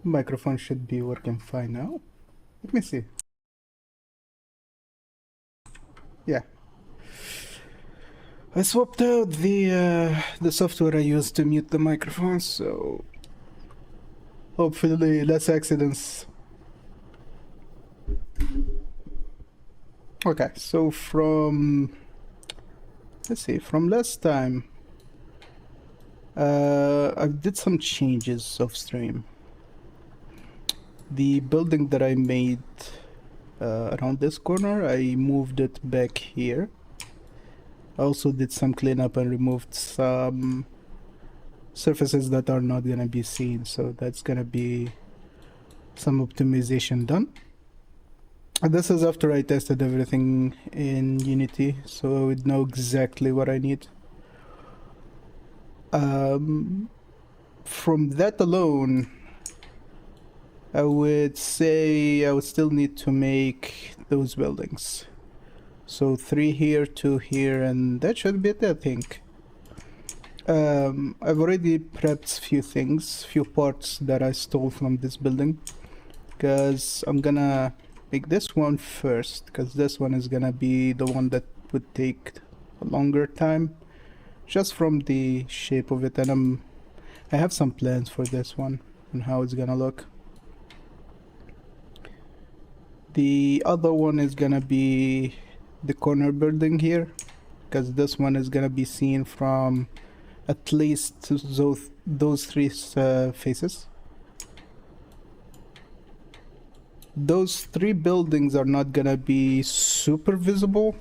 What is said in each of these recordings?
Microphone should be working fine now. Let me see. Yeah. I swapped out the software I used to mute the microphone, so hopefully less accidents. Okay, so let's see, from last time, I did some changes off stream. The building that I made around this corner, I moved it back here. I also did some cleanup and removed some surfaces that are not gonna be seen, so that's gonna be some optimization done. And this is after I tested everything in Unity, so I would know exactly what I need. From that alone, I would say I would still need to make those buildings. So 3 here, 2 here, and that should be it, I think. I've already prepped few parts that I stole from this building, because I'm gonna make this one first, because this one is gonna be the one that would take a longer time, just from the shape of it, and I have some plans for this one and how it's gonna look. The other one is gonna be the corner building here, because this one is gonna be seen from at least those 3 faces. Those 3 buildings are not gonna be super visible,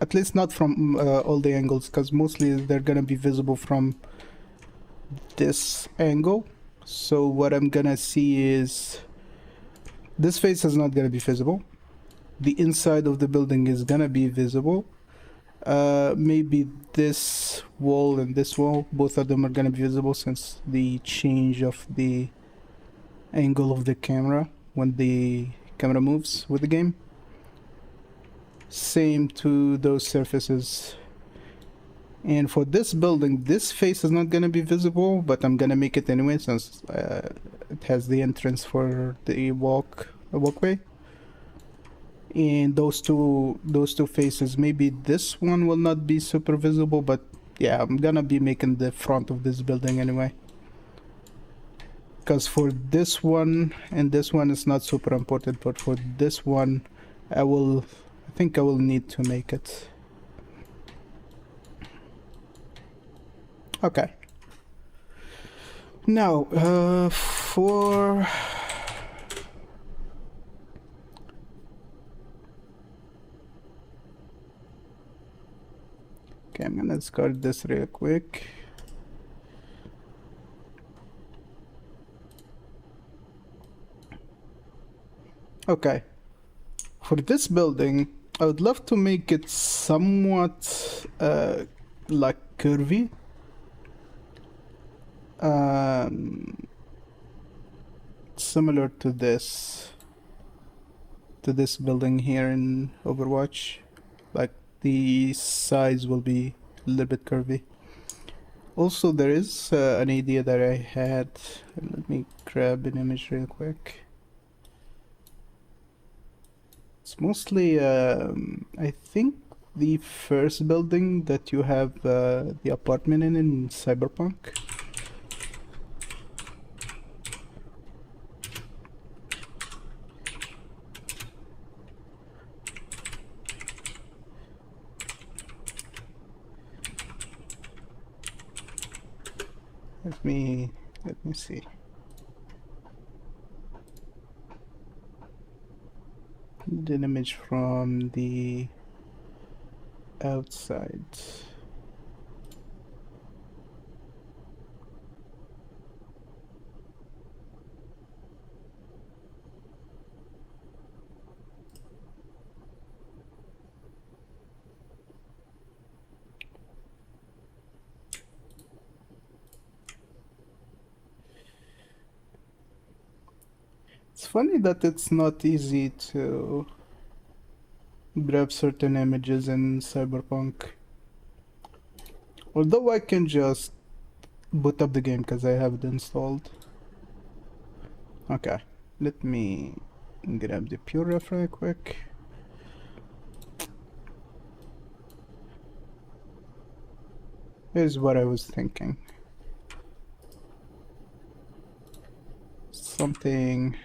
at least not from all the angles, because mostly they're gonna be visible from this angle. So what I'm gonna see is this face is not gonna be visible. The inside of the building is gonna be visible. Maybe this wall and this wall, both of them are gonna be visible since the change of the angle of the camera when the camera moves with the game. Same to those surfaces. And for this building, this face is not gonna be visible, but I'm gonna make it anyway since it has the entrance for the walkway. And those two faces, maybe this one will not be super visible, but yeah, I'm gonna be making the front of this building anyway. Because for this one and this one is not super important, but for this one, I think I will need to make it. Okay. Now, for... Okay, I'm gonna discard this real quick. Okay. For this building, I would love to make it somewhat like curvy. Similar to this building here in Overwatch. Like the sides will be a little bit curvy. Also, there is an idea that I had. Let me grab an image real quick. It's mostly, I think, the first building that you have the apartment in Cyberpunk. Let me see. An image from the outside. It's funny that it's not easy to grab certain images in Cyberpunk. Although I can just boot up the game because I have it installed. Okay, let me grab the pure ref real quick. Here's what I was thinking. Something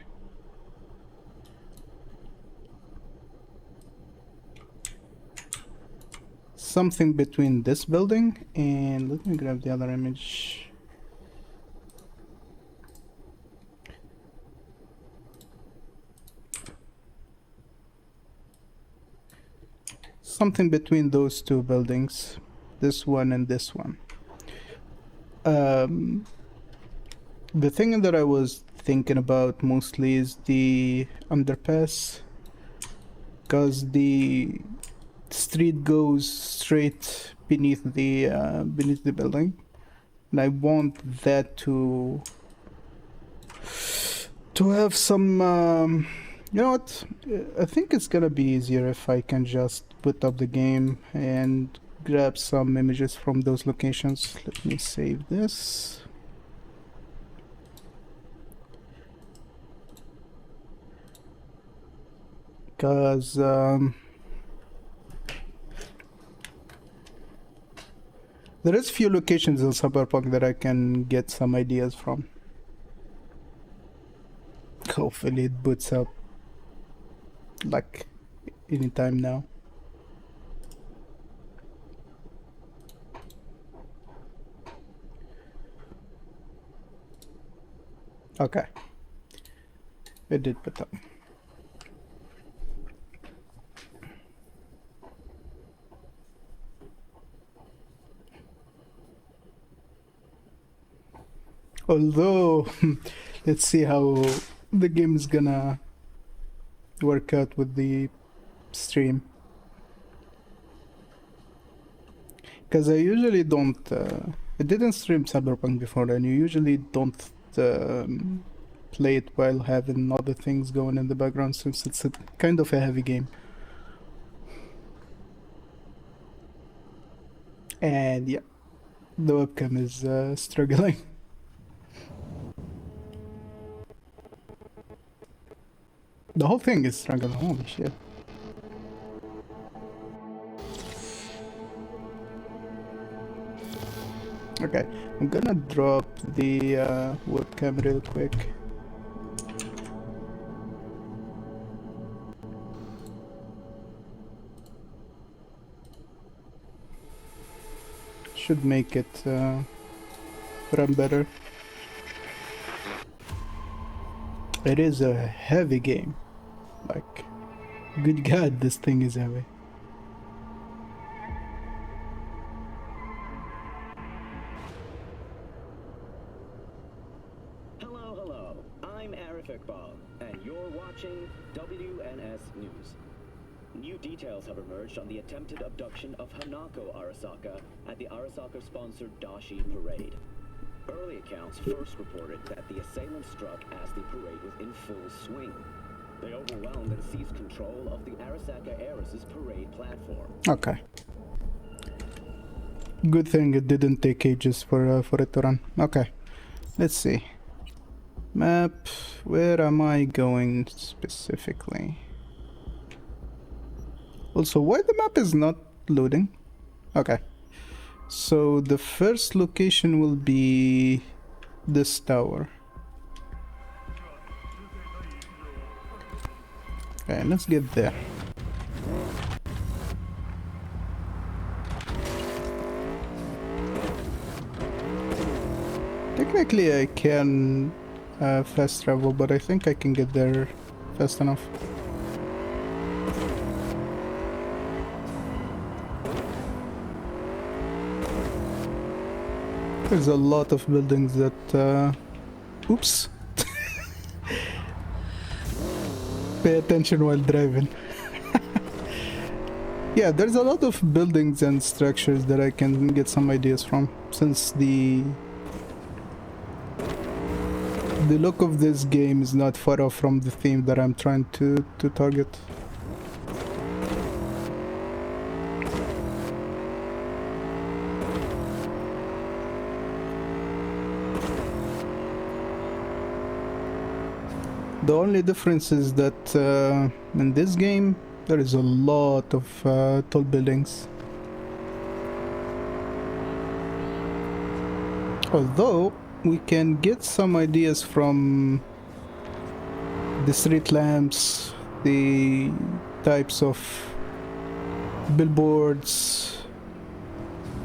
between this building and let me grab the other image. Something between those two buildings, this one and this one. The thing that I was thinking about mostly is the underpass, because the street goes straight beneath the building, and I want that to have some you know what, I think it's gonna be easier if I can just put up the game and grab some images from those locations. Let me save this. Because there is few locations in Cyberpunk that I can get some ideas from. Hopefully it boots up like anytime now. Okay, it did put up. Although, let's see how the game is gonna work out with the stream. Because I usually don't, I didn't stream Cyberpunk before, and you usually don't play it while having other things going in the background, since it's a kind of a heavy game. And yeah, the webcam is struggling. The whole thing is struggling, holy shit. Okay, I'm gonna drop the webcam real quick. Should make it run better. It is a heavy game. Like, good god, this thing is heavy. Hello. I'm Arif Iqbal, and you're watching WNS News. New details have emerged on the attempted abduction of Hanako Arasaka at the Arasaka-sponsored Dashi Parade. Early accounts first reported that the assailant struck as the parade was in full swing. They overwhelmed and seized control of the Arasaka Heiress's parade platform. Okay. Good thing it didn't take ages for it to run. Okay, let's see. Map, where am I going specifically? Also, why the map is not loading? Okay. So the first location will be this tower. Okay, let's get there. Technically I can fast travel, but I think I can get there fast enough. There's a lot of buildings that oops. Pay attention while driving. Yeah, there's a lot of buildings and structures that I can get some ideas from, since the look of this game is not far off from the theme that I'm trying to target. The only difference is that in this game there is a lot of tall buildings. Although we can get some ideas from the street lamps, the types of billboards,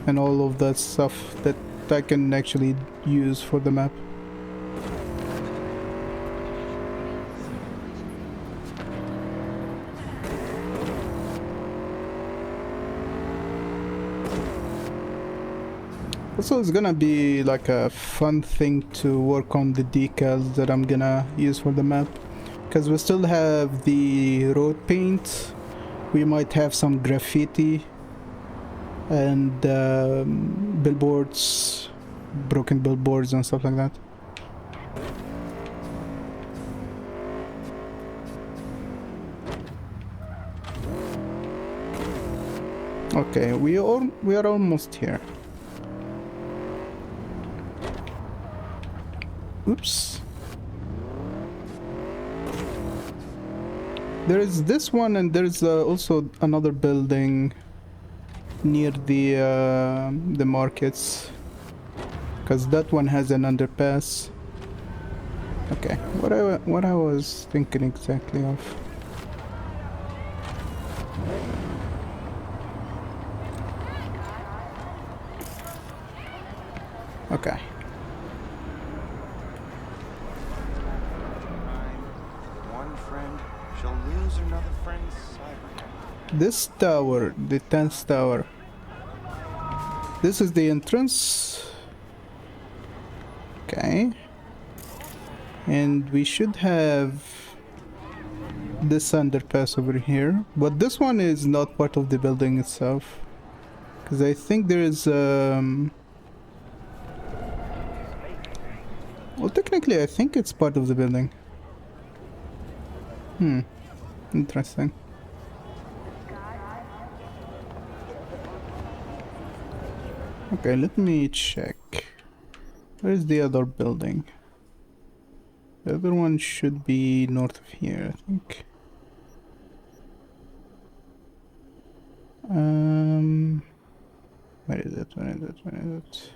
and all of that stuff that I can actually use for the map. Also, it's gonna be like a fun thing to work on the decals that I'm gonna use for the map, because we still have the road paint, we might have some graffiti, and billboards, broken billboards and stuff like that. Okay, we are almost here. Oops. There is this one, and there's also another building near the markets, because that one has an underpass. Okay, what I was thinking exactly of. Okay. One friend shall lose another friend's sight. This tower, the 10th tower. This is the entrance. Okay. And we should have this underpass over here. But this one is not part of the building itself, because I think there is well, technically I think it's part of the building. Interesting. Okay, let me check. Where's the other building? The other one should be north of here, I think. Where is it? Where is it? Where is it?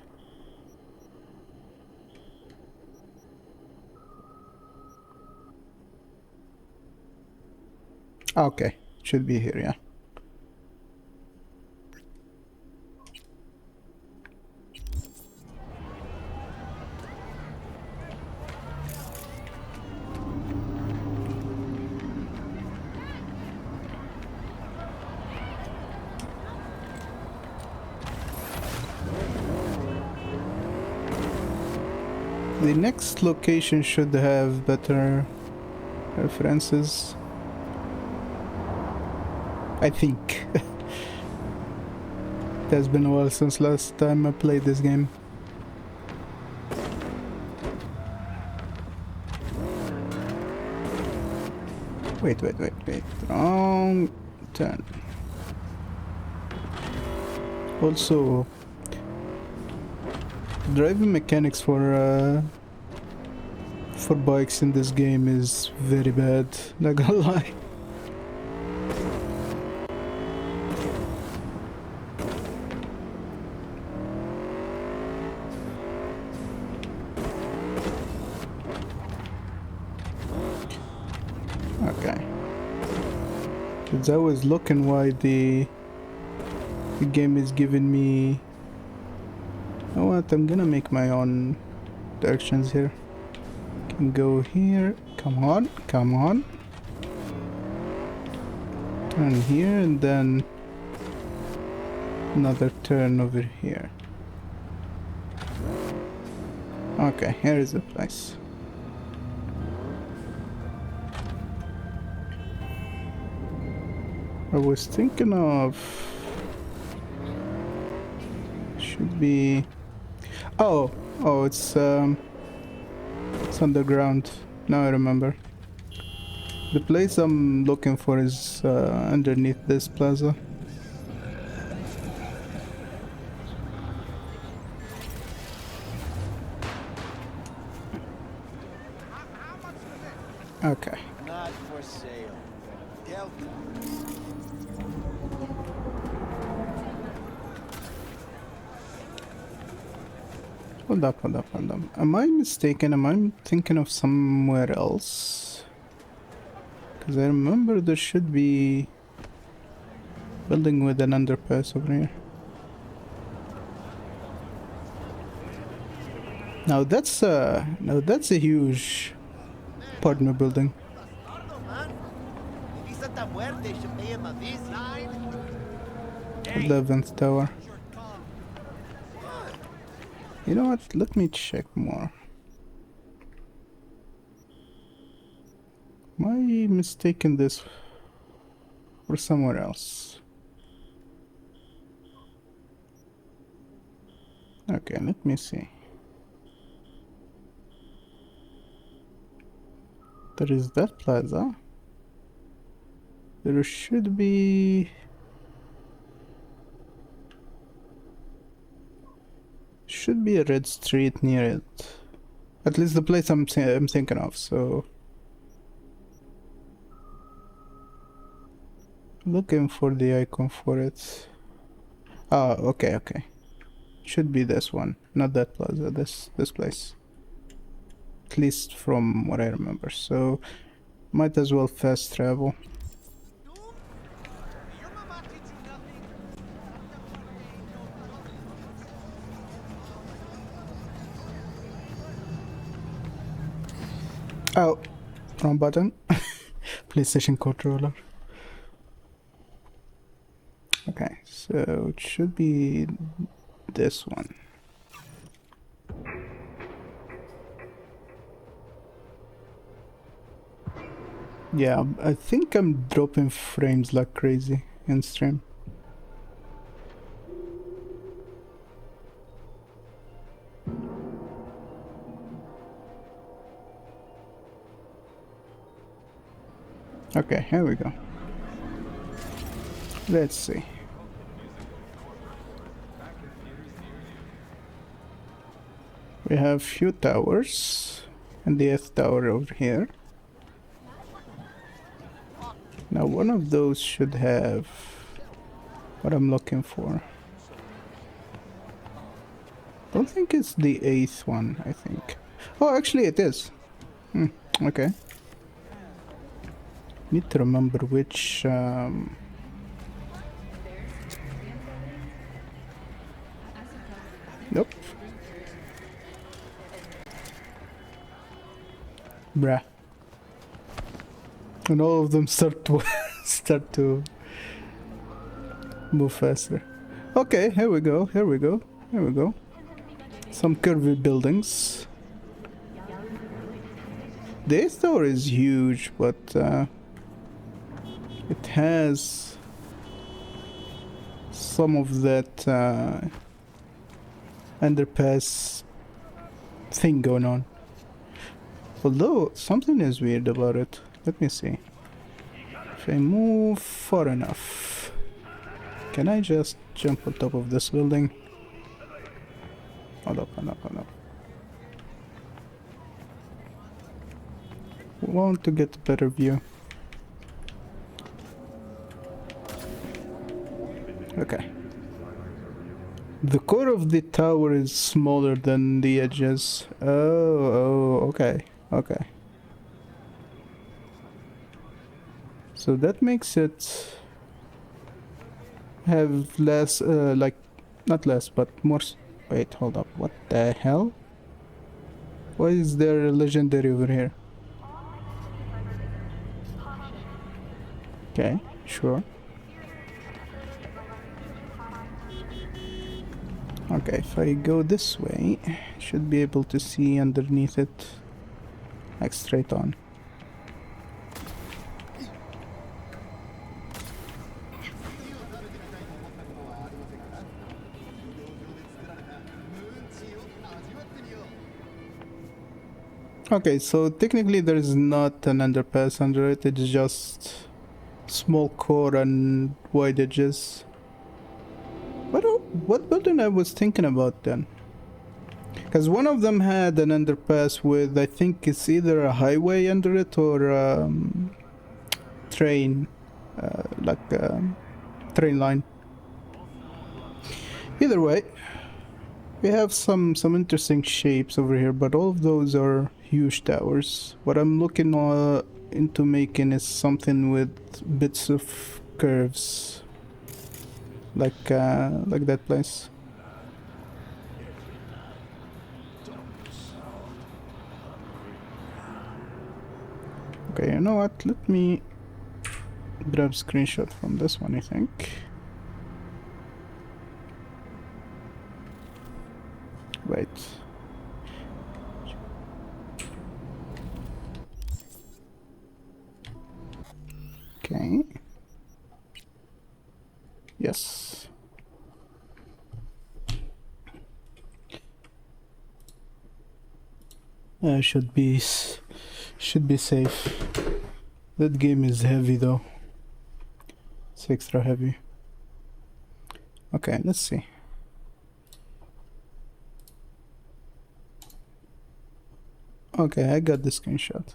Okay, should be here, yeah. The next location should have better references, I think. It has been a while since last time I played this game. Wait. Wrong turn. Also, driving mechanics for bikes in this game is very bad, not gonna lie. Okay. Because I was looking why the game is giving me... You know what, I'm gonna make my own directions here. Can go here, come on. Turn here and then another turn over here. Okay, here is the place. I was thinking of... should be... Oh, it's underground. Now I remember. The place I'm looking for is underneath this plaza. Okay. Not for sale. Delta. Hold up, hold up, hold up. Am I mistaken? Am I thinking of somewhere else? Because I remember there should be building with an underpass over here. Now that's a huge partner building. 11th tower. You know what? Let me check more. Am I mistaken this for somewhere else? Okay, let me see. There is that plaza. There should be... should be a red street near it. At least the place I'm thinking of, so... looking for the icon for it. Ah, okay, okay. Should be this one, not that plaza, this place. At least from what I remember, so... might as well fast travel. Oh, wrong button. PlayStation controller. Okay, so it should be this one. Yeah, I think I'm dropping frames like crazy in stream. Okay, here we go. Let's see. We have few towers, and the 8th tower over here. Now one of those should have what I'm looking for. Don't think it's the 8th one, I think. Oh, actually it is. Okay. Need to remember which nope. Bruh. And all of them start to move faster. Okay, here we go, here we go, here we go. Some curvy buildings. The 8th tower is huge, but it has some of that underpass thing going on. Although something is weird about it. Let me see. If I move far enough, can I just jump on top of this building? Hold up, hold up, hold up. Want to get a better view. Okay. The core of the tower is smaller than the edges. Oh, okay, okay. So that makes it have less, like, not less, but more. Wait, hold up. What the hell? Why is there a legendary over here? Okay, sure. Okay, if I go this way, should be able to see underneath it, like straight on. Okay, so technically there is not an underpass under it, it's just small core and wide edges. What building I was thinking about then? Because one of them had an underpass with, I think it's either a highway under it or train, train line. Either way, we have some interesting shapes over here, but all of those are huge towers. What I'm looking into making is something with bits of curves, like that place. Okay, you know what? Let me grab a screenshot from this one, I think. Wait. Okay. Yes. Should be safe. That game is heavy though. It's extra heavy. Okay, let's see. Okay, I got the screenshot.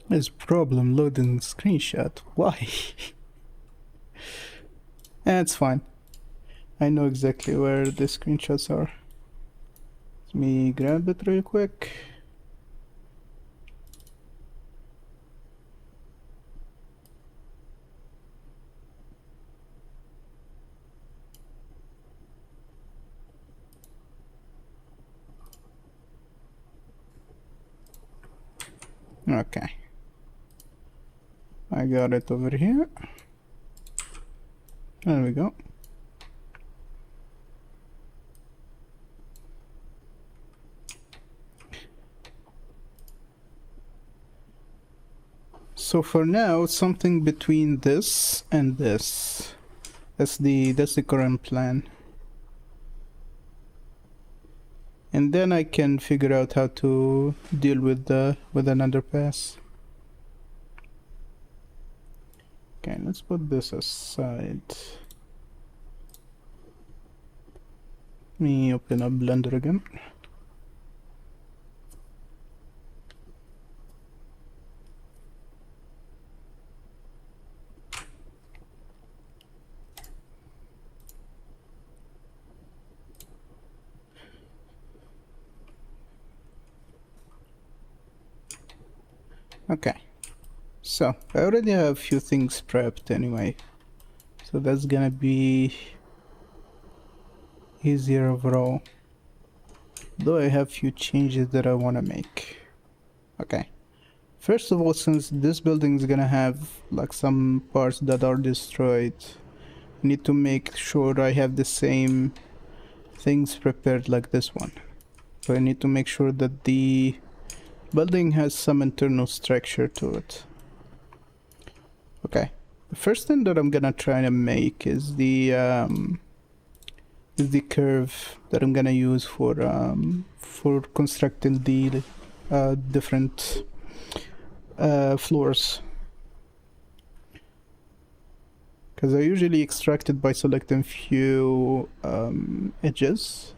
There's problem loading screenshot. Why? It's fine. I know exactly where the screenshots are. Let me grab it real quick. Okay. I got it over here. There we go. So for now, something between this and this. That's the current plan. And then I can figure out how to deal with an underpass. Okay, let's put this aside. Let me open up Blender again. Okay, so I already have a few things prepped anyway, so that's gonna be easier overall, though I have a few changes that I want to make. Okay, first of all, since this building is gonna have like some parts that are destroyed, I need to make sure I have the same things prepared like this one. So I need to make sure that the building has some internal structure to it. Okay, the first thing that I'm gonna try to make is the curve that I'm gonna use for constructing the different floors. Because I usually extract it by selecting few edges.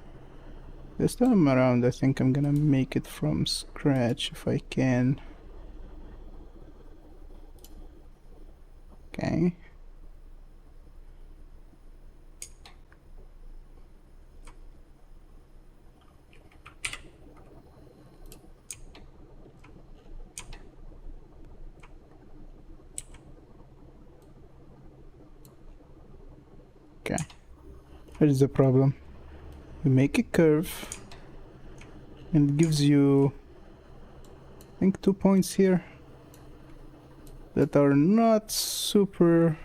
This time around, I think I'm gonna make it from scratch if I can. Okay. Okay. Here's the problem. You make a curve and it gives you, I think, 2 points here that are not super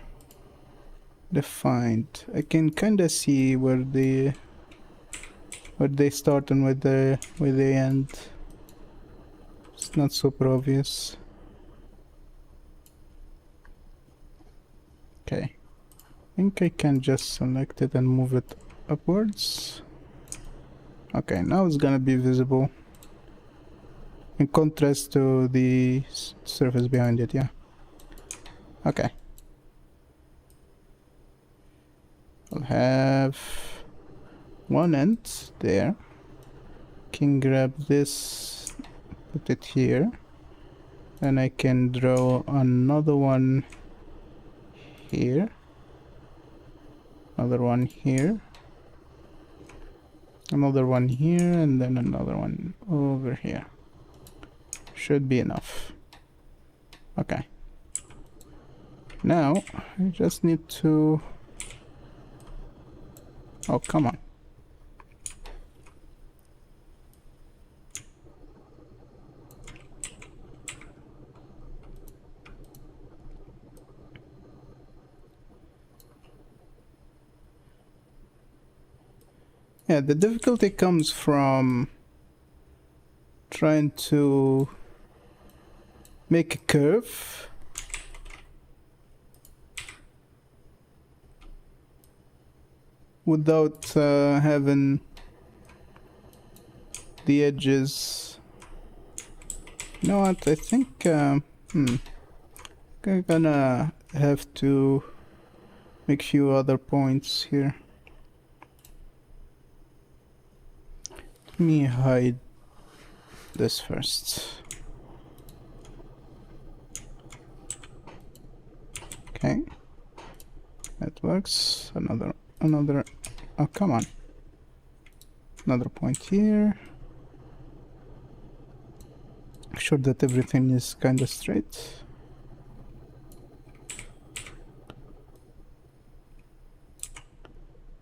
defined. I can kind of see where they start and where they end. It's not super obvious. Okay, I think I can just select it and move it upwards. Okay, now it's gonna be visible in contrast to the surface behind it. Yeah. Okay. I'll have one end there. Can grab this, put it here. And I can draw another one here. Another one here. Another one here, and then another one over here. Should be enough. Okay. Now, I just need to... Oh, come on. Yeah, the difficulty comes from trying to make a curve without having the edges. You know what? I think I'm gonna have to make few other points here. Let me hide this first. Okay, that works. Another. Oh, come on. Another point here. Make sure that everything is kind of straight.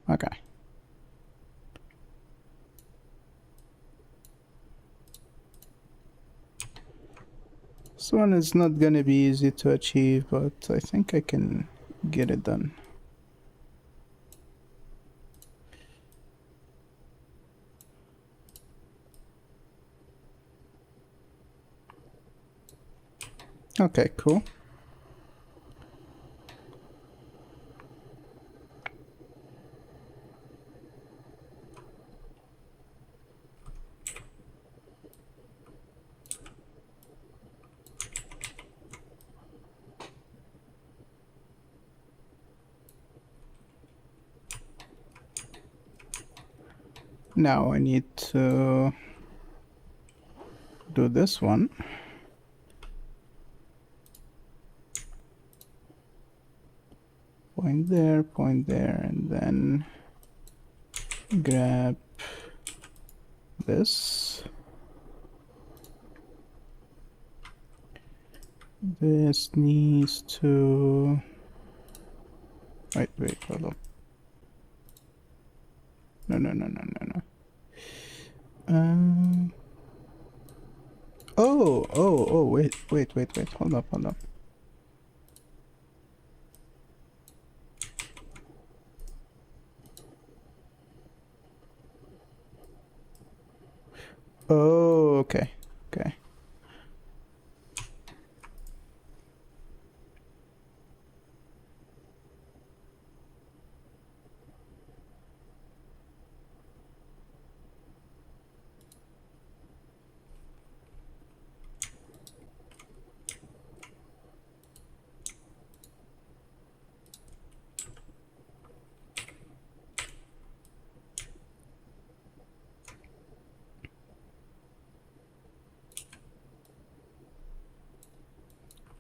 Okay. This one is not gonna be easy to achieve, but I think I can get it done. Okay, cool. Now I need to do this one. Point there, and then grab this. This needs to... Wait, hold on. No. Oh, wait, hold up. Oh, okay.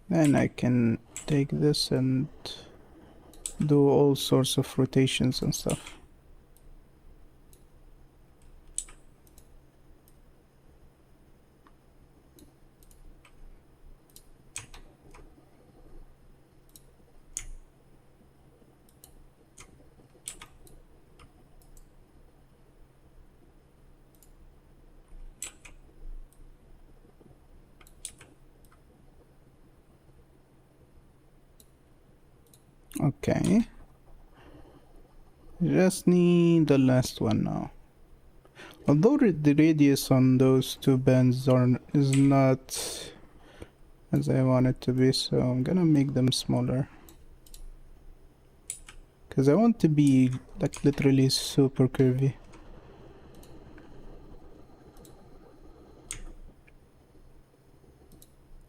Then I can take this and do all sorts of rotations and stuff. Okay. Just need the last one now. Although the radius on those two bends is not as I want it to be, so I'm gonna make them smaller. Because I want to be like literally super curvy.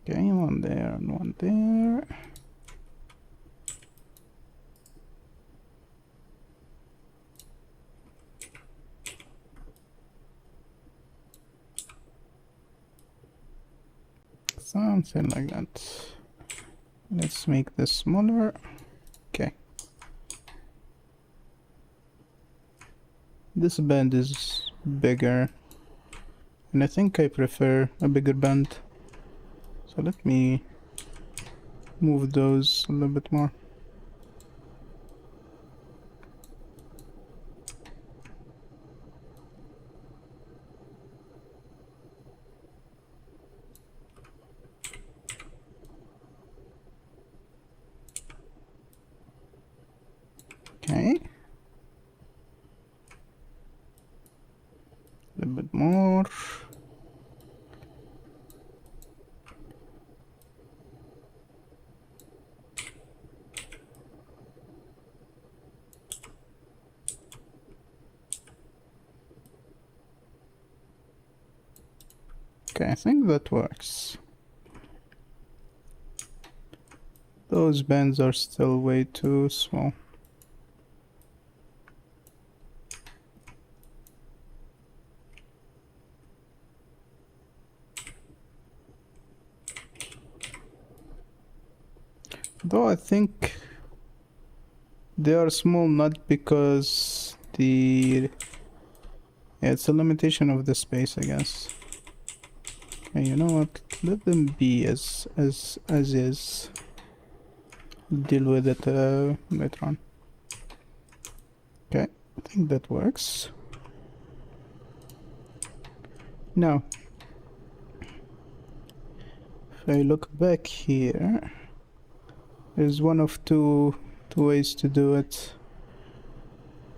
Okay, one there and one there. Something like that. Let's make this smaller. Okay. This band is bigger, and I think I prefer a bigger band. So let me move those a little bit more. Okay. A little bit more. Okay, I think that works. Those bands are still way too small. Though I think they are small not because the... Yeah, it's a limitation of the space, I guess. Okay, you know what? Let them be as is. Deal with it later on. Okay, I think that works. Now, if I look back here, there's one of two ways to do it.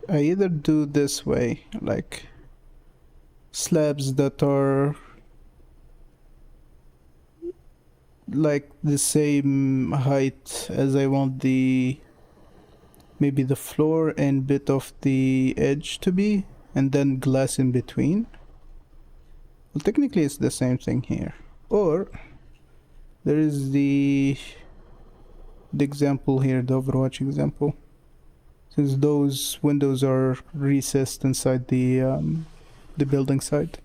I either do this way, like slabs that are like the same height as I want the maybe the floor and bit of the edge to be, and then glass in between. Well, technically it's the same thing here. Or there is the example here, the Overwatch example. Since those windows are recessed inside the building side.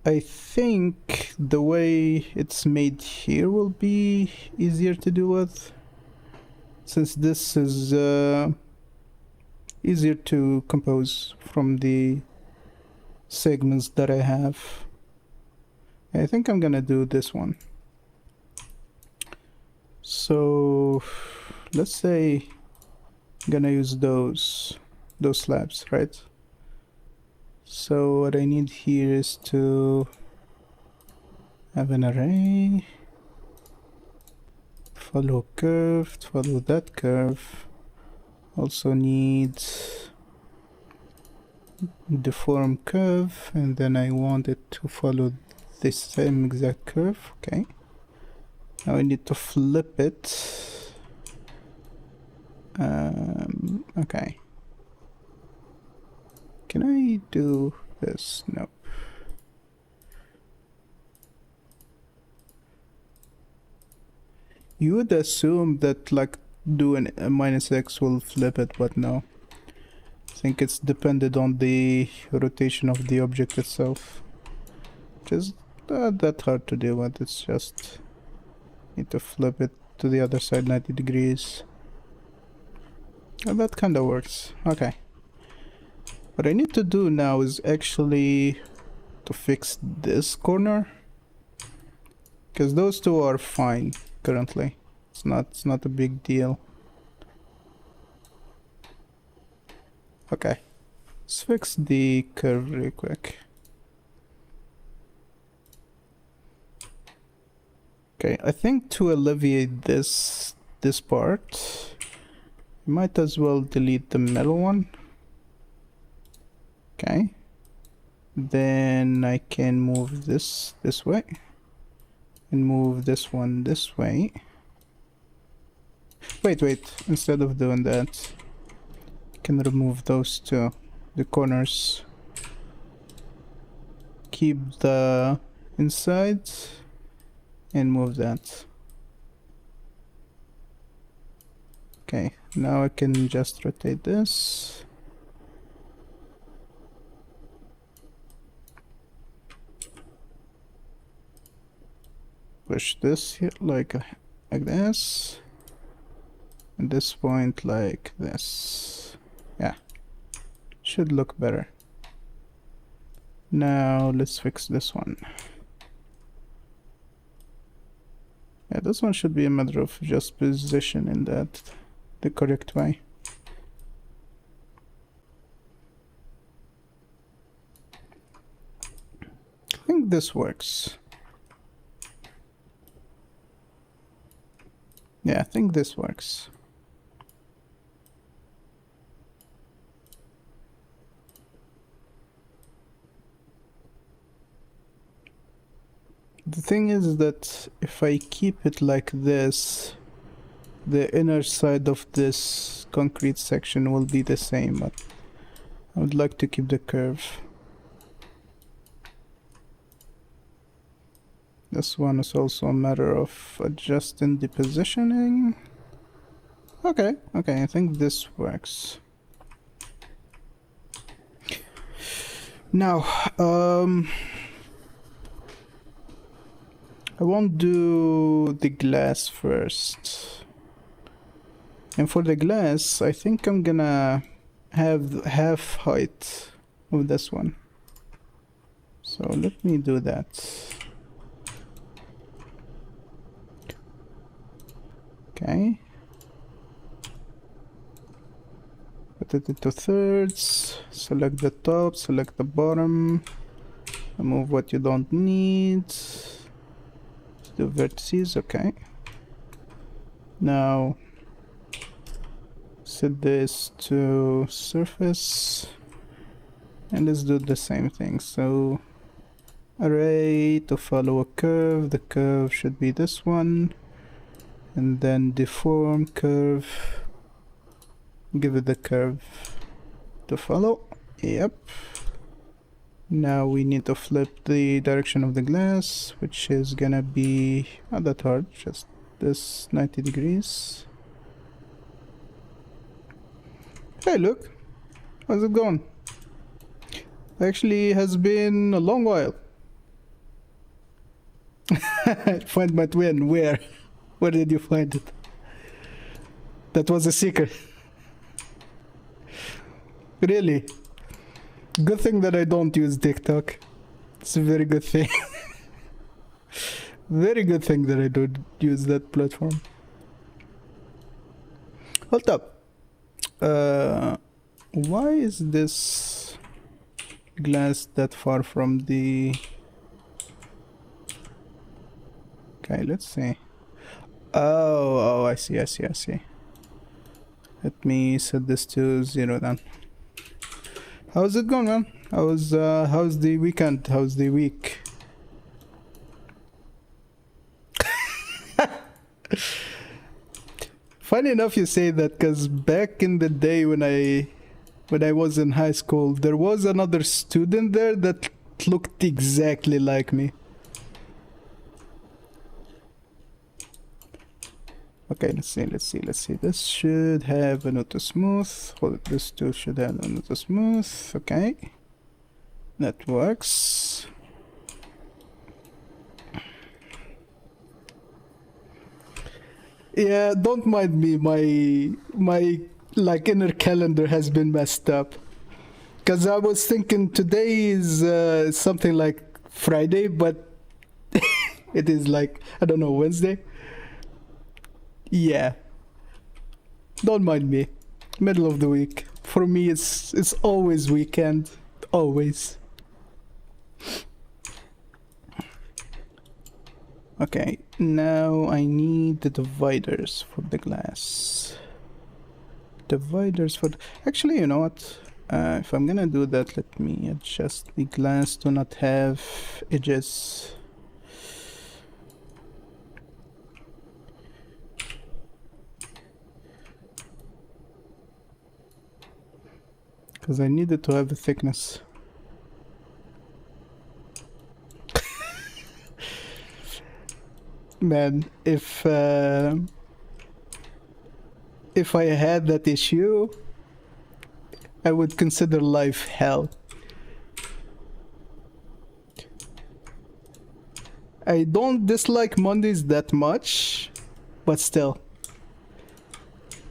I think the way it's made here will be easier to do with, since this is easier to compose from the segments that I have. I think I'm gonna do this one. So let's say I'm gonna use those slabs, right? So what I need here is to have an array, follow curve, follow that curve. Also need deform curve, and then I want it to follow this same exact curve. Okay. Now I need to flip it. Okay. Can I do this? Nope. You would assume that like doing a -x will flip it, but no. I think it's dependent on the rotation of the object itself. Which is not that hard to deal with. It's just need to flip it to the other side 90 degrees. And that kind of works. Okay. What I need to do now is actually to fix this corner, because those two are fine currently. It's not a big deal. Okay, let's fix the curve real quick. Okay, I think to alleviate this part, you might as well delete the middle one. Okay, then I can move this way and move this one this way. Wait, instead of doing that, I can remove those two, the corners. Keep the inside and move that. Okay, now I can just rotate this. push this here like this, and this point like this. Yeah, should look better. Now let's fix this one. Yeah, this one should be a matter of just positioning that the correct way. I think this works. Yeah, I think this works. The thing is that if I keep it like this, the inner side of this concrete section will be the same, but I would like to keep the curve. This one is also a matter of adjusting the positioning. Okay, I think this works. Now, I won't do the glass first. And for the glass, I think I'm gonna have half height of this one. So let me do that. Okay. Put it into thirds. Select the top, select the bottom. Remove what you don't need. The vertices, okay. Now set this to surface and let's do the same thing. So array to follow a curve. The curve should be this one, and then deform curve, give it the curve to follow. Yep. Now we need to flip the direction of the glass, which is gonna be not that hard, just this 90 degrees. Hey, look, how's it going? Actually, has been a long while. Find my twin. Where? Where did you find it? That was a secret. Really? Good thing that I don't use TikTok. It's a very good thing. Very good thing that I don't use that platform. Hold up. Why is this glass that far from the... Okay, let's see. Oh, I see. Let me set this to 0 then. How's it going, man? How's the weekend? How's the week? Funny enough you say that, because back in the day when I was in high school, there was another student there that looked exactly like me. Okay, let's see. This should have an auto smooth. This too should have an auto smooth. Okay, that works. Yeah, don't mind me. My like inner calendar has been messed up. Cause I was thinking today is something like Friday, but it is like, I don't know, Wednesday. Yeah, don't mind me. Middle of the week for me, it's always weekend, always. Okay, now I need the dividers for the glass. Dividers for actually, you know what? If I'm gonna do that, let me adjust the glass to not have edges. Because I needed to have a thickness. Man, if I had that issue, I would consider life hell. I don't dislike Mondays that much, but still.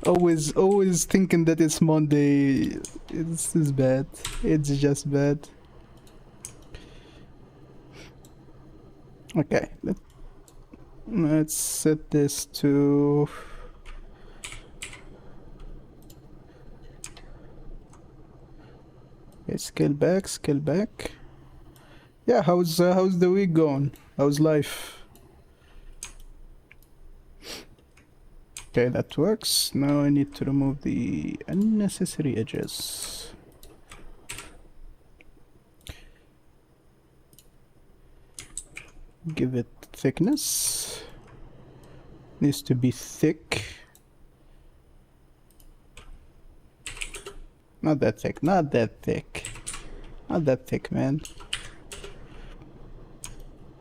Always thinking that it's Monday. It's bad. It's just bad. Okay, let's set this to... Okay, scale back, scale back. Yeah, how's the week going? How's life? Okay, that works. Now I need to remove the unnecessary edges. Give it thickness. Needs to be thick. Not that thick, not that thick. Not that thick, man.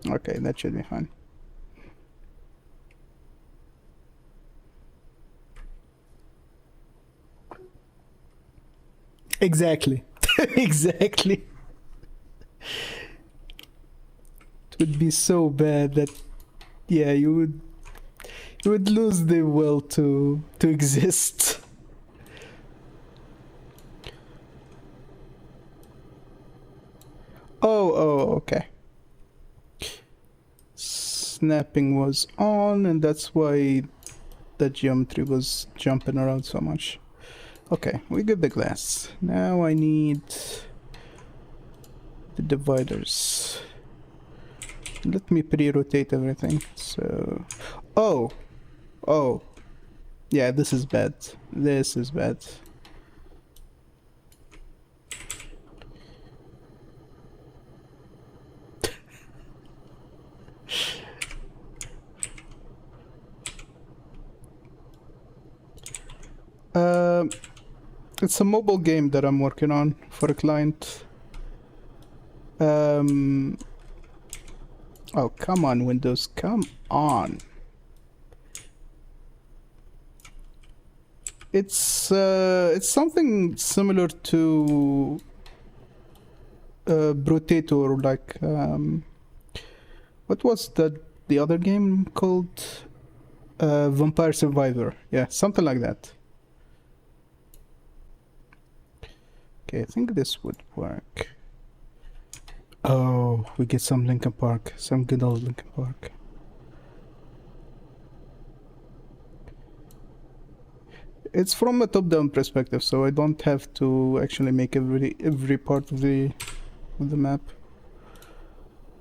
Okay, that should be fine. Exactly. Exactly. It would be so bad that, yeah, you would lose the will to exist. Oh, okay. Snapping was on, and that's why the geometry was jumping around so much. Okay, we got the glass. Now I need the dividers. Let me pre-rotate everything. So, oh, yeah, this is bad. This is bad. It's a mobile game that I'm working on for a client. Oh, come on, Windows, come on. It's something similar to Brotator, like what was the other game called? Vampire Survivor. Yeah, something like that. Okay, I think this would work. Oh, we get some Linkin Park, some good old Linkin Park. It's from a top-down perspective, so I don't have to actually make every part of the map,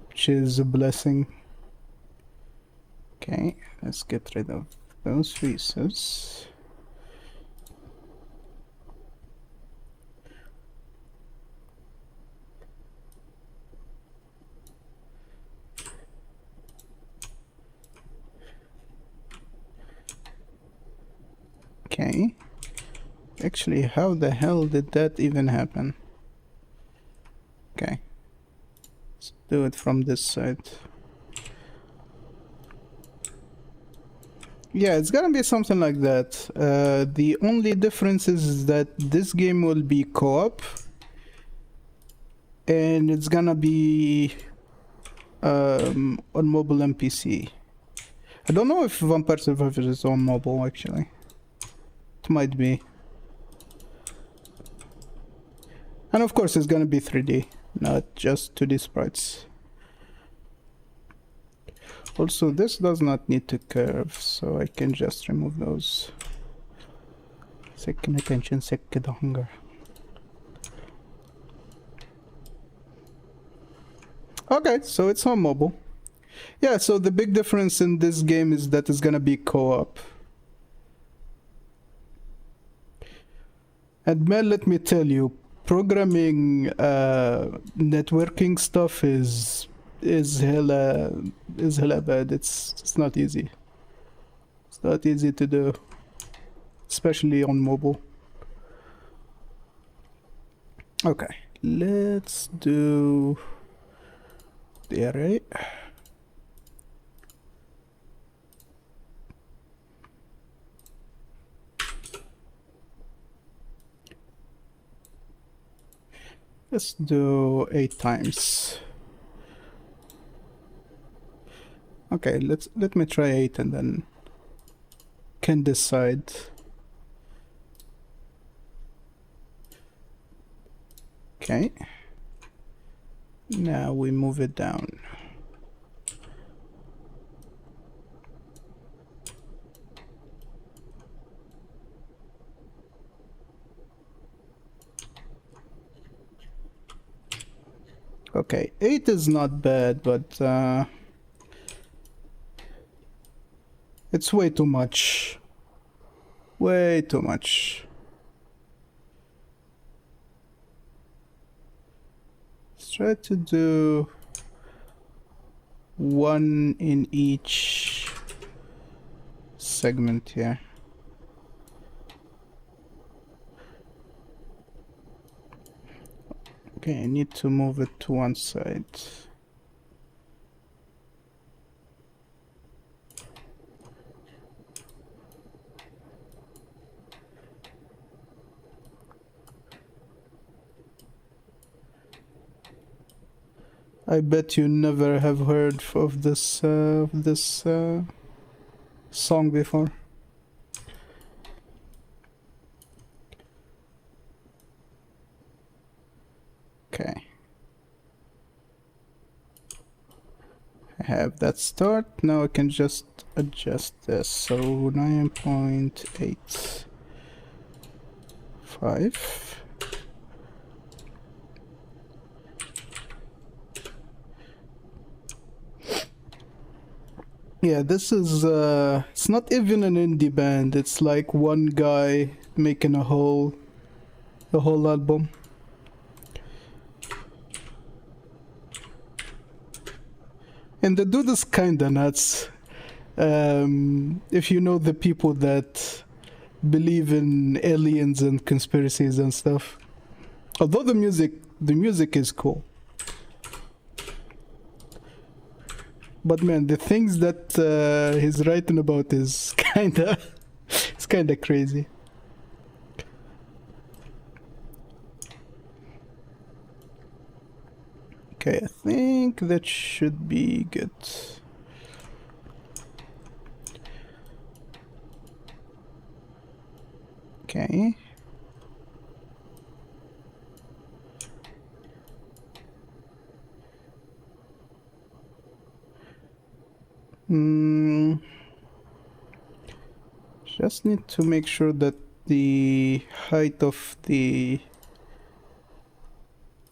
which is a blessing. Okay, let's get rid of those pieces. Okay. Actually, how the hell did that even happen? Okay. Let's do it from this side. Yeah, it's gonna be something like that. The only difference is that this game will be co-op. And it's gonna be on mobile and PC. I don't know if Vampire Survivor is on mobile, actually. It might be. And of course it's gonna be 3D, not just 2D sprites. Also, this does not need to curve, so I can just remove those. Second attention, second hunger. Okay, so it's on mobile. Yeah, so the big difference in this game is that it's gonna be co-op. And man, let me tell you, programming networking stuff is hella bad. It's not easy. It's not easy to do, especially on mobile. Okay, let's do the array. Let's do 8 times. Okay, let me try 8 and then can decide. Okay. Now we move it down. Okay, 8 is not bad, but it's way too much. Way too much. Let's try to do one in each segment here. Okay, I need to move it to one side. I bet you never have heard of this song before. Okay. I have that start. Now I can just adjust this. So 9.85. Yeah, this is it's not even an indie band. It's like one guy making a whole album. And the dude is kinda nuts. If you know the people that believe in aliens and conspiracies and stuff. Although the music is cool. But man, the things that he's writing about is it's kinda crazy. Okay, I think that should be good. Okay. Just need to make sure that the height of the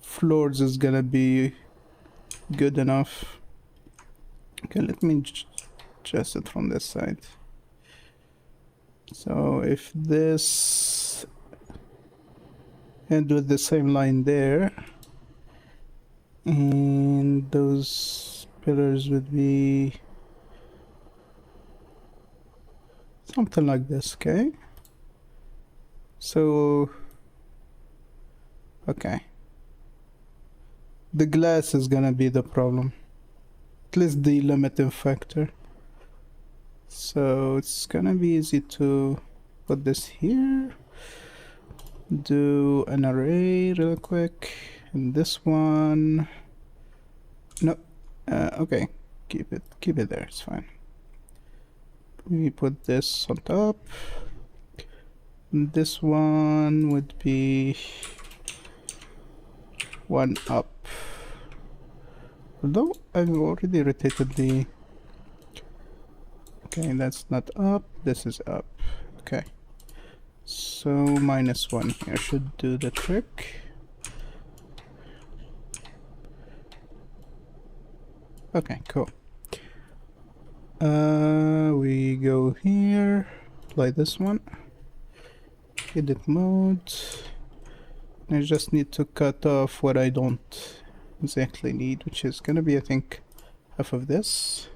floors is gonna be good enough. Okay, let me adjust it from this side. So if this and with the same line there, and those pillars would be something like this, okay? So, okay. The glass is gonna be the problem. At least the limiting factor. So it's gonna be easy to put this here. Do an array real quick. And this one. No. Okay. Keep it there, it's fine. We put this on top. This one would be one up. Although I've already rotated the... Okay, that's not up, this is up. Okay. So -1 here should do the trick. Okay, cool. We go here, apply this one. Edit mode. I just need to cut off what I don't exactly need, which is gonna be, I think, half of this.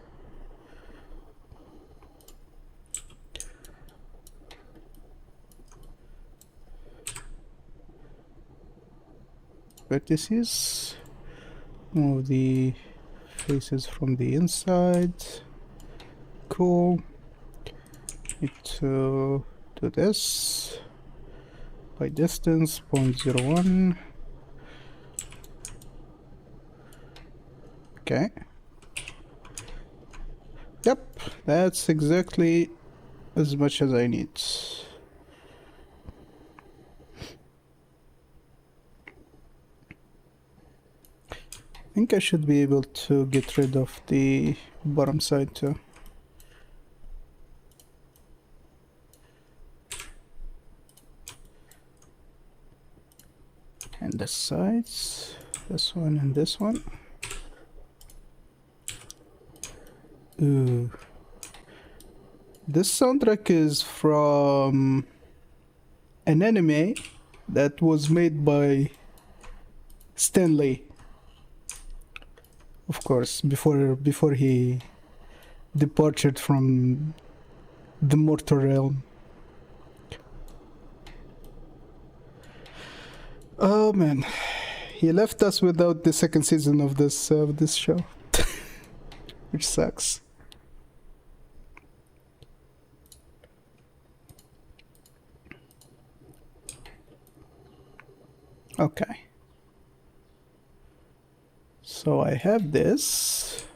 Vertices. Move the faces from the inside. Cool. Need to do this. By distance 0.01. Okay. Yep, that's exactly as much as I need. I think I should be able to get rid of the bottom side too. And the sides, this one and this one. Ooh. This soundtrack is from an anime that was made by Stanley. Of course, before he departed from the mortal realm. Oh man, he left us without the second season of this show, which sucks. Okay. So I have this.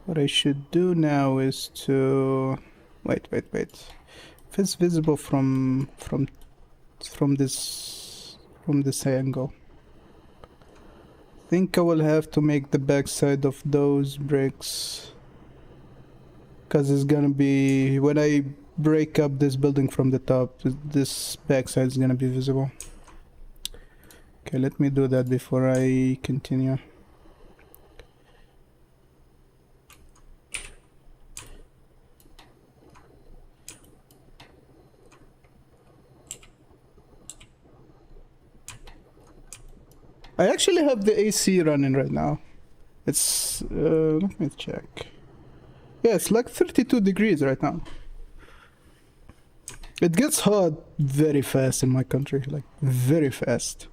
What I should do now is to wait. If it's visible from this angle, I think I will have to make the backside of those bricks, because it's gonna be, when I break up this building from the top, this backside is gonna be visible. Okay, let me do that before I continue. I actually have the AC running right now. It's, let me check. Yeah, it's like 32 degrees right now. It gets hot very fast in my country, like very fast.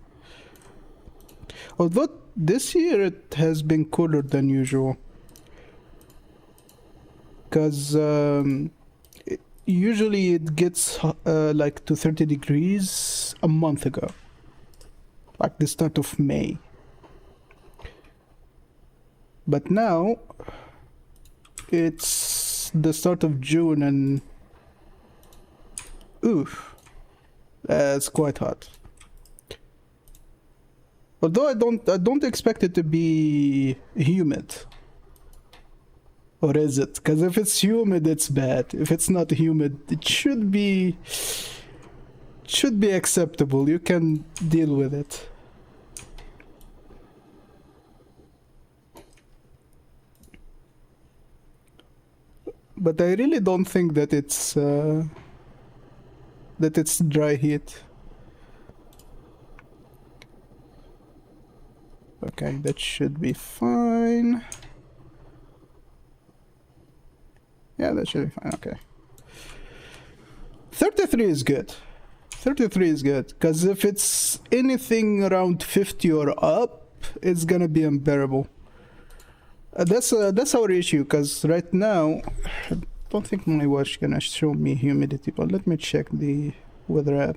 Although this year it has been cooler than usual. Because usually it gets like to 30 degrees a month ago. Like the start of May. But now it's the start of June and oof, that's quite hot. Although I don't expect it to be humid. Or is it? Because if it's humid, it's bad. If it's not humid, it should be acceptable. You can deal with it. But I really don't think that it's dry heat. Okay, that should be fine. Yeah, that should be fine. Okay. 33 is good. 33 is good, because if it's anything around 50 or up, it's gonna be unbearable. That's our issue, because right now, I don't think my watch gonna show me humidity, but let me check the weather app.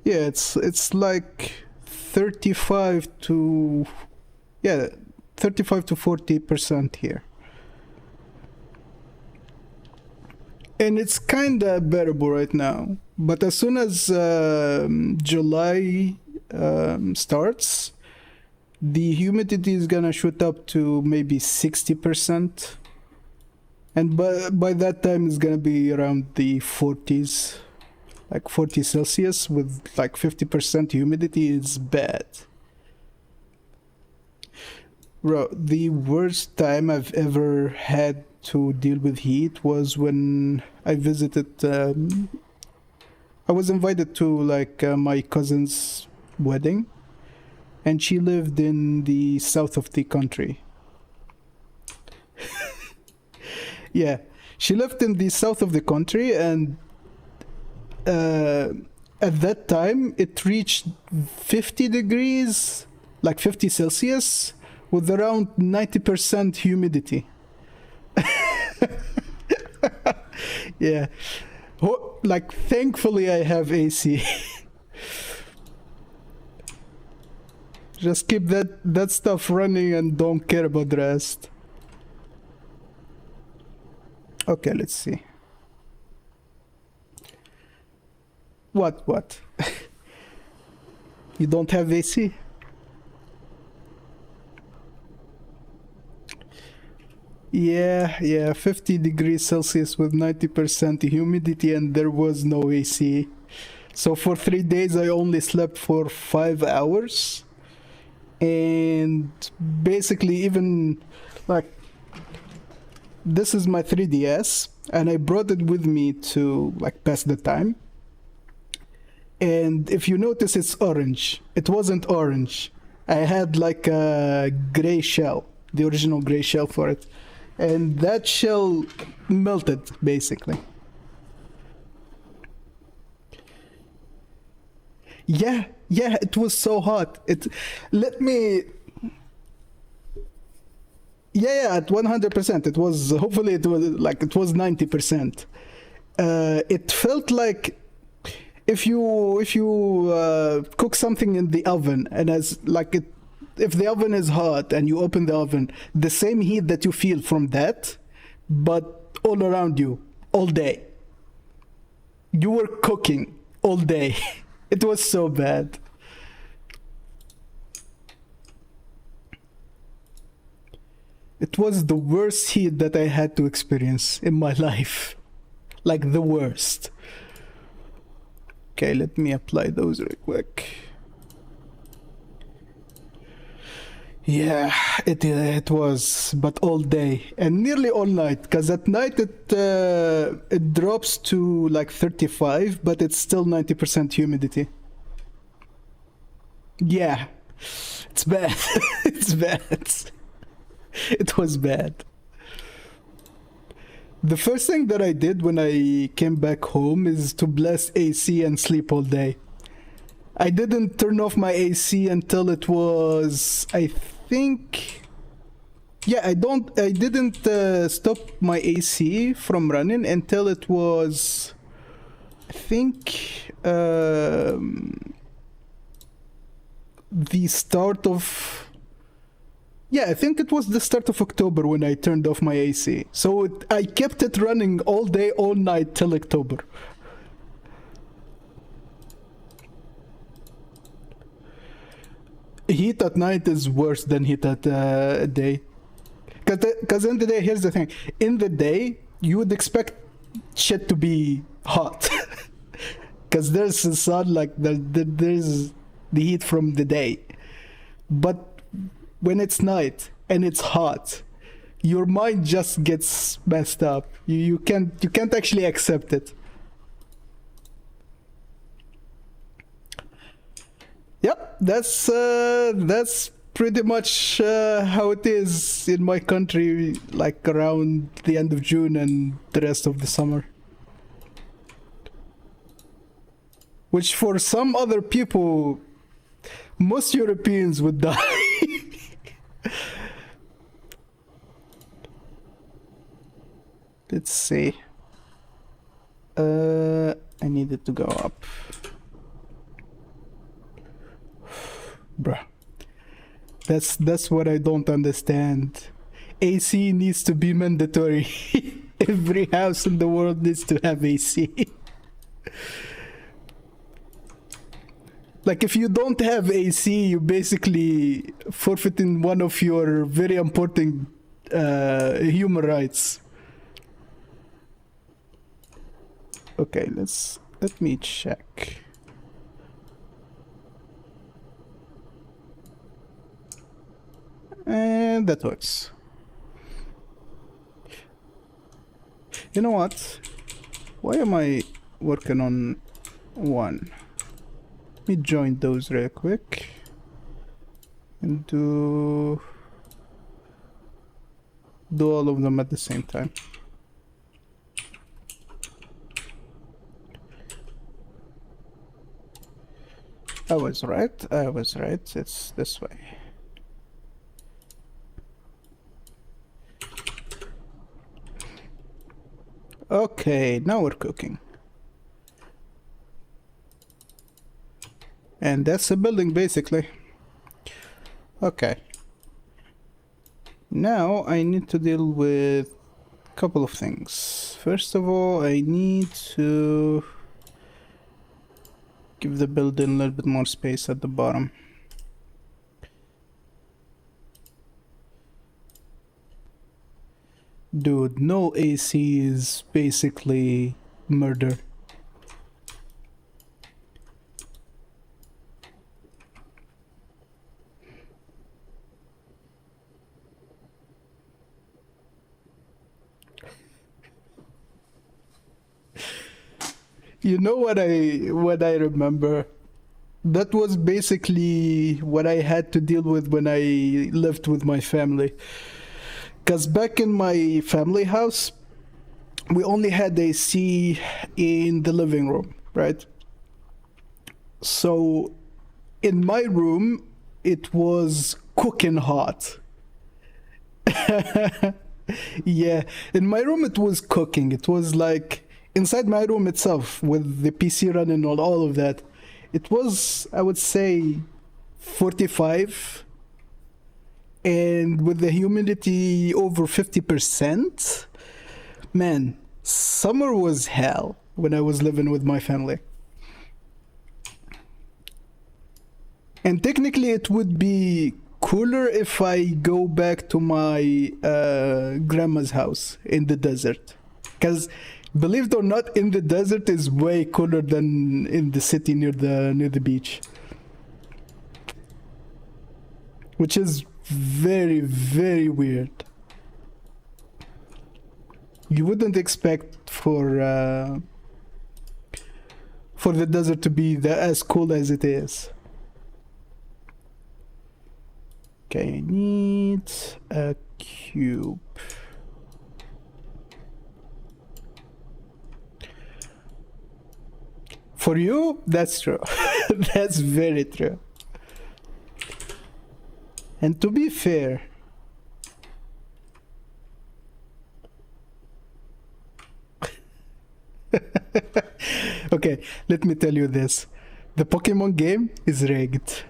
Yeah, it's like 35 to 40% here. And it's kinda bearable right now. But as soon as July starts, the humidity is gonna shoot up to maybe 60%. And by that time it's gonna be around the 40s. Like 40 Celsius with like 50% humidity is bad. Bro, the worst time I've ever had to deal with heat was when I visited, I was invited to like my cousin's wedding, and she lived in the south of the country. Yeah, she lived in the south of the country, and at that time it reached 50 degrees, like 50 Celsius, with around 90% humidity. Yeah. Like, thankfully I have AC. Just keep that stuff running and don't care about the rest. Okay, let's see. What? You don't have AC? Yeah, 50 degrees Celsius with 90% humidity, and there was no AC. So for 3 days I only slept for 5 hours. And basically, even like, this is my 3DS, and I brought it with me to like pass the time. And if you notice, it's orange. It wasn't orange. I had like a gray shell, the original gray shell for it. And that shell melted, basically. Yeah, it was so hot. Yeah, at 100%. It was, hopefully it was 90%. It felt like if you cook something in the oven, and if the oven is hot and you open the oven, the same heat that you feel from that, but all around you, all day. You were cooking all day. It was so bad. It was the worst heat that I had to experience in my life. Like the worst. Okay, let me apply those real quick. Yeah, it was, but all day and nearly all night, because at night it drops to like 35, but it's still 90% humidity. Yeah, it's bad. It's bad. It was bad. The first thing that I did when I came back home is to blast AC and sleep all day. I didn't turn off my AC until it was, I think, yeah, I didn't stop my AC from running until it was, I think, the start of, yeah, I think it was the start of October when I turned off my AC. So I kept it running all day, all night till October. Heat at night is worse than heat at day. Because in the day, here's the thing. In the day, you would expect shit to be hot. Because there's the sun, like there's the heat from the day. But when it's night and it's hot, your mind just gets messed up. You can't actually accept it. Yep, that's pretty much how it is in my country, like around the end of June and the rest of the summer. Which for some other people, most Europeans would die. Let's see. I needed to go up. Bruh. That's what I don't understand. AC needs to be mandatory. Every house in the world needs to have AC. Like, if you don't have AC, you basically forfeiting one of your very important human rights. Okay, let me check. And that works. You know what? Why am I working on one? Let me join those real quick. And do all of them at the same time. I was right. It's this way. Okay, now we're cooking. And that's a building, basically. Okay. Now I need to deal with a couple of things. First of all, I need to give the building a little bit more space at the bottom. Dude, no AC is basically murder. You know what I remember? That was basically what I had to deal with when I lived with my family. Because back in my family house, we only had AC in the living room, right? So in my room, it was cooking hot. Yeah, in my room, it was cooking. It was like inside my room itself with the PC running and all of that. It was, I would say, 45, and with the humidity over 50%. Man, summer was hell when I was living with my family. And technically, it would be cooler if I go back to my grandma's house in the desert. Because believe it or not, in the desert is way cooler than in the city near the beach. Which is very, very weird. You wouldn't expect for the desert to be as cool as it is. Okay, I need a cube. For you, that's true. That's very true. And to be fair, okay, let me tell you this. The Pokemon game is rigged.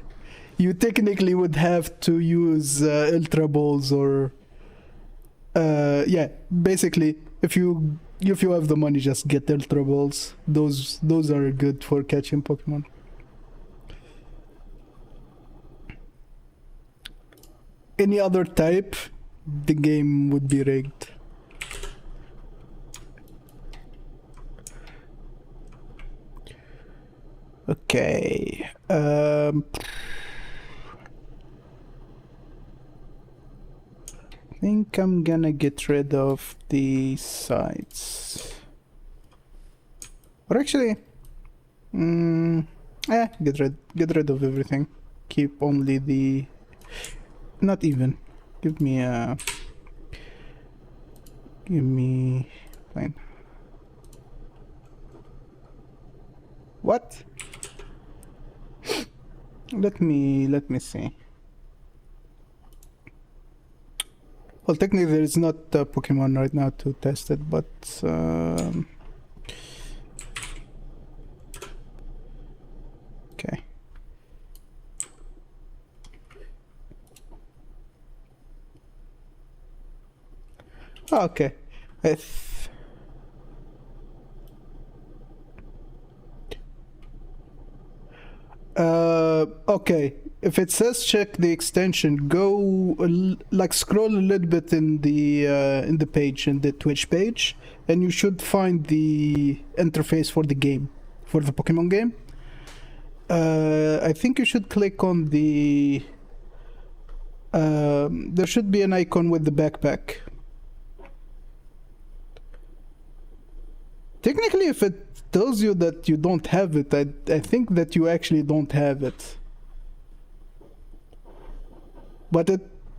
You technically would have to use Ultra Balls or... yeah, basically, if you have the money, just get Ultra Balls. Those are good for catching Pokemon. Any other type, the game would be rigged. Okay. I think I'm gonna get rid of the sides. Or actually, get rid of everything. Keep only the... Not even. Give me plain. What? Let me see. Well, technically there is not a Pokemon right now to test it, but okay. Oh, okay. Okay. If it says check the extension, go like scroll a little bit in the page, in the Twitch page, and you should find the interface for the game, for the Pokemon game. I think you should click on the... there should be an icon with the backpack. Technically, if it tells you that you don't have it, I think that you actually don't have it. But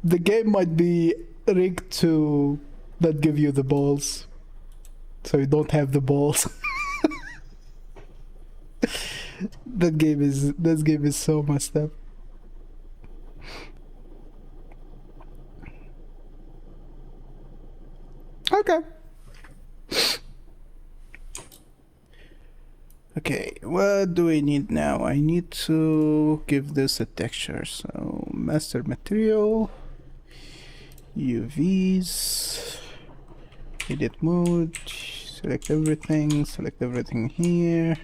the game might be rigged to not give you the balls. So you don't have the balls. That game is so messed up. Okay. Okay, what do we need now? I need to give this a texture. So master material, UVs, edit mode, select everything here.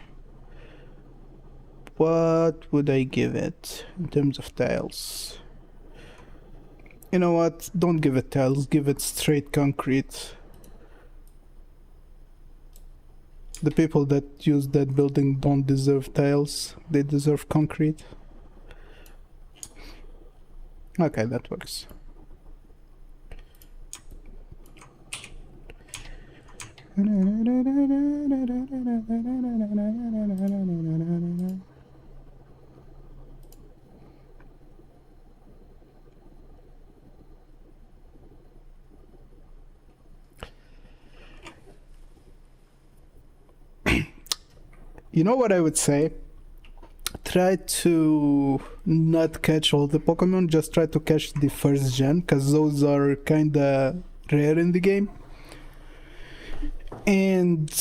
What would I give it in terms of tiles? You know what? Don't give it tiles, give it straight concrete. The people that use that building don't deserve tiles, they deserve concrete. Okay, that works. You know what I would say? Try to not catch all the Pokemon, just try to catch the first gen, because those are kinda rare in the game. And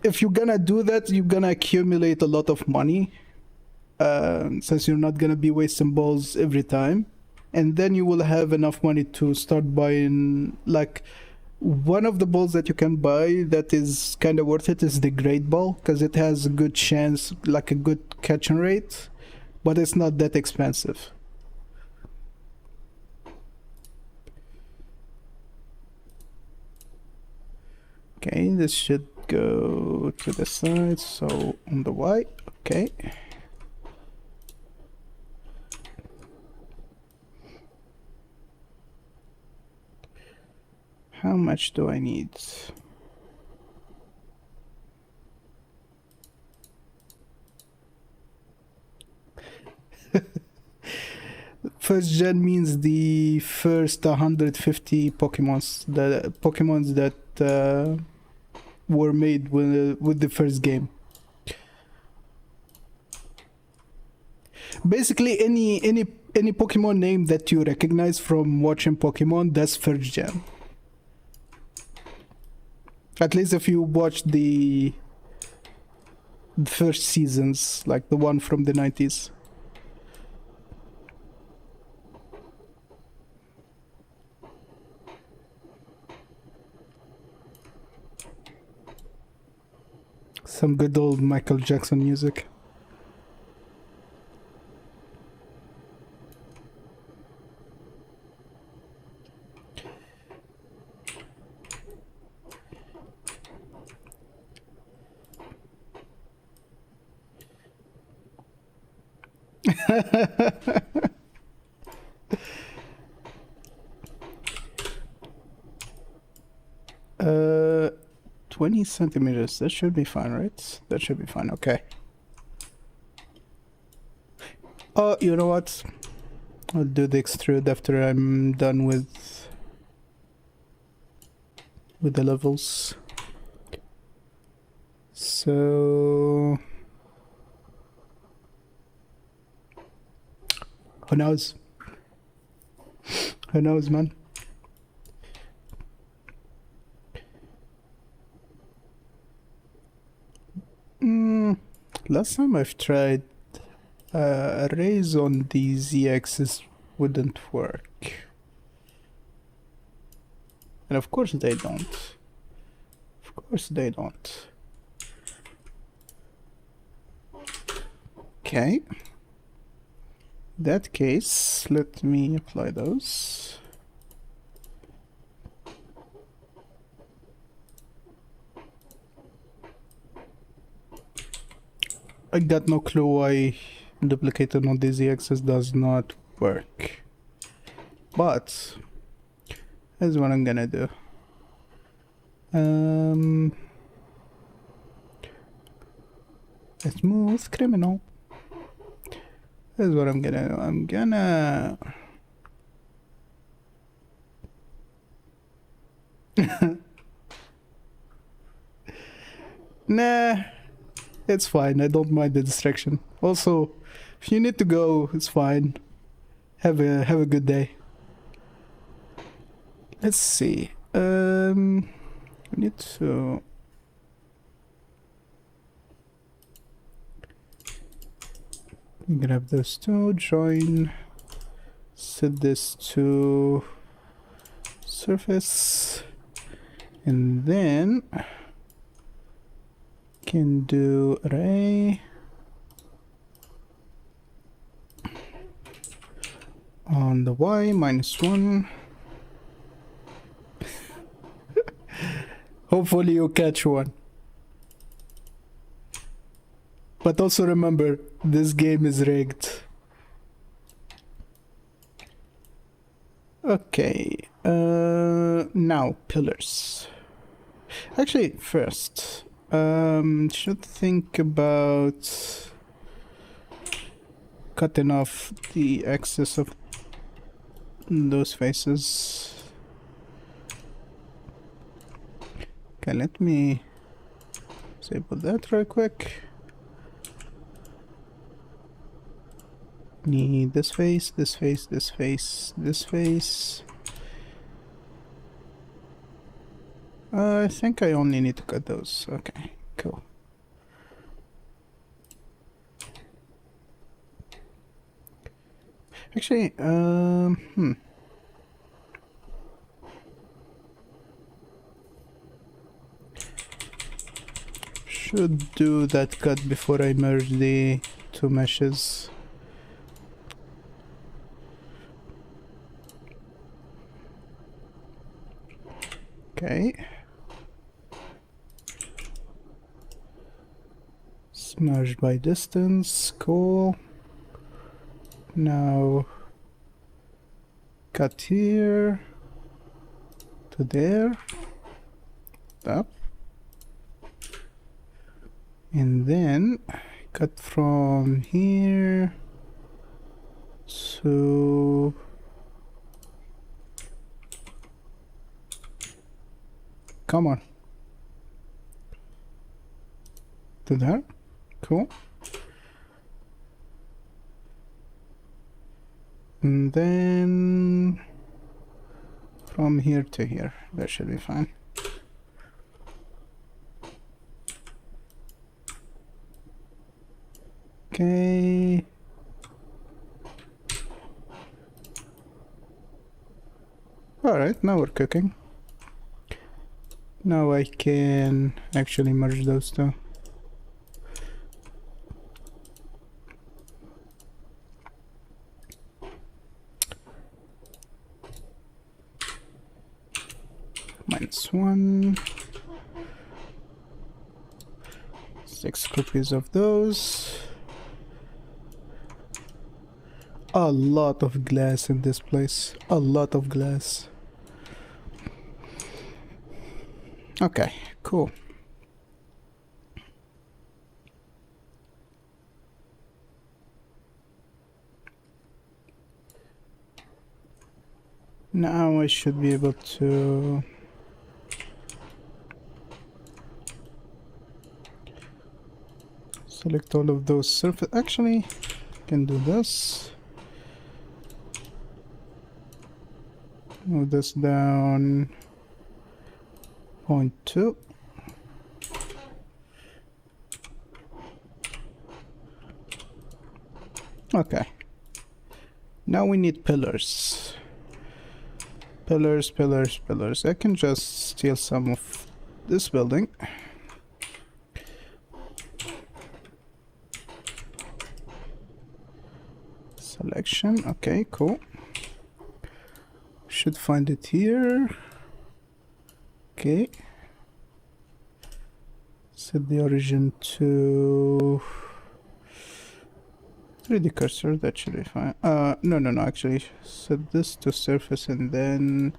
if you're gonna do that, you're gonna accumulate a lot of money, since you're not gonna be wasting balls every time. And then you will have enough money to start buying, like, one of the balls that you can buy that is kind of worth it is the Great Ball, because it has a good chance, like a good catching rate, but it's not that expensive. Okay, this should go to the side, so on the Y, okay. How much do I need? First gen means the first 150 Pokemons, the Pokemons that were made with the first game. Basically, any Pokemon name that you recognize from watching Pokemon, that's first gen. At least if you watch the first seasons, like the one from the 90s. Some good old Michael Jackson music. uh 20 centimeters, that should be fine, right? That should be fine. Okay. Oh, you know what, I'll do the extrude after I'm done with the levels. So who knows? Who knows, man? Last time I've tried arrays on the z-axis wouldn't work. And of course they don't. Of course they don't. Okay. In that case, let me apply those. I got no clue why duplicating on the z-axis does not work. But here's what I'm gonna do. A smooth criminal. Here's what I'm gonna do. I'm gonna nah, it's fine. I don't mind the distraction. Also, if you need to go, it's fine. Have a good day. Let's see. I need to Grab those two, join, set this to surface, and then can do array on the y -1. Hopefully you catch one. But also remember, this game is rigged. Okay, now pillars. Actually, first, should think about cutting off the excess of those faces. Okay, let me disable that real quick. Need this face, this face, this face, this face. I think I only need to cut those. Okay, cool. Actually, should do that cut before I merge the two meshes. Okay. Merged by distance, cool. Now cut here to there, up, and then cut from here to come on to there. Cool. And then from here to here, that should be fine. Okay. All right, now we're cooking. Now I can actually merge those two. -1. 6 copies of those. A lot of glass in this place. A lot of glass. Okay, cool. Now I should be able to select all of those surface. Actually, can do this. Move this down 0.2. Okay. Now we need pillars. Pillars, pillars, pillars. I can just steal some of this building. Selection. Okay, cool. Should find it here. Okay. Set the origin to 3D cursor, that should be fine. No, actually, set this to surface and then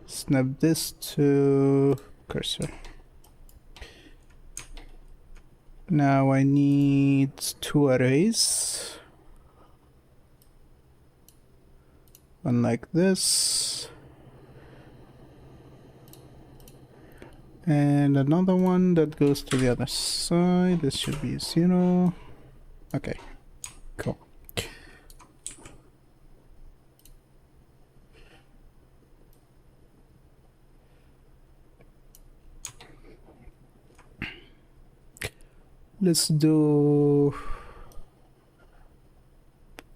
snap this to cursor. Now I need 2 arrays. One like this. And another one that goes to the other side. This should be 0. Okay, cool. Let's do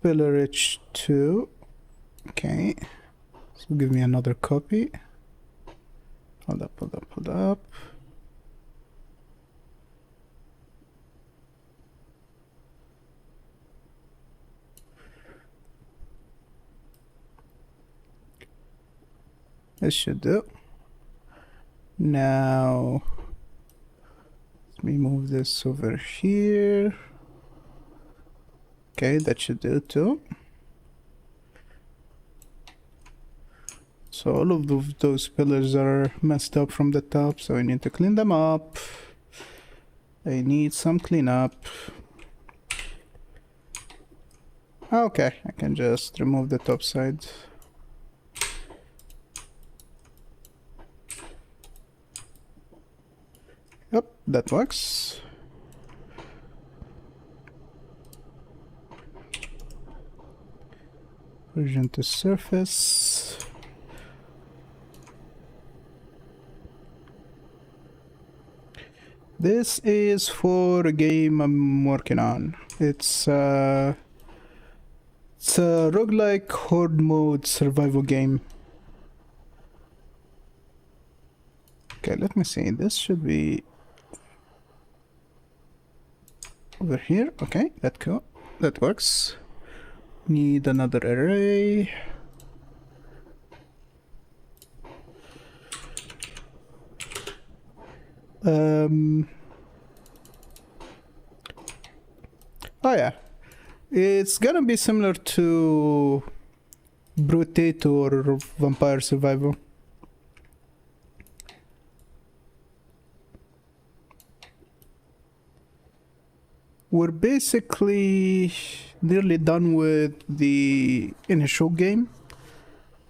pillar H2. Okay. So give me another copy. Hold up, hold up, hold up. This should do. Now, let me move this over here. Okay, that should do too. So all of those pillars are messed up from the top, so I need to clean them up. I need some cleanup. Okay, I can just remove the top side. Yep, that works. Version to surface. This is for a game I'm working on. It's a roguelike horde mode survival game. Okay, let me see. This should be over here. Okay, that works. Need another array. Oh yeah, it's gonna be similar to Brutate or Vampire Survivor. We're basically nearly done with the initial game.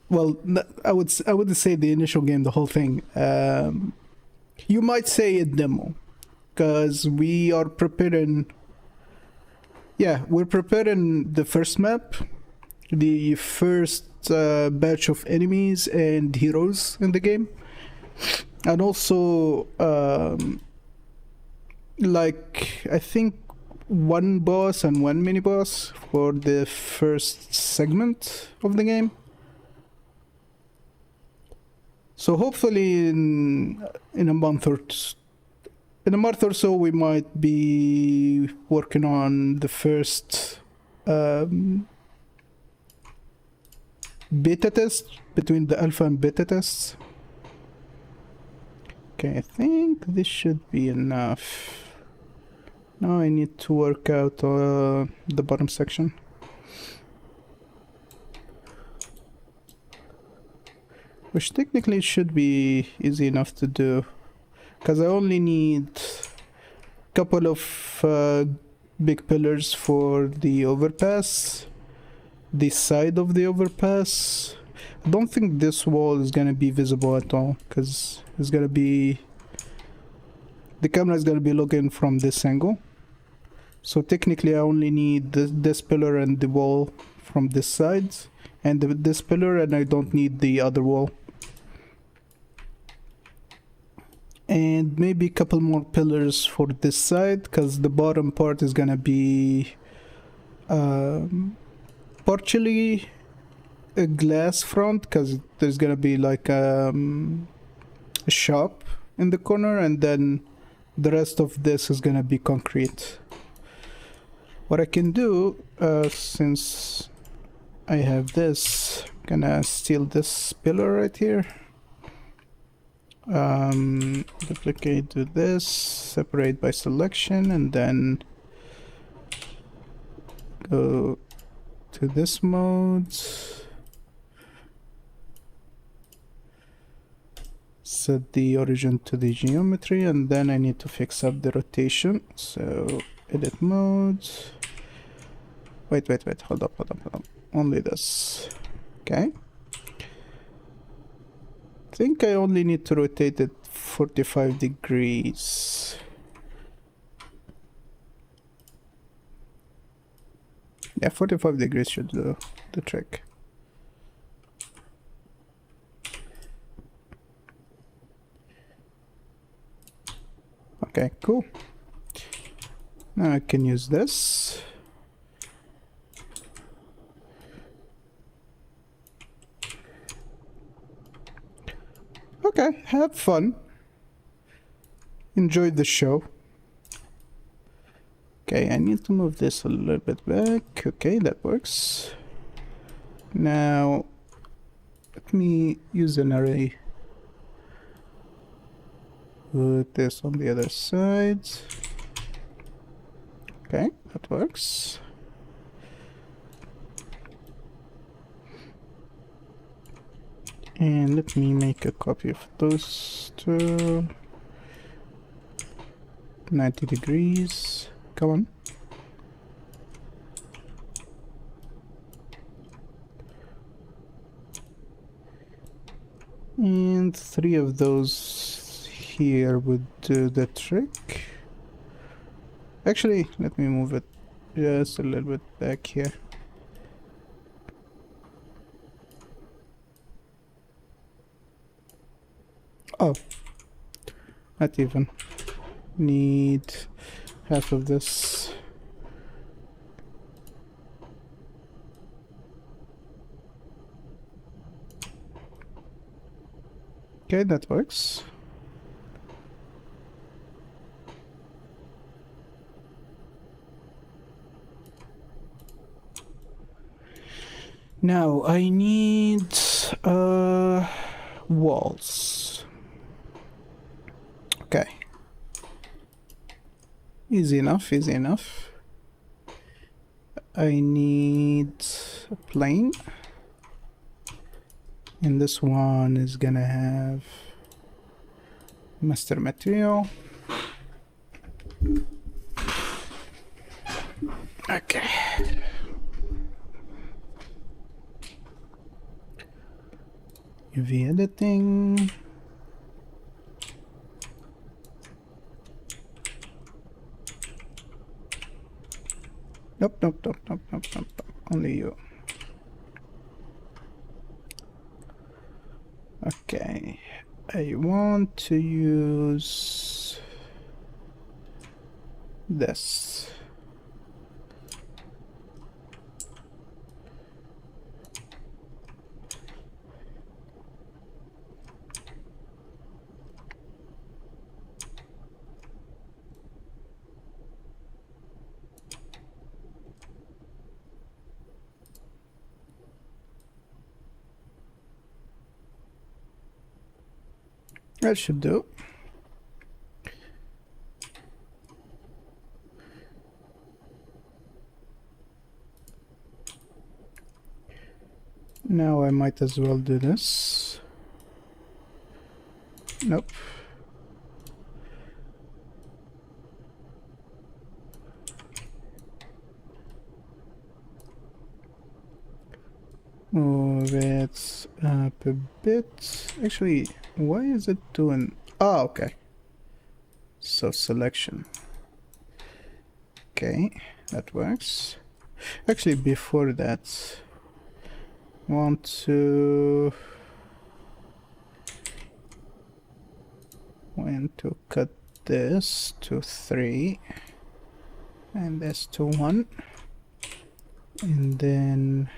Well, I wouldn't say the initial game, the whole thing. You might say a demo, because we are preparing. Yeah, we're preparing the first map, the first batch of enemies and heroes in the game, and also like I think one boss and one mini boss for the first segment of the game. So hopefully in a month or so we might be working on the first beta test, between the alpha and beta tests. Okay, I think this should be enough. Now I need to work out the bottom section. Which technically should be easy enough to do, because I only need a couple of big pillars for the overpass, the side of the overpass. I don't think this wall is gonna be visible at all, because it's gonna be, the camera is gonna be looking from this angle. So technically I only need this pillar and the wall from this side, and this pillar, and I don't need the other wall. And maybe a couple more pillars for this side, because the bottom part is gonna be partially a glass front, because there's gonna be like a shop in the corner, and then the rest of this is gonna be concrete. What I can do, since I have this, I'm gonna steal this pillar right here. Duplicate to this, separate by selection, and then go to this mode, set the origin to the geometry, and then I need to fix up the rotation. So edit mode, wait, hold up, only this. Okay, I think I only need to rotate it 45 degrees. Yeah, 45 degrees should do the trick. Okay, cool. Now I can use this. Okay, have fun. Enjoy the show. Okay, I need to move this a little bit back. Okay, that works. Now, let me use an array. Put this on the other side. Okay, that works. And let me make a copy of those two. 90 degrees. Come on. And 3 of those here would do the trick. Actually, let me move it just a little bit back here. Oh, not even. Need half of this. Okay, that works. Now I need walls. Okay. Easy enough, easy enough. I need a plane. And this one is gonna have master material. Okay. UV editing. Nope, nope, nope, nope, nope, nope, nope. Only you. Okay. I want to use this. That should do. Now I might as well do this. Nope. Move it up a bit. Actually, why is it doing... Oh, okay. So selection. Okay, that works. Actually, before that, want to cut this to 3 and this to 1, and then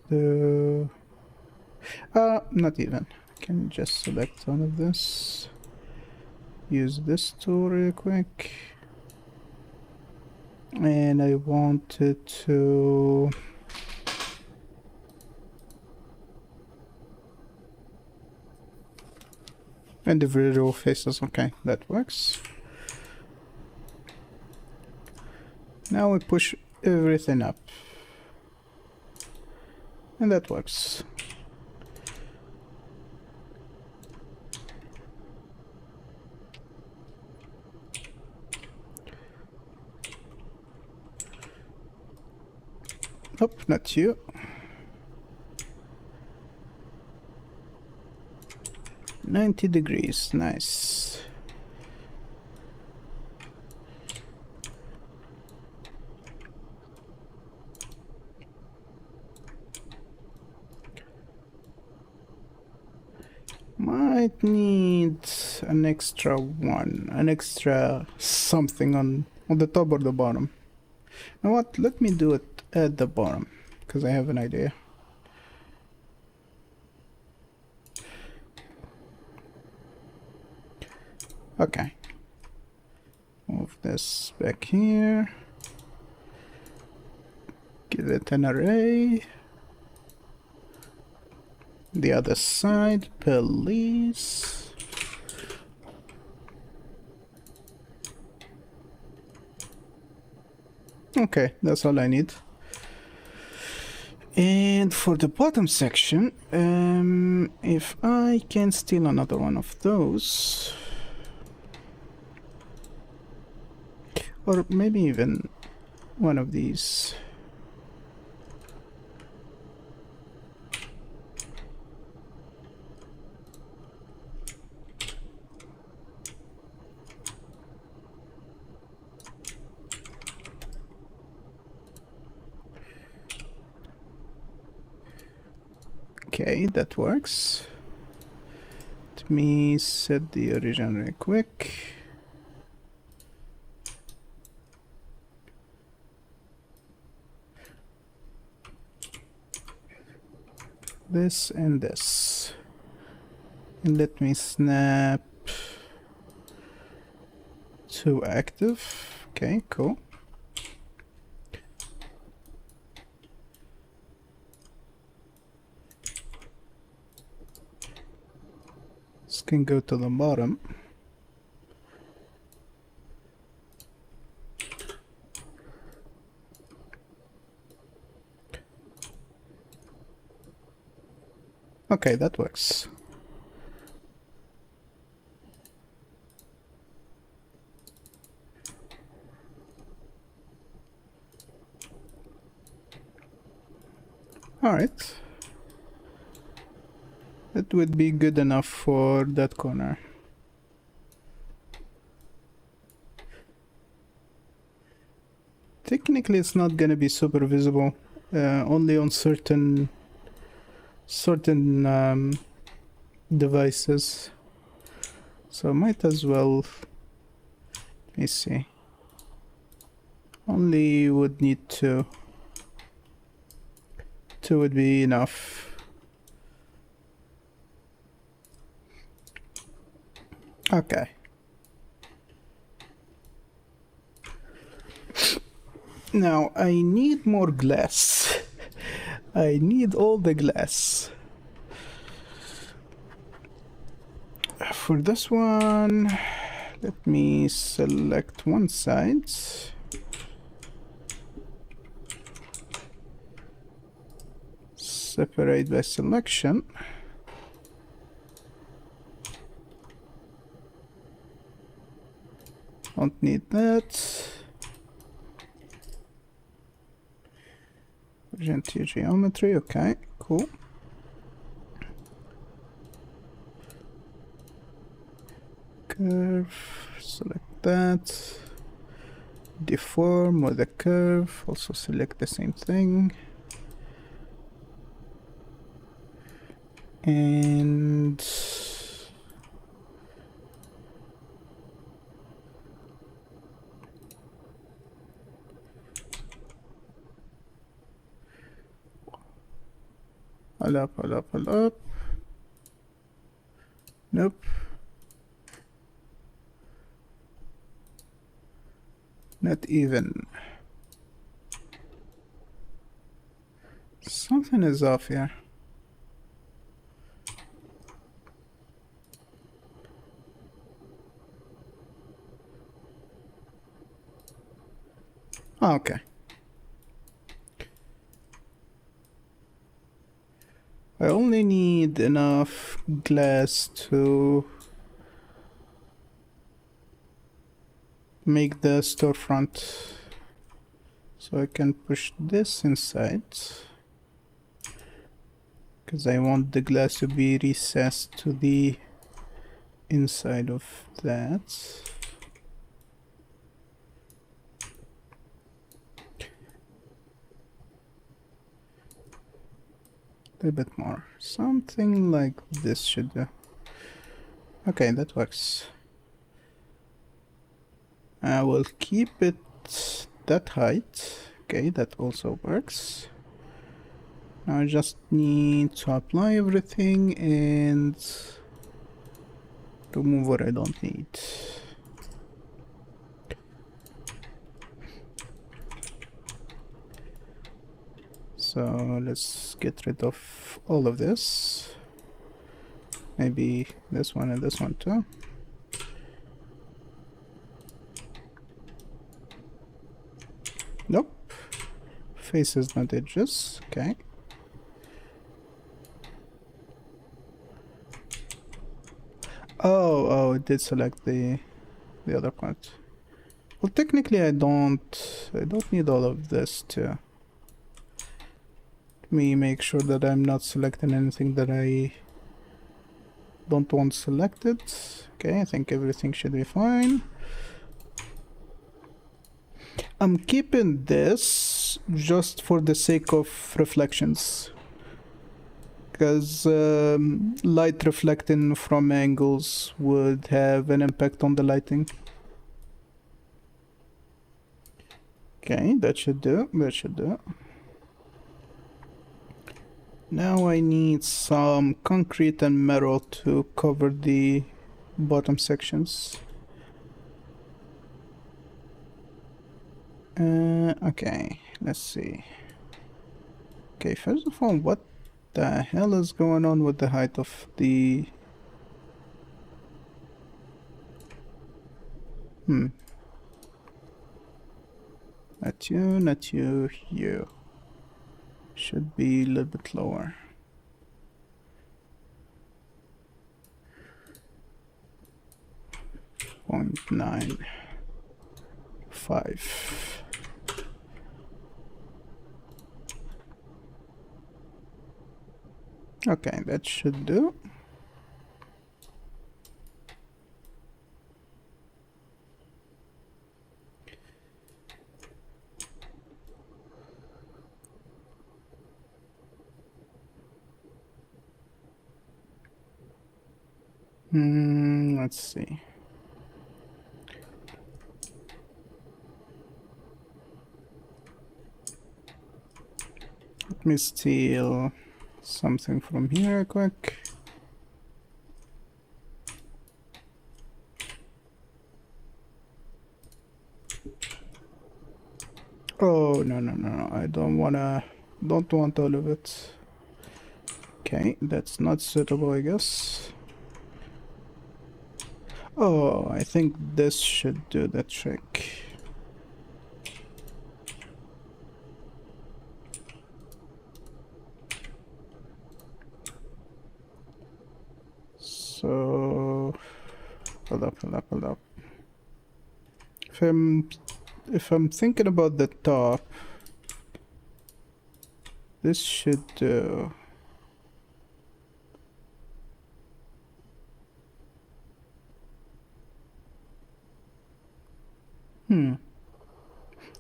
the not even. Can just select one of this. Use this tool real quick. And I want it to individual faces. Okay, that works. Now we push everything up. And that works. Nope, not you. "90 degrees, nice. Might need an extra one, an extra something on the top or the bottom. You know what? Let me do it at the bottom, because I have an idea. Okay. Move this back here. Give it an array. The other side, police. Okay, that's all I need. And for the bottom section, if I can steal another one of those, or maybe even one of these. Okay, that works. Let me set the origin real quick. This and this. And let me snap to active. Okay, cool. This can go to the bottom. Okay, that works. All right. That would be good enough for that corner. Technically, it's not gonna be super visible, only on certain devices. So I might as well. Let me see. Only would need two. Two would be enough. Okay. Now I need more glass. I need all the glass. For this one, let me select one side. Separate by selection. Don't need that. Argentine geometry, okay, cool. Curve, select that. Deform with a curve, also select the same thing. And pull up, pull up, pull up. Nope. Not even. Something is off here. Oh, okay. I only need enough glass to make the storefront, so I can push this inside because I want the glass to be recessed to the inside of that. A bit more. Something like this should do. Okay, that works. I will keep it that height. Okay, that also works. Now I just need to apply everything and remove what I don't need. So let's get rid of all of this. Maybe this one and this one too. Nope. Faces, not edges. Okay. Oh, it did select the other part. Well, technically, I don't need all of this too. Let me make sure that I'm not selecting anything that I don't want selected. Okay, I think everything should be fine. I'm keeping this just for the sake of reflections, because light reflecting from angles would have an impact on the lighting. Okay, that should do. That should do. Now I need some concrete and metal to cover the bottom sections. Okay, let's see. Okay, first of all, what the hell is going on with the height of the... Not you, not you, you. Should be a little bit lower. .95. Okay, that should do. Let's see. Let me steal something from here real quick. Oh, no, I don't want all of it. Okay, that's not suitable, I guess. Oh, I think this should do the trick. So, hold up. If I'm thinking about the top, this should do.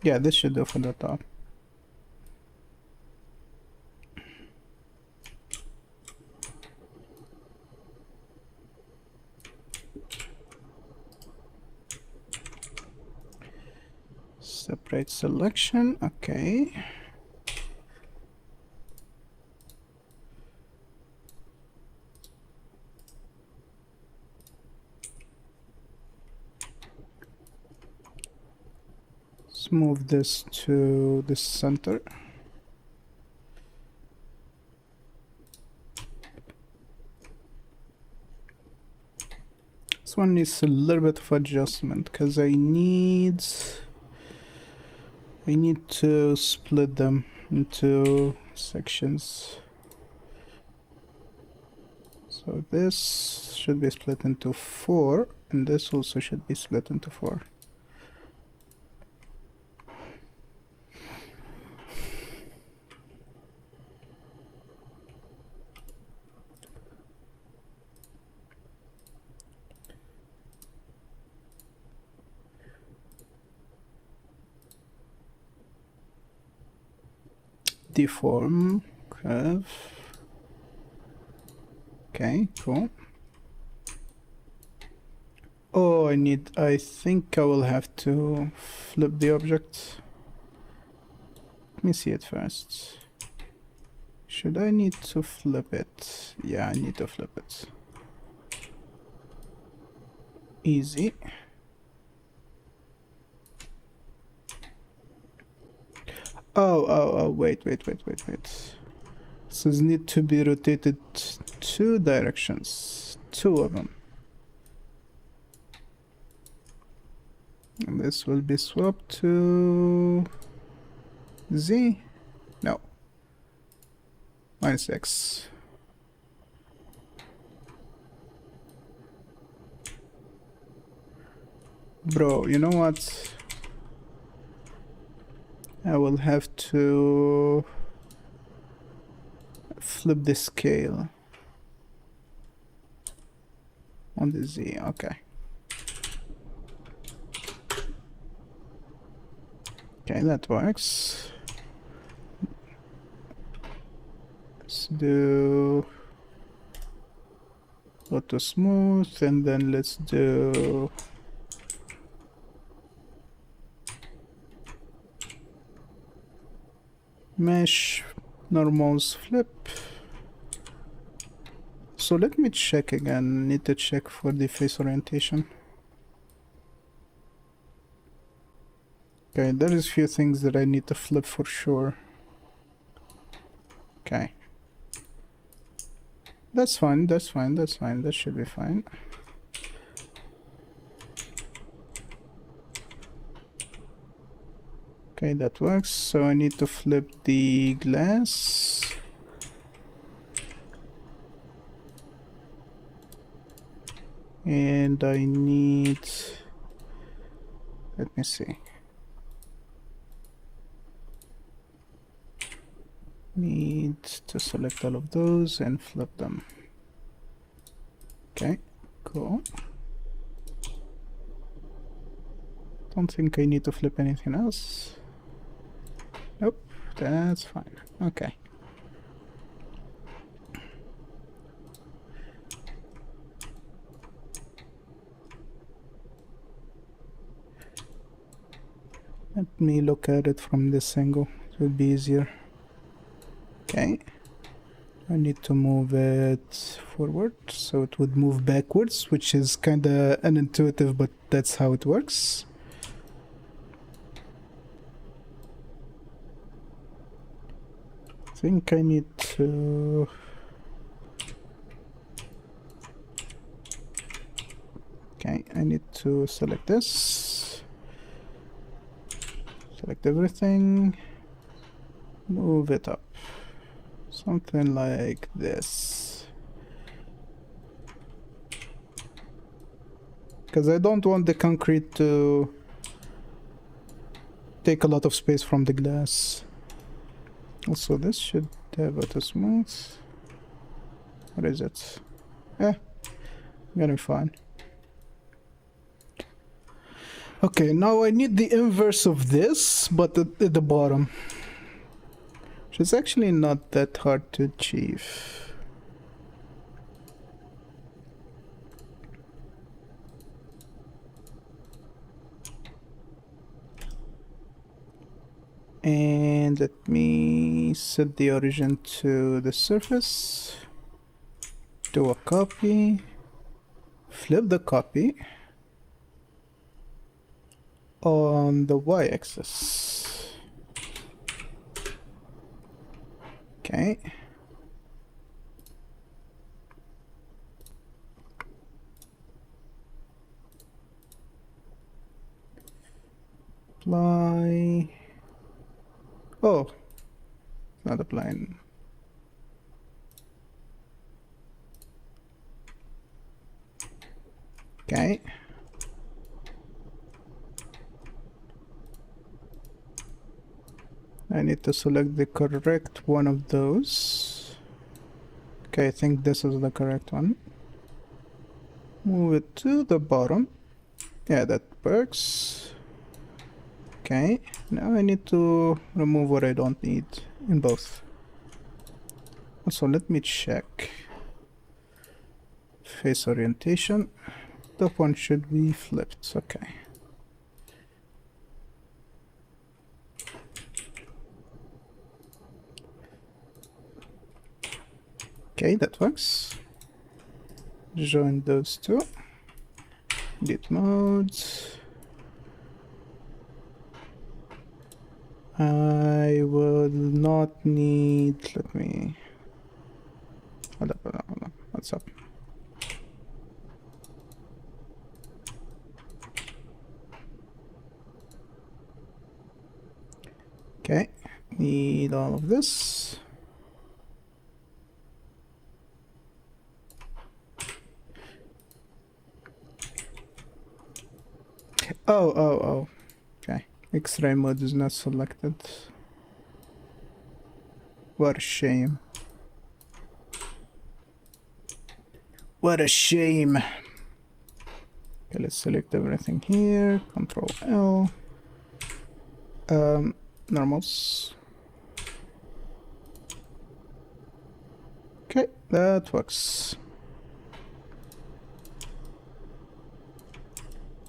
Yeah, this should do for the top. Separate selection, okay. Let's move this to the center. This one needs a little bit of adjustment because I need to split them into sections. So this should be split into 4, and this also should be split into 4. Deform, curve. Okay, cool. Oh, I think I will have to flip the object. Let me see it first. Should I need to flip it? Yeah, I need to flip it. Easy. Oh, wait. So it need to be rotated 2 directions. 2 of them. And this will be swapped to Z. No. -X. Bro, you know what? I will have to flip the scale on the Z. Okay. Okay, that works. Let's do auto smooth, and then let's do mesh normals flip. So let me check again. Need to check for the face orientation. Okay, there is few things that I need to flip for sure. Okay. That's fine, that should be fine. Okay, that works. So I need to flip the glass. And I need... Let me see. Need to select all of those and flip them. Okay, cool. Don't think I need to flip anything else. Nope, that's fine. Okay. Let me look at it from this angle. It will be easier. Okay. I need to move it forward so it would move backwards, which is kinda unintuitive, but that's how it works. I think I need to... Okay, I need to select this. Select everything. Move it up. Something like this. Because I don't want the concrete to take a lot of space from the glass. Also, this should have auto smooth. What is it? Gonna be fine. Okay, now I need the inverse of this, but at the bottom. Which is actually not that hard to achieve. And let me set the origin to the surface. Do a copy. Flip the copy on the y-axis. Okay. Apply. Oh, not applying. Okay. I need to select the correct one of those. Okay, I think this is the correct one. Move it to the bottom. Yeah, that works. Okay, now I need to remove what I don't need in both. Also, let me check. Face orientation. That one should be flipped. Okay. Okay, that works. Join those two. Git modes. I will not need. Let me. Hold up, hold up, hold up. What's up? Okay, need all of this. Oh. Okay, X-ray mode is not selected. What a shame. What a shame. Okay, let's select everything here. Control L. Normals. Okay, that works.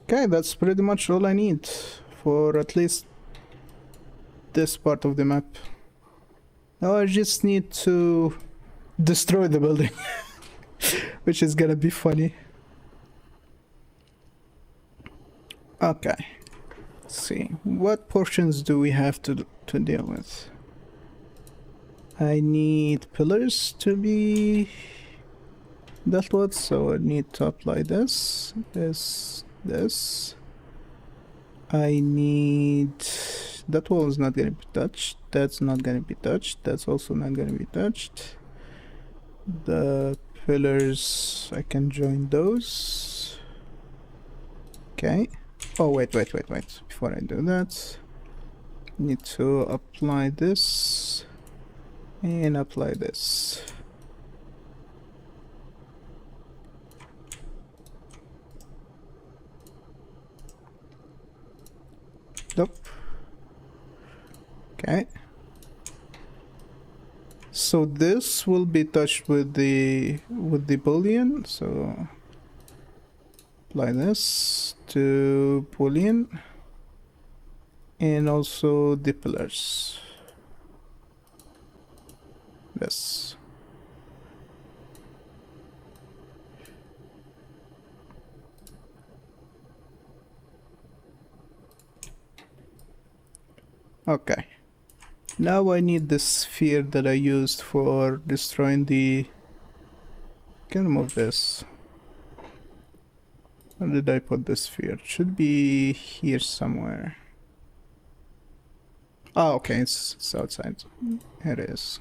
Okay, that's pretty much all I need for at least this part of the map. Now I just need to destroy the building, which is gonna be funny. Okay, let's see. What portions do we have to deal with? I need pillars to be dealt with, so I need to apply this. I need... that wall is not gonna be touched. That's not gonna be touched. That's also not gonna be touched. The pillars, I can join those. Okay. Oh, wait. Before I do that, need to apply this and apply this. Nope. Okay. So this will be touched with the boolean. So apply this to boolean and also the pillars. Yes. Okay. Now I need the sphere that I used for destroying the... can remove this. Where did I put the sphere? It should be here somewhere. Oh, okay, it's outside. Here it is.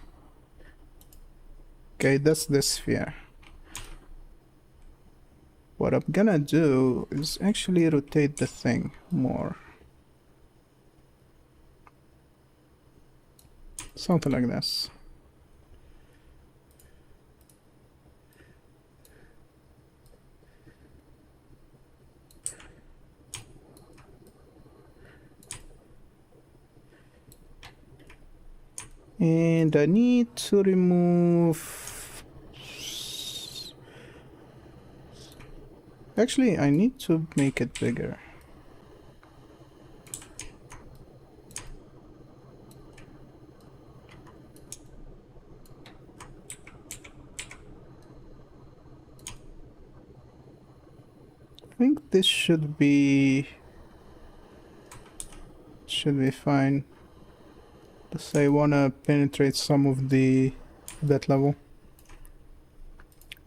Okay, that's the sphere. What I'm gonna do is actually rotate the thing more. Something like this. And I need to remove... actually, I need to make it bigger. I think this should be fine. Just I wanna penetrate some of that level.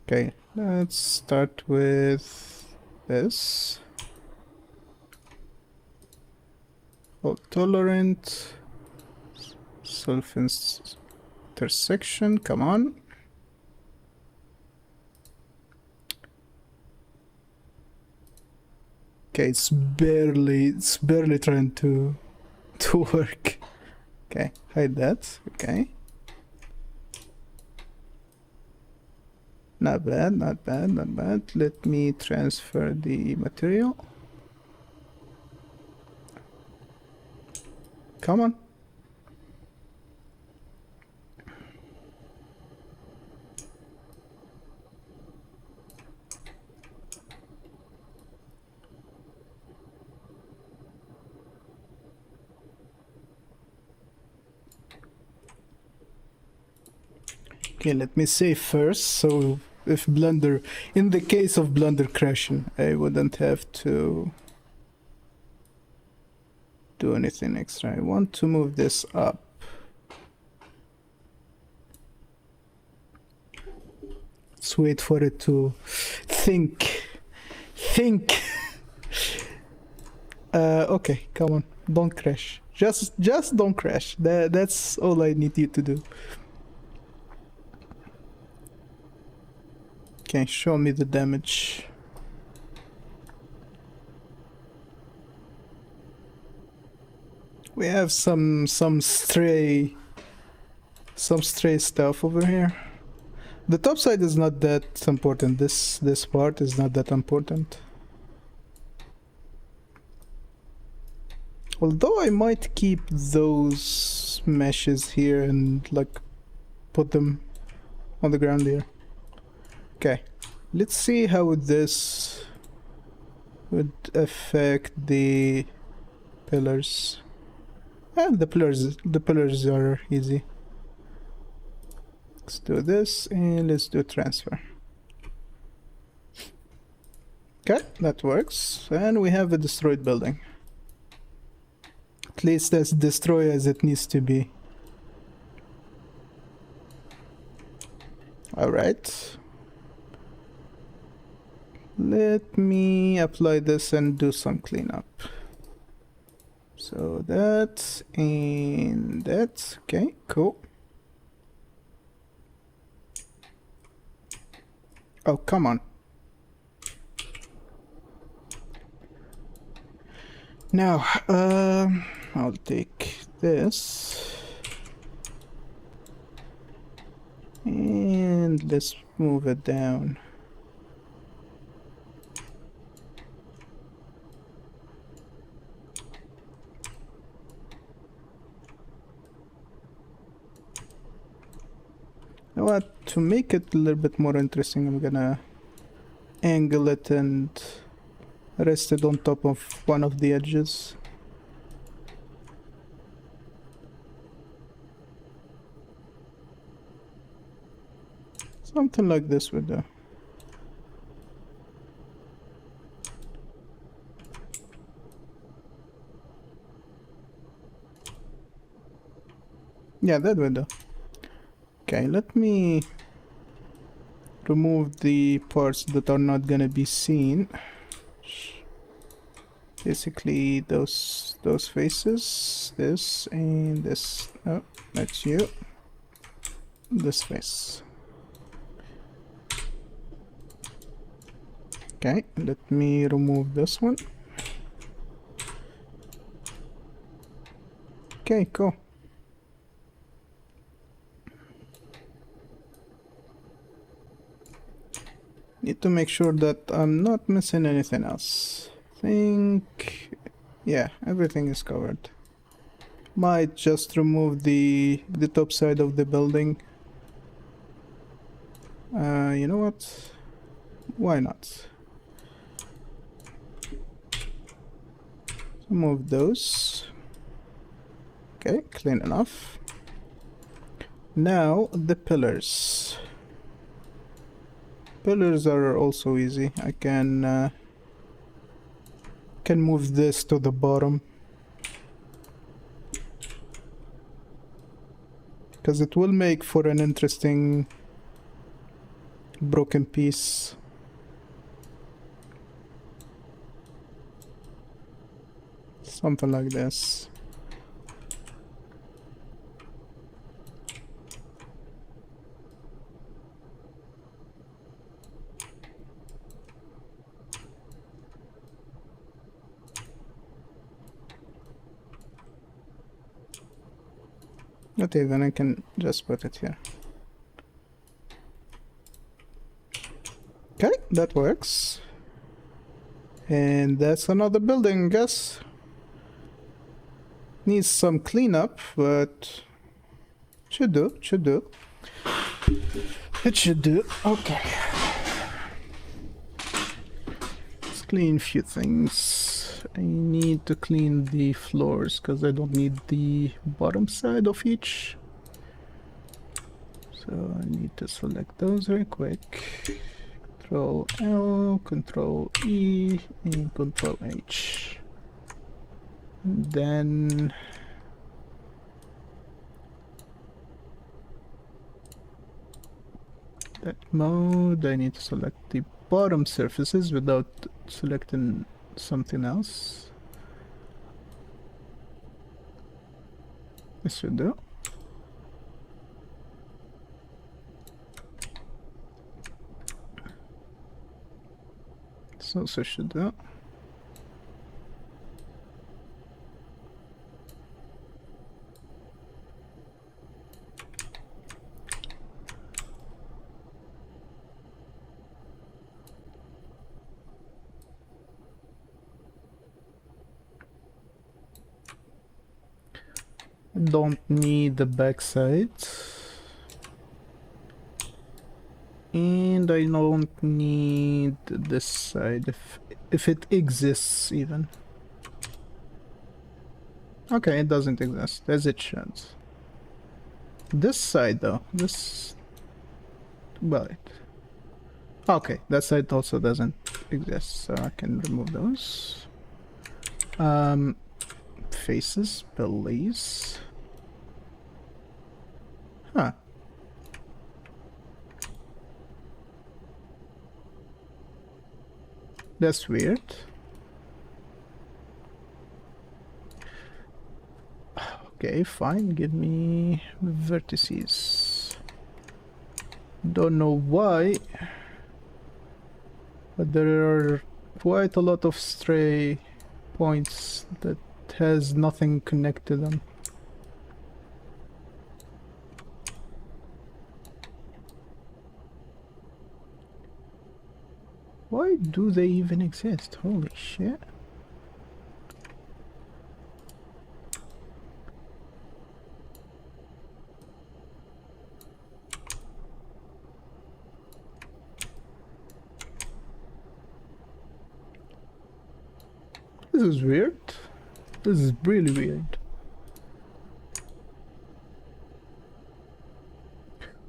Okay, let's start with this. Fault tolerant, self intersection. Come on. Okay, it's barely trying to work. Okay, hide that. Okay. Not bad. Let me transfer the material. Come on. Okay, let me save first, so if Blender, in the case of Blender crashing, I wouldn't have to do anything extra. I want to move this up. Let's wait for it to think. Think. Okay, come on, don't crash. Just don't crash. That's all I need you to do. Okay, show me the damage. We have some stray stuff over here. The top side is not that important. This part is not that important. Although I might keep those meshes here and like put them on the ground here. Okay, let's see how this would affect the pillars. And the pillars are easy. Let's do this and let's do transfer. Okay, that works. And we have a destroyed building. At least as destroyed as it needs to be. Alright. Let me apply this and do some cleanup. So that and that. Okay, cool. Oh, come on. Now, I'll take this. And let's move it down. You know what? To make it a little bit more interesting, I'm gonna angle it and rest it on top of one of the edges. Something like this would do. Yeah, that would do. Okay, let me remove the parts that are not gonna be seen. Basically those faces, this and this. Oh, that's you. This face. Okay, let me remove this one. Okay, cool. Need to make sure that I'm not missing anything else. Yeah, everything is covered. Might just remove the top side of the building. You know what? Why not? Remove those. Okay, clean enough. Now the pillars. Pillars are also easy. I can move this to the bottom because it will make for an interesting broken piece. Something like this. Okay, then I can just put it here. Okay, that works. And that's another building, I guess. Needs some cleanup, but should do. It should do. Okay. Let's clean a few things. I need to clean the floors because I don't need the bottom side of each. So So I need to select those very quick. Control L, Control E, and Control H. And then that mode, I need to select the bottom surfaces without selecting something else. This should do. This also should do. Don't need the backside, and I don't need this side if it exists even. Okay, it doesn't exist as it should. This side though, this, well, okay, that side also doesn't exist, so I can remove those. Faces, please. Huh. That's weird. Okay, fine, give me vertices. Don't know why, but there are quite a lot of stray points that has nothing connected to them. Why do they even exist? Holy shit. This is weird. This is really weird.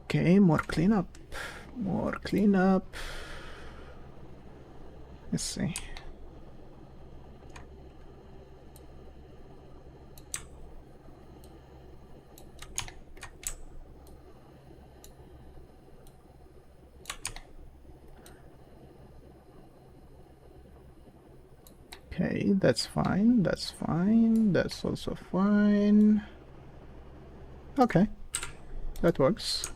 Okay, more cleanup. More cleanup. Let's see. Okay, that's fine, that's fine, that's also fine. Okay, that works.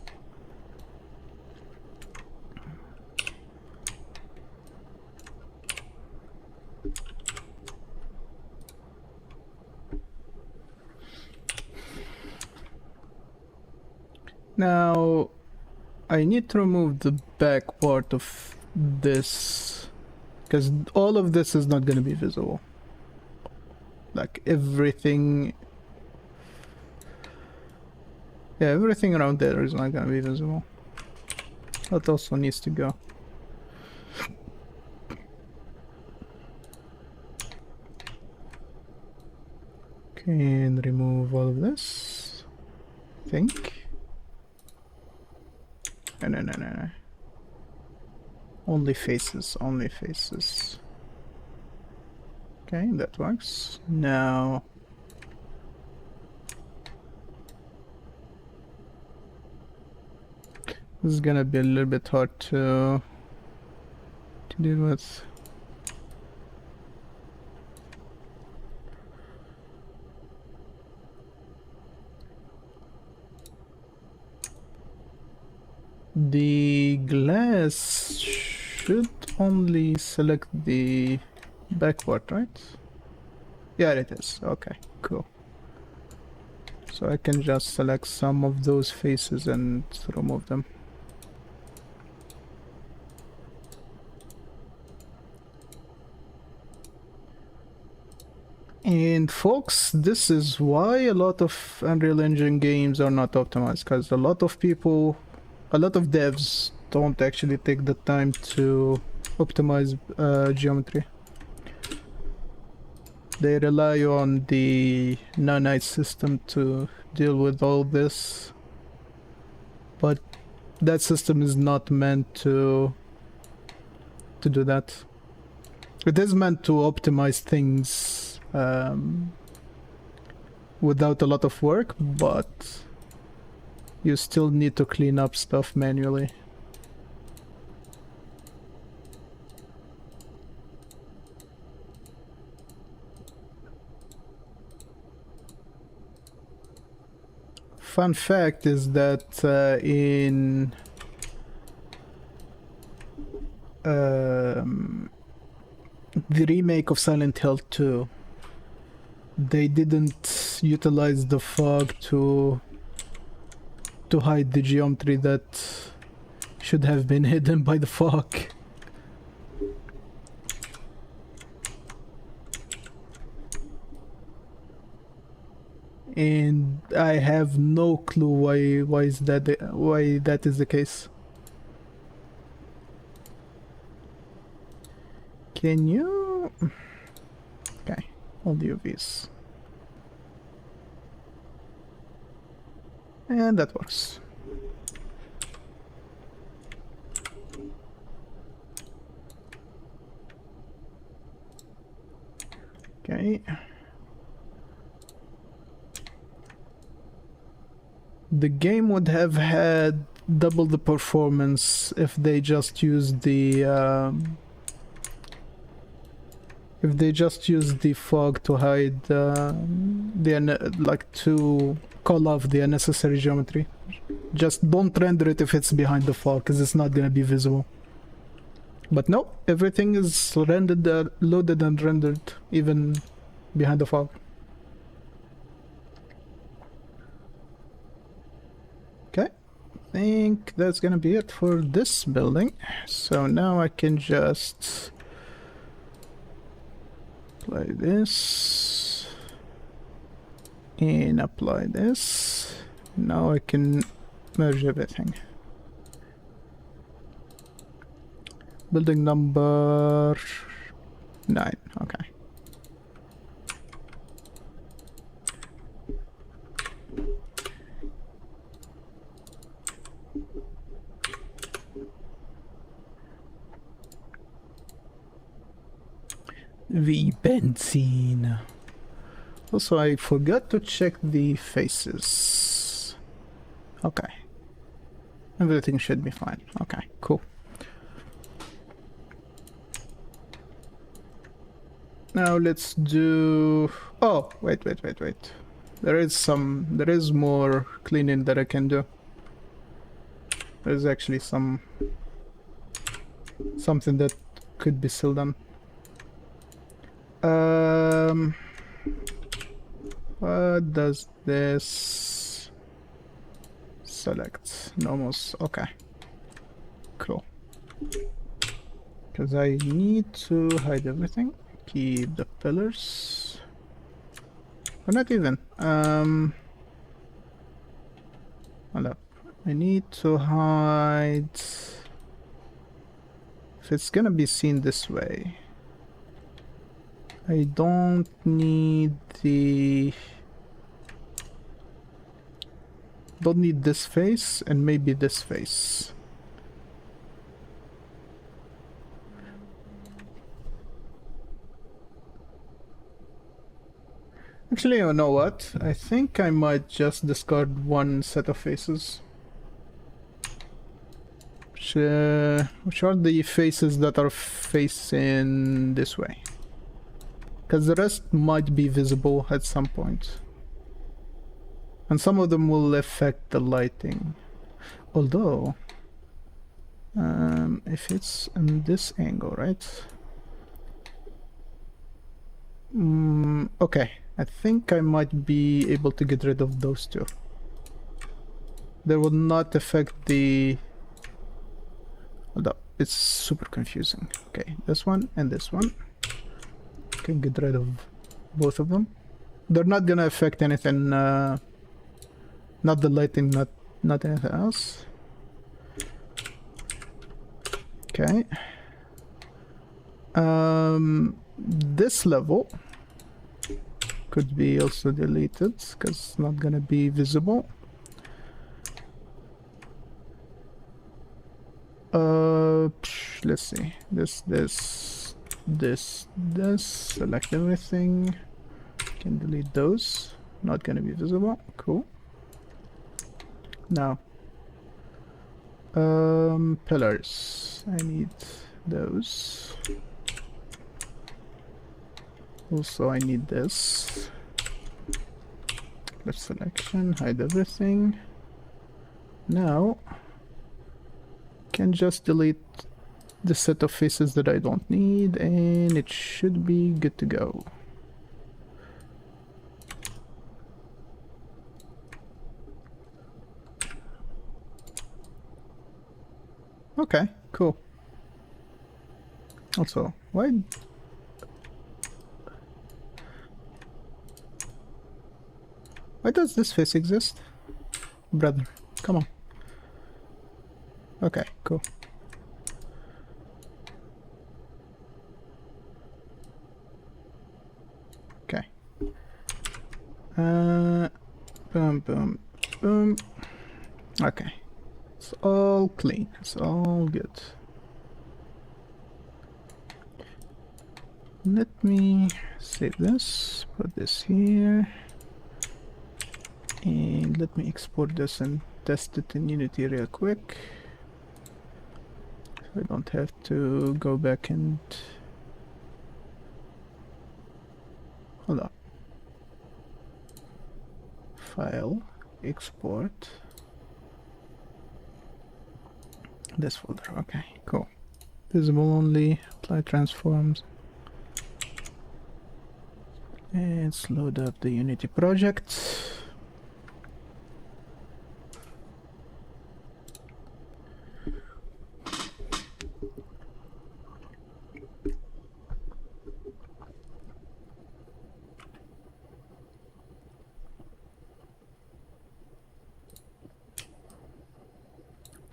Now, I need to remove the back part of this, because all of this is not going to be visible. Like everything... Yeah, everything around there is not going to be visible. That also needs to go. Okay, and remove all of this, I think. No. Only faces, only faces. Okay, that works. Now... This is gonna be a little bit hard to deal with. The glass should only select the back part, right? Yeah, it is. Okay, cool. So I can just select some of those faces and remove them. And folks, this is why a lot of Unreal Engine games are not optimized, because a lot of devs don't actually take the time to optimize geometry. They rely on the Nanite system to deal with all this, but that system is not meant to do that. It is meant to optimize things without a lot of work, but you still need to clean up stuff manually. Fun fact is that in the remake of Silent Hill 2, they didn't utilize the fog to hide the geometry that should have been hidden by the fog. And I have no clue why that is the case. Can you? Okay, all the UVs. And that works. Okay. The game would have had double the performance if they just used the fog to hide like to call off the unnecessary geometry. Just don't render it if it's behind the fog, because it's not gonna be visible. But no, everything is rendered, loaded and rendered even behind the fog. Okay, I think that's gonna be it for this building. So now I can just apply this and apply this. Now I can merge everything. Building number 9, okay. The benzene. Also, I forgot to check the faces. Okay. Everything should be fine. Okay, cool. Now let's do... Oh, wait. There is more cleaning that I can do. There's actually something that could be still done. What does this select? Normals. Okay. Cool. Because I need to hide everything. Keep the pillars. Or not even. Hold up. I need to hide. If it's gonna be seen this way, I don't need this face and maybe this face. Actually, you know what? I think I might just discard one set of faces. Which are the faces that are facing this way. Because the rest might be visible at some point. And some of them will affect the lighting. Although, if it's in this angle, right? Okay, I think I might be able to get rid of those two. They will not affect the... Hold up, it's super confusing. Okay, this one and this one. Can get rid of both of them. They're not gonna affect anything, not the lighting, not anything else. Okay. This level could be also deleted because it's not gonna be visible. Let's see. This. Select everything. Can delete those. Not gonna be visible. Cool. Now, pillars. I need those. Also, I need this. Left selection. Hide everything. Now, can just delete the set of faces that I don't need, and it should be good to go. Okay, cool. Also, why does this face exist? Brother, come on. Okay, cool. Okay. Boom, boom, boom. Okay. It's all clean. It's all good. Let me save this. Put this here. And let me export this and test it in Unity real quick. So I don't have to go back and... Hold up. File, export. This folder, okay, cool. Visible only, apply transforms. And let's load up the Unity project.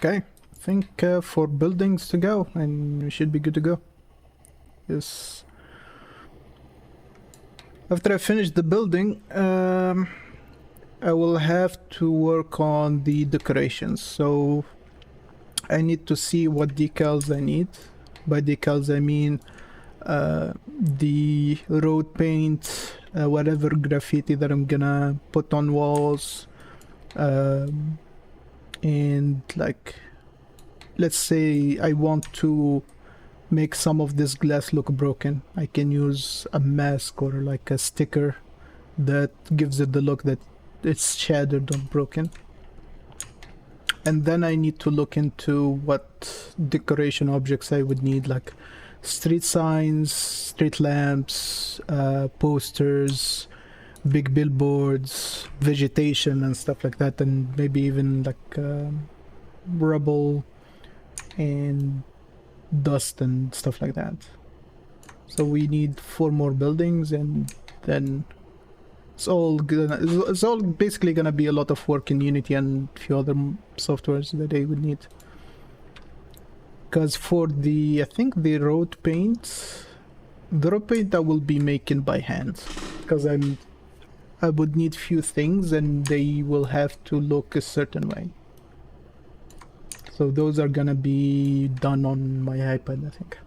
Okay, I think for buildings to go, and we should be good to go. Yes. After I finish the building, I will have to work on the decorations. So I need to see what decals I need. By decals, I mean the road paint, whatever graffiti that I'm gonna put on walls. And like, let's say I want to make some of this glass look broken. I can use a mask or like a sticker that gives it the look that it's shattered or broken. And then I need to look into what decoration objects I would need, like street signs, street lamps, posters, big billboards, vegetation and stuff like that, and maybe even like rubble and dust and stuff like that. So we need 4 more buildings, and then it's all basically gonna be a lot of work in Unity and a few other softwares that I would need. Because for I think the road paint I will be making by hand, because I would need few things and they will have to look a certain way. So those are gonna be done on my iPad, I think.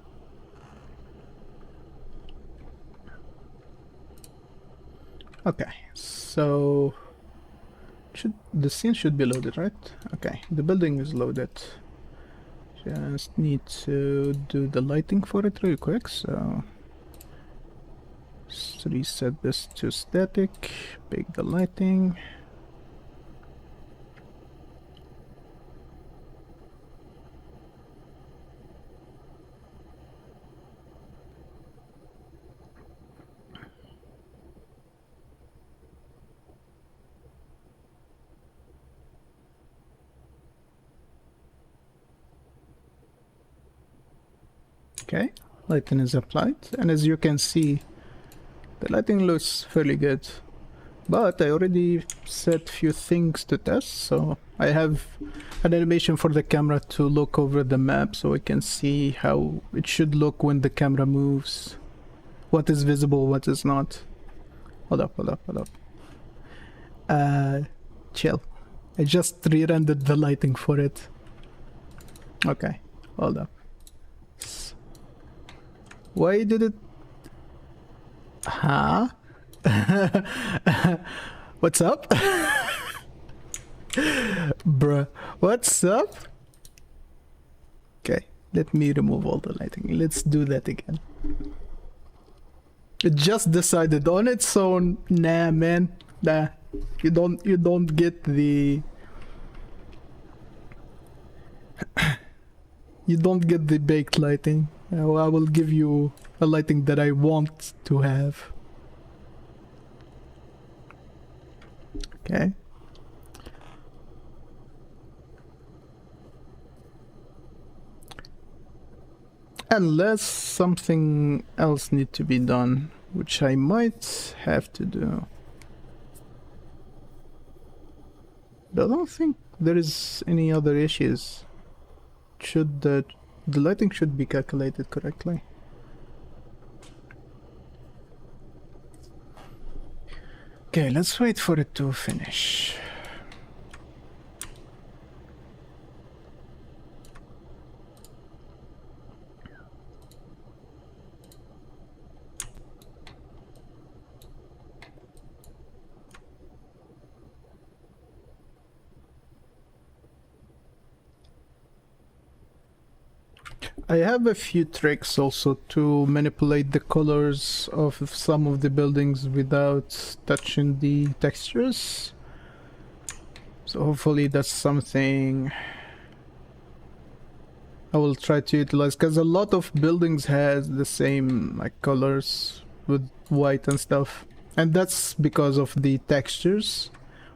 Okay, so the scene should be loaded, right? Okay, the building is loaded. Just need to do the lighting for it real quick, so let's reset this to static, pick the lighting. Okay, lighting is applied, and as you can see, the lighting looks fairly good. But I already set few things to test, so I have an animation for the camera to look over the map so I can see how it should look when the camera moves. What is visible, what is not. Hold up. Chill. I just re-rendered the lighting for it. Okay. Hold up. Why did it? Huh? What's up? Bruh, what's up? Okay, let me remove all the lighting. Let's do that again. It just decided on its own. Nah, man. Nah. You don't get the you don't get the baked lighting. I will give you a lighting that I want to have. Okay. Unless something else need to be done, which I might have to do. But I don't think there is any other issues. Should the lighting should be calculated correctly. Okay, let's wait for it to finish. I have a few tricks also to manipulate the colors of some of the buildings without touching the textures. So hopefully that's something I will try to utilize, because a lot of buildings has the same like colors with white and stuff, and that's because of the textures.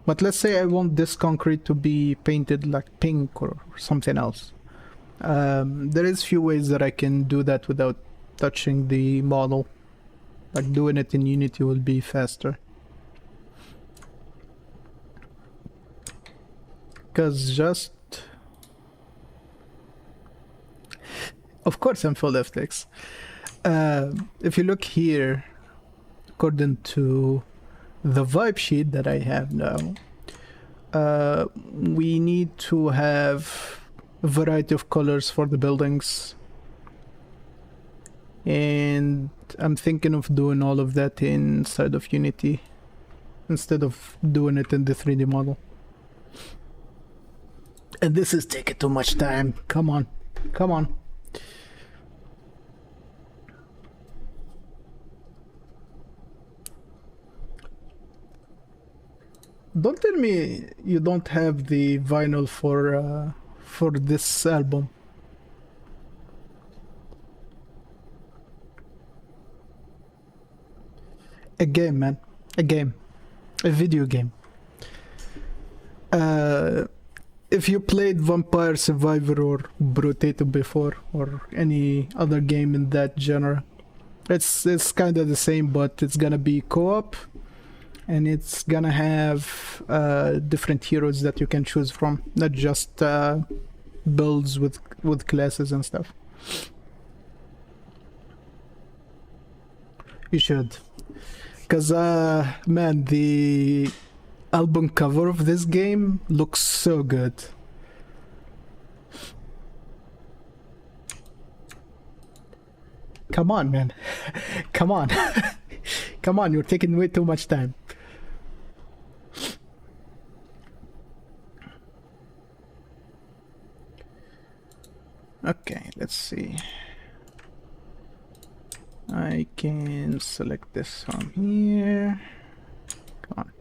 But let's say I want this concrete to be painted like pink or something else. There is few ways that I can do that without touching the model. Like doing it in Unity will be faster. Because just... Of course I'm full FTX. If you look here, according to the vibe sheet that I have now, we need to have a variety of colors for the buildings, and I'm thinking of doing all of that inside of Unity instead of doing it in the 3D model. And this is taking too much time. Come on, come on. Don't tell me you don't have the vinyl for this album. A game, man. A game. A video game. If you played Vampire Survivor or Brotato before, or any other game in that genre, it's kind of the same, but it's gonna be co-op, and it's gonna have different heroes that you can choose from, not just builds with classes and stuff. You should, because man, the album cover of this game looks so good. Come on, man. Come on. Come on, you're taking way too much time. Okay, let's see. I can select this from here. Come on.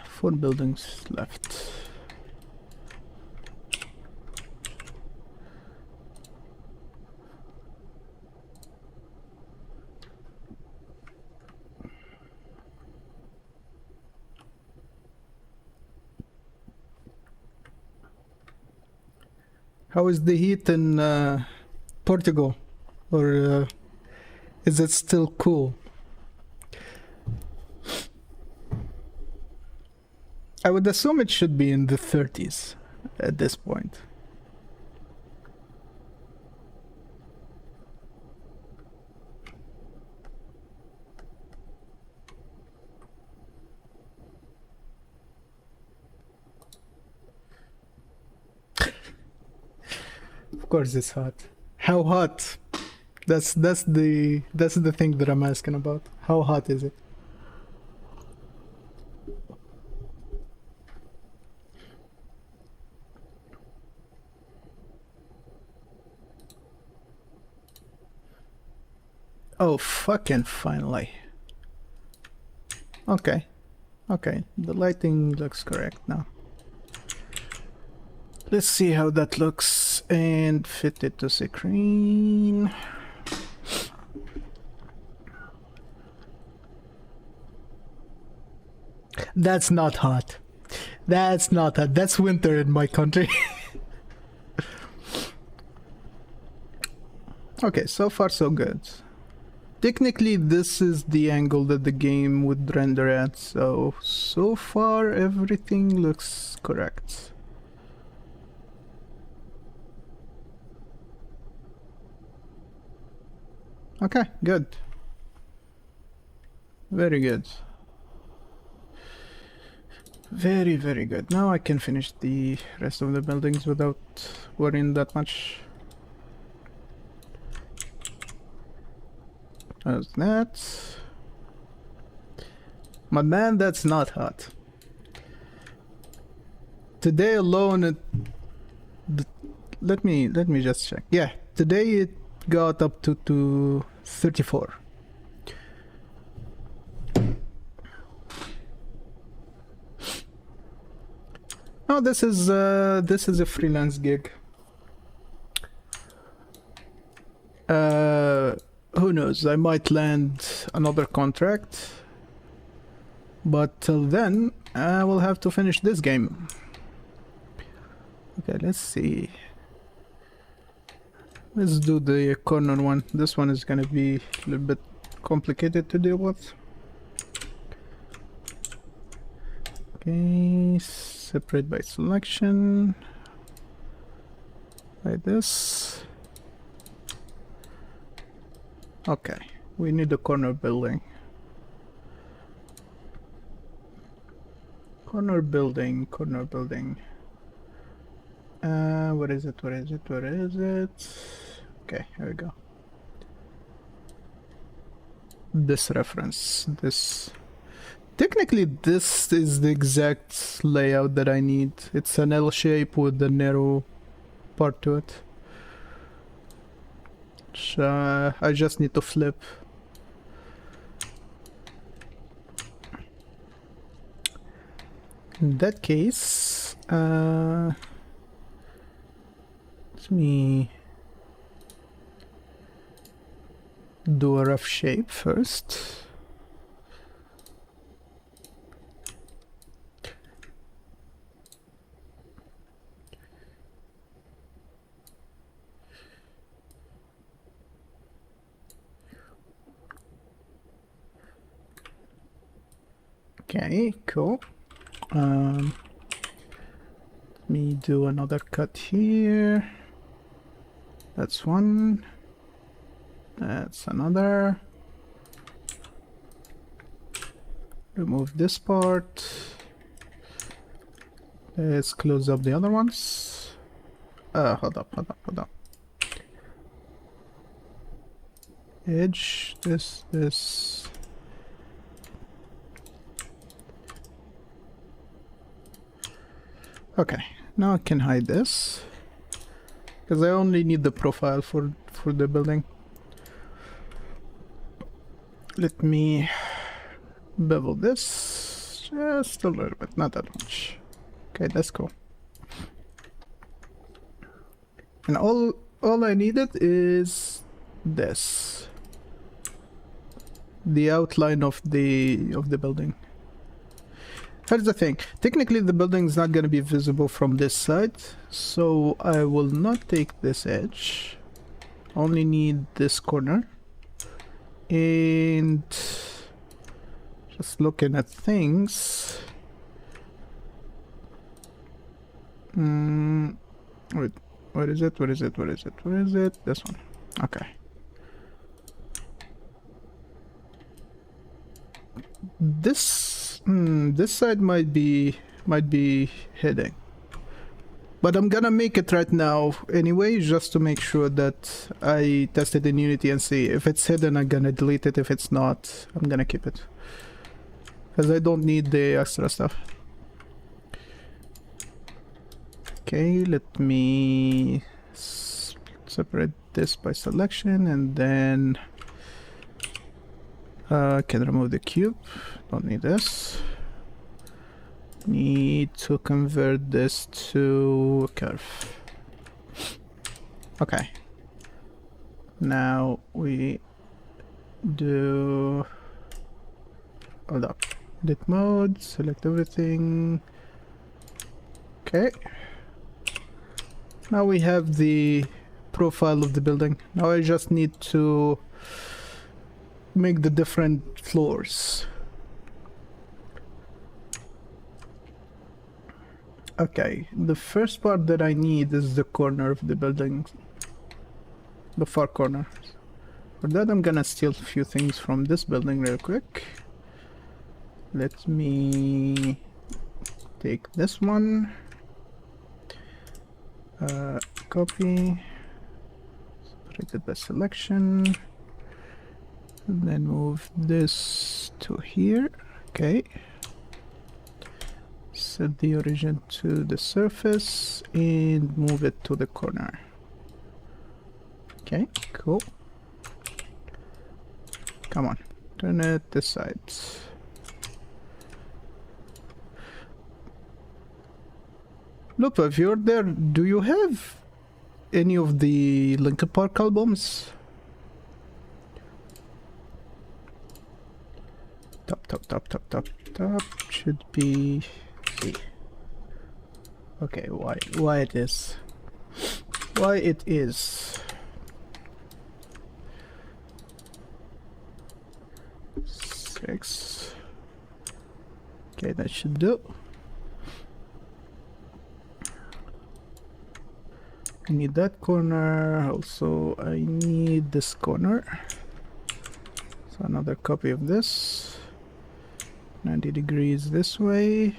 Four buildings left. How is the heat in Portugal? Or is it still cool? I would assume it should be in the 30s at this point. course it's hot. How hot? That's the thing that I'm asking about. How hot is it? Oh, fucking finally. Okay. Okay, the lighting looks correct now. Let's see how that looks and fit it to screen. That's not hot. That's not hot. That's winter in my country. Okay, so far so good. Technically, this is the angle that the game would render at, so far everything looks correct. Okay, good. Very good. Very, very good. Now I can finish the rest of the buildings without worrying that much. How's that? My man, that's not hot. Today alone, let me just check. Yeah, today it got up to 34. No, this is a freelance gig. Who knows? I might land another contract, but till then, I will have to finish this game. Okay, let's see. Let's do the corner one. This one is gonna be a little bit complicated to deal with. Okay, separate by selection. Like this. Okay, we need a corner building. Corner building. What is it? Okay, here we go. This reference, this. Technically, this is the exact layout that I need. It's an L shape with a narrow part to it. So, I just need to flip. In that case, let me do a rough shape first. Okay, cool. Let me do another cut here. That's one. That's another. Remove this part. Let's close up the other ones. Hold up. Edge, this. Okay, now I can hide this because I only need the profile for the building. Let me bevel this just a little bit, not that much. Okay, that's cool. And all I needed is this, the outline of the building. Here's the thing, technically the building is not going to be visible from this side, so I will not take this edge, only need this corner. And just looking at things, wait, what is it? This one. Okay. This side might be hidden. But I'm gonna make it right now anyway, just to make sure that I tested in Unity and see if it's hidden. I'm gonna delete it. If it's not, I'm gonna keep it, because I don't need the extra stuff. Okay, let me separate this by selection, and then can remove the cube. Don't need this. Need to convert this to a curve. Okay. Now we do. Hold up. Edit mode. Select everything. Okay. Now we have the profile of the building. Now I just need to make the different floors. Okay, the first part that I need is the corner of the building, the far corner. For that I'm gonna steal a few things from this building real quick. Let me take this one, copy, separate it by selection, and then move this to here. Okay. Set the origin to the surface and move it to the corner. Okay, cool. Come on, turn it this side. Look, if you're there, do you have any of the Linkin Park albums? Top should be. Okay, why it is? Why it is? 6. Okay, that should do. I need that corner. Also, I need this corner. So another copy of this. 90 degrees this way.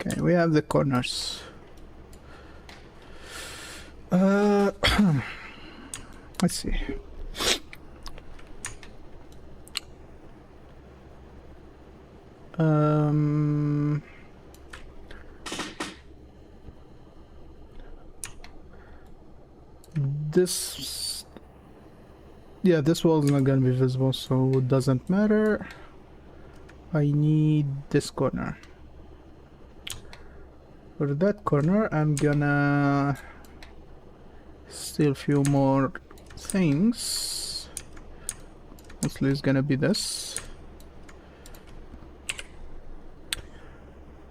Okay, we have the corners. Let's see. This, yeah, this wall is not gonna be visible, so it doesn't matter. I need this corner. For that corner, I'm gonna steal a few more things. Mostly it's gonna be this.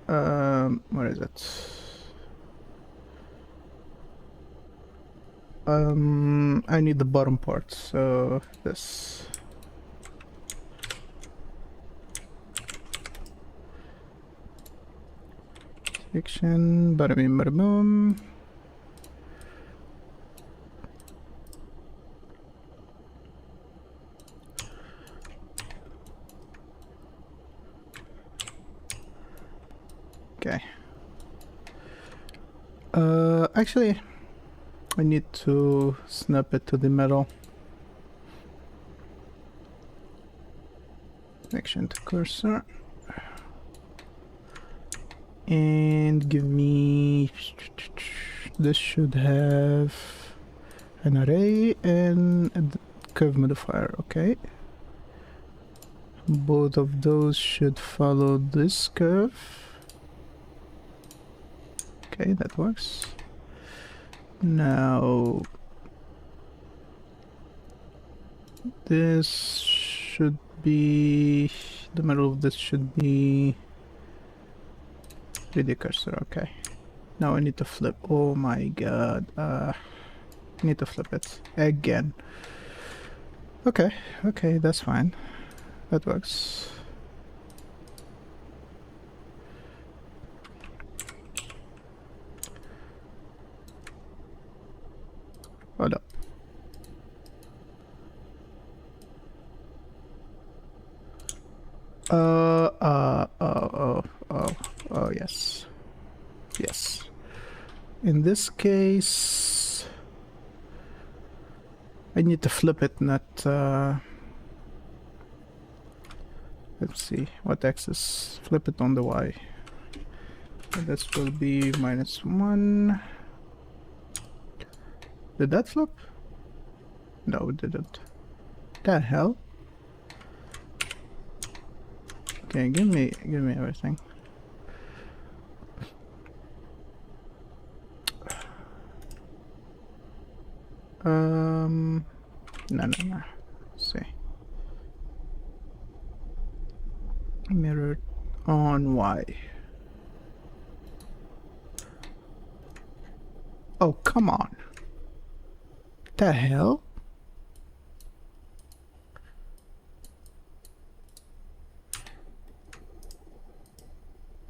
Where is it? I need the bottom part, so this. Section, bada bing, bada boom. Okay. Actually, I need to snap it to the middle. Connection to cursor. And give me, this should have an array and a curve modifier. Okay, both of those should follow this curve. Okay, that works. Now this should be, the middle of this should be 3D cursor. Okay, now I need to flip. Oh my god, I need to flip it again. Okay, okay, that's fine, that works. Yes. In this case, I need to flip it, not... let's see, what axis? Flip it on the Y. So this will be -1. Did that flip? No, it didn't. The hell? Okay, give me everything. No. Let's see. Mirror on Y. Oh, come on. The hell?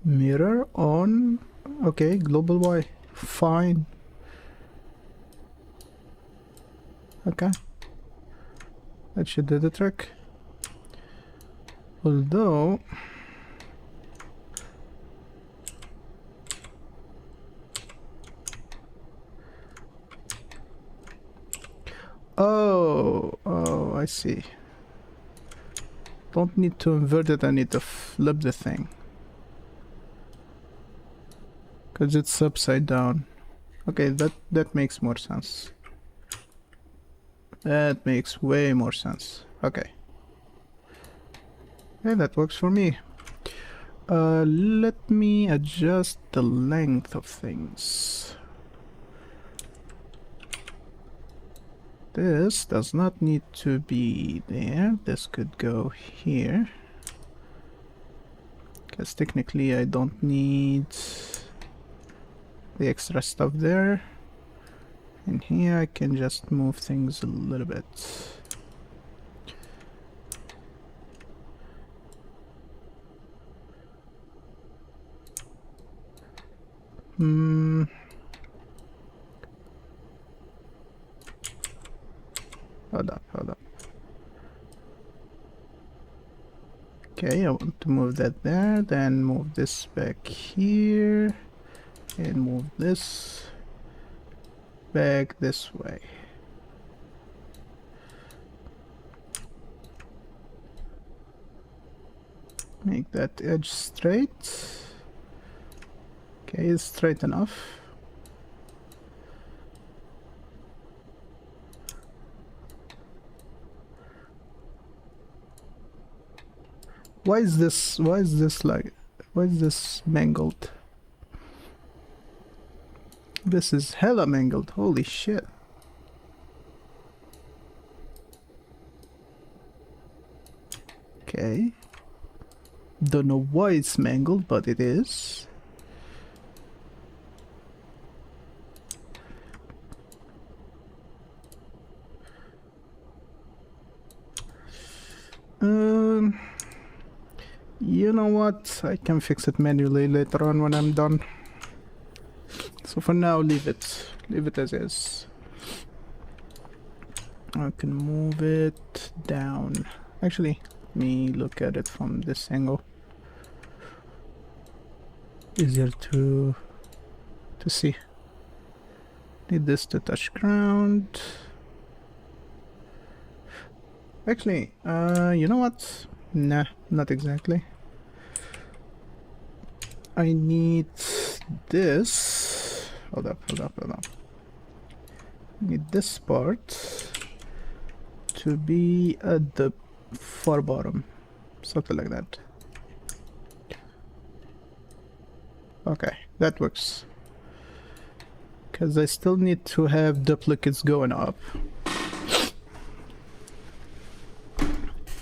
Mirror on... Okay, global Y. Fine. Okay. That should do the trick. Although... Oh, I see. Don't need to invert it, I need to flip the thing. Because it's upside down. Okay, that makes more sense. That makes way more sense. Okay. Okay, that works for me. Let me adjust the length of things. This does not need to be there. This could go here. Because technically I don't need the extra stuff there. And here I can just move things a little bit. Hold up. Okay, I want to move that there, then move this back here, and move this back this way. Make that edge straight. Okay, it's straight enough. Why is this mangled? This is hella mangled, holy shit. Okay. Don't know why it's mangled, but it is. You know what? I can fix it manually later on when I'm done. So for now, leave it. Leave it as is. I can move it down. Actually, let me look at it from this angle. Easier to see. Need this to touch ground. Actually, you know what? Nah, not exactly. I need this. Hold up. I need this part to be at the far bottom. Something like that. Okay, that works. Because I still need to have duplicates going up.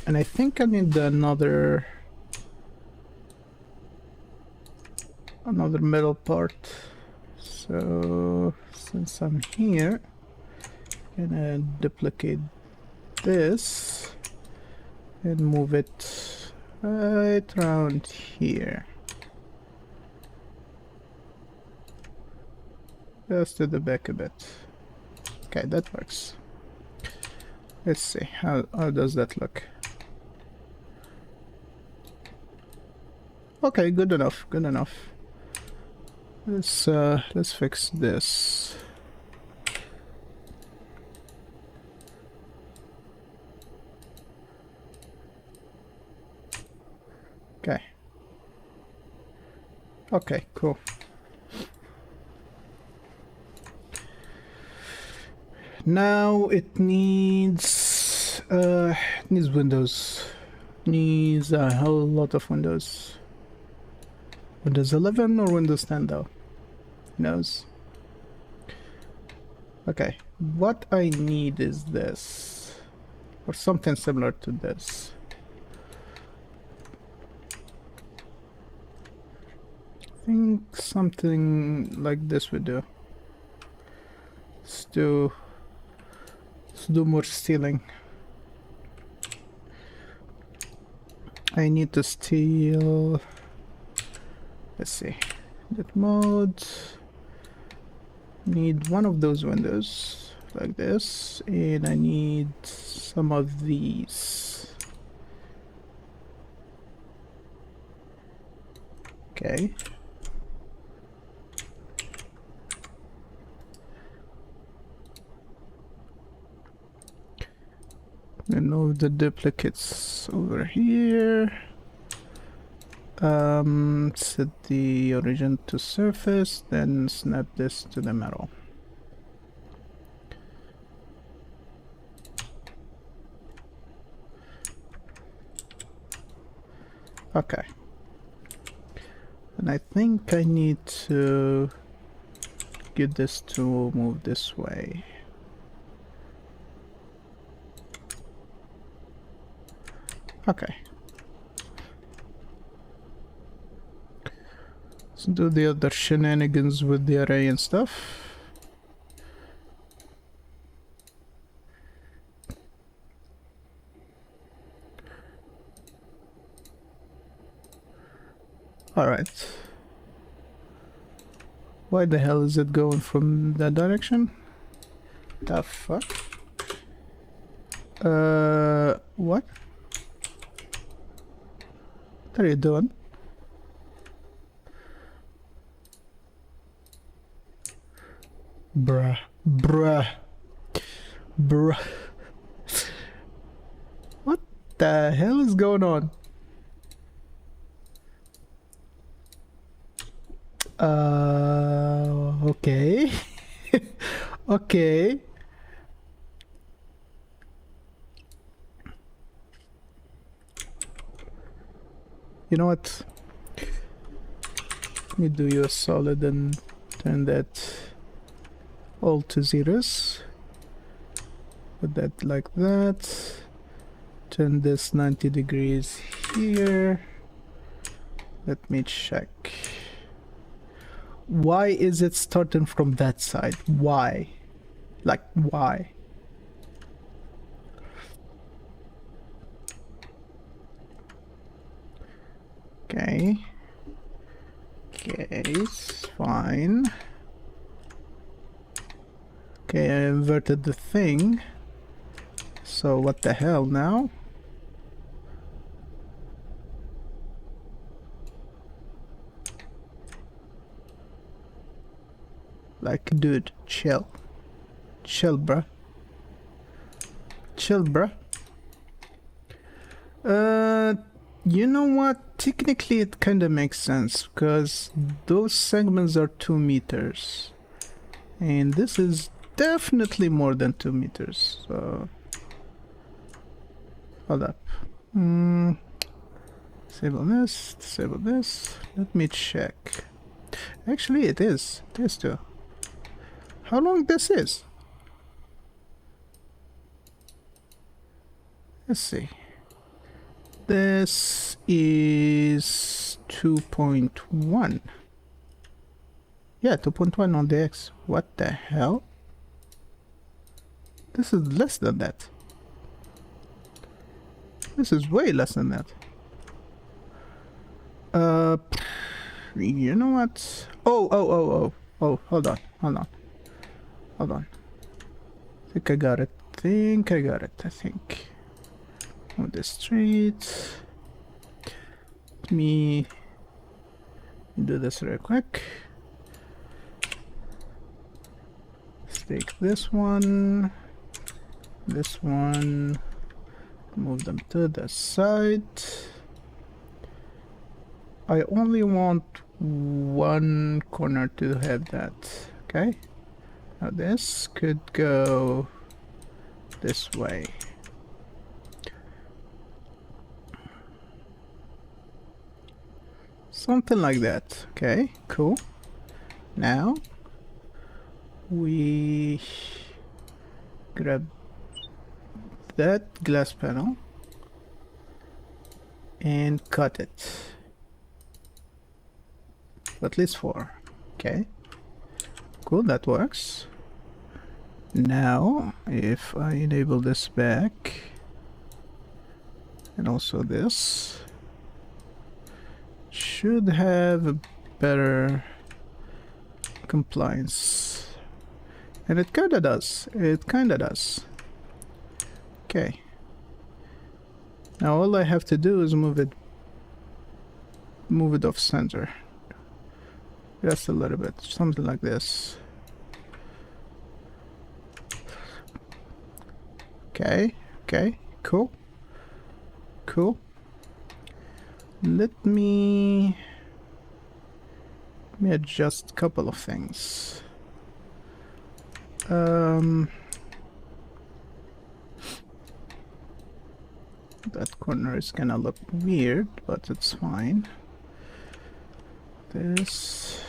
And I think I need another metal part. So since I'm here, I'm gonna duplicate this and move it right around here. Just to the back a bit. Okay, that works. Let's see, how does that look? Okay, good enough. Let's fix this. Okay. Okay, cool. Now it needs windows. Needs a whole lot of windows. Windows 11 or Windows 10 though? Who knows? Okay, what I need is this. Or something similar to this. I think something like this would do. Let's do more stealing. I need to steal. Let's see. That mode. Need one of those windows like this, and I need some of these. Okay. Remove the duplicates over here. Set the origin to surface, then snap this to the metal. Okay. And I think I need to get this to move this way. Okay. Let's do the other shenanigans with the array and stuff. Alright. Why the hell is it going from that direction? The fuck? What? What are you doing? Bruh. What the hell is going on? Okay. Okay. You know what? Let me do you a solid and turn that all to zeros. Put that like that. Turn this 90 degrees here. Let me check. Why is it starting from that side? Why? Like, why? Okay. Okay, it's fine. Okay, I inverted the thing. So what the hell now? Like, dude, chill. Chill, bruh. Chill, bruh. You know what? Technically it kinda makes sense, because those segments are 2 meters. And this is definitely more than 2 meters, so... Hold up. Disable this, disable this. Let me check. Actually, it is. It is too. How long this is? Let's see. This is 2.1. Yeah, 2.1 on the X. What the hell? This is less than that. This is way less than that. You know what? Oh, hold on. I think I got it. I think. On the street. Let me do this real quick. take this one, move them to the side. I only want one corner to have that, okay? Now this could go this way. Something like that, okay, cool. Now we grab that glass panel and cut it. At least 4. Okay. Cool, that works. Now, if I enable this back, and also this, should have a better compliance. And it kinda does. It kinda does. Okay. Now all I have to do is move it off center. Just a little bit, something like this. Okay, cool. Let me adjust a couple of things. That corner is gonna look weird, but it's fine. This.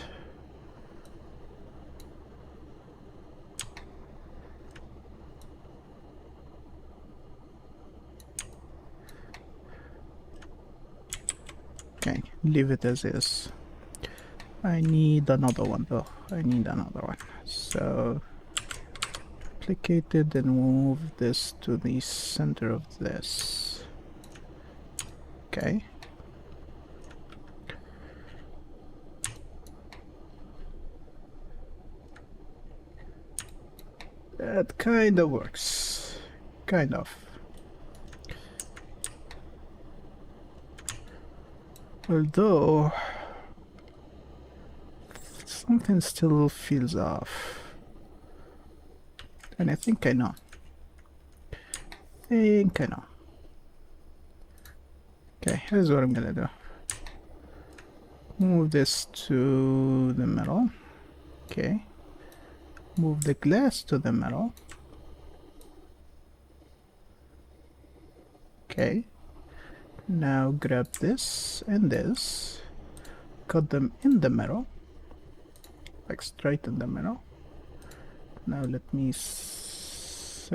Okay, leave it as is. I need another one though. So, duplicate it and move this to the center of this. Okay. That kind of works. Kind of. Although something still feels off. And I think I know. Okay, here's what I'm gonna do. Move this to the middle. Okay. Move the glass to the middle. Okay. Now grab this and this. Cut them in the middle. Like straight in the middle. Now let me select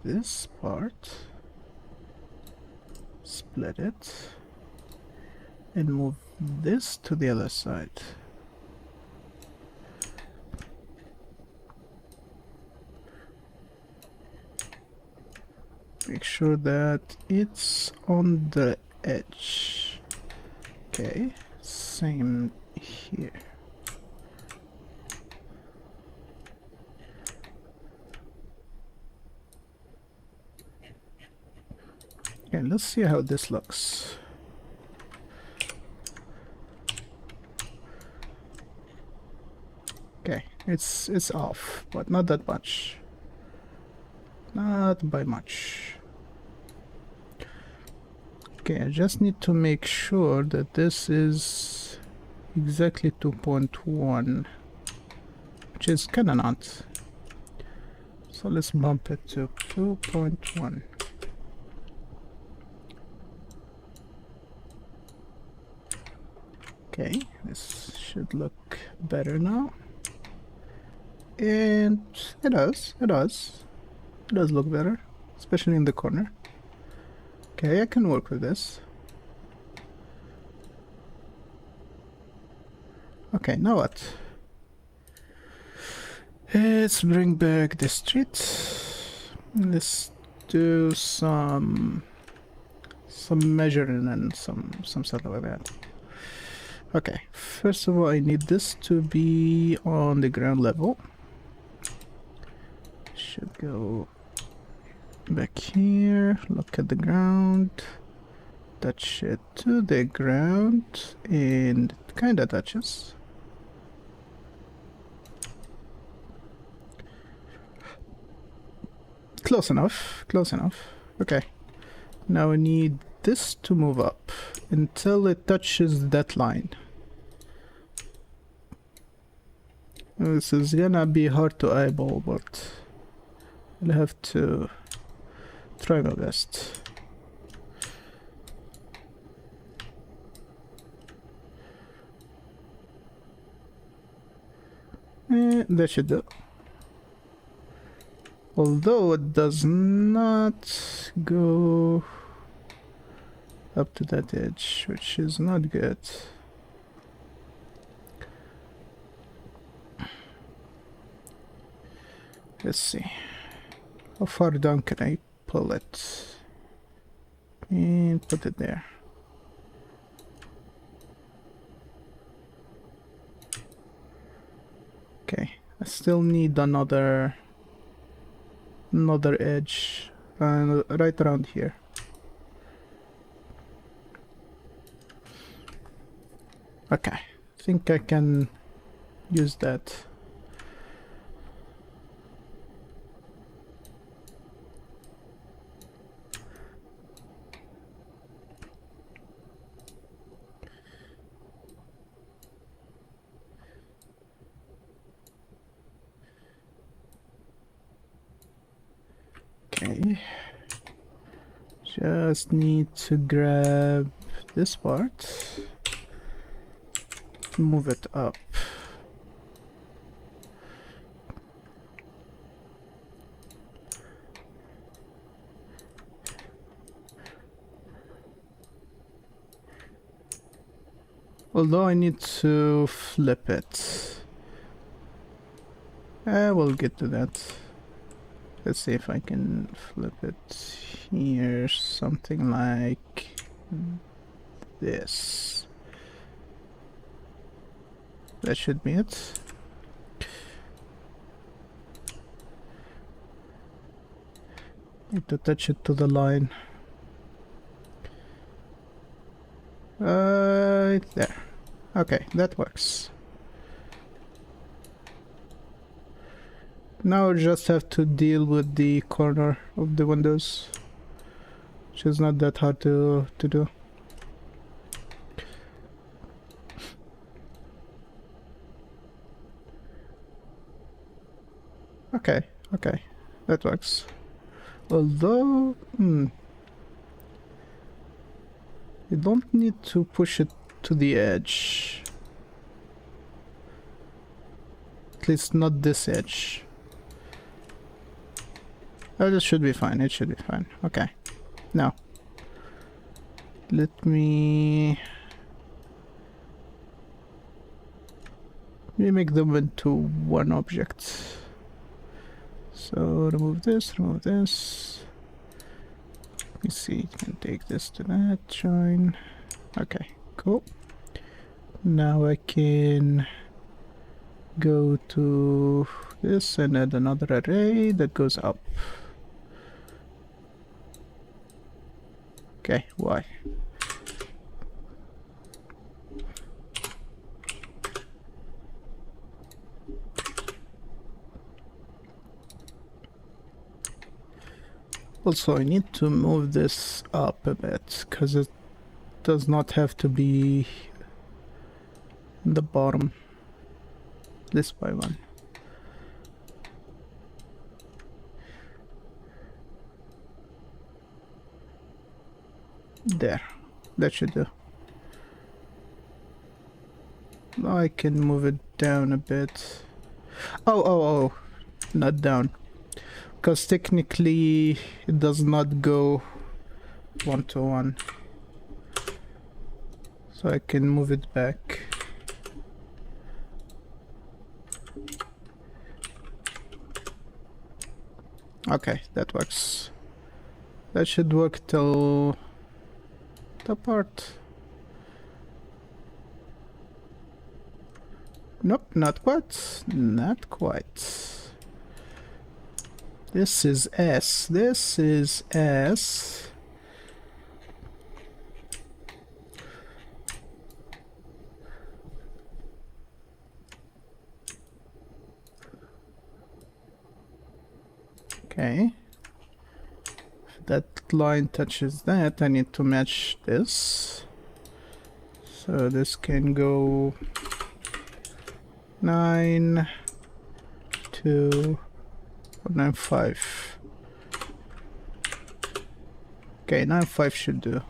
this part. Split it. And move this to the other side. Make sure that it's on the edge. Okay, same here. Okay, let's see how this looks. Okay, it's off, but not that much. Not by much. Okay, I just need to make sure that this is exactly 2.1, which is kinda not. So let's bump it to 2.1. Okay, this should look better now. And it does look better, especially in the corner. Okay, I can work with this. Okay, now what? Let's bring back the street. Let's do some measuring and some stuff like that. Okay, first of all, I need this to be on the ground level. Should go back here, look at the ground, touch it to the ground, and it kinda touches. Close enough. Close enough. Okay. Now we need this to move up until it touches that line. This is gonna be hard to eyeball, but I'll have to try my best. That should do. Although it does not go up to that edge, which is not good. Let's see. How far down can I pull it? And put it there. Okay, I still need another edge right around here. Okay, I think I can use that. Okay, just need to grab this part, move it up. Although I need to flip it. We'll get to that. Let's see if I can flip it here, something like this. That should be it. Need to touch it to the line. Right there. Okay, that works. Now we just have to deal with the corner of the windows, which is not that hard to do. Okay, that works. Although, you don't need to push it to the edge. At least not this edge. Oh, this should be fine. It should be fine. Okay. Now, let me make them into one object. So remove this, remove this. Let me see, you can take this to that, join. Okay, cool. Now I can go to this and add another array that goes up. Okay, why? Also, I need to move this up a bit because it does not have to be in the bottom. This by one. There, that should do. Now I can move it down a bit. Oh, not down. Because technically it does not go 1-to-1. So I can move it back. Okay, that works. That should work till the part. Nope, not quite. Not quite. This is S. This is S. Okay. line touches that, I need to match this. So this can go 9, 2, 9, 5. Okay, 9, 5 should do.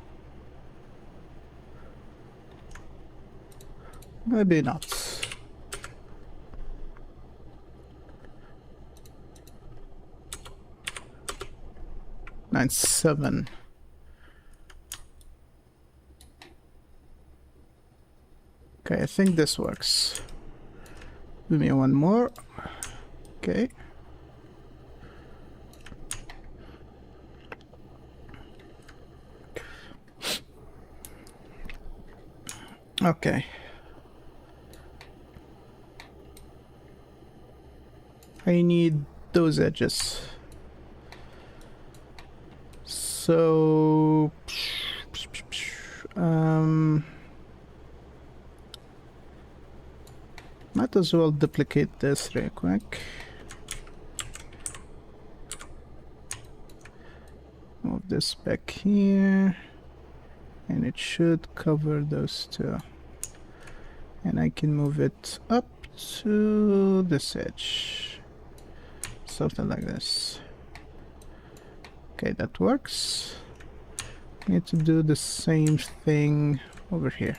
Maybe not. Nine, 7. Okay, I think this works. Give me one more. Okay. Okay. I need those edges. So might as well duplicate this real quick. Move this back here, and it should cover those two. And I can move it up to this edge, something like this. Okay, that works. Need to do the same thing over here.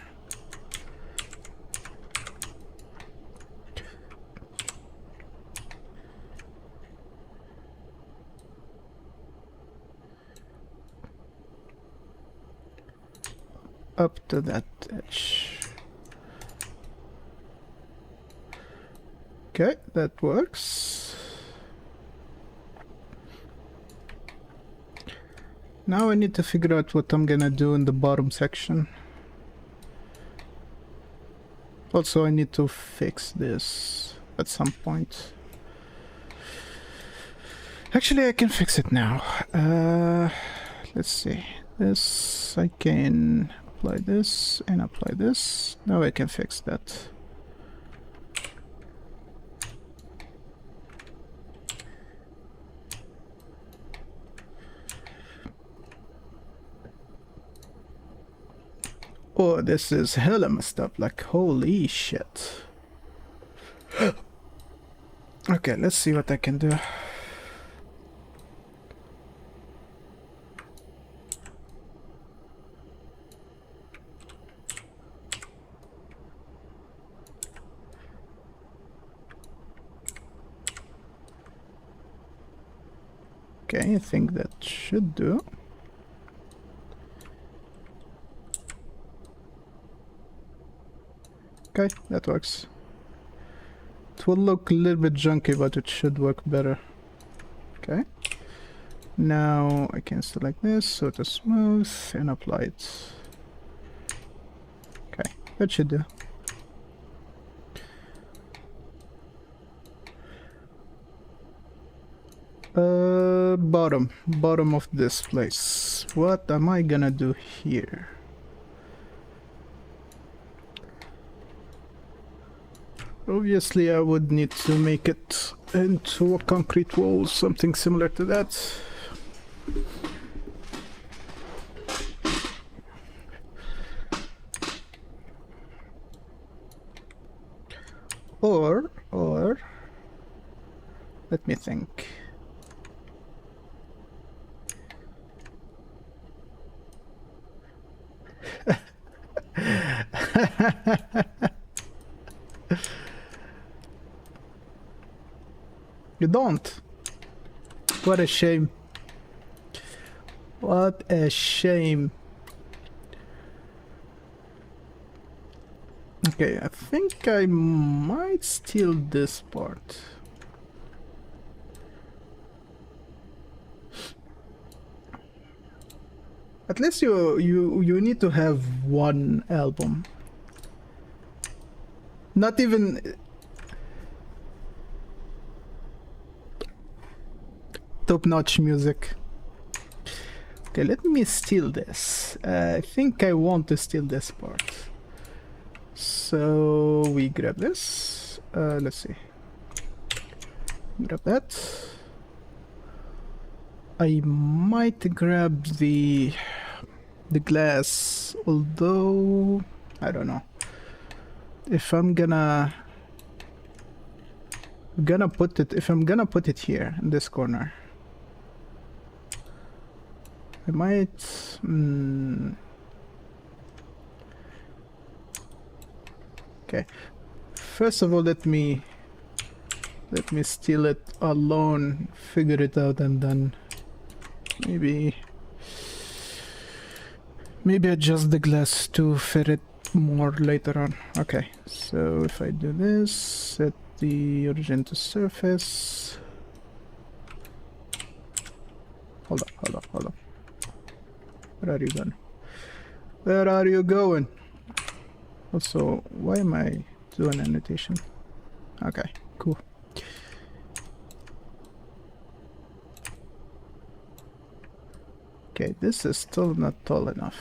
Up to that edge. Okay, that works. Now I need to figure out what I'm gonna do in the bottom section. Also, I need to fix this at some point. Actually, I can fix it now. Let's see. This, I can apply this and apply this. Now I can fix that. Oh, this is hella messed up, like holy shit. Okay, let's see what I can do. Okay, I think that should do. Okay, that works. It will look a little bit junky, but it should work better. Okay. Now I can select this, so to smooth, and apply it. Okay, that should do. Bottom of this place. What am I gonna do here? Obviously, I would need to make it into a concrete wall, something similar to that. Or, let me think. You don't. What a shame. What a shame. Okay, I think I might steal this part. At least you need to have one album. Not even top-notch music. Okay, let me steal this. I think I want to steal this part. So we grab this. Let's see. Grab that. I might grab the glass, although I don't know if I'm gonna put it here in this corner. I might okay, first of all let me steal it alone, figure it out, and then maybe adjust the glass to fit it more later on. Okay, so if I do this, set the origin to surface. Hold on. Where are you going? Where are you going? Also, why am I doing annotation? Okay, cool. Okay, this is still not tall enough.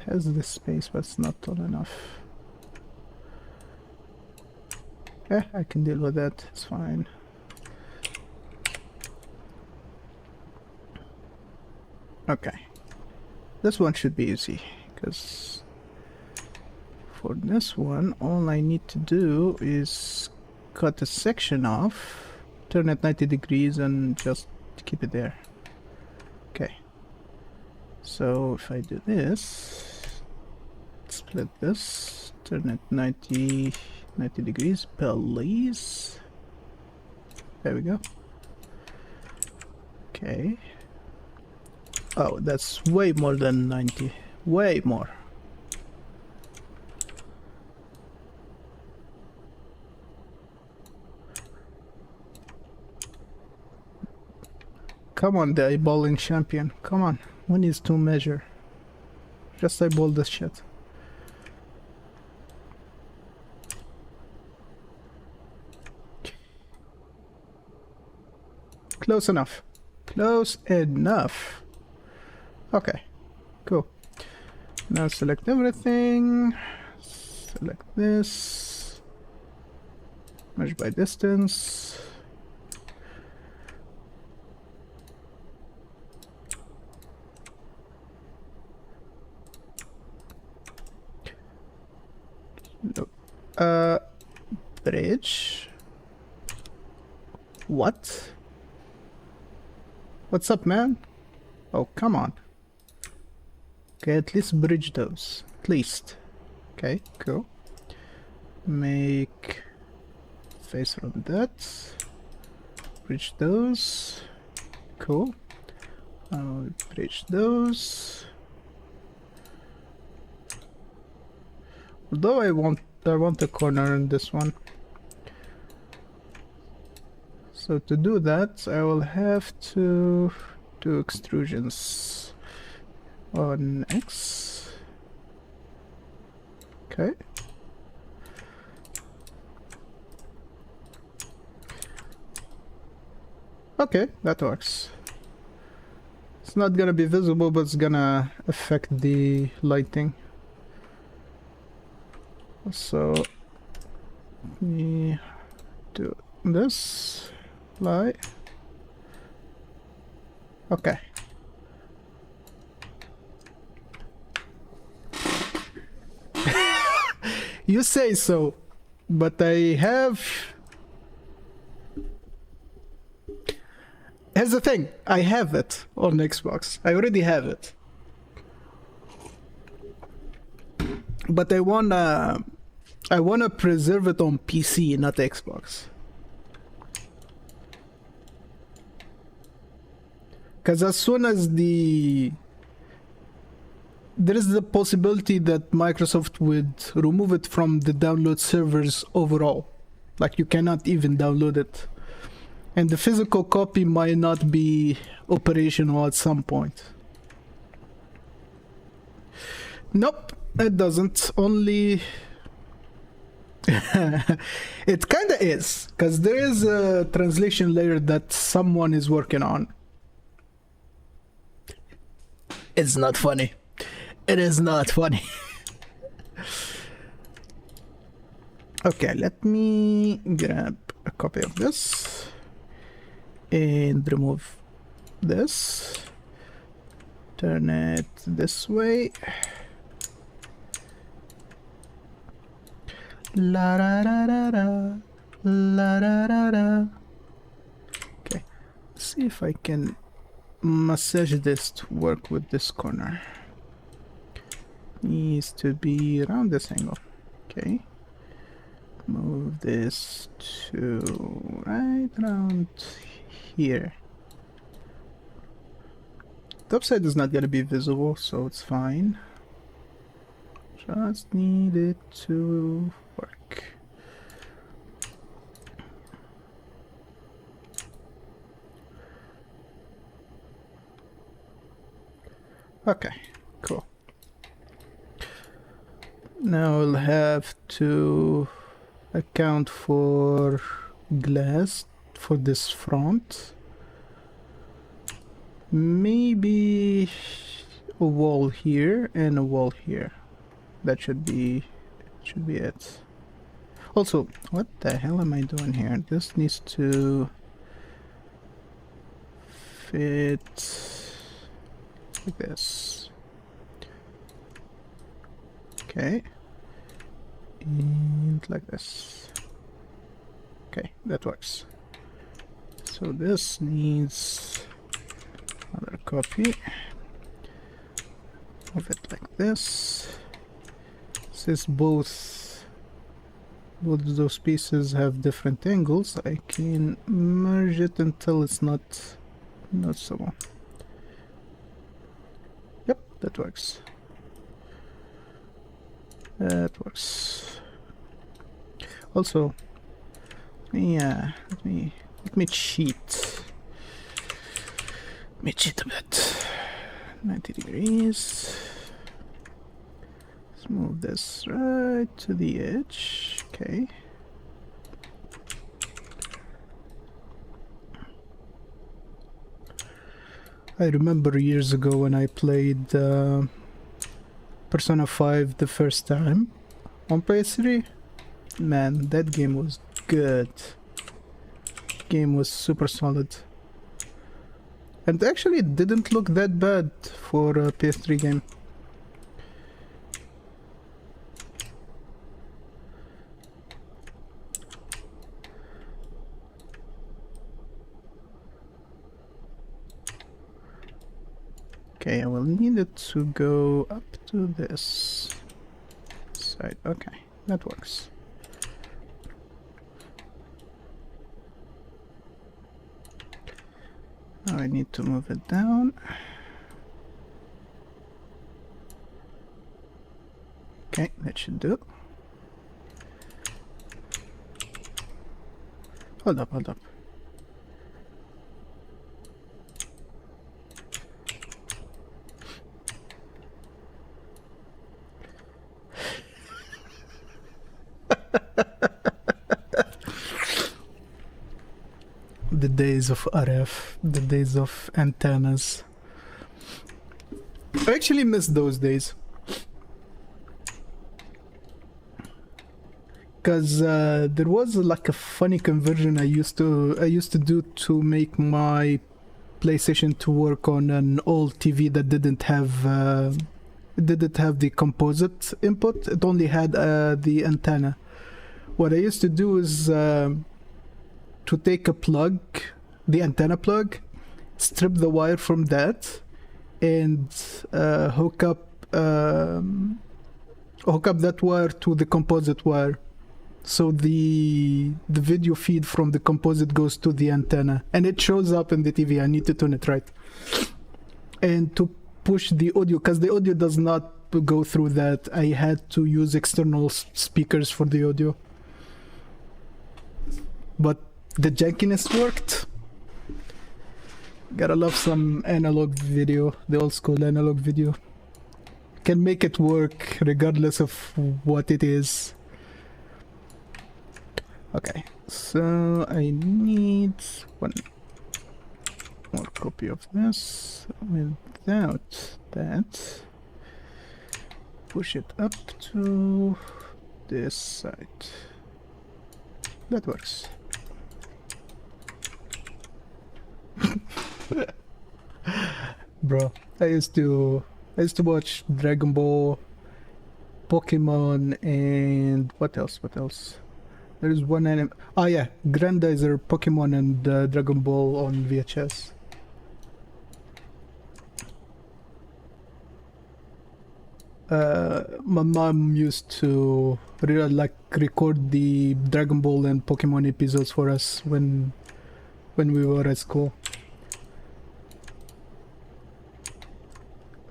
It has this space, but it's not tall enough. I can deal with that, it's fine. Okay, this one should be easy, because for this one, all I need to do is cut a section off, turn it 90 degrees, and just keep it there. Okay, so if I do this, split this, turn it 90 degrees, please. There we go. Okay. Oh, that's way more than 90. Way more. Come on, the eyeballing champion. Come on. One is to measure. Just eyeball this shit. Close enough. Close enough. Okay, cool. Now select everything. Select this. Measure by distance. No. Bridge. What? What's up, man? Oh, come on. Okay, at least bridge those. At least. Okay, cool. Make face from that. Bridge those. Cool. Bridge those. Although I want a corner in this one. So to do that, I will have to do extrusions on X. Okay. Okay, that works. It's not gonna be visible, but it's gonna affect the lighting. So let me do this. Light. Okay. You say so, but I have... Here's the thing, I have it on Xbox. I already have it. But I wanna preserve it on PC, not Xbox. Because as soon as there is the possibility that Microsoft would remove it from the download servers overall. Like you cannot even download it. And the physical copy might not be operational at some point. Nope, it doesn't. Only... It kinda is. Because there is a translation layer that someone is working on. It's not funny. It is not funny. Okay, let me grab a copy of this. and remove this. Turn it this way. La ra ra ra ra, la ra ra ra. Okay, let's see if I can massage this to work with this corner. Needs to be around this angle. Okay, move this to right around here. Top side is not gonna be visible, so it's fine. Just need it to work. Okay, cool. Now I'll have to account for glass for this front. Maybe a wall here and a wall here. That should be it. Also, what the hell am I doing here? This needs to fit like this. Okay. And like this. Okay, that works. So this needs another copy. Move it like this. Since both those pieces have different angles, I can merge it until it's not noticeable. Yep, that works. That works. Also, let me cheat. Let me cheat a bit. 90 degrees. Let's move this right to the edge. Okay. I remember years ago when I played Persona 5 the first time on PS3. Man, that game was good. Game was super solid. And actually it didn't look that bad for a PS3 game. Okay, I will need it to go up to this side. Okay, that works. Now I need to move it down. Okay, that should do. Hold up, hold up. The days of RF, the days of antennas. I actually miss those days. Cause there was like a funny conversion I used to do to make my PlayStation to work on an old TV that didn't have the composite input. It only had the antenna. What I used to do is to take a plug, the antenna plug, strip the wire from that, and hook up that wire to the composite wire. So the video feed from the composite goes to the antenna, and it shows up in the TV. I need to tune it right. And to push the audio, because the audio does not go through that, I had to use external speakers for the audio. But the jankiness worked. Gotta love some analog video, the old school analog video. Can make it work regardless of what it is. Okay, so I need one more copy of this. Without that, push it up to this side. That works. Bro, I used to watch Dragon Ball, Pokemon, and what else? What else? There is one anime. Oh yeah, Grandizer, Pokemon, and Dragon Ball on VHS. My mom used to record the Dragon Ball and Pokemon episodes for us when we were at school.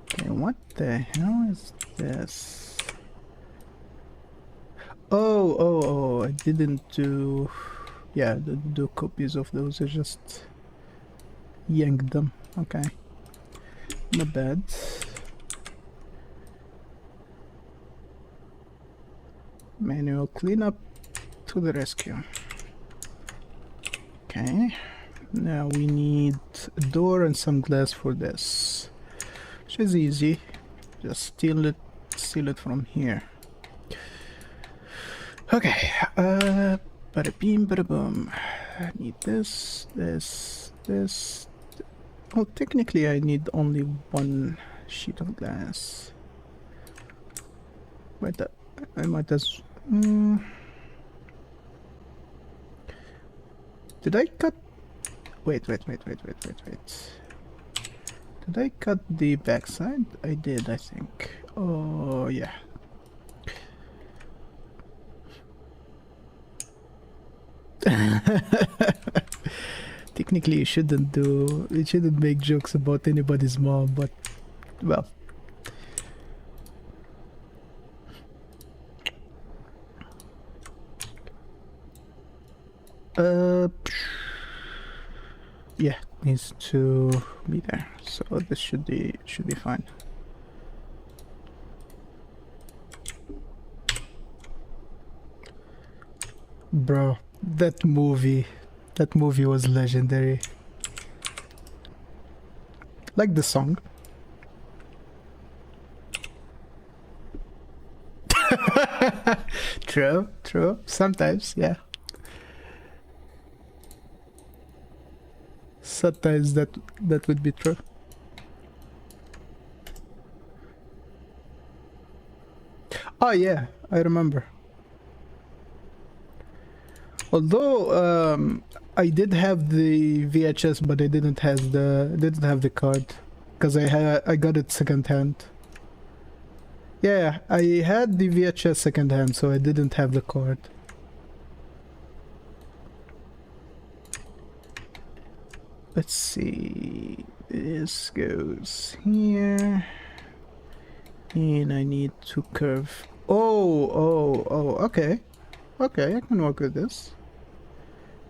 Okay, what the hell is this? Oh, I didn't do... Yeah, didn't do copies of those, I just yanked them. Okay. Not bad. Manual cleanup to the rescue. Okay. Now we need a door and some glass for this. Which is easy. Just steal it from here. Okay. Bada beam, bada boom. I need this. Well, technically I need only one sheet of glass. Wait, I might as... Did I cut... Wait. Did I cut the backside? I did, I think. Oh, yeah. Technically, you shouldn't make jokes about anybody's mom, but, well. Yeah, needs to be there. So this should be fine. Bro, that movie was legendary. Like the song. True. Sometimes, yeah. Sometimes that would be true. Oh yeah, I remember. Although I did have the VHS, but I didn't have the card because I got it secondhand. Yeah, I had the VHS secondhand, so I didn't have the card. Let's see. This goes here, and I need to curve. Oh. Okay. I can work with this.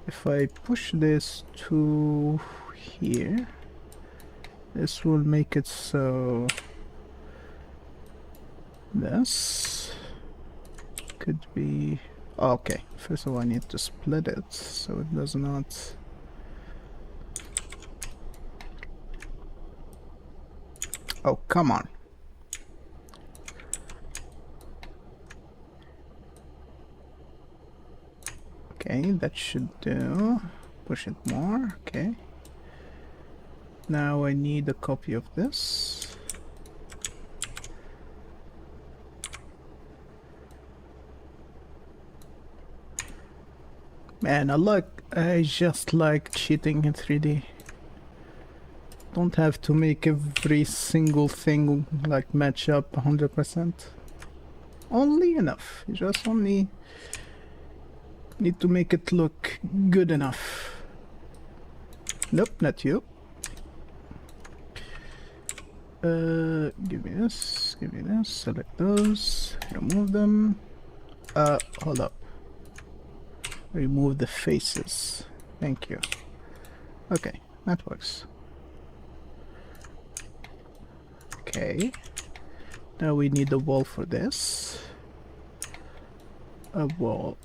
If I push this to here, this will make it so this could be... Okay, first of all I need to split it so it does not... Oh, come on. Okay, that should do. Push it more, okay. Now I need a copy of this. Man, I just like cheating in 3D. Don't have to make every single thing like match up 100%. Only enough. You just only need to make it look good enough. Nope, not you. Give me this, select those, remove them. Hold up. Remove the faces. Thank you. Okay, that works. Okay. Now we need a wall for this. A wall.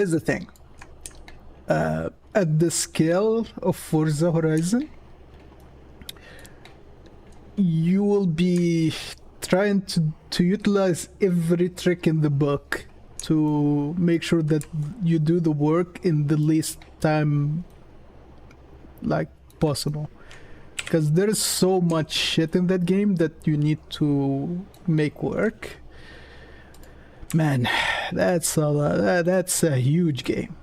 here's the thing. At the scale of Forza Horizon, you will be trying to utilize every trick in the book to make sure that you do the work in the least time like possible, because there is so much shit in that game that you need to make work. Man, that's a huge game.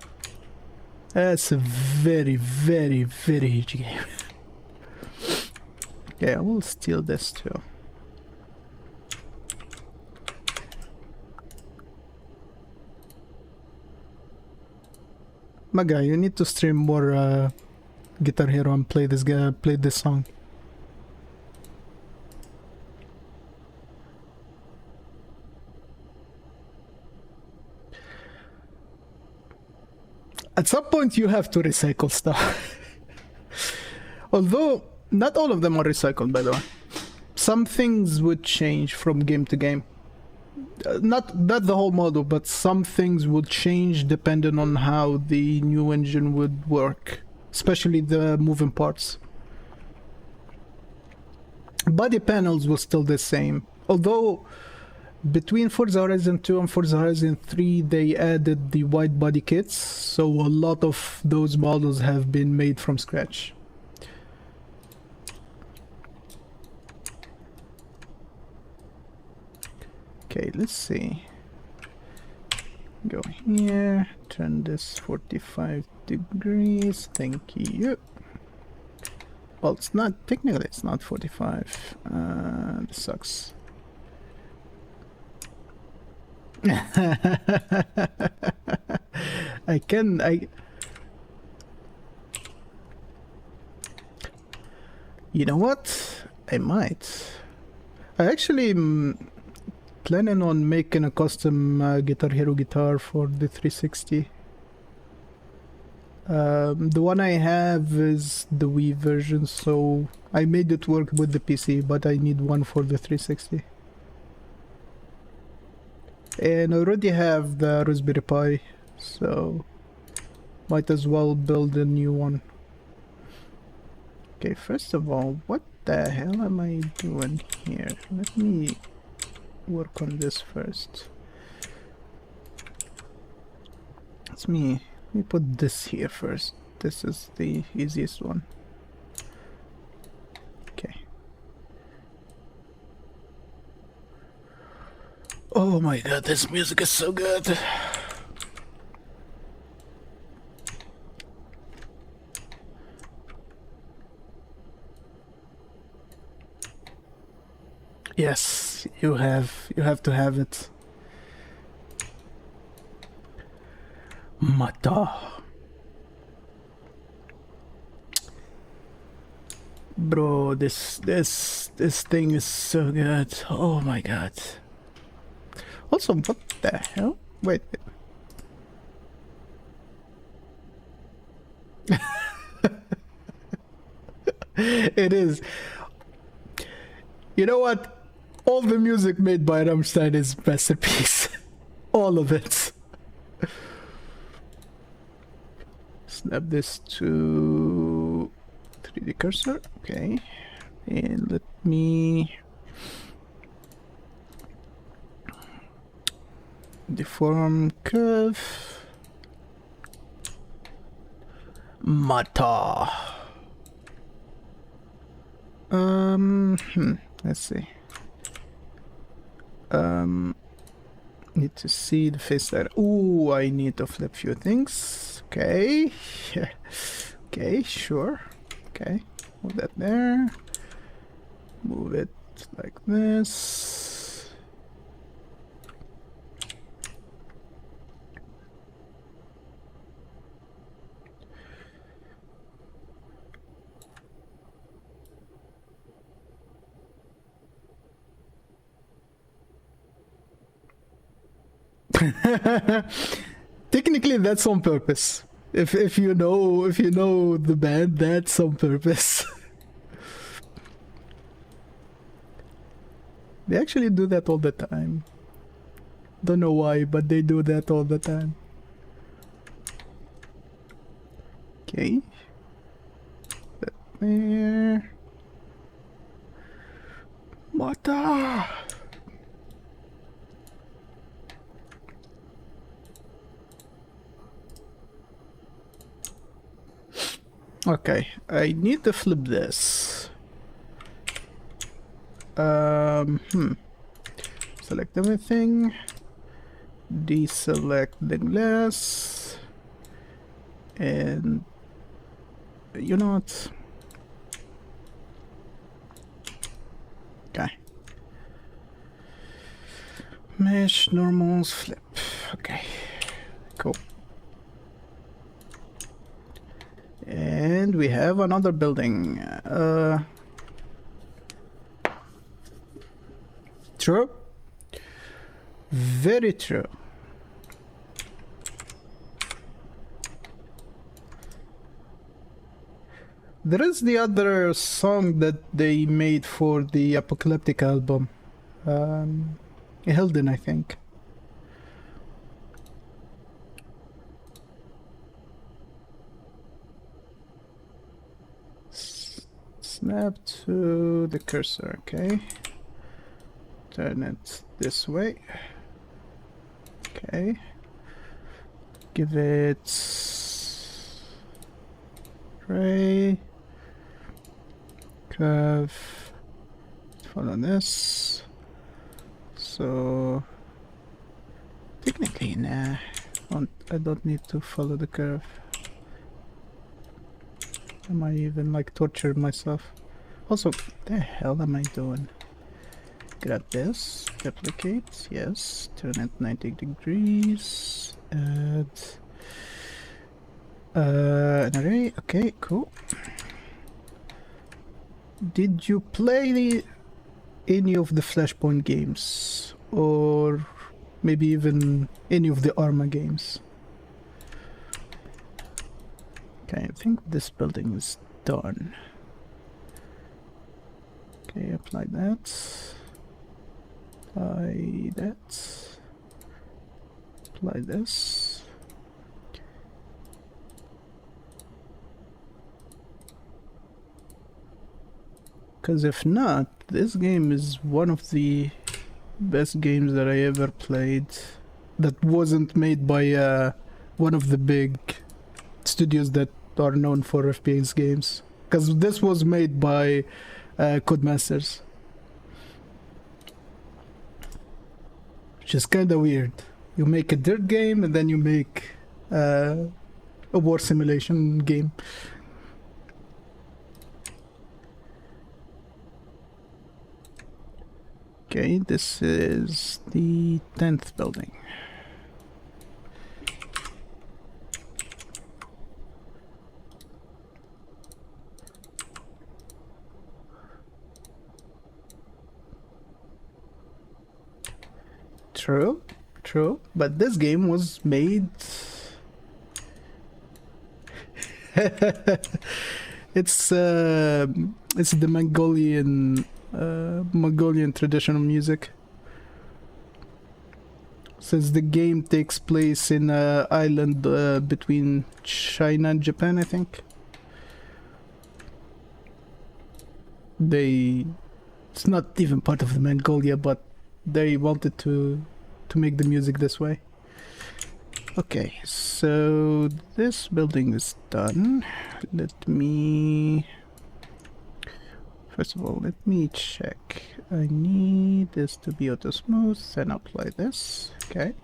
That's a very, very, very huge game. Yeah, I will steal this too. My guy, you need to stream more Guitar Hero and play this song. At some point you have to recycle stuff. Although not all of them are recycled, by the way. Some things would change from game to game. Not the whole model, but some things would change depending on how the new engine would work, especially the moving parts. Body panels were still the same, although between Forza Horizon 2 and Forza Horizon 3 they added the wide body kits, so a lot of those models have been made from scratch. Okay, let's see. Go here, turn this 45 degrees, thank you. Well, it's not, technically it's not 45. This sucks. You know what? I might. I actually planning on making a custom Guitar Hero guitar for the 360. The one I have is the Wii version, so I made it work with the PC, but I need one for the 360. And I already have the Raspberry Pi, so might as well build a new one. Okay, first of all, what the hell am I doing here? Let me work on this first. Let me put this here first. This is the easiest one. Okay. Oh my god, this music is so good. Yes, you have to have it. Mata. Bro, this thing is so good. Oh my god. Also, what the hell? Wait. It is. You know what? All the music made by Rammstein is masterpiece. All of it. Snap this to 3D cursor. Okay. And let me deform curve. Mata. Let's see. Need to see the face there. Ooh, I need to flip few things. Okay. Okay, sure. Okay. Move that there. Move it like this. Technically, that's on purpose. If you know the band, that's on purpose. They actually do that all the time. Don't know why, but they do that all the time. Okay. There. Mata! Okay, I need to flip this. Select everything. Deselect the glass. And you know what? Okay. Mesh, normals, flip. Okay. Cool. And we have another building. True. Very true. There is the other song that they made for the Apocalyptic album. Hilden, I think. Snap to the cursor, okay. Turn it this way. Okay. Give it ray. Curve. Follow this. So technically, nah. I don't need to follow the curve. Am I even like torturing myself? Also, the hell am I doing? Grab this, replicate, yes, turn it 90 degrees, add an array, okay, cool. Did you play any of the Flashpoint games? Or maybe even any of the Arma games? Okay, I think this building is done. Okay, apply that. Apply that. Apply this. Because if not, this game is one of the best games that I ever played that wasn't made by one of the big studios that are known for FPS games. Because this was made by Codemasters. Which is kind of weird. You make a dirt game and then you make a war simulation game. Okay, this is the 10th building. True, true, but this game was made... it's the Mongolian traditional music. Since the game takes place in an island between China and Japan, I think. It's not even part of the Mongolia, but they wanted to make the music this way. Okay, so this building is done. First of all, let me check. I need this to be auto smooth and apply this. Okay.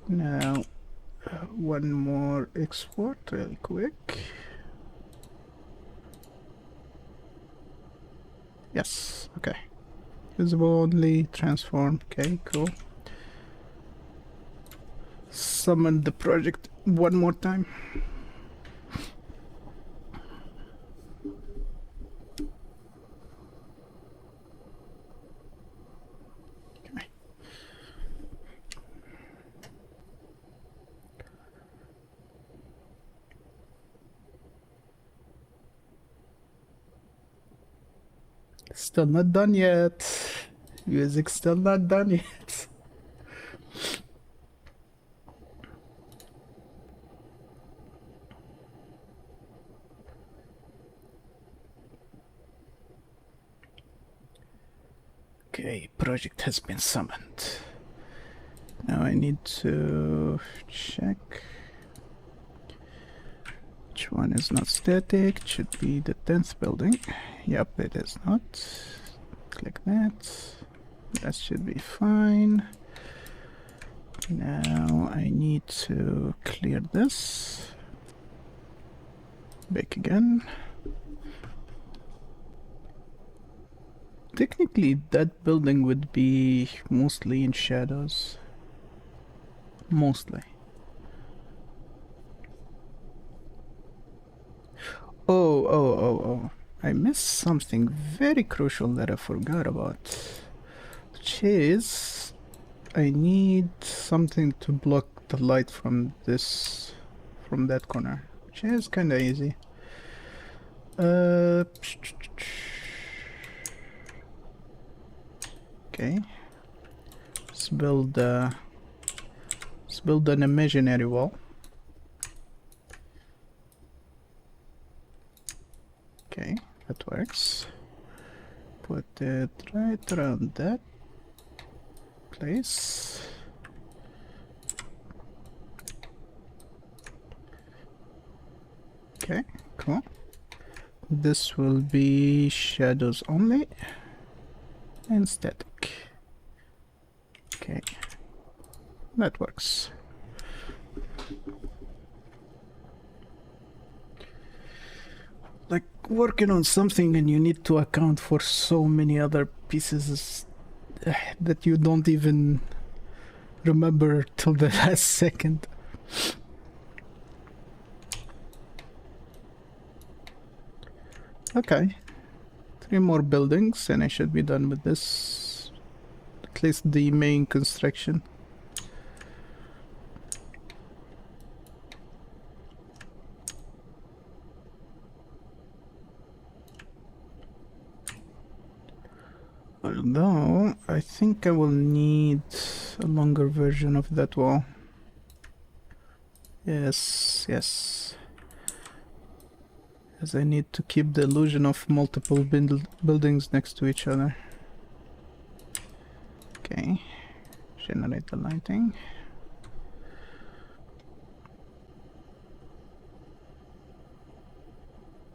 Now, one more export real quick. Yes, okay. Visible only, transform, okay, cool. Summon the project one more time. Okay. Still not done yet. Music's still not done yet. Okay, project has been summoned. Now I need to check which one is not static. It should be the 10th building. Yep, it is not. Click that. That should be fine. Now I need to clear this. Back again. Technically, that building would be mostly in shadows. Mostly. Oh. I missed something very crucial that I forgot about. Which is, I need something to block the light from that corner. Which is kinda easy. Okay. Let's build an imaginary wall. Okay, that works. Put it right around that place. Okay, cool. This will be shadows only and static. Okay, that works. Like working on something and you need to account for so many other pieces that you don't even remember till the last second. Okay, 3 more buildings and I should be done with this, at least the main construction. Although, I think I will need a longer version of that wall. Yes. As I need to keep the illusion of multiple buildings next to each other. Okay. Generate the lighting.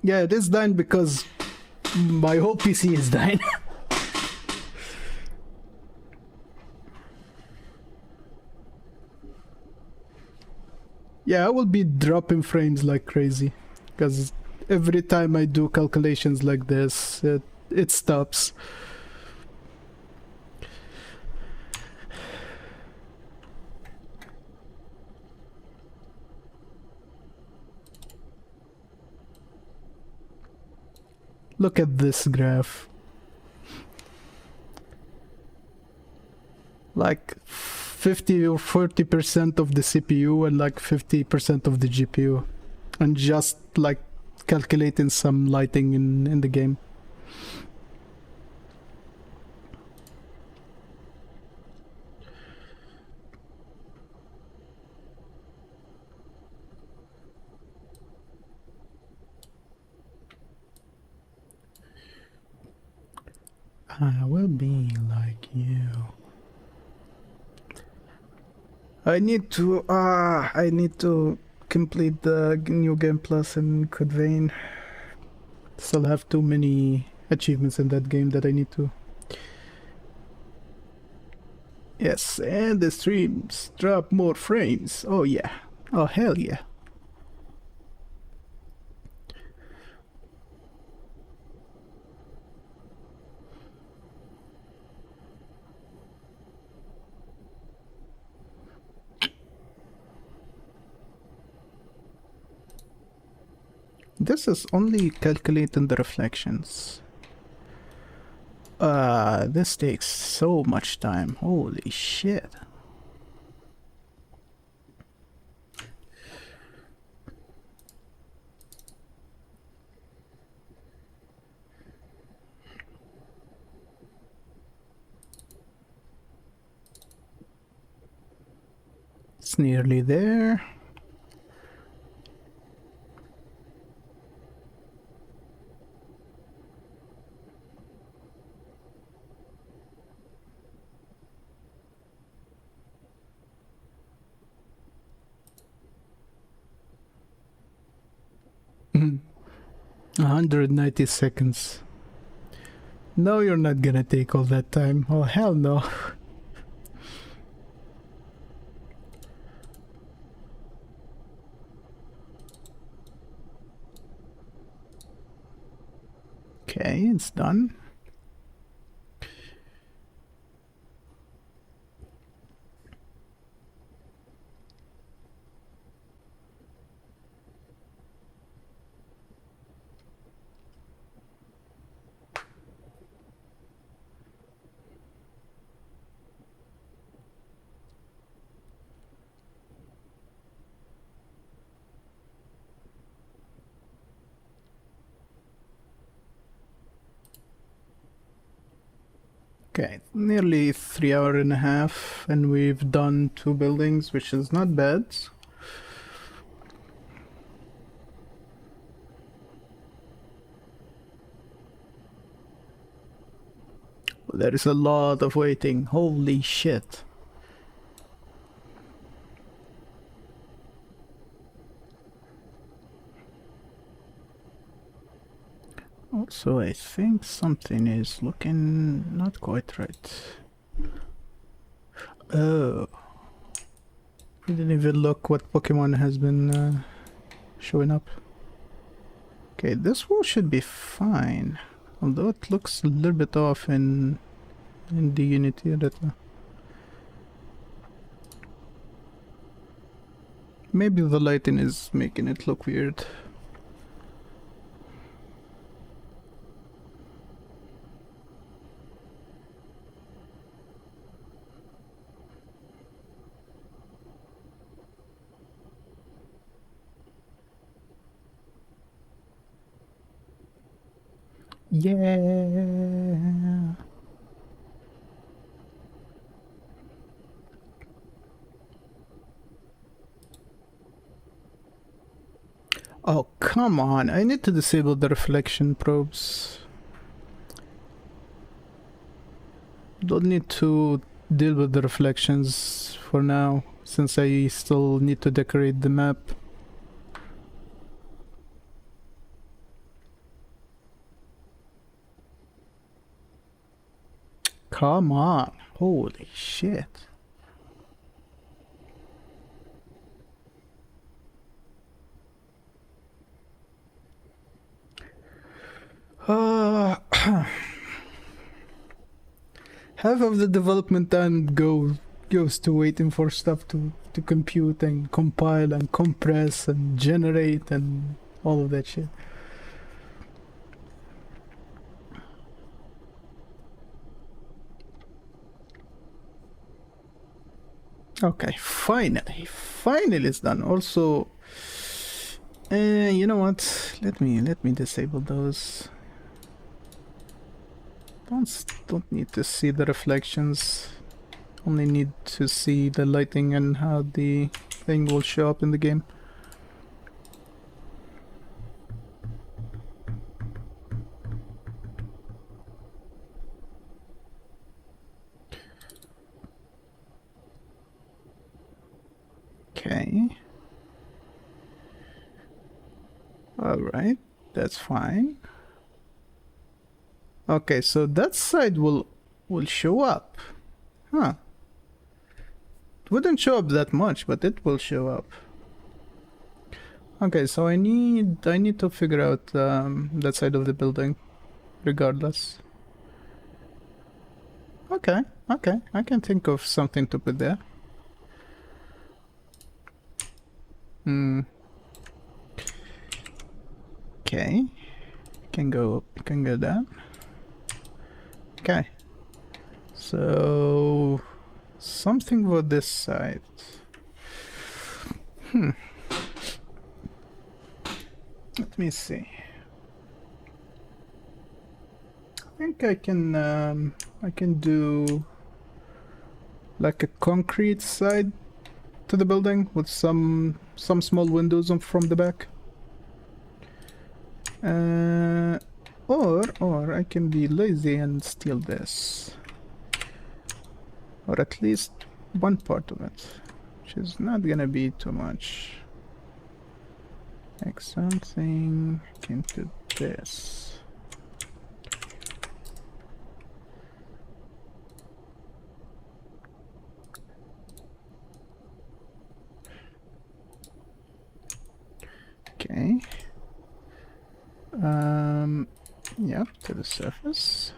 Yeah, it is dying because my whole PC is dying. Yeah, I will be dropping frames like crazy because every time I do calculations like this, it stops. Look at this graph. Like 50 or 40% of the CPU and like 50% of the GPU. And just like calculating some lighting in the game. I will be like you. I need to complete the New Game Plus in Code Vein. Still have too many achievements in that game that I need to. Yes, and the streams drop more frames. Oh yeah. Oh hell yeah. This is only calculating the reflections. This takes so much time. Holy shit. It's nearly there. 190 seconds. No, you're not gonna take all that time. Oh, hell no. Okay, it's done. Okay, nearly 3 hours and a half, and we've done 2 buildings, which is not bad. There is a lot of waiting. Holy shit. Also, I think something is looking not quite right. Oh. I didn't even look what Pokemon has been showing up. Okay, this wall should be fine. Although it looks a little bit off in the Unity editor. Maybe the lighting is making it look weird. Yeah. Oh, come on. I need to disable the reflection probes. Don't need to deal with the reflections for now, since I still need to decorate the map. Come on. Holy shit. Half of the development time goes to waiting for stuff to compute and compile and compress and generate and all of that shit. Okay, finally it's done. Also, you know what? Let me disable those. Don't need to see the reflections. Only need to see the lighting and how the thing will show up in the game. Okay. Alright, that's fine. Okay, so that side will show up. Huh. It wouldn't show up that much, but it will show up. Okay, so I need to figure out that side of the building, regardless. Okay, I can think of something to put there. Okay, can go down. Okay, so something for this side. Let me see. I think I can do like a concrete side to the building with some small windows from the back. Or I can be lazy and steal this. Or at least one part of it, which is not gonna be too much. Like something akin to this. Okay. Yeah, to the surface.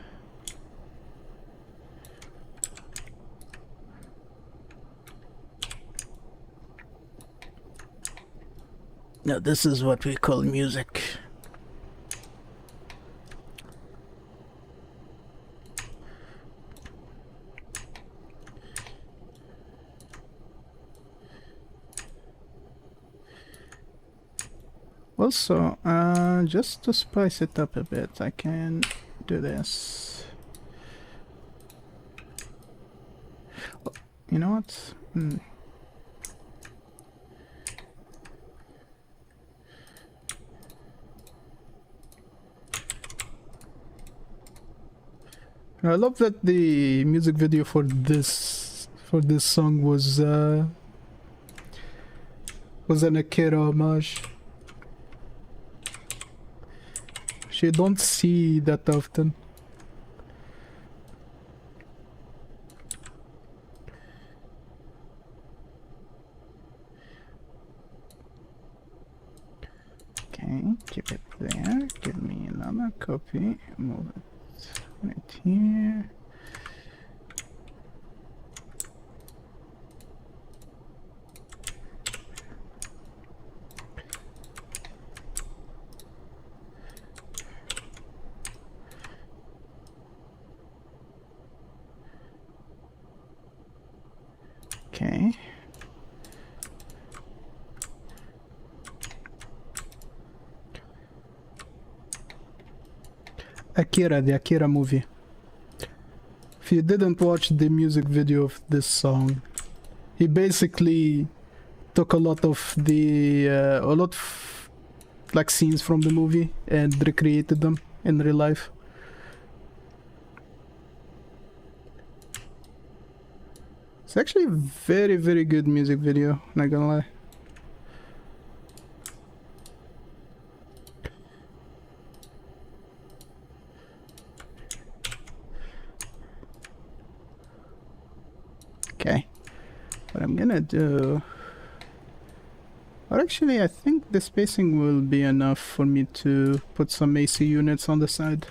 Now this is what we call music. Also, just to spice it up a bit, I can do this. Oh, you know what? I love that the music video for this song was an Akira homage. You don't see that often. Okay, keep it there. Give me another copy. Move it right here. Okay. Akira, the Akira movie. If you didn't watch the music video of this song, he basically took a lot of like scenes from the movie and recreated them in real life. It's actually a very, very good music video, not gonna lie. Okay, what I'm gonna do... Or actually, I think the spacing will be enough for me to put some AC units on the side.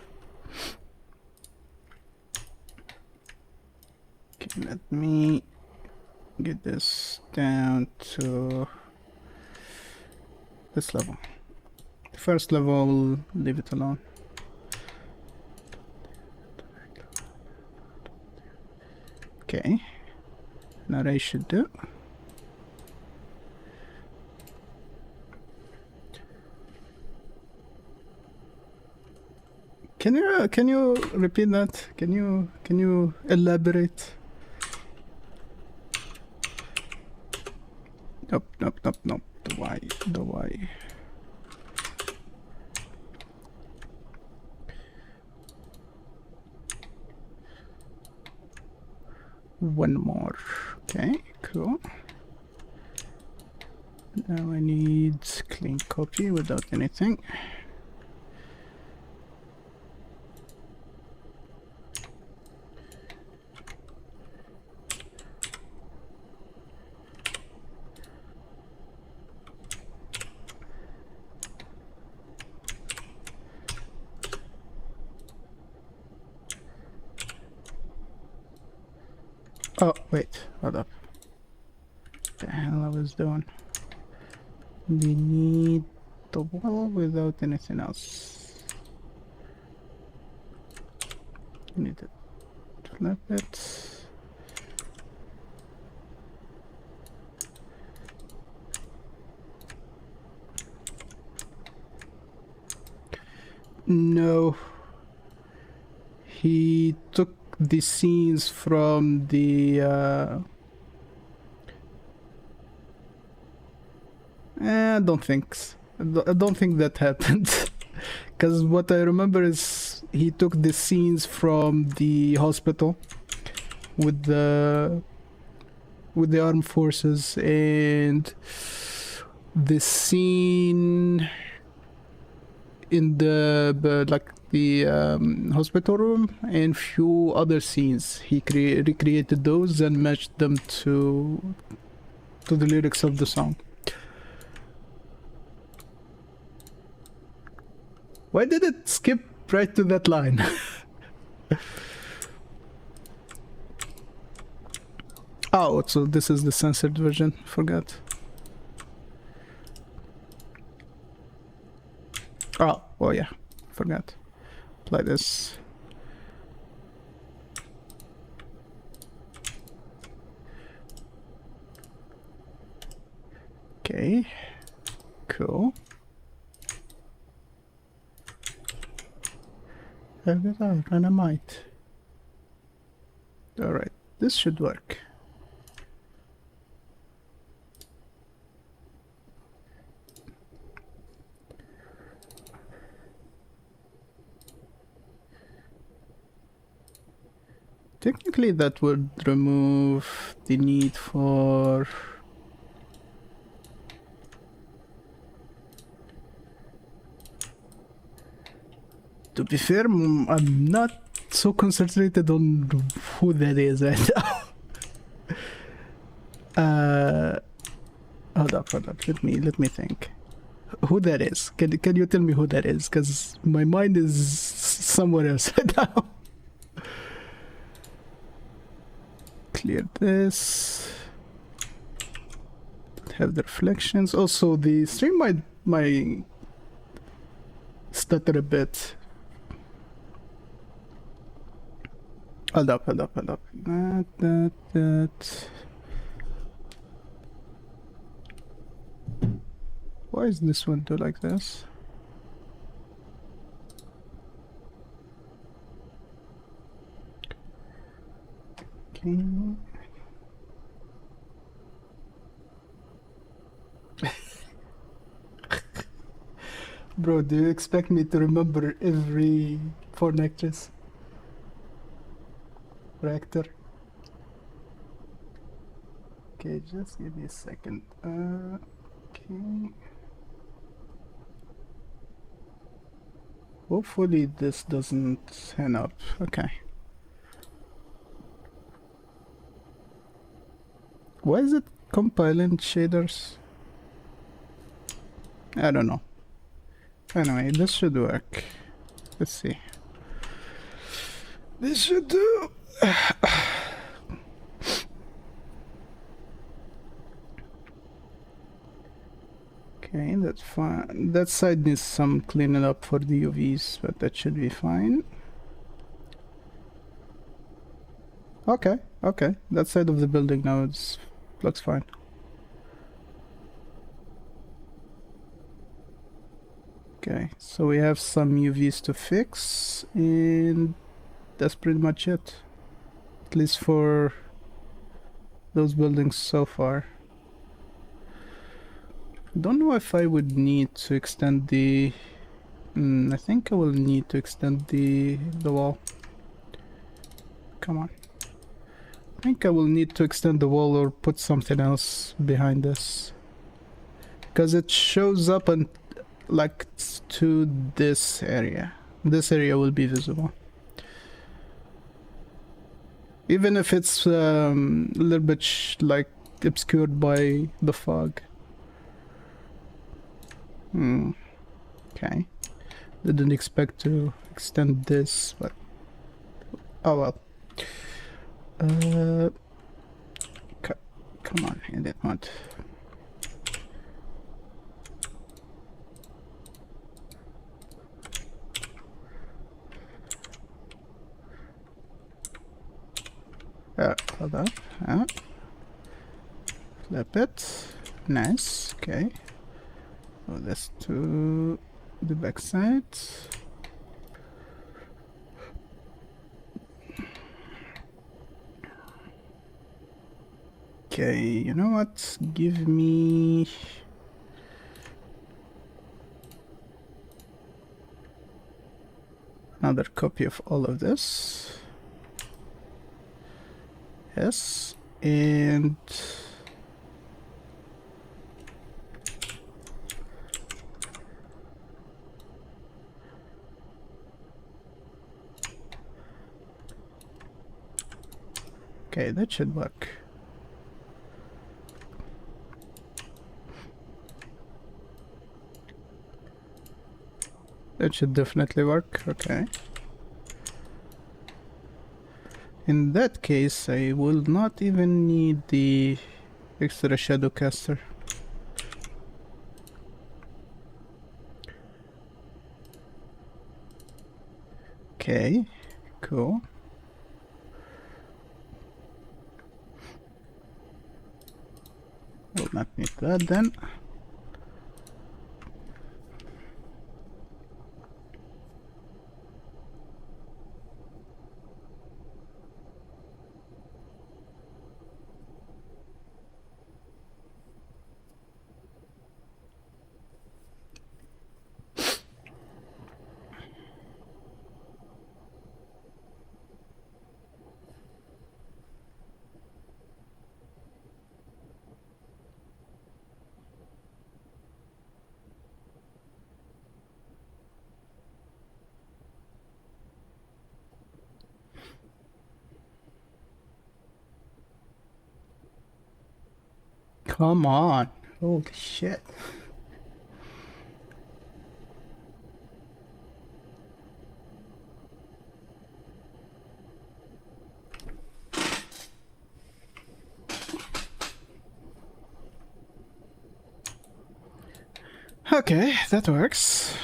Okay, let me get this down to this level. The first level, I'll leave it alone. Okay, now I should do. Can you repeat that? Can you elaborate? Nope. The why. One more. Okay, cool. Now I need clean copy without anything. Oh, wait, hold up. What the hell I was doing? We need the wall without anything else. Need to flip it. No. He took the scenes from the I don't think that happened. Because what I remember is he took the scenes from the hospital with the armed forces, and the scene in the like the hospital room and few other scenes. He recreated those and matched them to the lyrics of the song. Why did it skip right to that line? Oh, so this is the censored version. Forgot. Oh yeah, forgot. Apply this. Okay, cool. Dynamite. All right, this should work. Technically, that would remove the need for... To be fair, I'm not so concentrated on who that is right now. Hold up. Let me think. Who that is? Can you tell me who that is? Because my mind is somewhere else right now. Clear this. Have the reflections. Also, the stream might stutter a bit. Hold up. That. Why is this one do like this? Okay. Bro, do you expect me to remember every porn actress? Or actor? Okay, just give me a second. Okay. Hopefully this doesn't hang up. Okay. Why is it compiling shaders? I don't know. Anyway, this should work. Let's see. This should do. Okay, that's fine. That side needs some cleaning up for the UVs, but that should be fine. Okay. That side of the building now looks fine. Okay, so we have some UVs to fix, and that's pretty much it. At least for those buildings so far. Don't know if I would need to extend the... I think I will need to extend the wall. Come on. I think I will need to extend the wall or put something else behind this. Because it shows up and like to this area. This area will be visible. Even if it's a little bit like obscured by the fog. Okay. Didn't expect to extend this, but oh well. Come on, edit mode. Hold up. Flip it. Nice. Okay. So that's to the back side. Okay, you know what? Give me... another copy of all of this. Yes, and... Okay, that should work. That should definitely work. Okay. In that case, I will not even need the extra shadow caster. Okay, cool. Will not need that then. Come on. Holy shit. Okay, that works.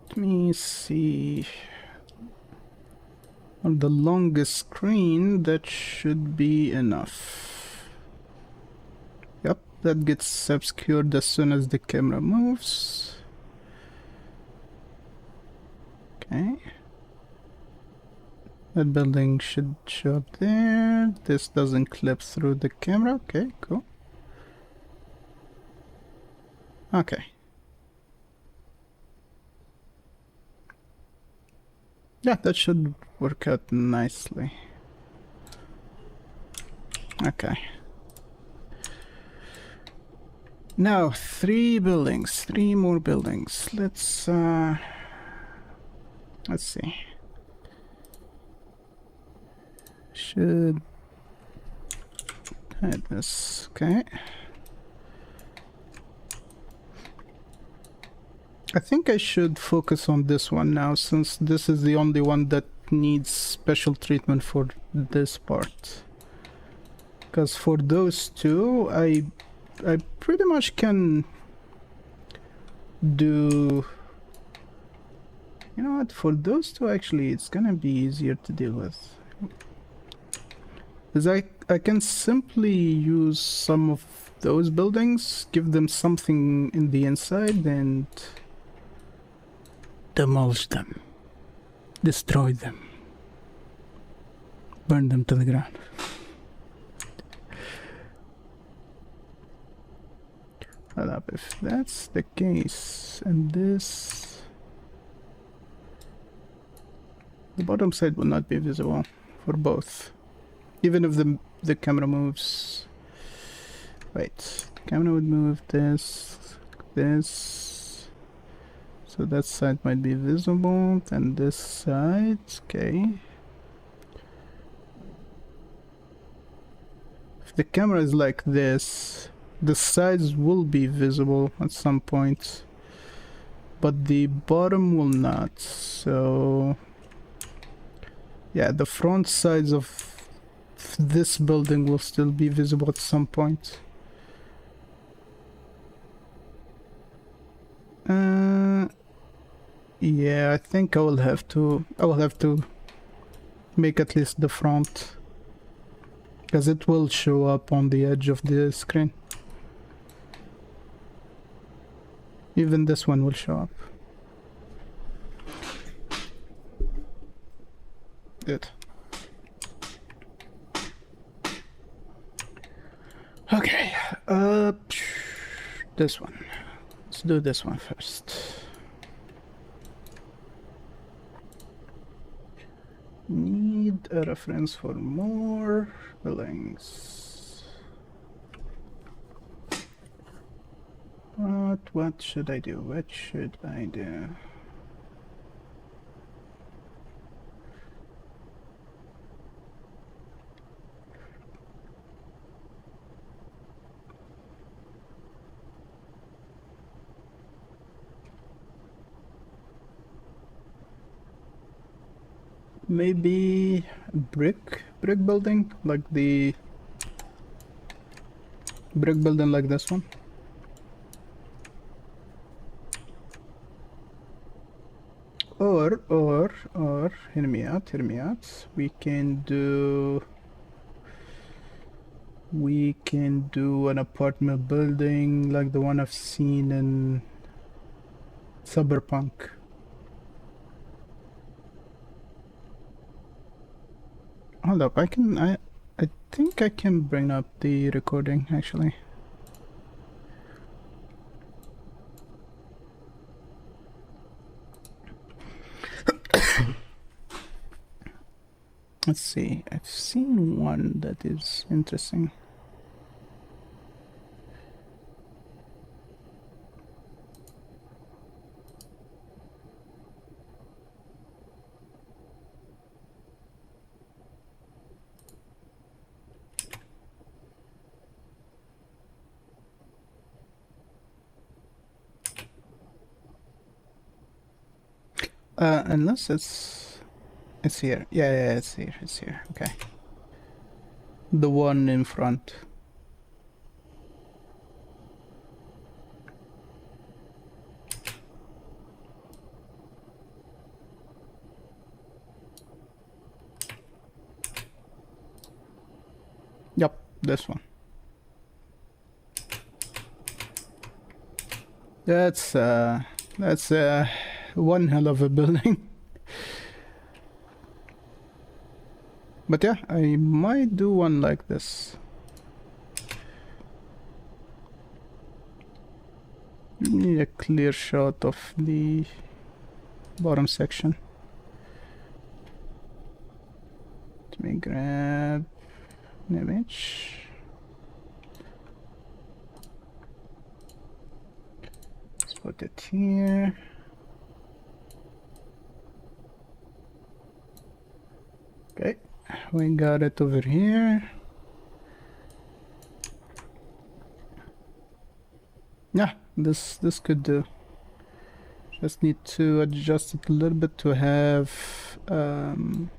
Let me see. On the longest screen, that should be enough. Yep, that gets obscured as soon as the camera moves. Okay. That building should show up there. This doesn't clip through the camera. Okay, cool. Okay. Yeah, that should work out nicely. Okay. Now, 3 buildings, 3 more buildings. Let's see. Should hide this, okay. I think I should focus on this one now, since this is the only one that needs special treatment for this part. Because for those two, I pretty much can do... You know what, for those two actually it's gonna be easier to deal with. Because I can simply use some of those buildings, give them something in the inside and demolish them. Destroy them. Burn them to the ground. Hold up, if that's the case, and this... The bottom side will not be visible for both. Even if the camera moves... Wait, camera would move this, this... So that side might be visible, and this side, okay. If the camera is like this, the sides will be visible at some point, but the bottom will not, so... Yeah, the front sides of this building will still be visible at some point. Yeah, I think I will have to make at least the front, because it will show up on the edge of the screen. Even this one will show up. Good. Okay, this one. Let's do this one first. Need a reference for more buildings. What should I do? What should I do? Maybe brick building, like the brick building like this one. Or hear me out. We can do an apartment building like the one I've seen in Cyberpunk. Hold up, I think I can bring up the recording actually. Let's see, I've seen one that is interesting. Unless it's here. Yeah, it's here. Okay. The one in front. Yep, this one. That's one hell of a building. But yeah, I might do one like this. Need a clear shot of the bottom section. Let me grab an image. Let's put it here. Okay, we got it over here. Yeah, this could do. Just need to adjust it a little bit to have an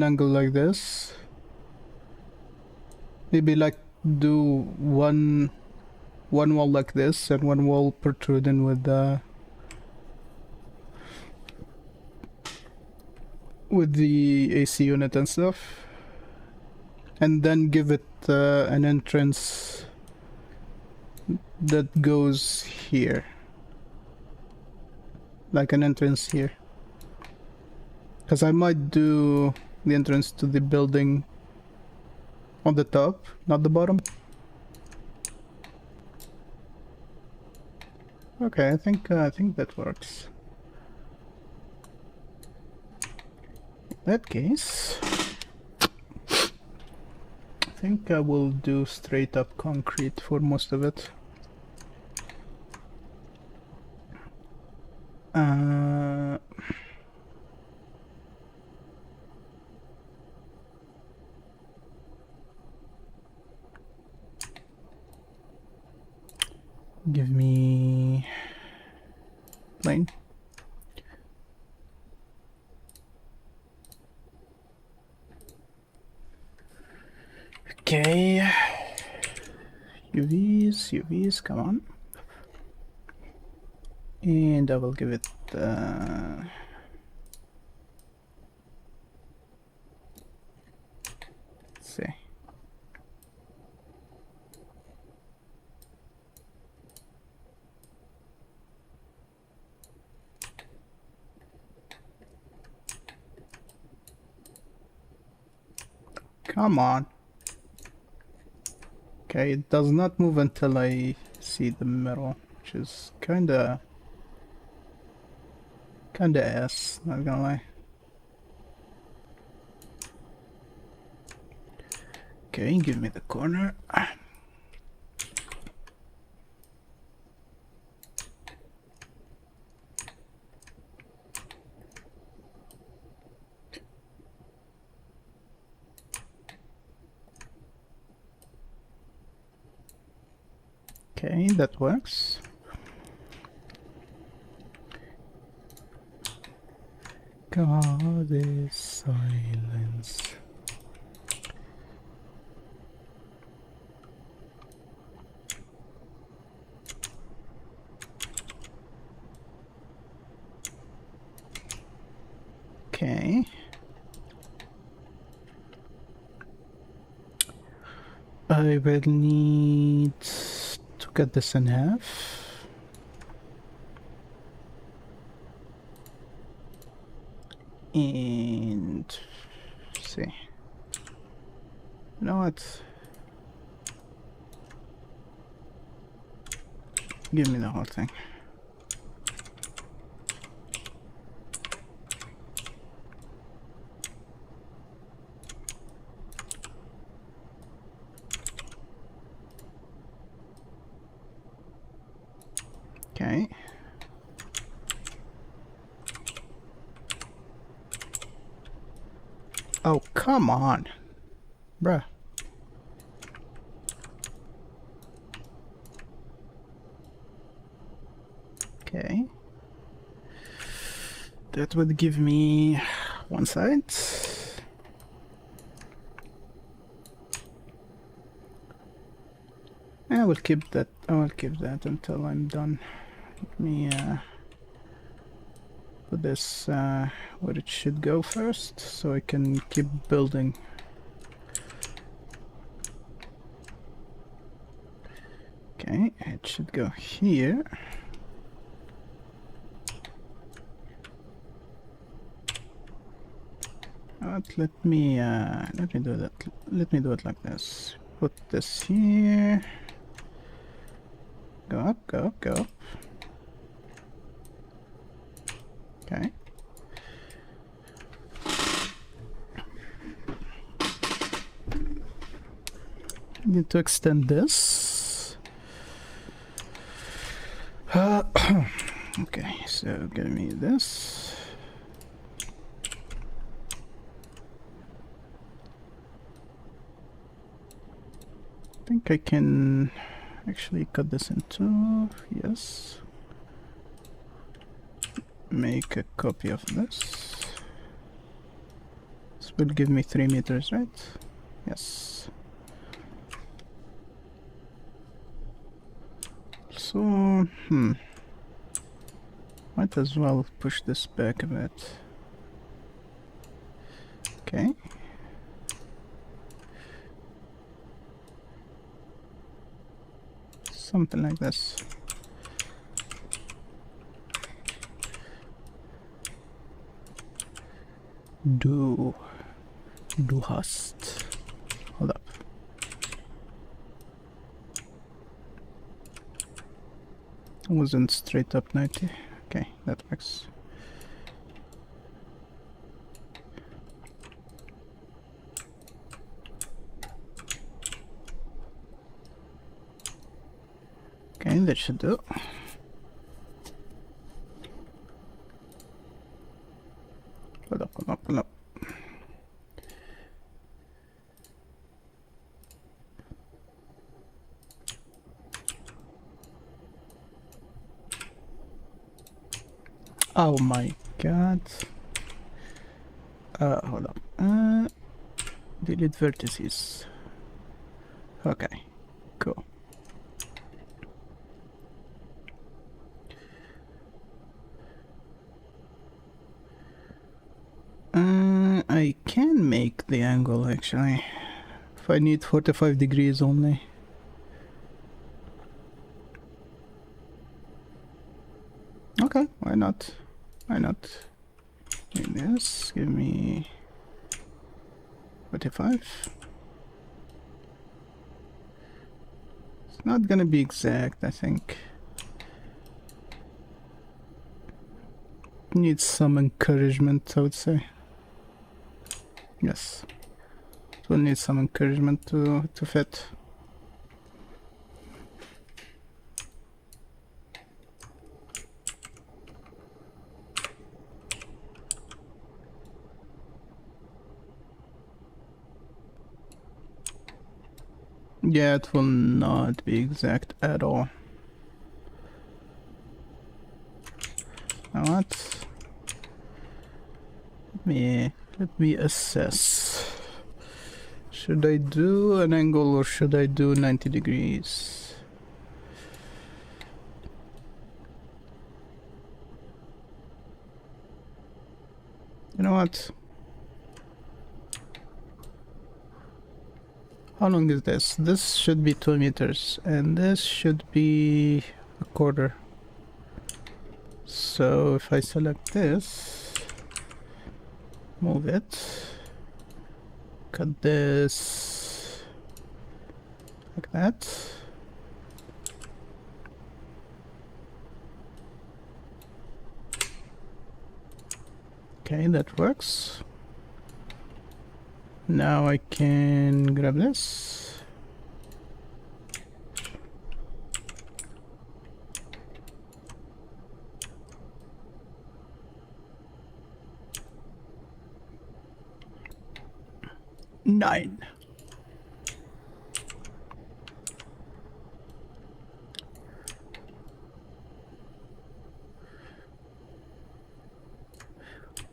angle like this. Maybe like do one wall like this and one wall protruding with the AC unit and stuff, and then give it an entrance that goes here, like an entrance here, because I might do the entrance to the building on the top, not the bottom. Okay, I think that works. In that case, I think I will do straight up concrete for most of it. Give me plane. Okay, UVs, come on. And I will give it let's see. Come on. Okay, it does not move until I see the middle, which is kinda ass, not gonna lie. Okay, give me the corner. Okay, that works. God is silence. Okay. I will need to cut this in half. And see. You know what? Give me the whole thing. Okay. Oh, come on. Bruh. Okay. That would give me one side. I will keep that. I will keep that until I'm done. Let me put this where it should go first, so I can keep building. Okay, it should go here. Let me do that. Let me do it like this. Put this here. Go up, go up, go up. Okay. Need to extend this. Okay, so give me this. I think I can actually cut this in two. Yes. Make a copy of this. This will give me 3 meters, right? Yes. So, might as well push this back a bit. Okay. Something like this. Du hast. Hold up. Wasn't straight up 90. Okay, that works. Okay, that should do. Hold up, hold up, hold up. Oh my god. Hold up. Delete vertices. Okay, cool. I can make the angle actually. If I need 45 degrees only. Okay, why not? Why not? Give me this, give me 45. It's not gonna be exact, I think. Needs some encouragement, I would say. Yes. It will need some encouragement to fit. Yeah, it will not be exact at all. Now what? Let me assess. Should I do an angle or should I do 90 degrees? You know what? How long is this? This should be 2 meters and this should be a quarter. So if I select this, move it, cut this like that. Okay, that works. Now I can grab this. Nine.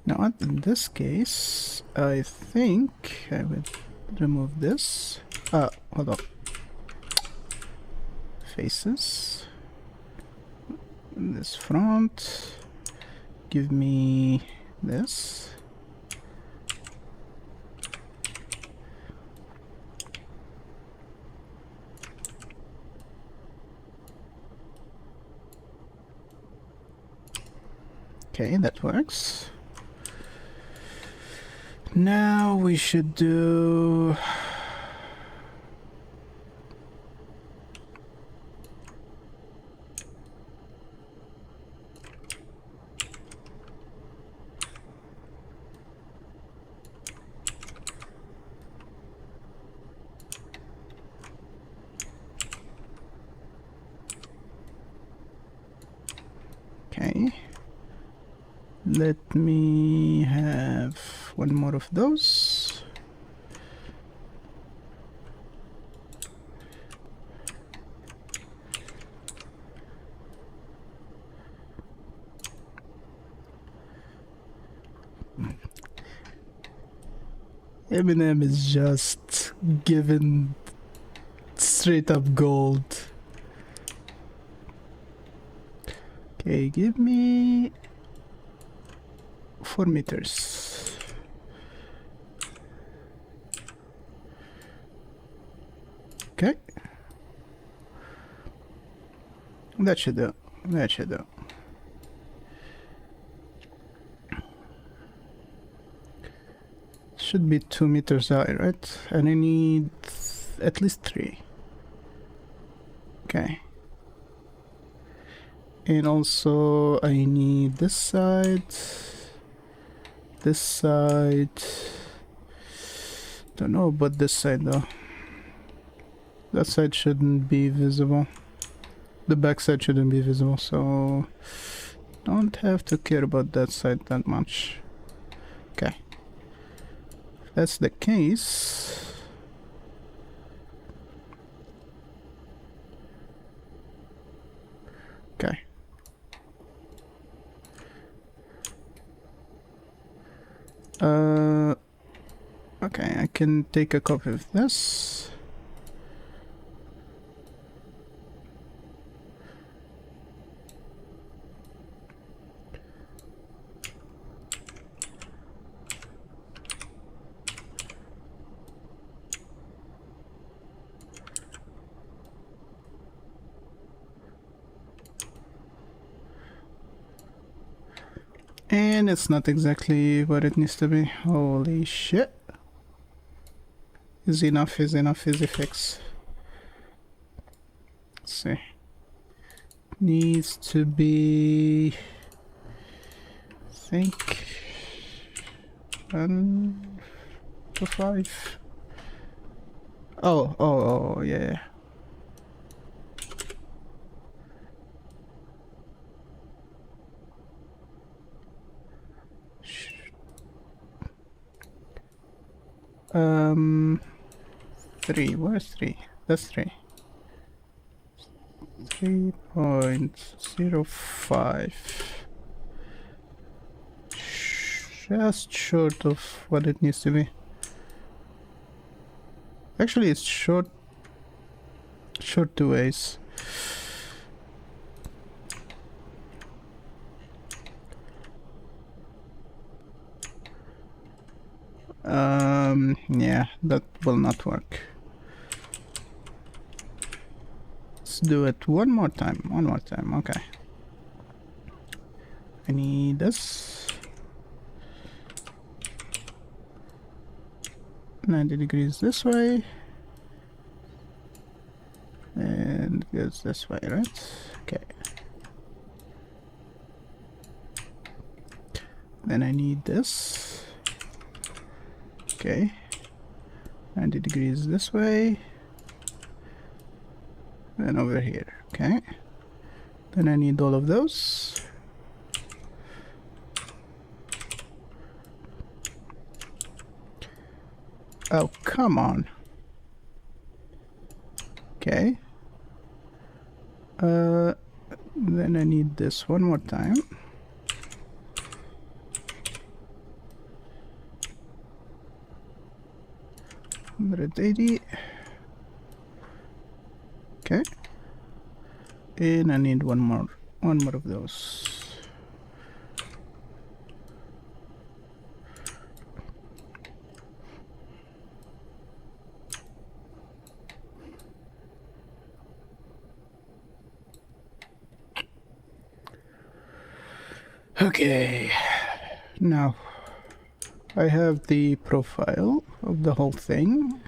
Now, in this case, I think I will remove this. Hold on. Faces. This front. Give me this. Okay, that works. Now we should do... Okay. Let me have one more of those. Eminem is just given straight up gold. Okay, give me 4 meters. Okay. That should do. That should do. Should be 2 meters high, right? And I need at least 3. Okay. And also I need this side. This side. Don't know about this side though. That side shouldn't be visible. The back side shouldn't be visible, so don't have to care about that side that much. Okay. If that's the case, okay. Okay, I can take a copy of this. And it's not exactly what it needs to be. Holy shit. Is enough, easy fix. Let's see. Needs to be... I think... 1 to 5. Oh, yeah. Um... 3, where's 3? That's 3. 3.05. Just short of what it needs to be. Actually, it's short two ways. Yeah, that will not work. Let's do it one more time. Okay. I need this. 90 degrees this way. And goes this way, right? Okay. Then I need this. Okay. 90 degrees this way. Then over here. Okay. Then I need all of those. Oh, come on. Okay. Then I need this one more time. $180. Okay. And I need one more of those. Okay, now I have the profile of the whole thing.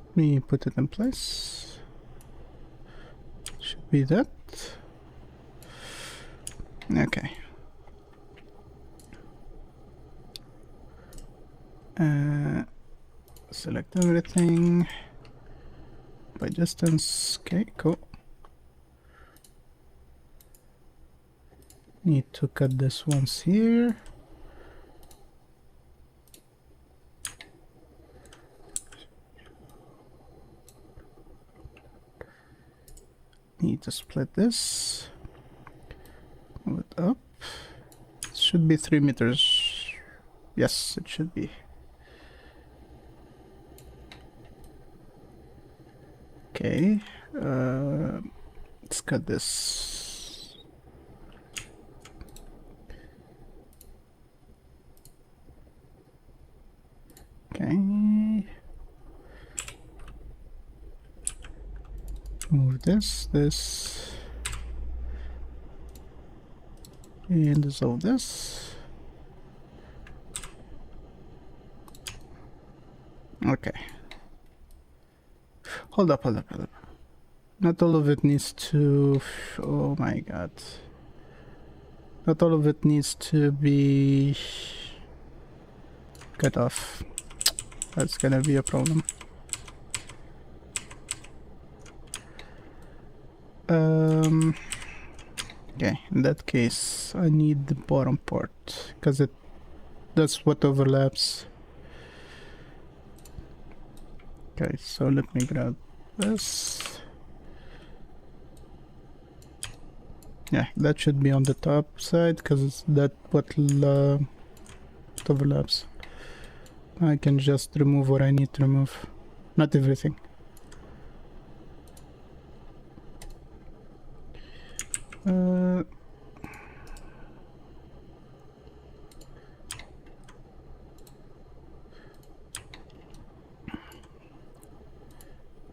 Let me put it in place. Should be that. Okay. Select everything by distance. Okay, cool. Need to cut this once here. Need to split this. Move it up. It should be 3 meters. Yes, it should be. Okay, let's cut this. Okay. Move this, and dissolve this. Okay. Hold up. Not all of it needs to... Oh my god. Not all of it needs to be cut off. That's gonna be a problem. Okay, in that case, I need the bottom part, because that's what overlaps. Okay, so let me grab this. Yeah, that should be on the top side because that what overlaps. I can just remove what I need to remove, not everything.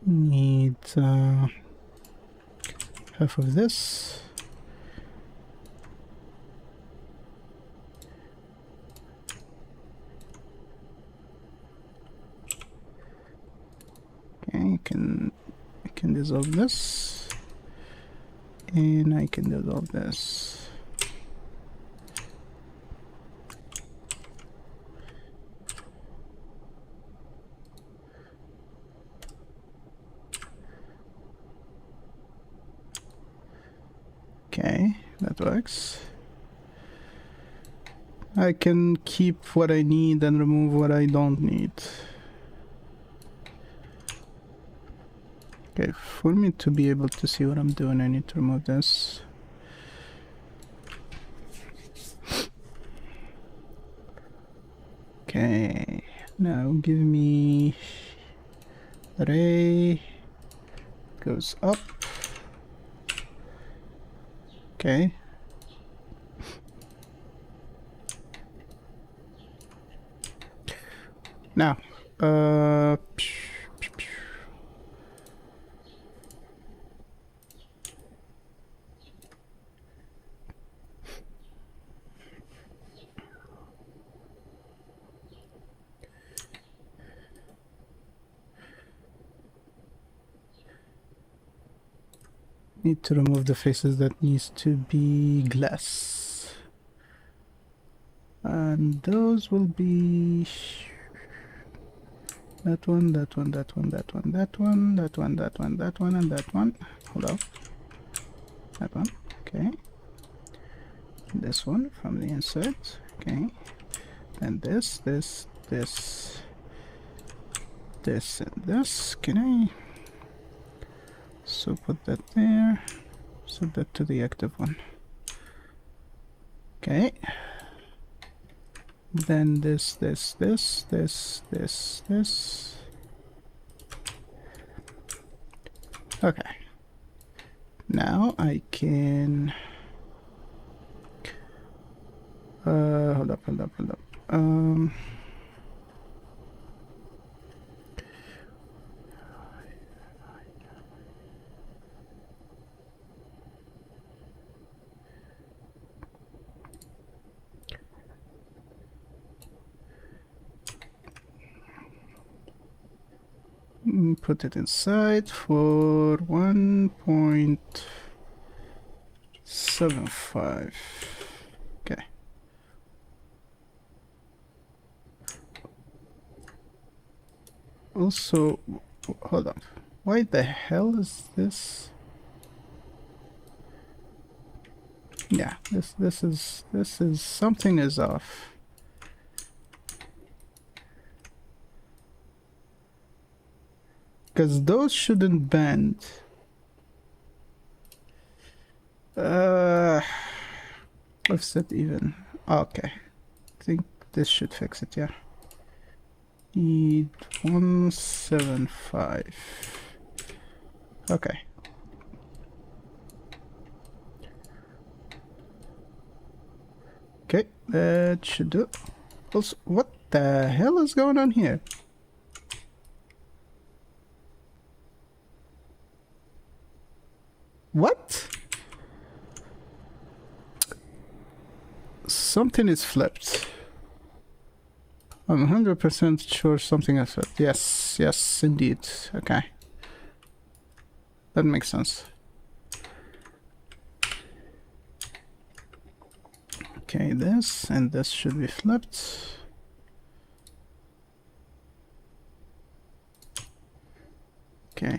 Need half of this. Okay, I can dissolve this, and I can dissolve this. Okay, that works. I can keep what I need and remove what I don't need. Okay, for me to be able to see what I'm doing, I need to remove this. Okay, now give me array goes up. Okay. Now, need to remove the faces that needs to be glass. And those will be that one, that one, that one, that one, that one, that one, that one, that one, and that one. Hold up. That one. Okay. This one from the inside. Okay. And this, and this. Can I? So put that there. Set that to the active one. Okay. Then this. Okay. Now I can hold up. Put it inside for 1.75. Okay. Also, hold on. Why the hell is this? Yeah, this is something is off. Because those shouldn't bend. Offset even. Okay. I think this should fix it, yeah. Need 175. Okay. Okay, that should do. Also, what the hell is going on here? What? Something is flipped. I'm 100% sure something is flipped. Yes, indeed. Okay. That makes sense. Okay, this and this should be flipped. Okay.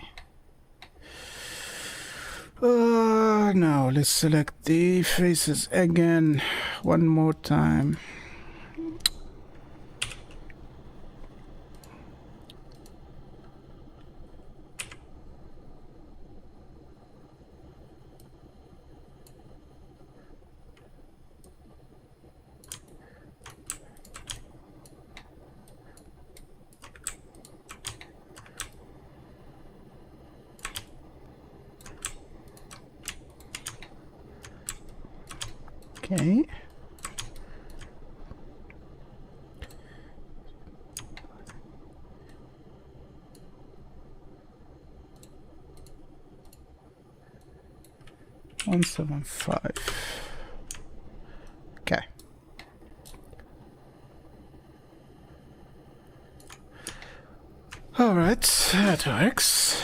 Now let's select the faces again one more time. Okay. $175. Okay. All right, that works.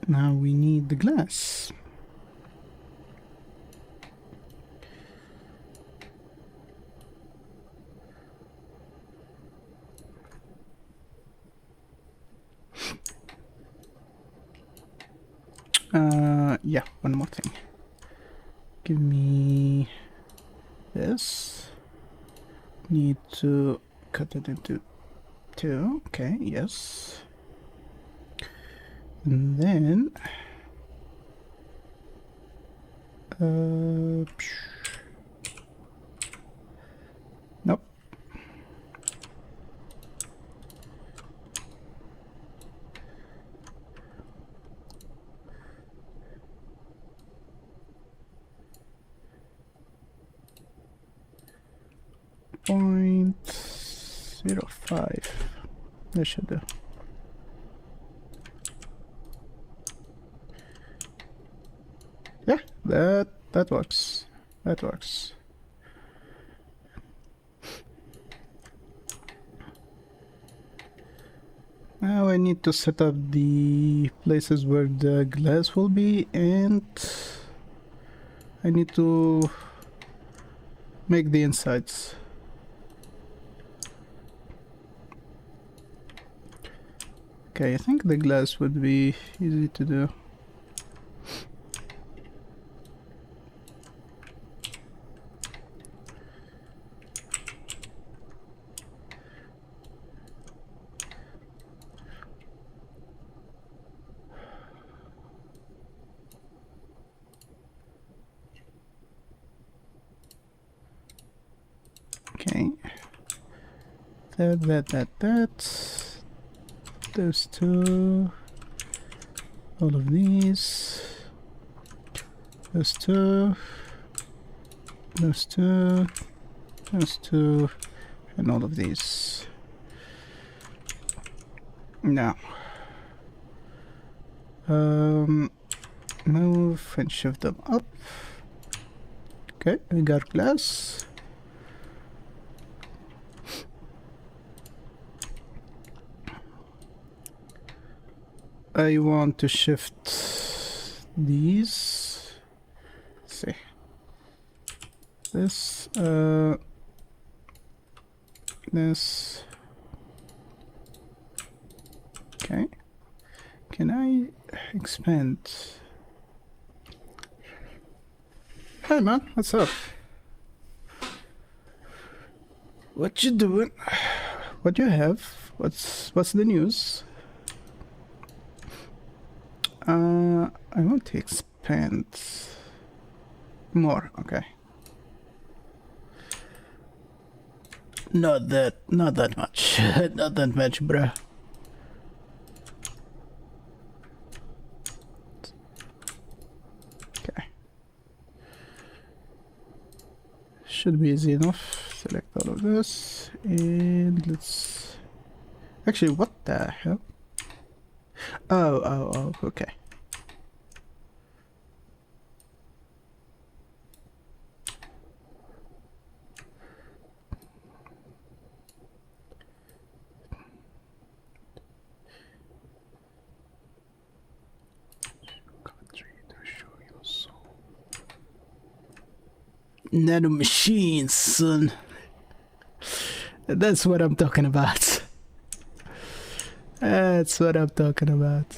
Now we need the glass. Yeah, one more thing. Give me this. Need to cut it into two. Okay, yes. And then nope. .05. That should do. Yeah, that works. That works. Now I need to set up the places where the glass will be, and I need to make the insides. Okay, I think the glass would be easy to do. Okay. That. Those two. All of these. Those two. Those two. Those two. And all of these. Now. Move and shift them up. Okay, we got glass. I want to shift these. Let's see. This, this. Okay. Can I expand? Hey man, what's up? What you doing? What you have? What's the news? I want to expand more. Okay. Not that much. Not that much, bruh. Okay. Should be easy enough. Select all of this and let's. Actually, what the hell? Oh, okay. Nano machines, son. That's what I'm talking about. That's what I'm talking about.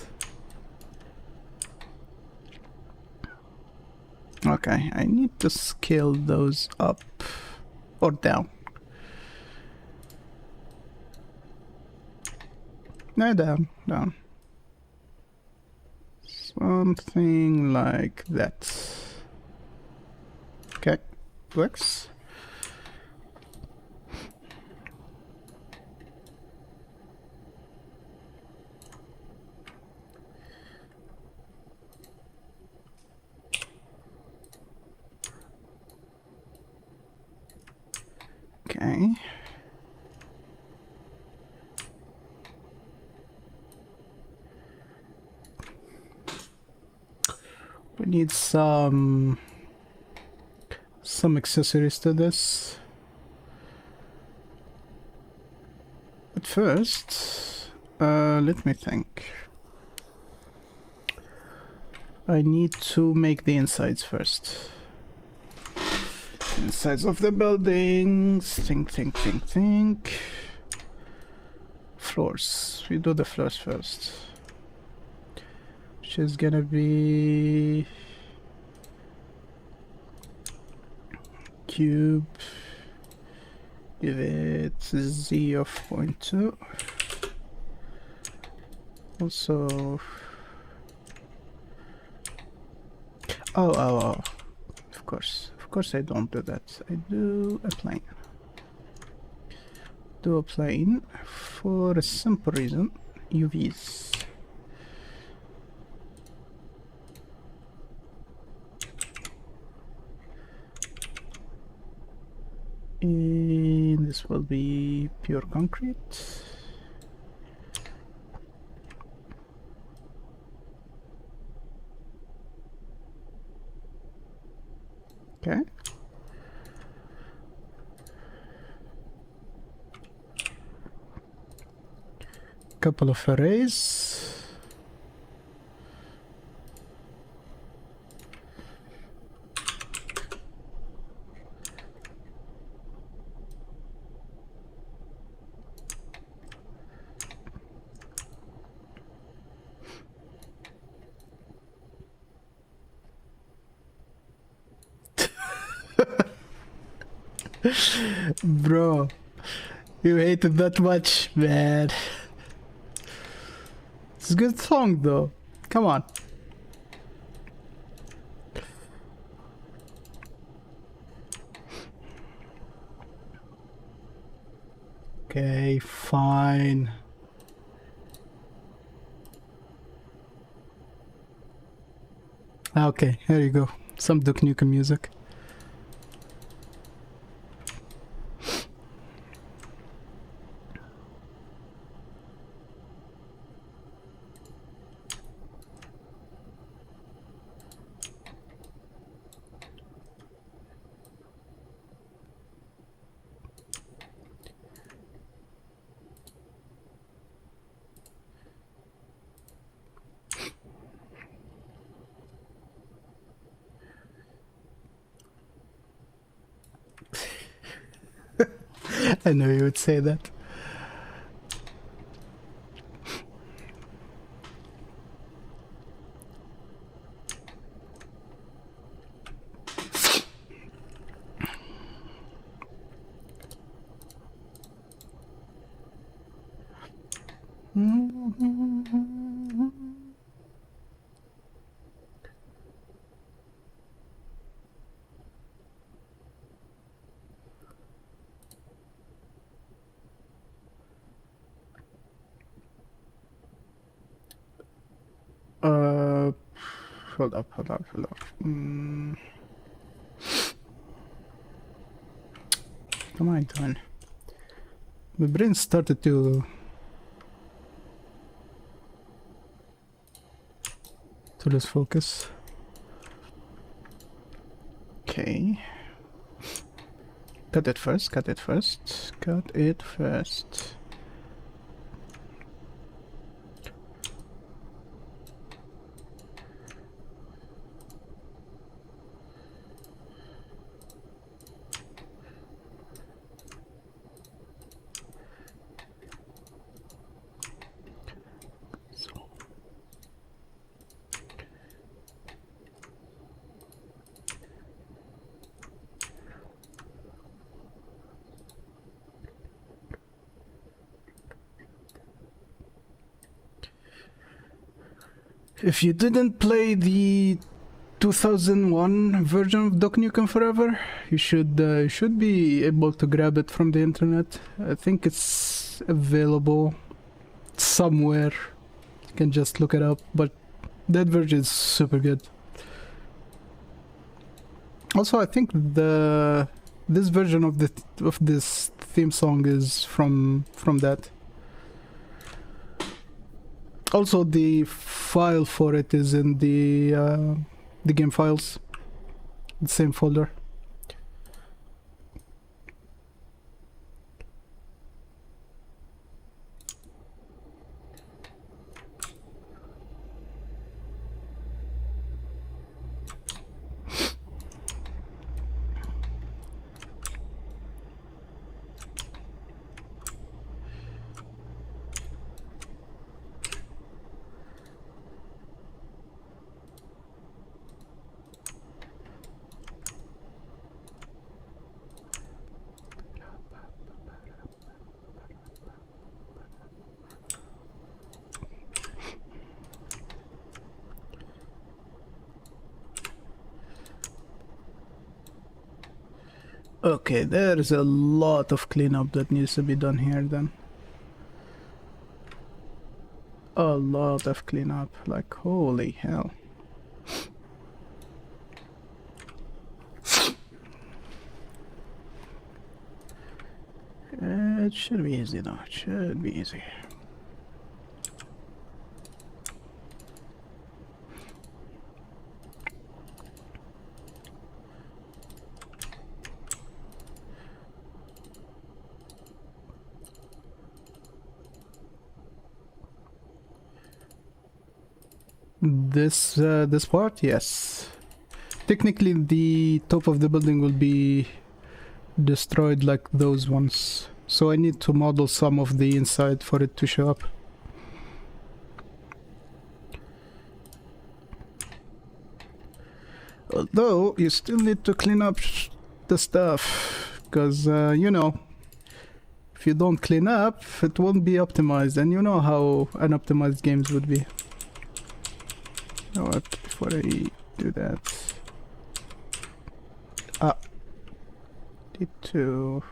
Okay, I need to scale those up or down. No, down. Something like that. Okay, works. Okay. We need some accessories to this. But first, let me think. I need to make the insides first. Insides of the buildings. Think. Floors. We do the floors first. which is gonna be cube. Give it z of 0.2. Also, oh, of course I don't do that. I do a plane. Do a plane for a simple reason, UVs. And this will be pure concrete. Okay. Couple of arrays. Bro, you hate it that much, man. It's a good song though. Come on. Okay, fine. Okay, here you go. Some Duke Nukem music. I knew you would say that. Hold up. What am I doing? My brain started to lose focus. Okay. Cut it first. If you didn't play the 2001 version of Duke Nukem Forever, you should be able to grab it from the internet. I think it's available somewhere. You can just look it up, but that version is super good. Also, I think this version of this theme song is from that. Also, the file for it is in the game files, the same folder. Okay, there's a lot of cleanup that needs to be done here then. A lot of cleanup, like holy hell. It should be easy though, it should be easy. This part, yes. Technically, the top of the building will be destroyed like those ones. So I need to model some of the inside for it to show up. Although, you still need to clean up the stuff. Because, you know, if you don't clean up, it won't be optimized. And you know how unoptimized games would be. You know what, before I do that... Need to...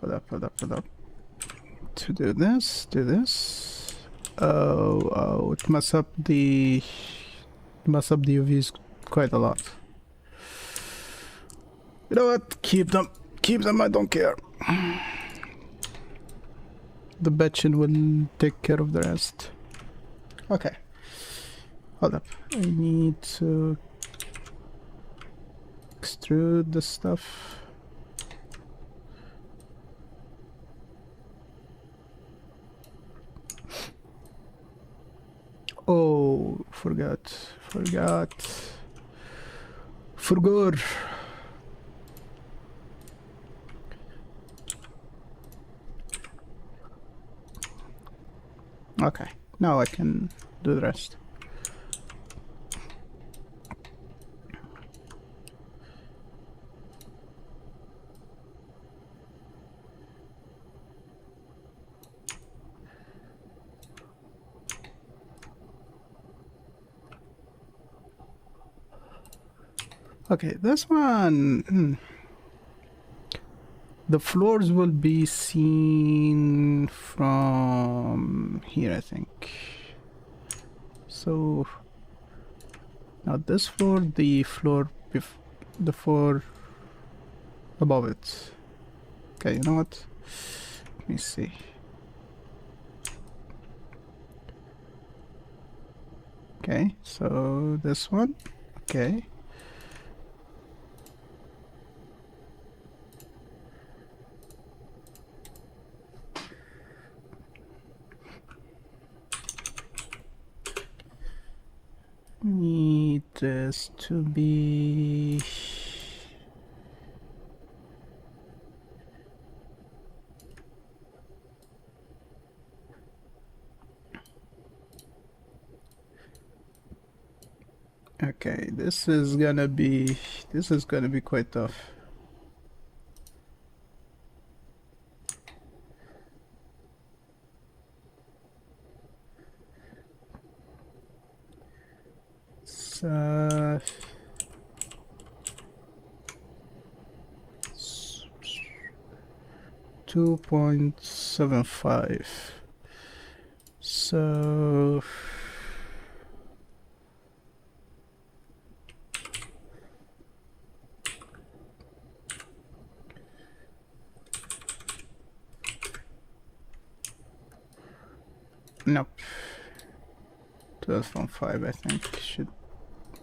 Hold up. To do this. Oh, it mess up the UVs quite a lot. You know what, keep them, I don't care. The Betchin will take care of the rest. Okay. Hold up. I need to extrude the stuff. Oh, forgot. Okay, now I can do the rest. Okay, this one... The floors will be seen from here, I think. So... Not this floor, the floor above it. Okay, you know what? Let me see. Okay, so this one. Okay. Need this to be... Okay, this is gonna be quite tough. So 2.75. So nope. 12.5 I think should...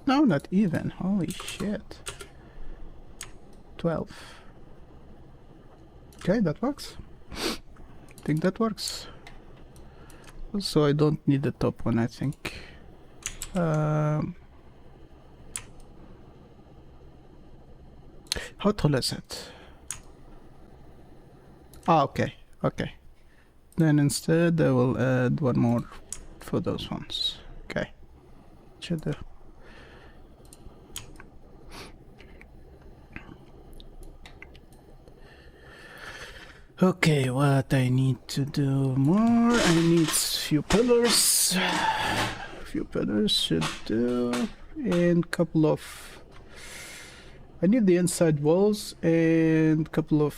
No, not even. Holy shit. 12. Okay, that works. I think that works. Also, I don't need the top one, I think. How tall is it? Ah, okay. Okay. Then instead I will add one more for those ones. Okay. Should do. Okay, what I need to do more? I need few pillars. Few pillars should do, and couple of I need the inside walls and a couple of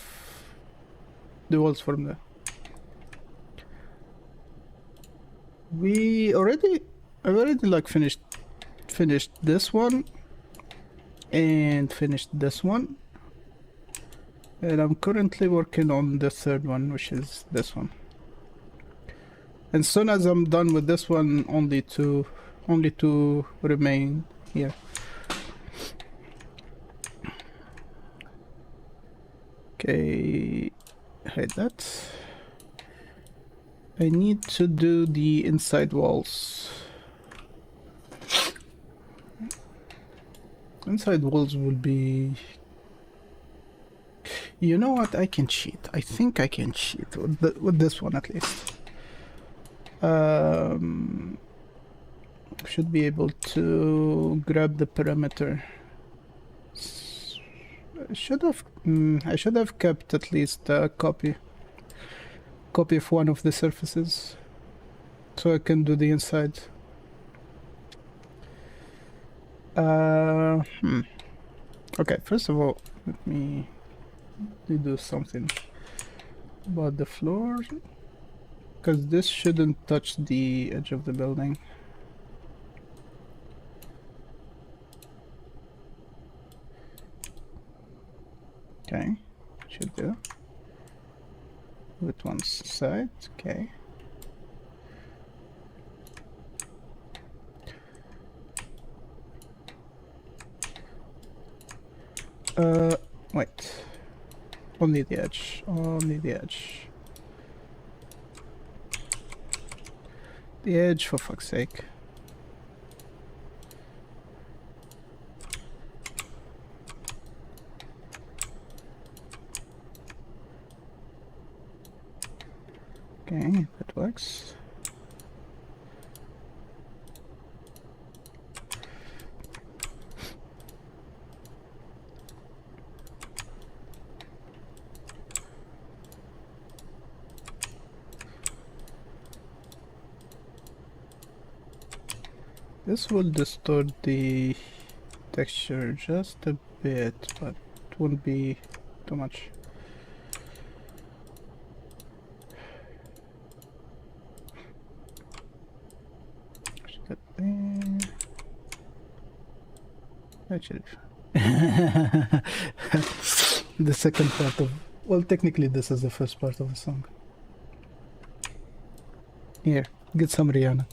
the walls from there. I've already like finished this one and finished this one, and I'm currently working on the third one, which is this one. And as soon as I'm done with this one, only two remain here. Okay, hide that. I need to do the inside walls. Inside walls will be... You know what? I can cheat. I think I can cheat with this one at least. Should be able to grab the perimeter. I should have kept at least a copy of one of the surfaces, so I can do the inside. Okay, first of all, let me do something about the floor, because this shouldn't touch the edge of the building. Okay, should do. With one side, okay. Wait. Only the edge. Only the edge. The edge, for fuck's sake. Okay, that works. This will distort the texture just a bit, but it won't be too much. That there. Actually, the second part of... Well, technically this is the first part of the song. Here, get some Rihanna.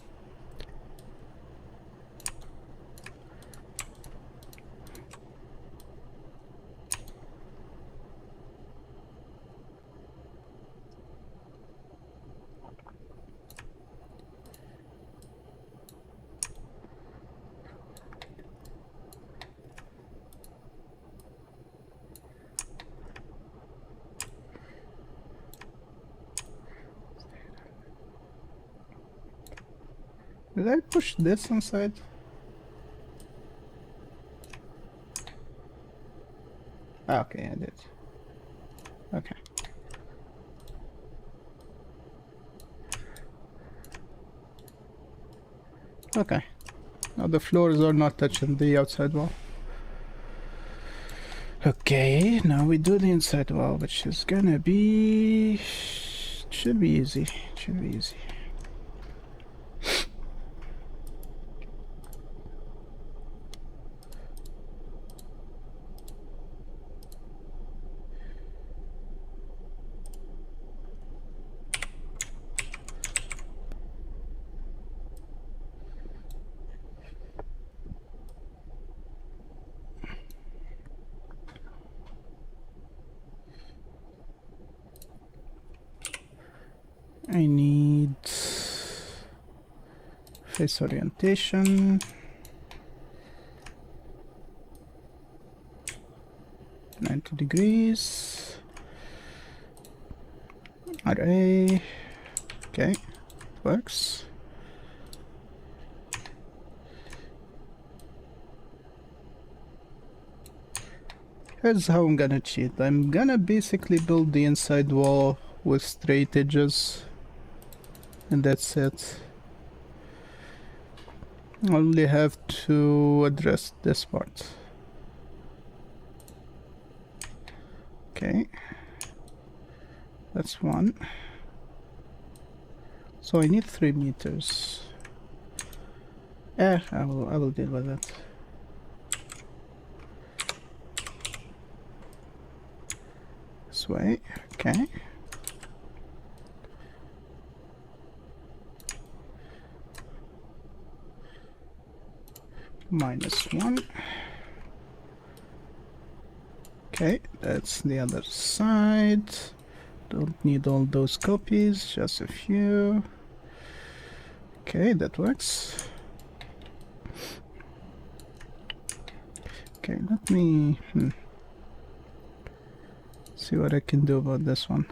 Did I push this inside? Ah, okay, I did. Okay. Okay. Now the floors are not touching the outside wall. Okay, now we do the inside wall, which is gonna be... Should be easy. Should be easy. I need face orientation, 90 degrees, array, okay, works. Here's how I'm gonna cheat. I'm gonna basically build the inside wall with straight edges. And that's it. I only have to address this part. Okay. That's one. So I need 3 meters. I will deal with that. This way. Okay. -1. Okay, that's the other side. Don't need all those copies, just a few. Okay, that works. Okay, let me see what I can do about this one.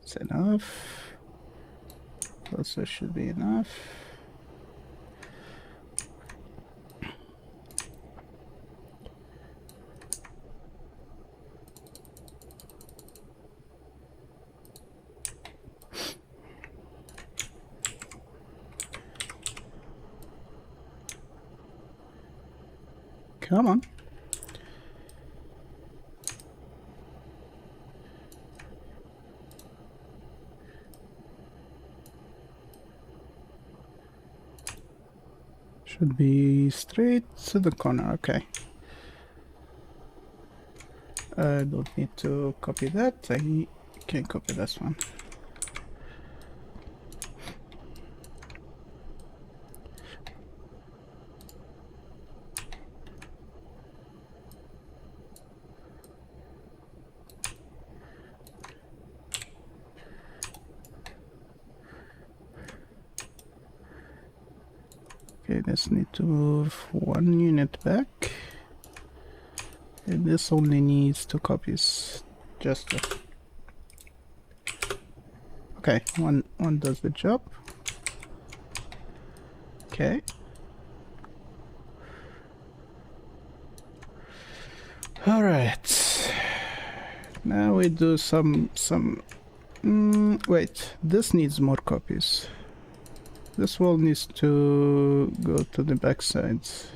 It's enough. Also should be enough. Come on. Should be straight to the corner, okay. I don't need to copy that, I can copy this one. Okay, this need to move 1 unit back. And this only needs 2 copies. Just 2. Okay, one does the job. Okay. All right. Now we do some. Wait, this needs more copies. This wall needs to go to the back sides,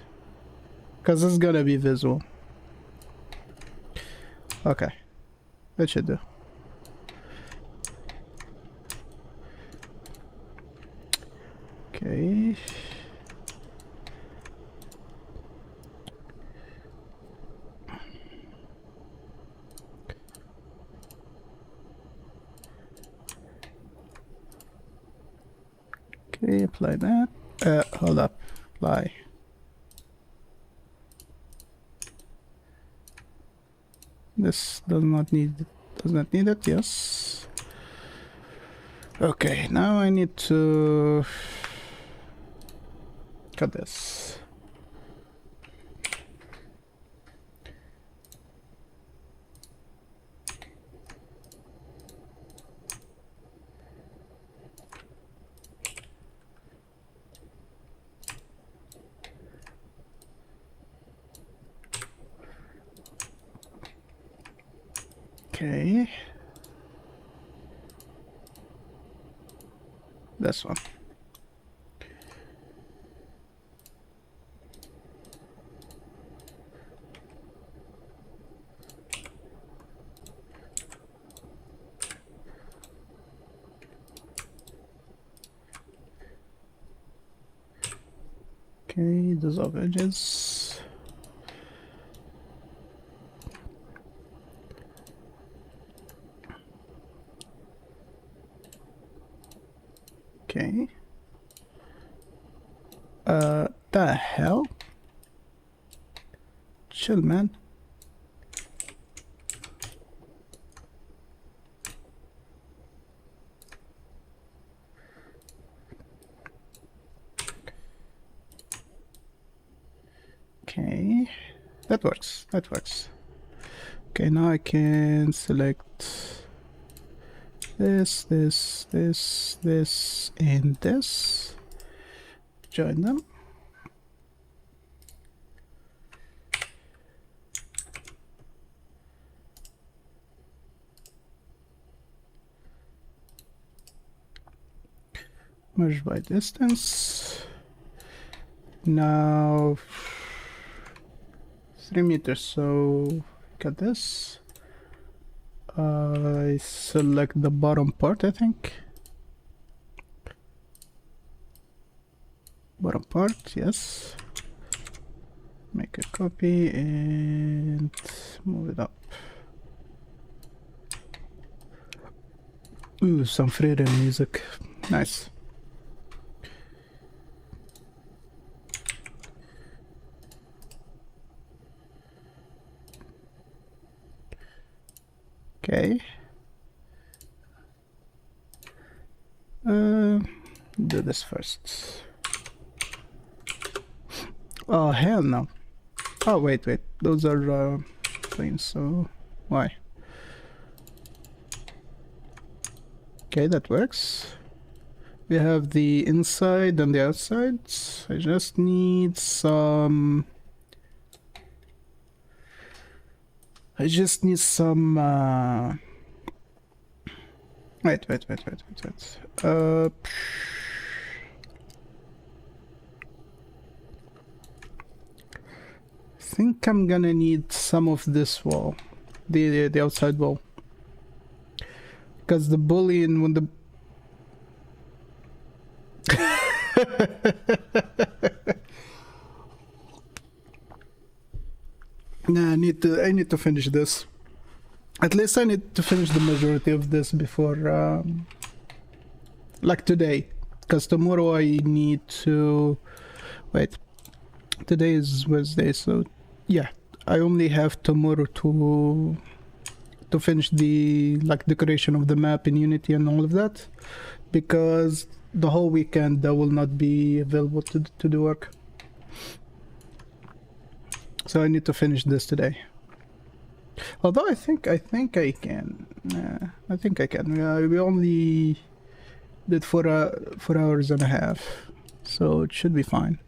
because it's gonna be visible. Okay, that should do. Okay. Okay, apply that. Hold up. Apply. This does not need it, yes. Okay, now I need to cut this. Okay. This one. Okay, dissolve edges. Okay. The hell? Chill, man. Okay, that works. That works. Okay, now I can select this, and this. Join them. Merge by distance. Now 3 meters, so got this. I select the bottom part, I think. Bottom part, yes. Make a copy and move it up. Ooh, some Freedom music. Nice. Okay. Do this first. Oh, hell no. Oh, wait. Those are planes, so why? Okay, that works. We have the inside and the outside. I just need some... Wait. I think I'm gonna need some of this wall, the outside wall, because the bullion when the Nah, I need to finish this. At least I need to finish the majority of this before like today, because tomorrow I need to wait. Today is Wednesday, so yeah, I only have tomorrow to finish the decoration of the map in Unity and all of that, because the whole weekend I will not be available to do work. So I need to finish this today. Although I think I can. I think I can. We only did 4 hours and a half, so it should be fine.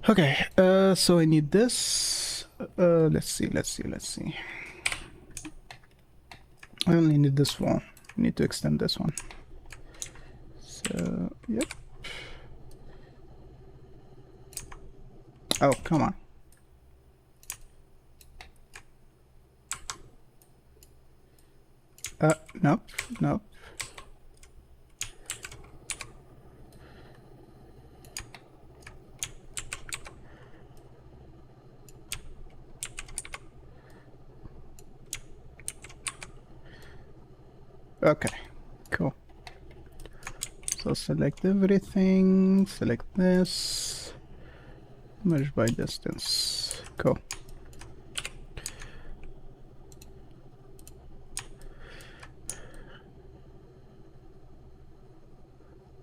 Okay, so I need this. Let's see. I only need this one. I need to extend this one. So, yep. Oh, come on. Nope. Okay, cool. So select everything, select this, merge by distance, cool.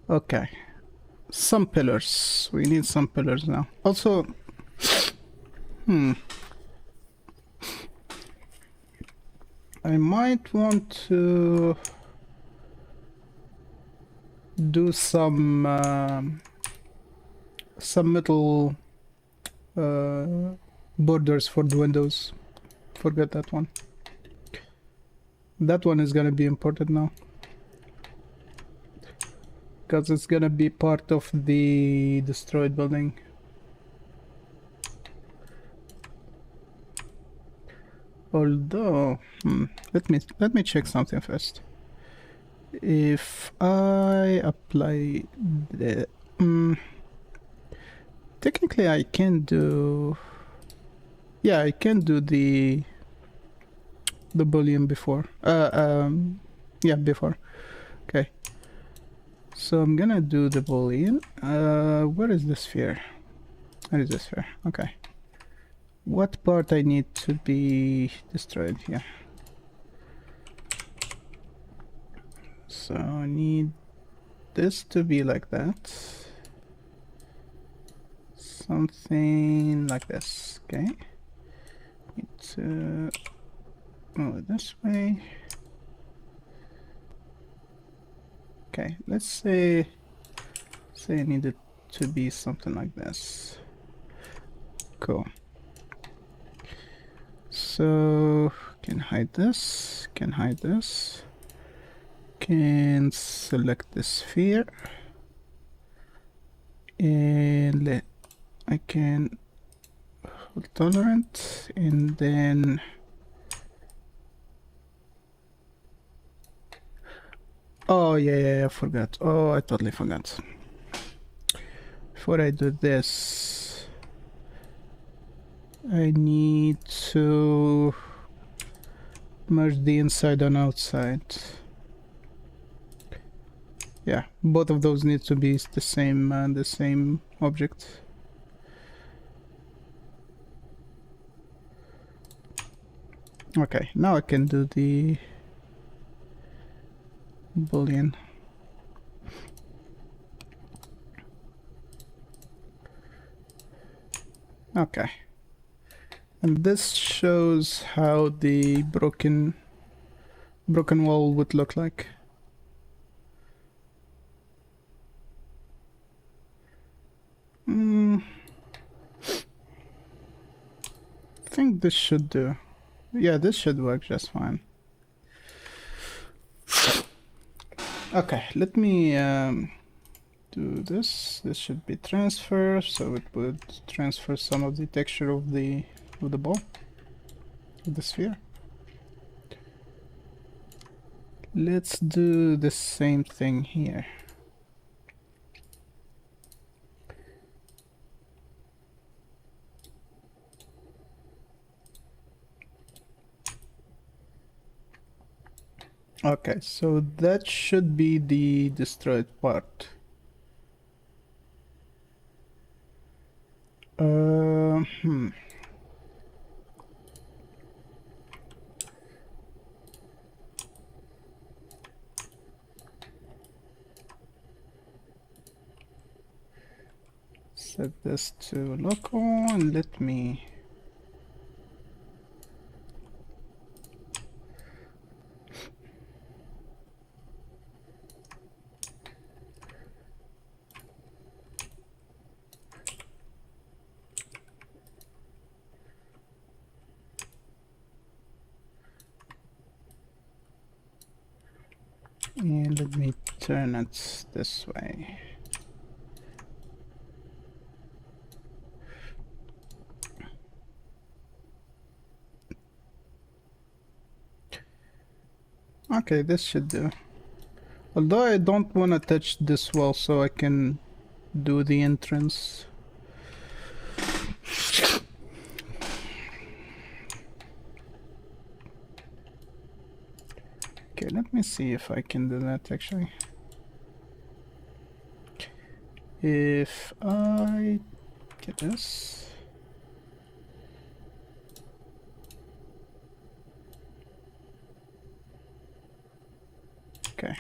Okay, some pillars, we need some pillars now. Also, I might want to do some metal borders for the windows. Forget that one. That one is gonna be important now, because it's gonna be part of the destroyed building. Although, let me check something first. If I apply the technically I can do, yeah, I can do the boolean before. Yeah, before. Okay. So I'm gonna do the boolean. Where is the sphere? Where is the sphere? Okay. What part I need to be destroyed here? So I need this to be like that. Something like this, okay? Need to move it this way. Okay, let's say I need it to be something like this. Cool. So can hide this, can can select the sphere and I can hold tolerant, and then oh yeah, I forgot. Oh, I totally forgot. Before I do this, I need to merge the inside and outside. Yeah, both of those need to be the same object. Okay, now I can do the boolean. Okay, and this shows how the broken wall would look like. I think this should do. Yeah, this should work just fine. Okay, let me do this. This should be transfer, so it would transfer some of the texture of the ball, of the sphere. Let's do the same thing here. Okay, so that should be the destroyed part. Set this to local and let me turn it this way. Okay, this should do. Although I don't want to touch this wall, so I can do the entrance. Okay, let me see if I can do that actually. If I get this. Okay.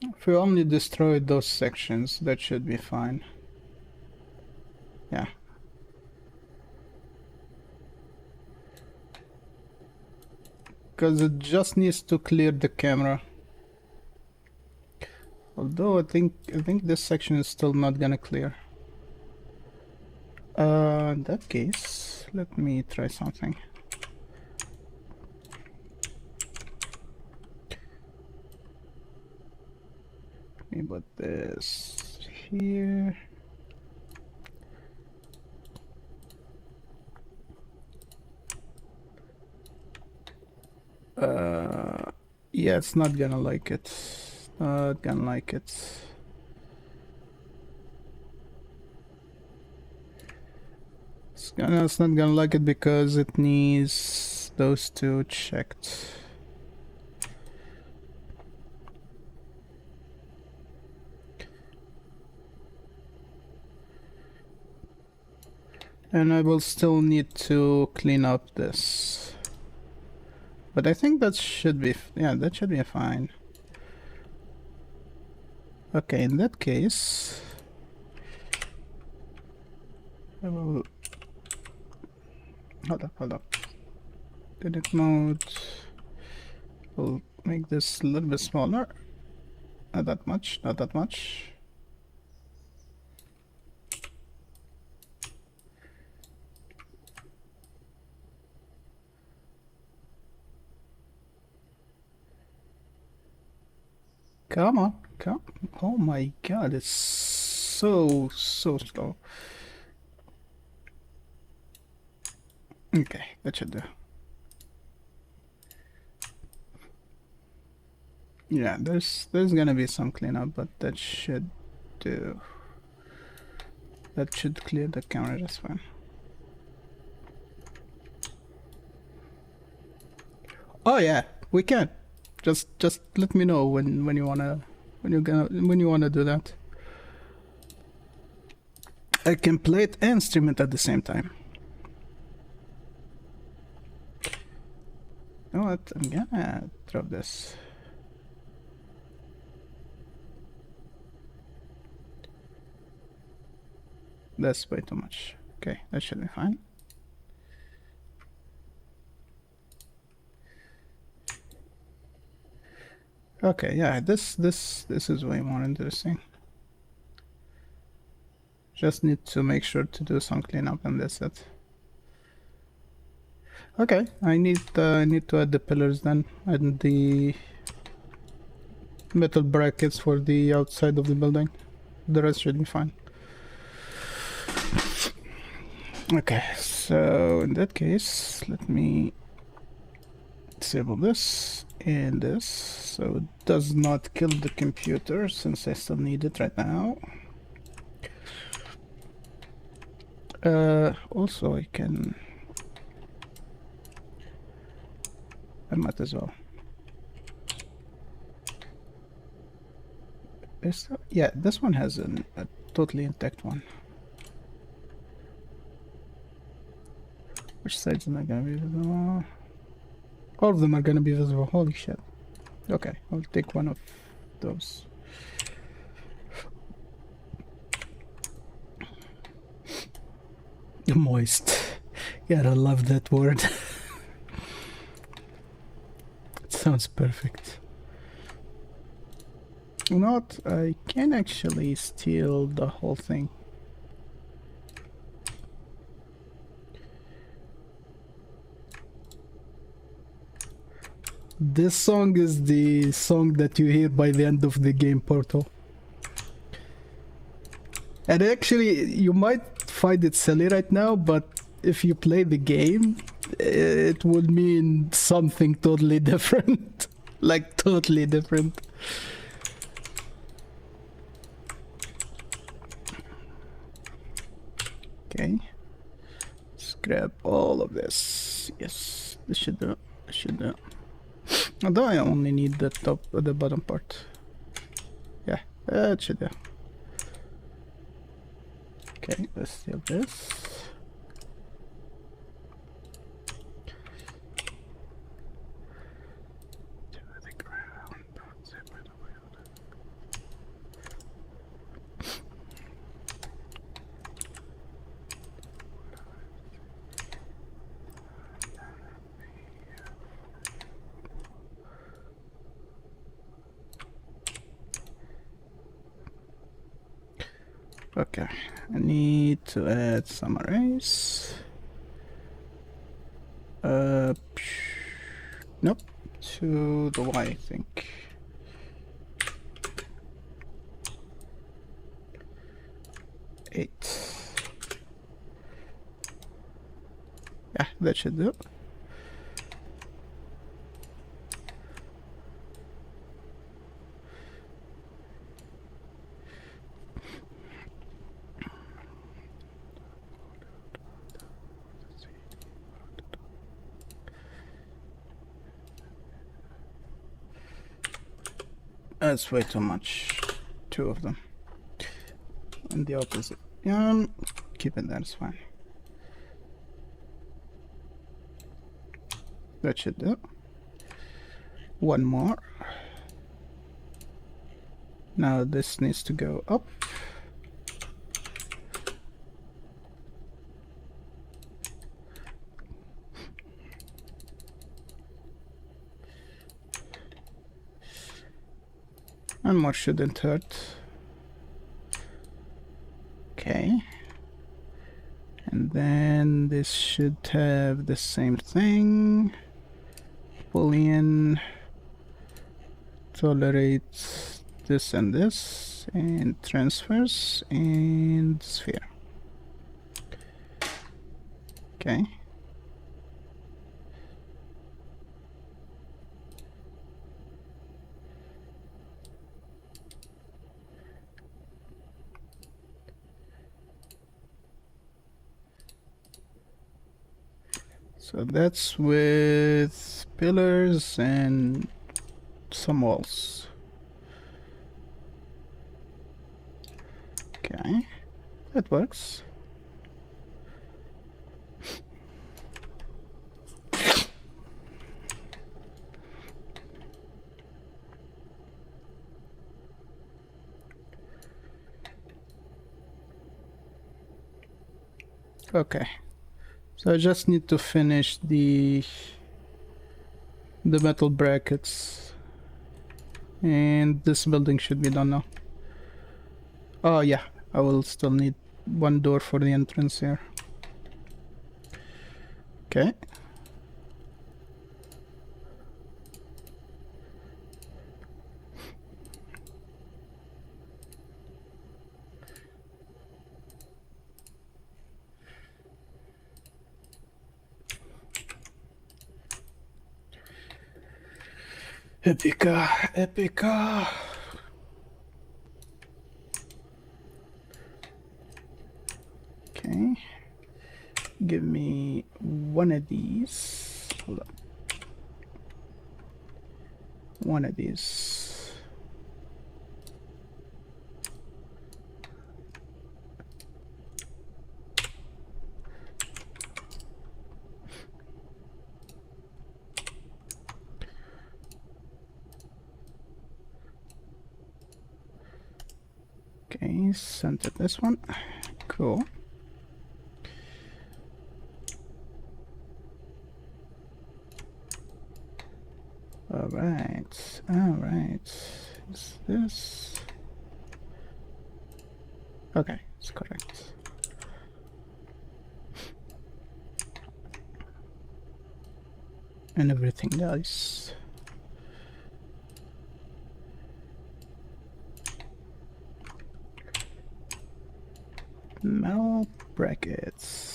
If we only destroy those sections, that should be fine. Yeah. Because it just needs to clear the camera. Although I think this section is still not gonna clear. In that case, let me try something. Let me put this here. Yeah, it's not gonna like it. Not gonna like it. It's not gonna like it because it needs those two checked. And I will still need to clean up this. But I think that should be, yeah, that should be fine. Okay, in that case, I will, hold up. Edit mode, we'll make this a little bit smaller. Not that much, not that much. Come on, come. Oh my god, it's so slow. Okay, that should do. Yeah, there's gonna be some cleanup, but that should do. That should clear the camera just fine. Oh yeah, we can. Just let me know when you wanna do that. I can play it and stream it at the same time. You know what? I'm gonna drop this. That's way too much. Okay, that should be fine. Okay, yeah, this is way more interesting. Just need to make sure to do some cleanup and that's it. Okay, I need to add the pillars then and the metal brackets for the outside of the building. The rest should be fine. Okay, so in that case, let me disable this and this so it does not kill the computer since I still need it right now. Also I might as well. Yeah, this one has a totally intact one. Which side's not gonna be visible? All of them are gonna be visible. Holy shit. Okay, I'll take one of those. Moist. Yeah, I love that word. It sounds perfect. You know what? I can actually steal the whole thing. This song is the song that you hear by the end of the game, Portal. And actually, you might find it silly right now, but if you play the game, it would mean something totally different. Like, totally different. Okay. Let's grab all of this. Yes, this should do. This should do. Although I only need the the bottom part. Yeah, that should do. Okay, let's steal this. Okay, I need to add some arrays. Nope, to the Y, I think. Eight. Yeah, that should do. That's way too much. Two of them. And the opposite. Keep it there, it's fine. That should do. One more. Now this needs to go up. And more shouldn't hurt. Okay. And then this should have the same thing. Boolean tolerate this and this, and transfers, and sphere. Okay. So that's with pillars and some walls. Okay, that works. Okay, so I just need to finish the metal brackets, and this building should be done now. Oh yeah, I will still need one door for the entrance here. Okay. Epica, Epica. Okay. Give me one of these. Hold on. One of these. Okay, center this one. Cool. Alright, is this... Okay, it's correct. And everything else. Metal brackets.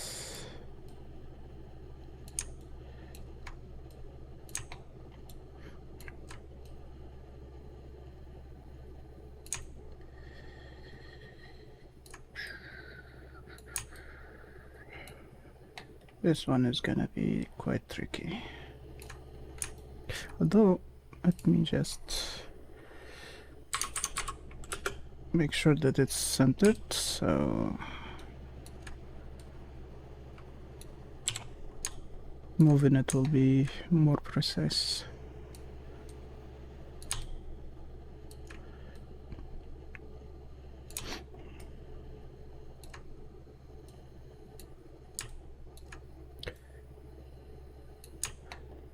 This one is gonna be quite tricky. Although, let me just make sure that it's centered, so moving it will be more precise.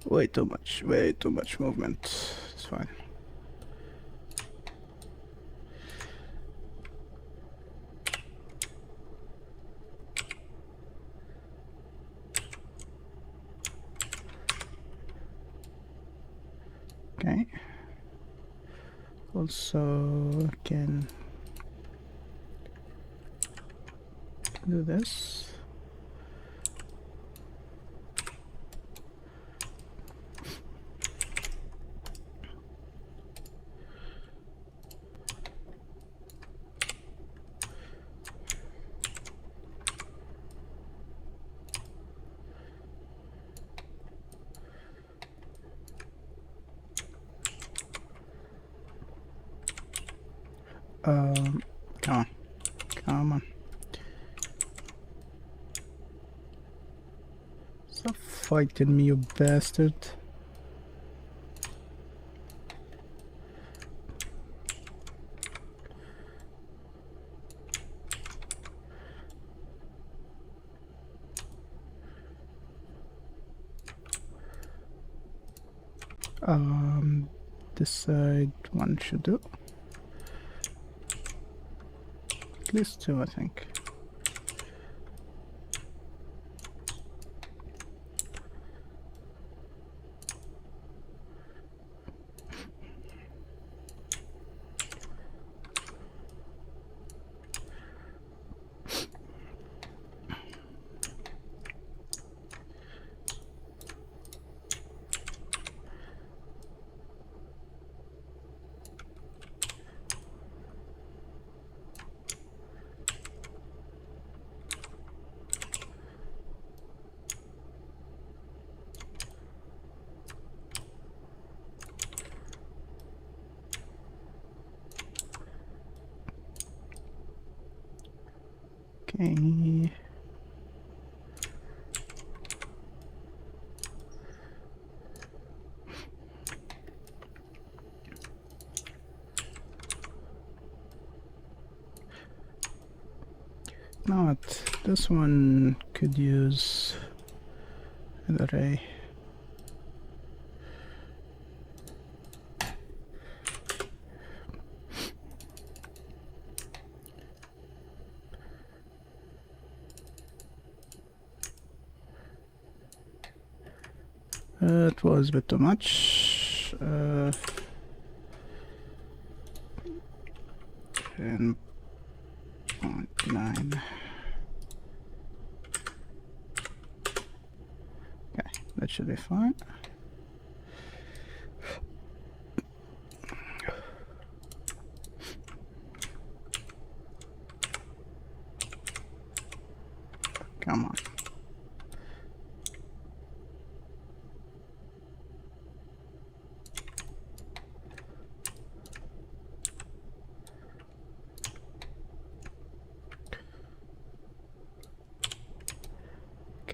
Way too much movement. It's fine. Okay. Also can do this. Come on. Come on. Stop fighting me, you bastard. This side one should do. At least two, I think. Okay. Not this one could use an array. It was a bit too much. 10.9. Okay, that should be fine. Come on.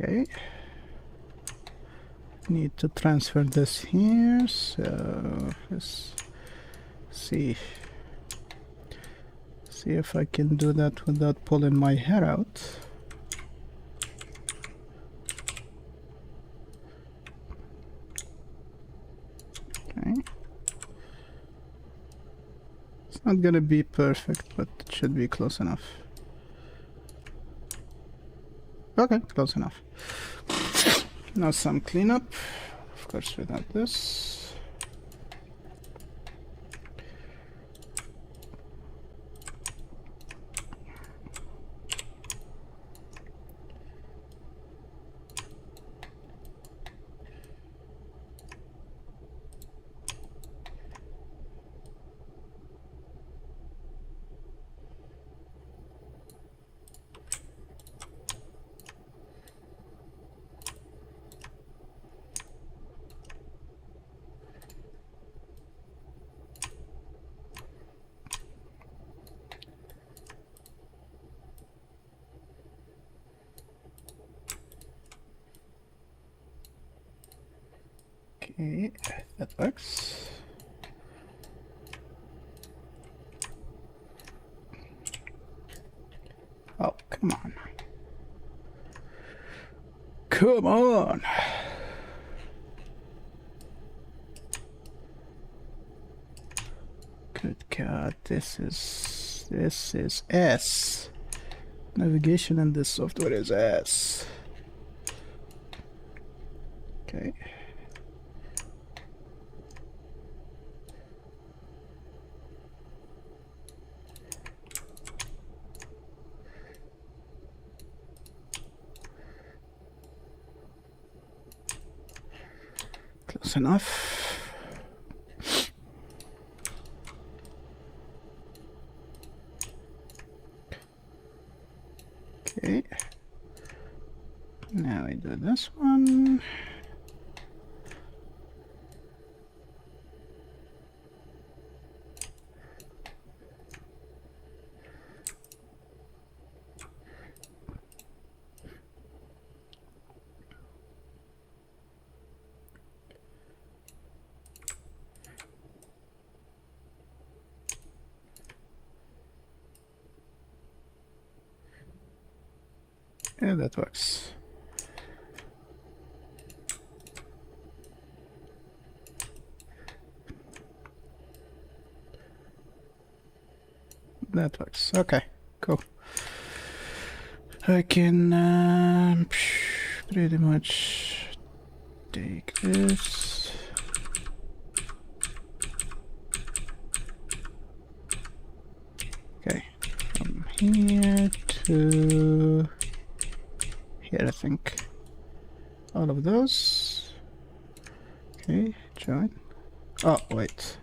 Okay. Need to transfer this here, so let's see if I can do that without pulling my hair out. Okay. It's not gonna be perfect, but it should be close enough. Okay, close enough. Now some cleanup. Of course, without this. Okay, that works. Oh, come on. Come on! Good God, this is S. Navigation in this software is S. Okay. Close enough. Okay. Now we do this one. Yeah, that works. That works. Okay, cool. I can pretty much take this. Okay, from here to here, I think. All of those. Okay, join. Oh, wait.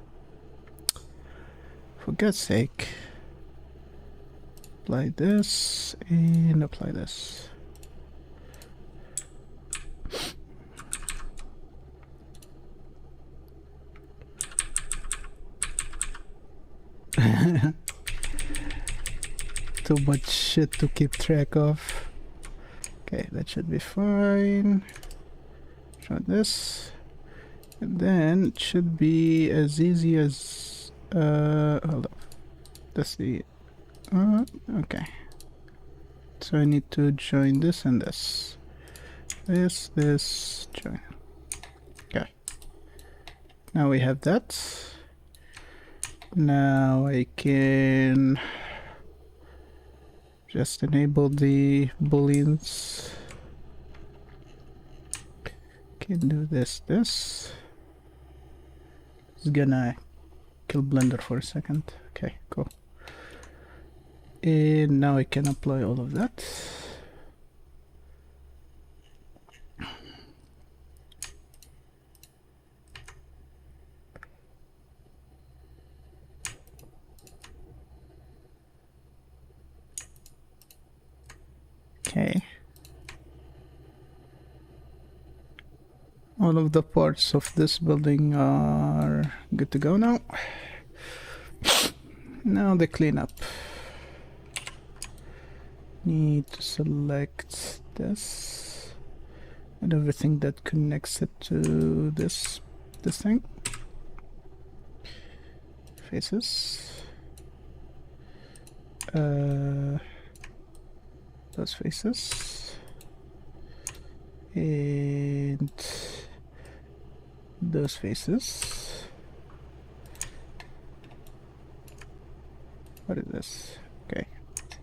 For God's sake. Apply this and apply this. too much shit to keep track of. Okay, that should be fine. Try this. And then it should be as easy as hold up. Let's see. Okay. So I need to join this and this. This, join. Okay. Now we have that. Now I can just enable the booleans. Can do this. It's gonna kill Blender for a second. Okay, cool. And now I can apply all of that. Okay. All of the parts of this building are good to go now. Now the cleanup. Need to select this and everything that connects it to this thing. Faces. Those faces. And those faces. What is this? Okay,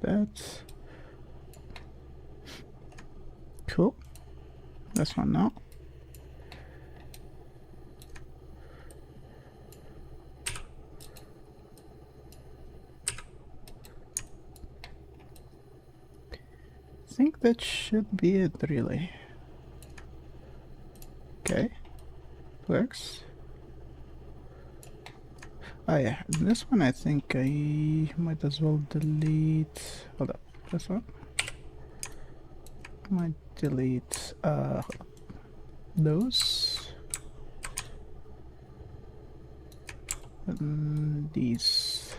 that. Cool. This one now. I think that should be it, really. Okay, works. Oh yeah, this one I think I might as well delete. Hold up, this one. Might delete those. And these.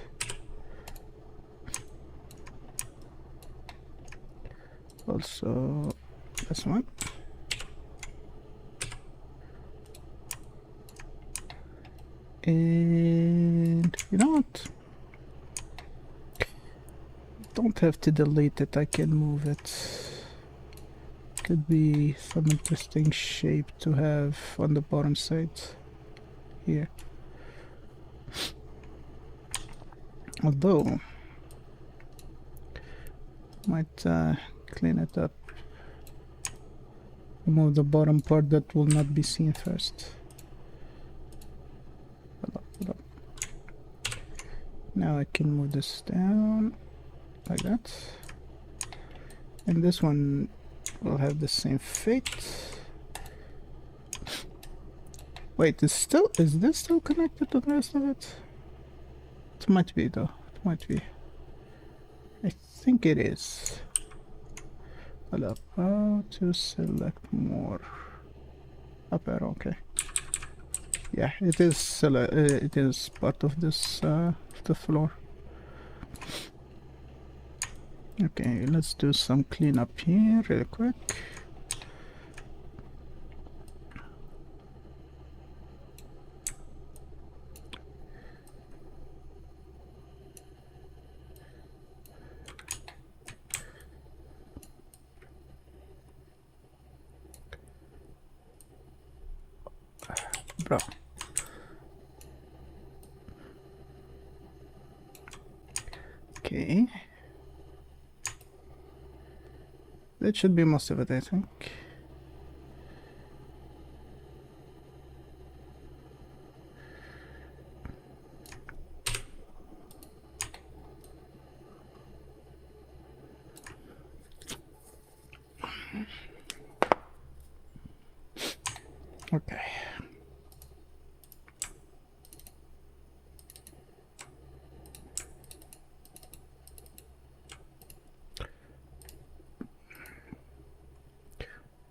Also this one. And you know what? Don't have to delete it, I can move it. Could be some interesting shape to have on the bottom side here. Although might clean it up. Remove the bottom part that will not be seen first. Hold up. Now I can move this down like that. And this one will have the same fate. Wait, is this still connected to the rest of it? It might be though. It might be. I think it is. Hold up. How to select more? Up arrow. Okay. Yeah, it is. It is part of this the floor. Okay, let's do some cleanup here real quick. Bro. Okay. That should be most of it, I think. Okay.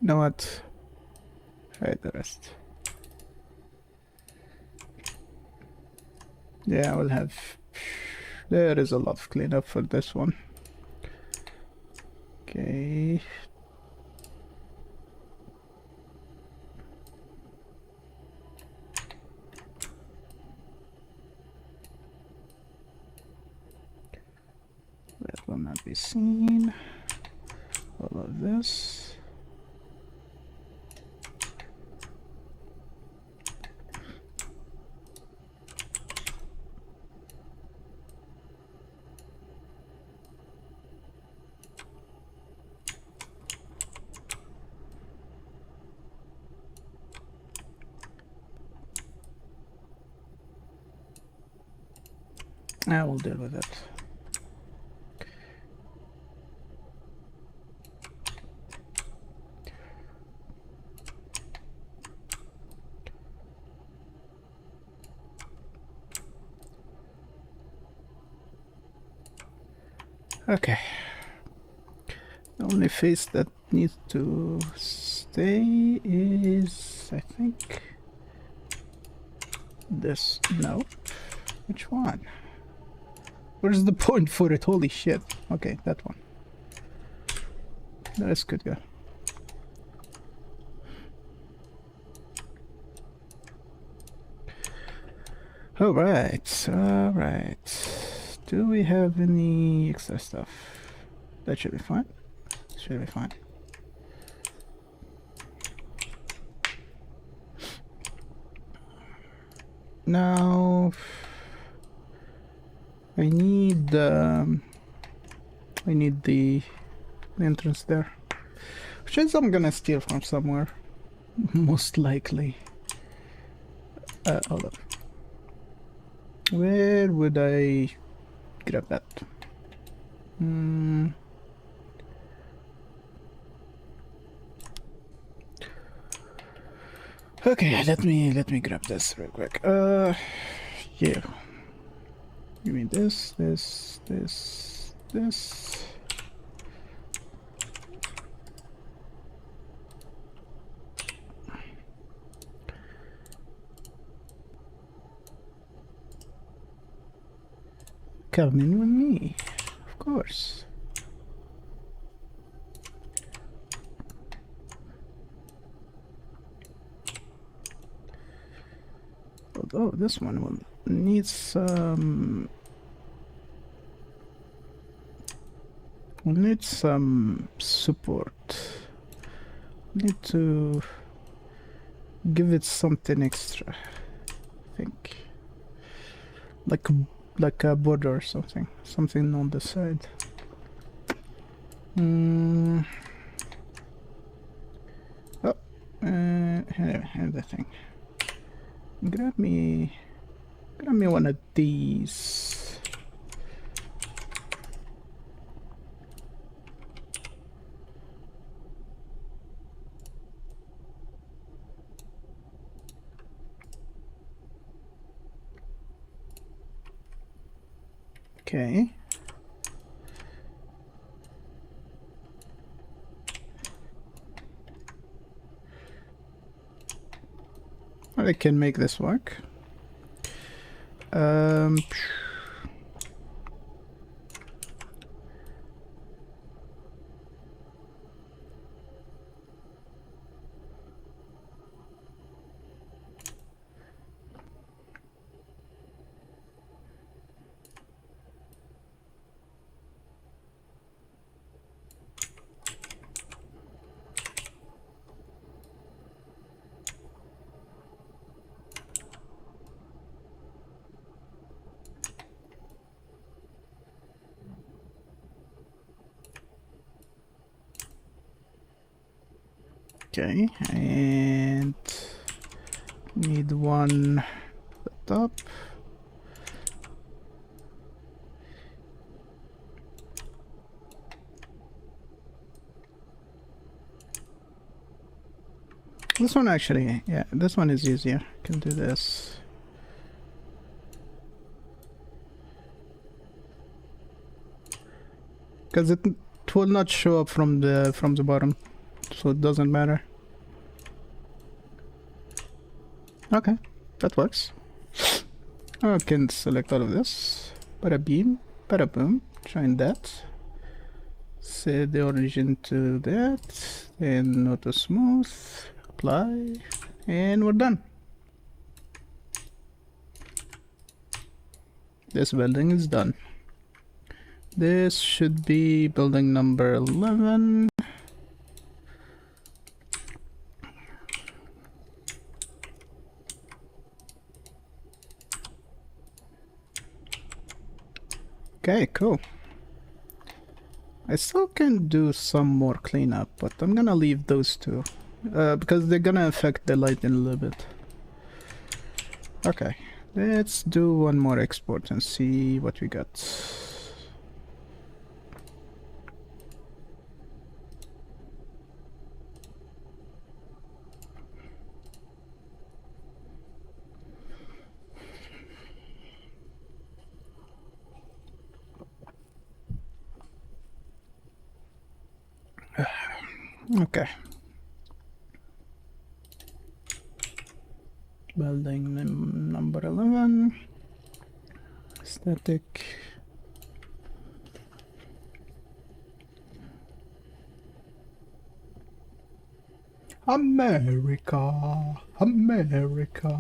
You know what? Try the rest. Yeah, I will have. There is a lot of cleanup for this one. Okay. That will not be seen. All of this. I will deal with it. Okay. The only face that needs to stay is, I think, this. No. Which one? Where's the point for it? Holy shit. Okay, that one. The rest could go. Alright, alright. Do we have any extra stuff? That should be fine. Should be fine. Now I need the entrance there, which is I'm gonna steal from somewhere, most likely. Hold up. Where would I grab that? Okay, let me grab this real quick. Yeah. Give me this. Come in with me, of course. Although this one will need some... we'll need some support. Need to give it something extra, I think. Like a border or something. Something on the side. Oh, here's the thing. Grab me one of these. Okay. I can make this work. Okay, and need one at the top. This one actually, yeah, this one is easier. Can do this. Because it will not show up from the bottom. So it doesn't matter. Okay, that works. I can select all of this. Bada beam, bada boom. Join that. Set the origin to that, and auto smooth, apply, and we're done. This building is done. This should be building number 11. Okay, cool. I still can do some more cleanup, but I'm gonna leave those two because they're gonna affect the lighting a little bit. Okay, let's do one more export and see what we got. Okay. Building number 11. Static. America, America.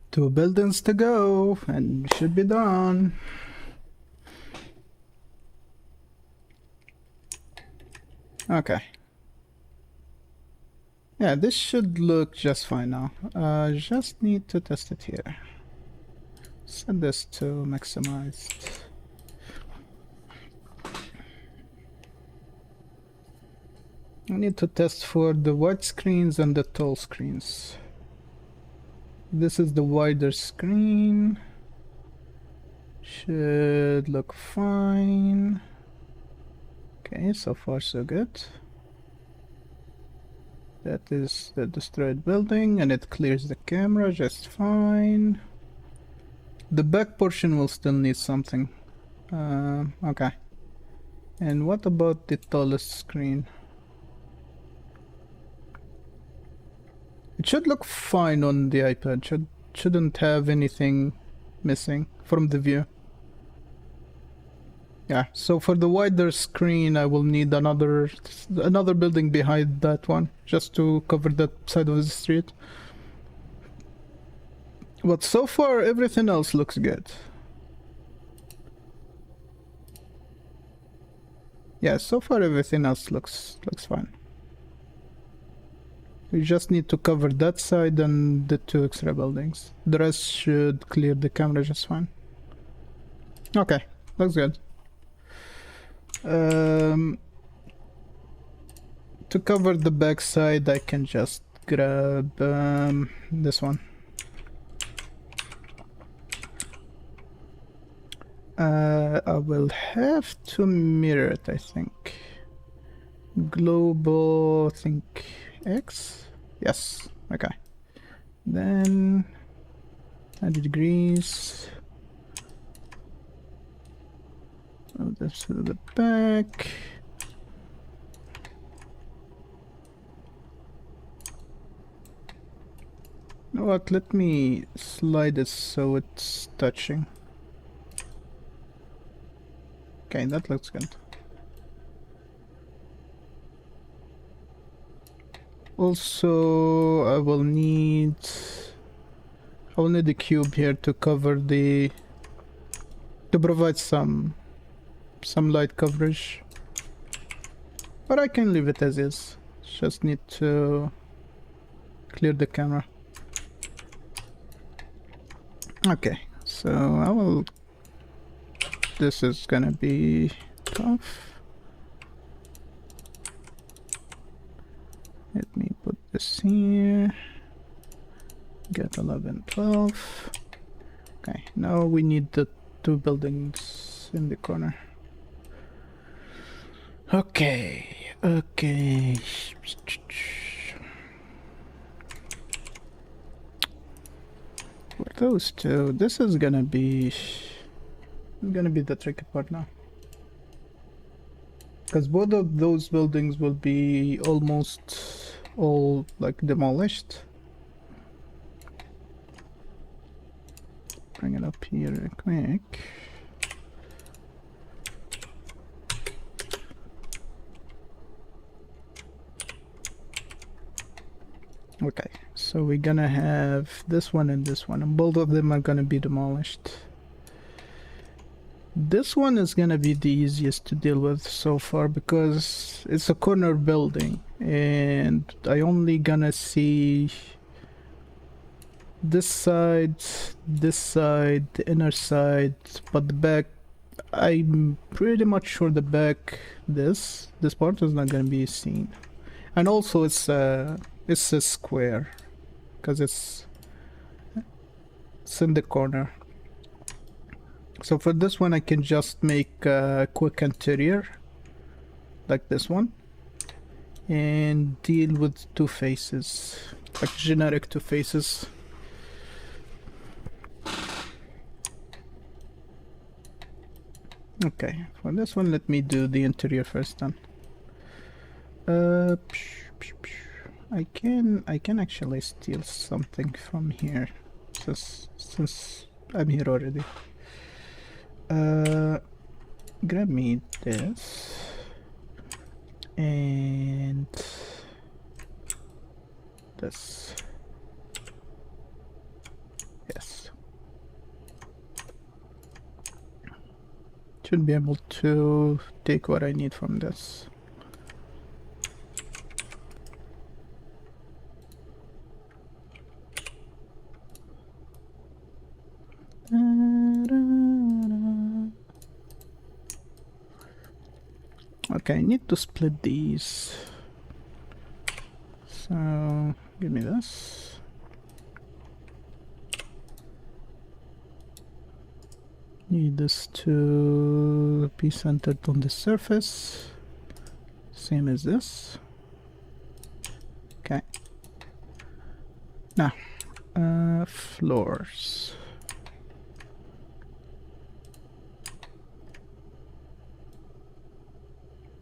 Two buildings to go, and we should be done. Okay. Yeah, this should look just fine now. Just need to test it here. Set this to maximized. I need to test for the wide screens and the tall screens. This is the wider screen. Should look fine. Okay, so far so good. That is the destroyed building, and it clears the camera just fine. The back portion will still need something. Okay. And what about the tallest screen? It should look fine on the iPad. Shouldn't have anything missing from the view. Yeah, so for the wider screen I will need another building behind that one, just to cover that side of the street. But so far everything else looks good. Yeah, so far everything else looks fine. We just need to cover that side and the two extra buildings. The rest should clear the camera just fine. Okay, looks good. To cover the back side, I can just grab this one. I will have to mirror it, I think. Global, I think X? Yes, okay. Then 90 degrees. Move this to the back. You know what, let me slide this so it's touching. Okay, that looks good. Also, I will need the cube here to cover to provide some light coverage. But I can leave it as is. Just need to clear the camera. Okay, so this is gonna be tough. Let me put this here. Get 11, 12. Okay, now we need the two buildings in the corner. Okay, okay. For those two, this is gonna be the tricky part now. Because both of those buildings will be almost all like demolished. Bring it up here real quick. Okay, so we're gonna have this one and this one, and both of them are gonna be demolished. This one is gonna be the easiest to deal with so far because it's a corner building, and I only gonna see this side, the inner side, but the back, I'm pretty much sure the back, this part is not gonna be seen. And also it's a square because it's in the corner. So for this one I can just make a quick interior like this one and deal with two faces, like generic two faces. Okay, for this one let me do the interior first then. I can actually steal something from here since I'm here already. Grab me this and this. Yes. Should be able to take what I need from this. Okay, I need to split these. So, give me this. Need this to be centered on the surface. Same as this. Okay. Now, floors.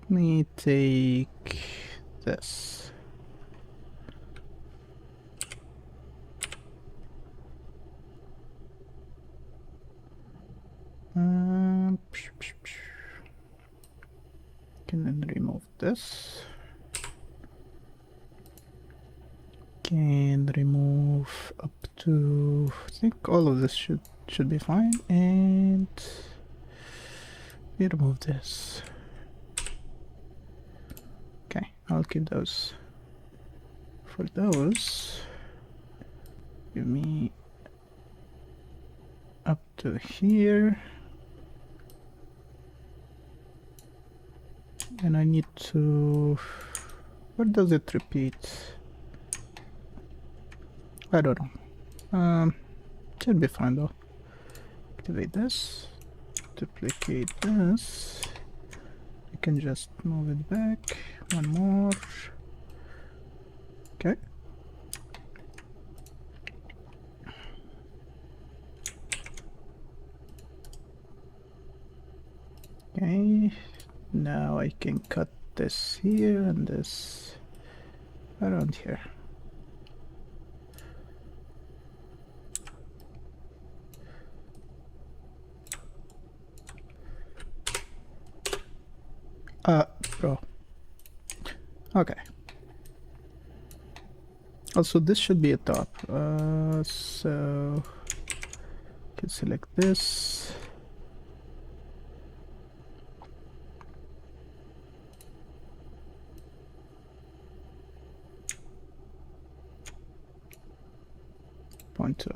Let me take this. Can then remove this. Can remove up to, I think all of this should be fine, and we remove this. Okay, I'll keep those. For those, give me up to here. And I need to, where does it repeat? I don't know. Should be fine though. Activate this, duplicate this. You can just move it back. One more. Okay. Okay. Now I can cut this here and this around here. Bro. Okay. Also, this should be a top. So can select this. Point two.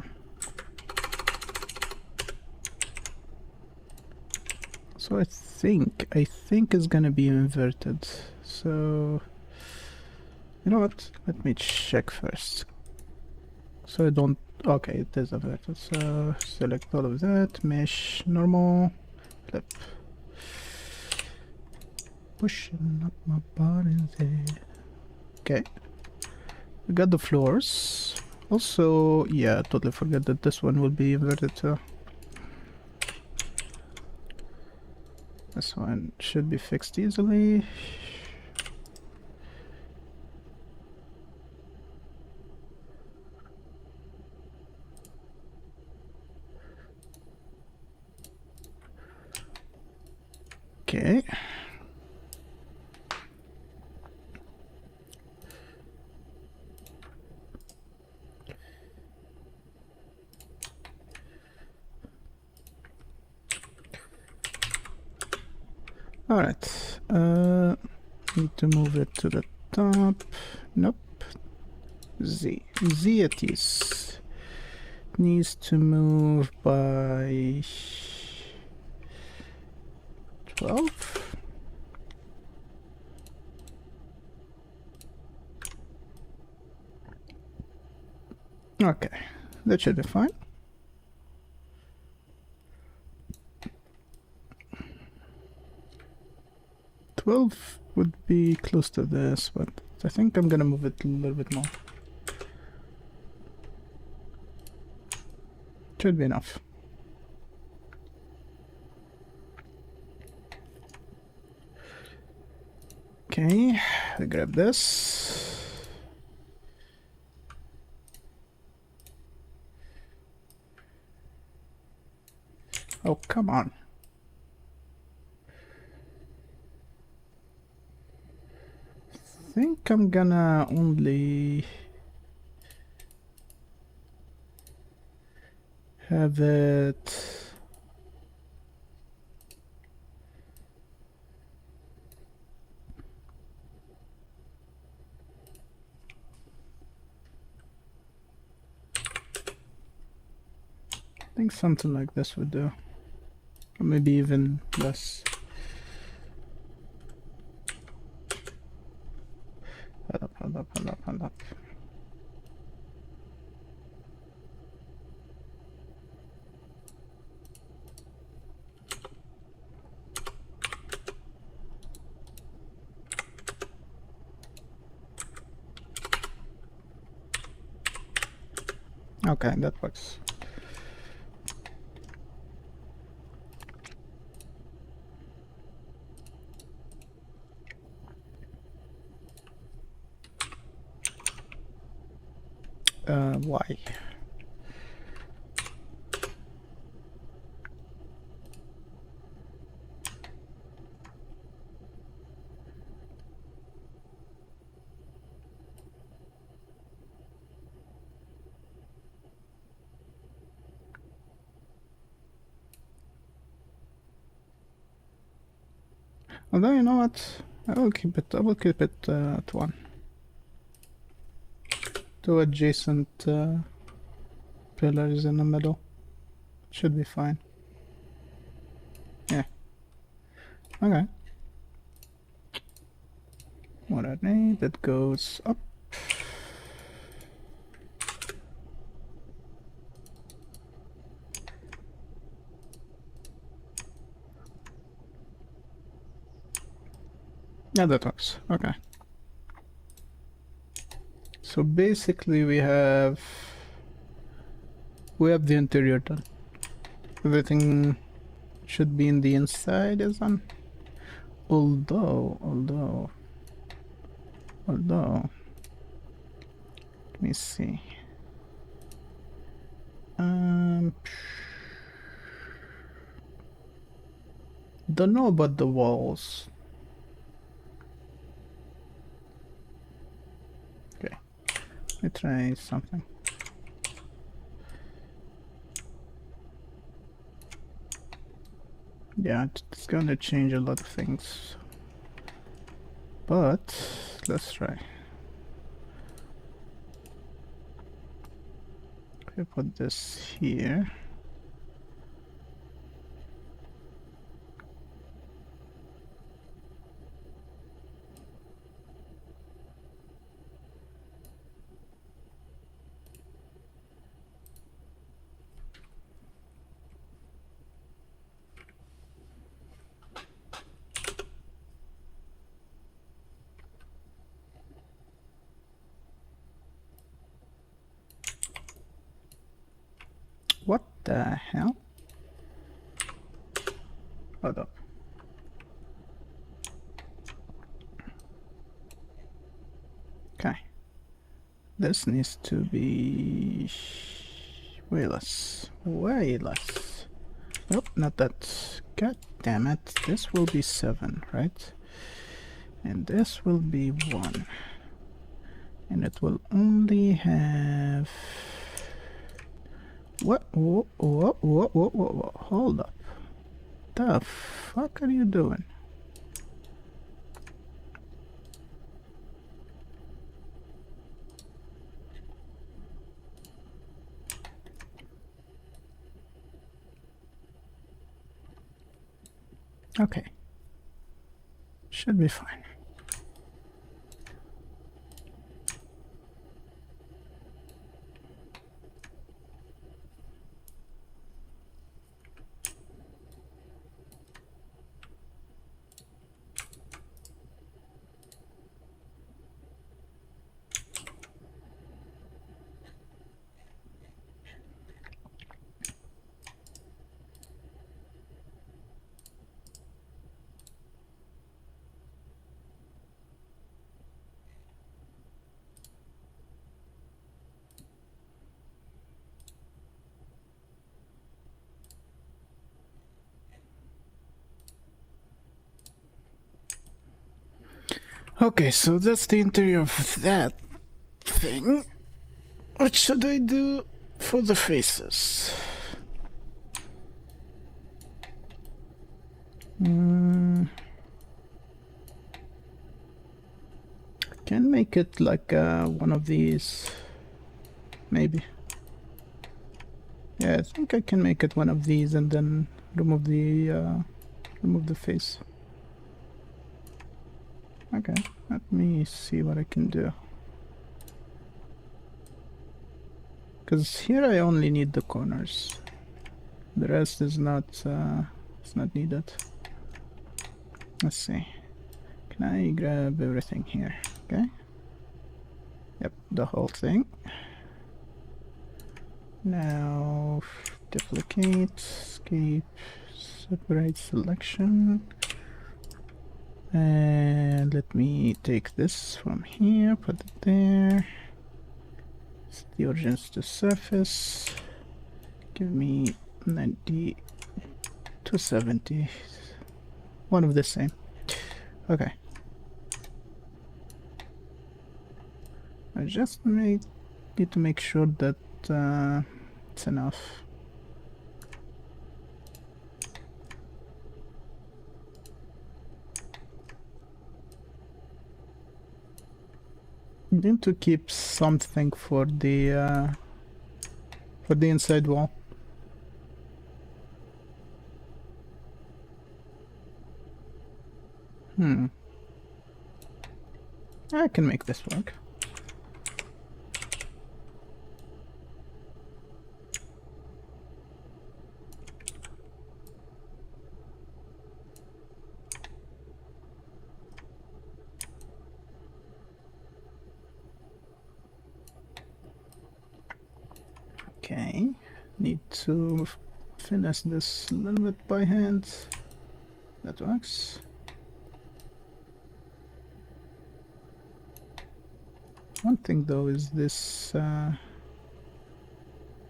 So I think it's gonna be inverted. So You know what? Let me check first. So I don't. Okay, it is inverted. So select all of that. Mesh normal. Flip. Pushing up my buttons there. Okay. We got the floors. Also, yeah, totally forget that this one will be inverted too. This one should be fixed easily. Okay. Alright. Need to move it to the top. Nope. Z. Z it is. Needs to move by 12. Okay, that should be fine. Twelve would be close to this, but I think I'm gonna move it a little bit more. Should be enough. Okay, I grab this. Oh, come on. I think I'm gonna only have it. I think something like this would do. Or maybe even less. Hold up. Okay, that works. Why? Although, you know what? I will keep it at 1. Two adjacent pillars in the middle. Should be fine. Yeah. Okay. What I need, that goes up. Yeah, that works. Okay. So basically we have the interior done. Everything should be in the inside, isn't? Although let me see. Don't know about the walls. Okay, let me try something. Yeah, it's gonna change a lot of things. But let's try. Okay, put this here. the hell? Hold up. Okay. This needs to be way less. Way less. Nope, not that. God damn it. This will be 7, right? And this will be 1. And it will only have... What? Whoa, whoa, whoa, whoa, whoa, whoa. Hold up. The fuck are you doing? Okay. Should be fine. Okay, so that's the interior of that thing. What should I do for the faces? Can make it like one of these, maybe. Yeah, I think I can make it one of these and then remove the face. Okay, let me see what I can do. Because here I only need the corners. The rest is not, it's not needed. Let's see. Can I grab everything here? Okay. Yep, the whole thing. Now, duplicate, escape, separate selection. And let me take this from here, put it there. Set the origins to surface. Give me 90, 270. One of the same. Okay. I just need to make sure that it's enough. Need to keep something for the inside wall. I can make this work. Okay, need to finesse this a little bit by hand. That works. One thing though is this, the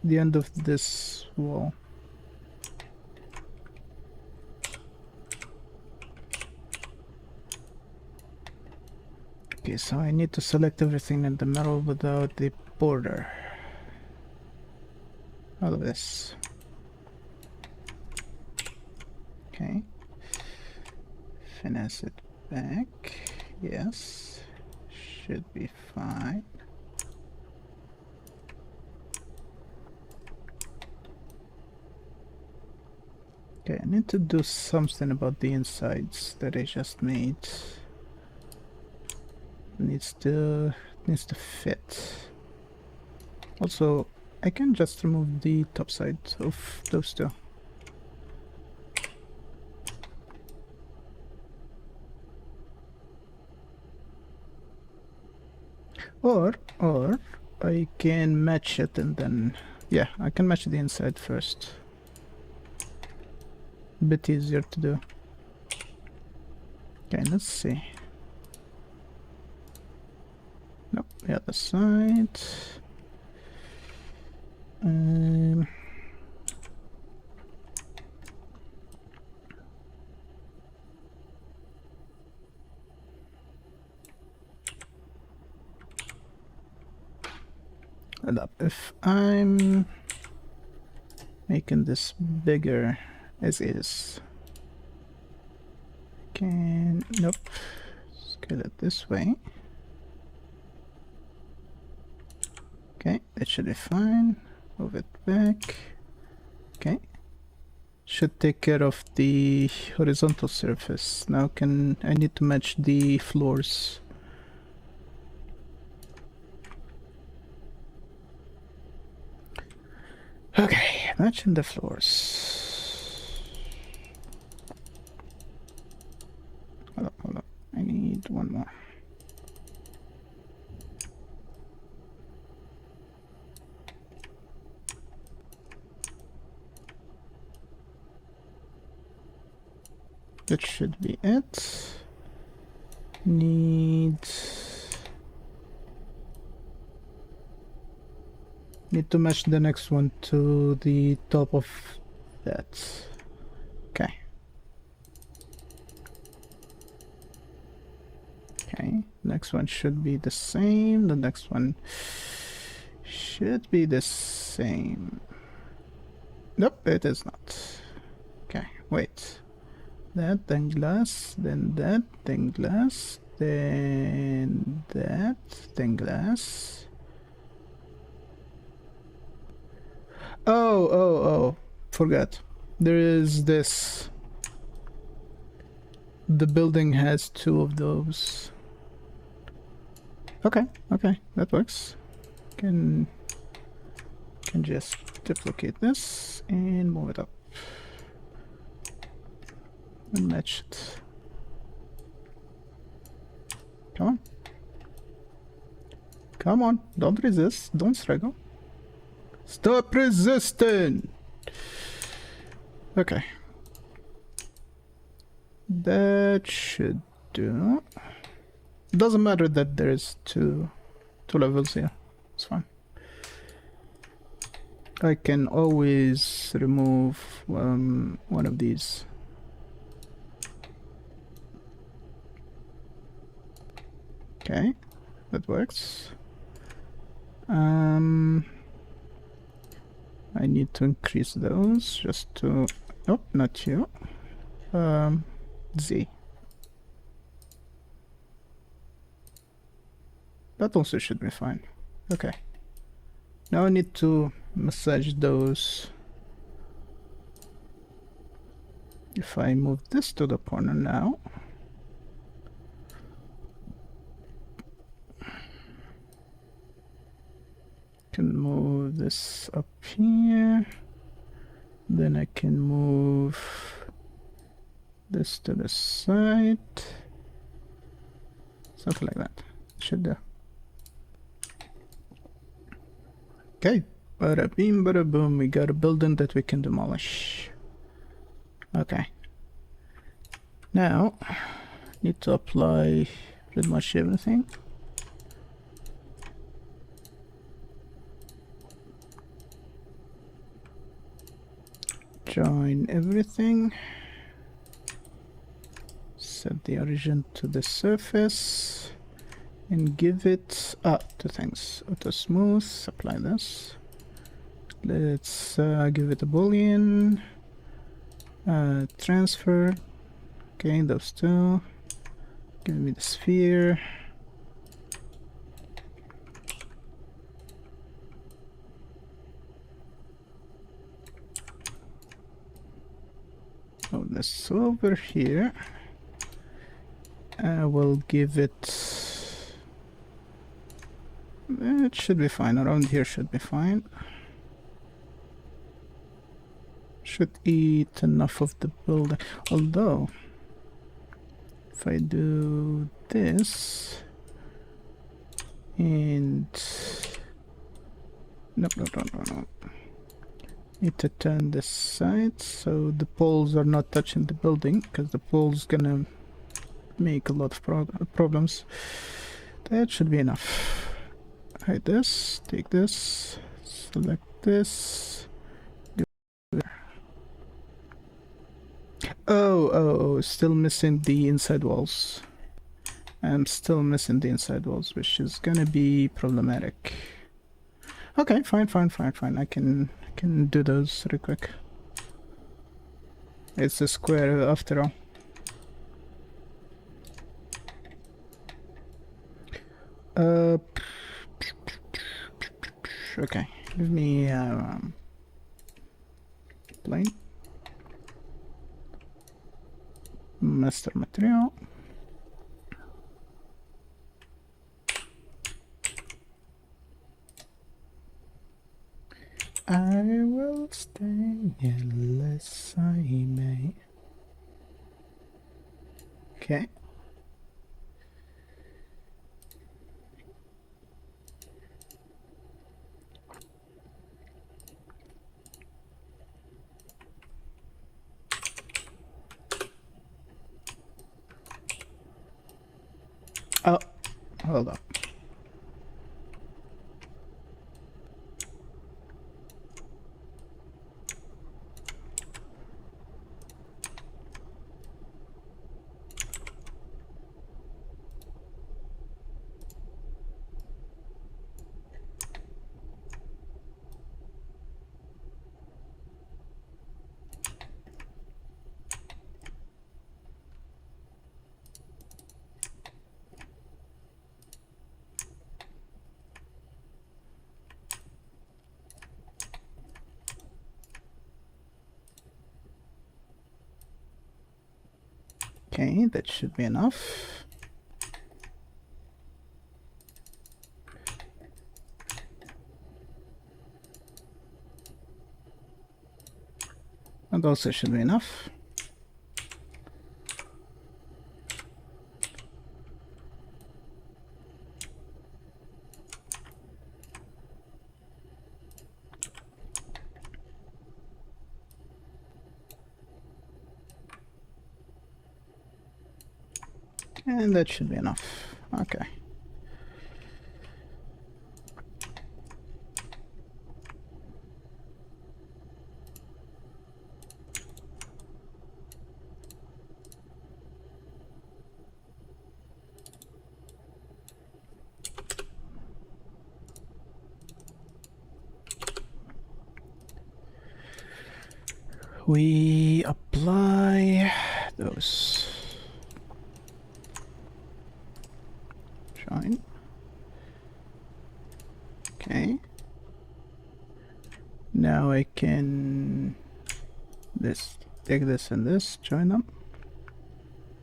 end of this wall. Okay, so I need to select everything in the middle without the border. All of this. Okay. Finesse it back. Yes. Should be fine. Okay, I need to do something about the insides that I just made. Needs to fit. Also, I can just remove the top side of those two. Or I can match it and then Yeah, I can match the inside first. A bit easier to do. Okay, let's see. Nope, the other side. Um, hold up. If I'm making this bigger as is, can nope. Scale it this way. Okay, that should be fine. Move it back. Okay. Should take care of the horizontal surface. Now I need to match the floors. Okay, matching the floors. Hold up. I need one more. That should be it. Need to match the next one to the top of that. Okay. Okay, next one should be the same. The next one should be the same. Nope, it is not. Okay, wait. That, then glass, then that, then glass, then that, then glass. Oh, forgot. There is this. The building has two of those. Okay, that works. Can just duplicate this and move it up. And match it. Come on, don't resist, don't struggle. Stop resisting! Okay. That should do. Doesn't matter that there's two levels here. It's fine. I can always remove one of these. Okay, that works. I need to increase those just to... Nope, not you. Z. That also should be fine. Okay. Now I need to massage those. If I move this to the corner now, can move this up here, then I can move this to the side, something like that. Should do. Okay, bada beam, bada boom, we got a building that we can demolish. Okay, now need to apply pretty much everything. Join everything, set the origin to the surface, and give it two things. Auto smooth, apply this. Let's give it a boolean, transfer. Okay, those two. Give me the sphere. Oh, this over here. I will give it... It should be fine. Around here should be fine. Should eat enough of the building. Although, if I do this... And... Nope. Need to turn this side so the poles are not touching the building, because the pole's gonna make a lot of problems. That should be enough. Hide this, take this, select this. Oh, still missing the inside walls. I'm still missing the inside walls, which is gonna be problematic. Okay, fine. I can do those real quick. It's a square after all. Okay, give me plane, master material. I will stay unless I may. Okay. Oh, hold up. Okay, that should be enough. And also should be enough. And that should be enough. Okay. We apply those. Shine. Okay. Now I can take this and this, join them,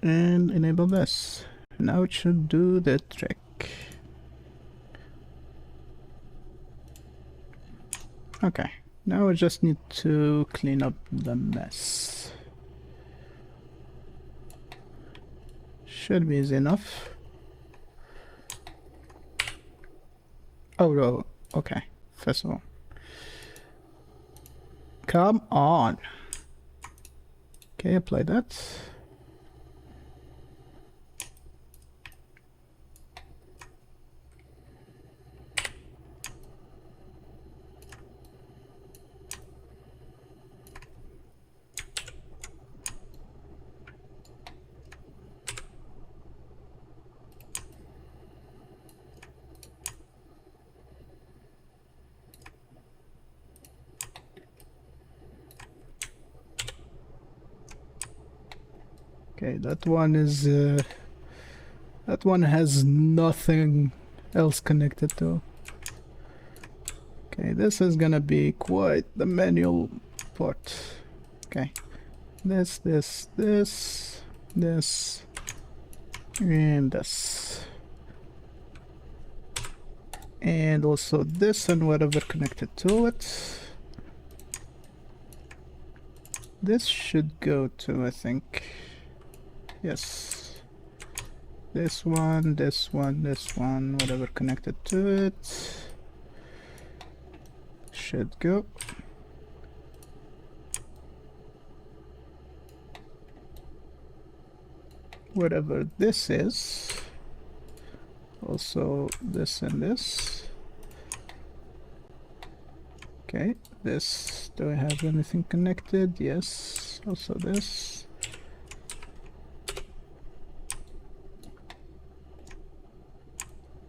and enable this. Now it should do the trick. Okay. Now I just need to clean up the mess. Should be easy enough. Oh no, okay. First of all. Come on. Okay, apply that. Okay, that one is that one has nothing else connected to. Okay, this is gonna be quite the manual part. Okay, this, and this. And also this and whatever connected to it. This should go to, I think. Yes. This one, whatever connected to it. Should go. whatever this is. Also this and this. Okay, this, do I have anything connected? Yes, also this.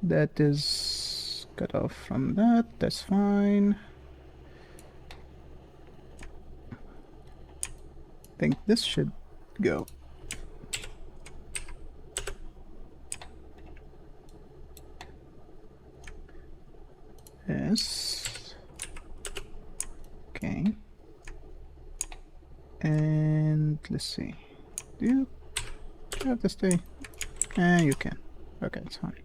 That is cut off from that, that's fine. I think this should go. Yes. Okay. And let's see. Do you have to stay? You can. Okay, it's fine.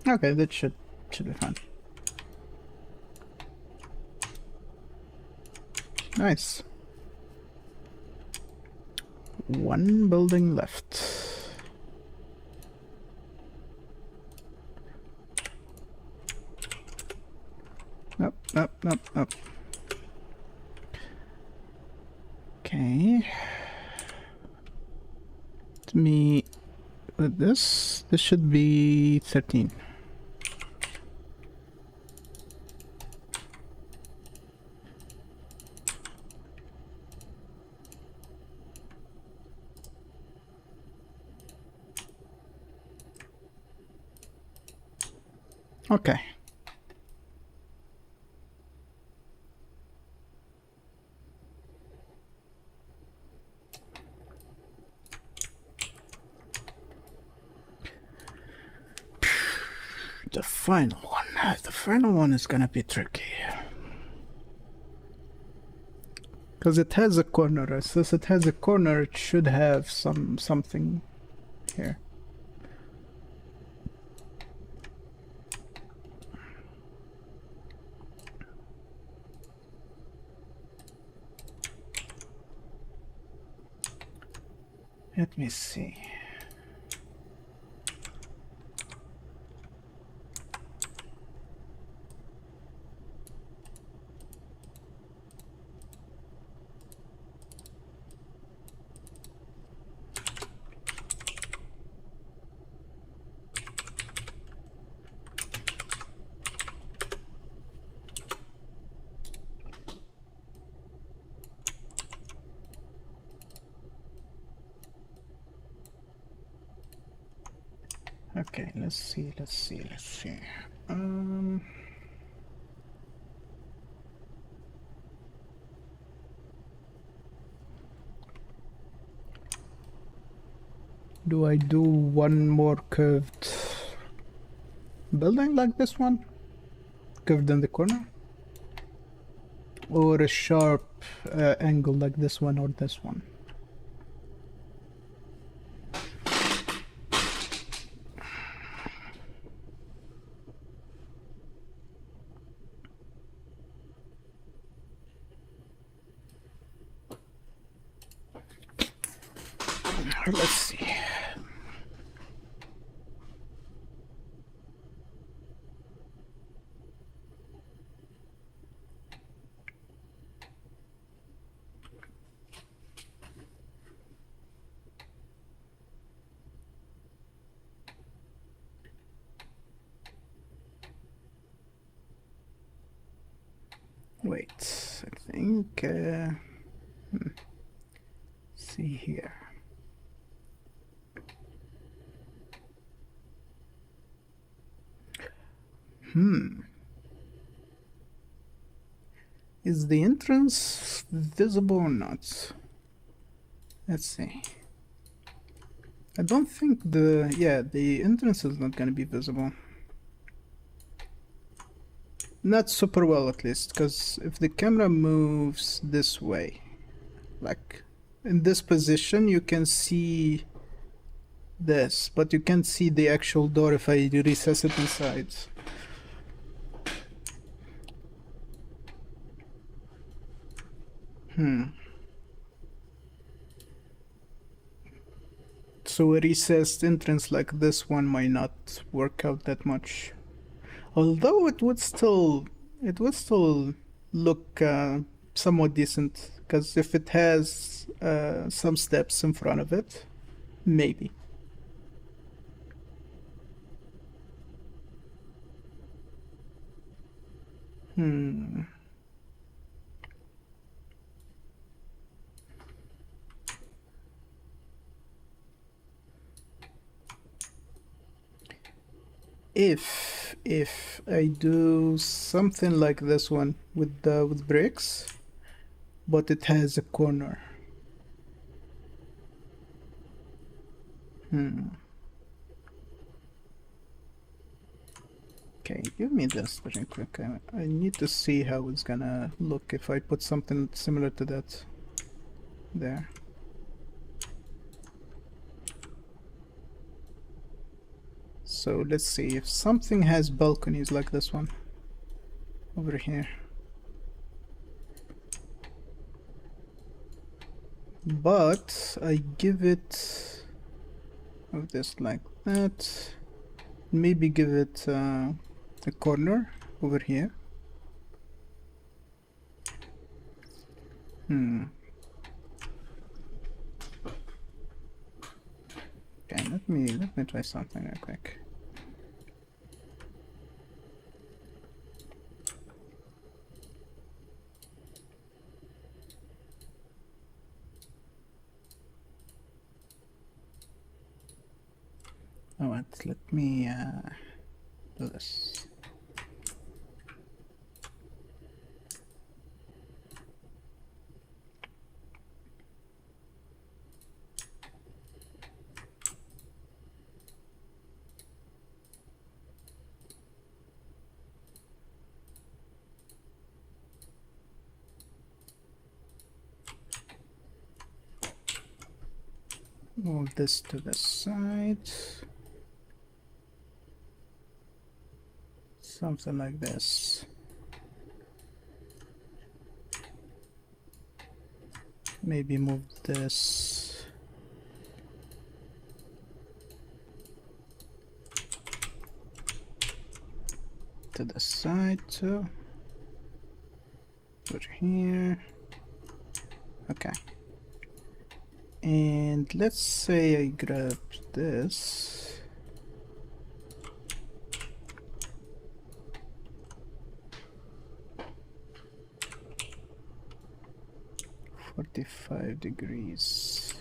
Okay, that should be fine. Nice. One building left. Nope, nope, nope, nope. Okay. To me, with this should be 13. Okay. The final one. The final one is gonna be tricky. Because it has a corner. Since it has a corner, it should have something here. Let me see. Okay, let's see. Do I do one more curved building like this one? Curved in the corner? Or a sharp angle like this one or this one? Let's see. Wait, I think, see here. Is the entrance visible or not? Let's see. I don't think the entrance is not gonna be visible. Not super well, at least, because if the camera moves this way, like in this position, you can see this, but you can't see the actual door if I recess it inside. So a recessed entrance like this one might not work out that much. Although it would still look somewhat decent. Because if it has some steps in front of it, maybe. If I do something like this one with bricks, but it has a corner. Okay, give me this very quick. I need to see how it's gonna look if I put something similar to that there. So let's see if something has balconies like this one over here. But I give it this like that. Maybe give it a corner over here. Okay, let me try something real quick. Alright, let me do this. Move this to the side. Something like this. Maybe move this to the side too. Put here. Okay. And let's say I grab this. 45 degrees.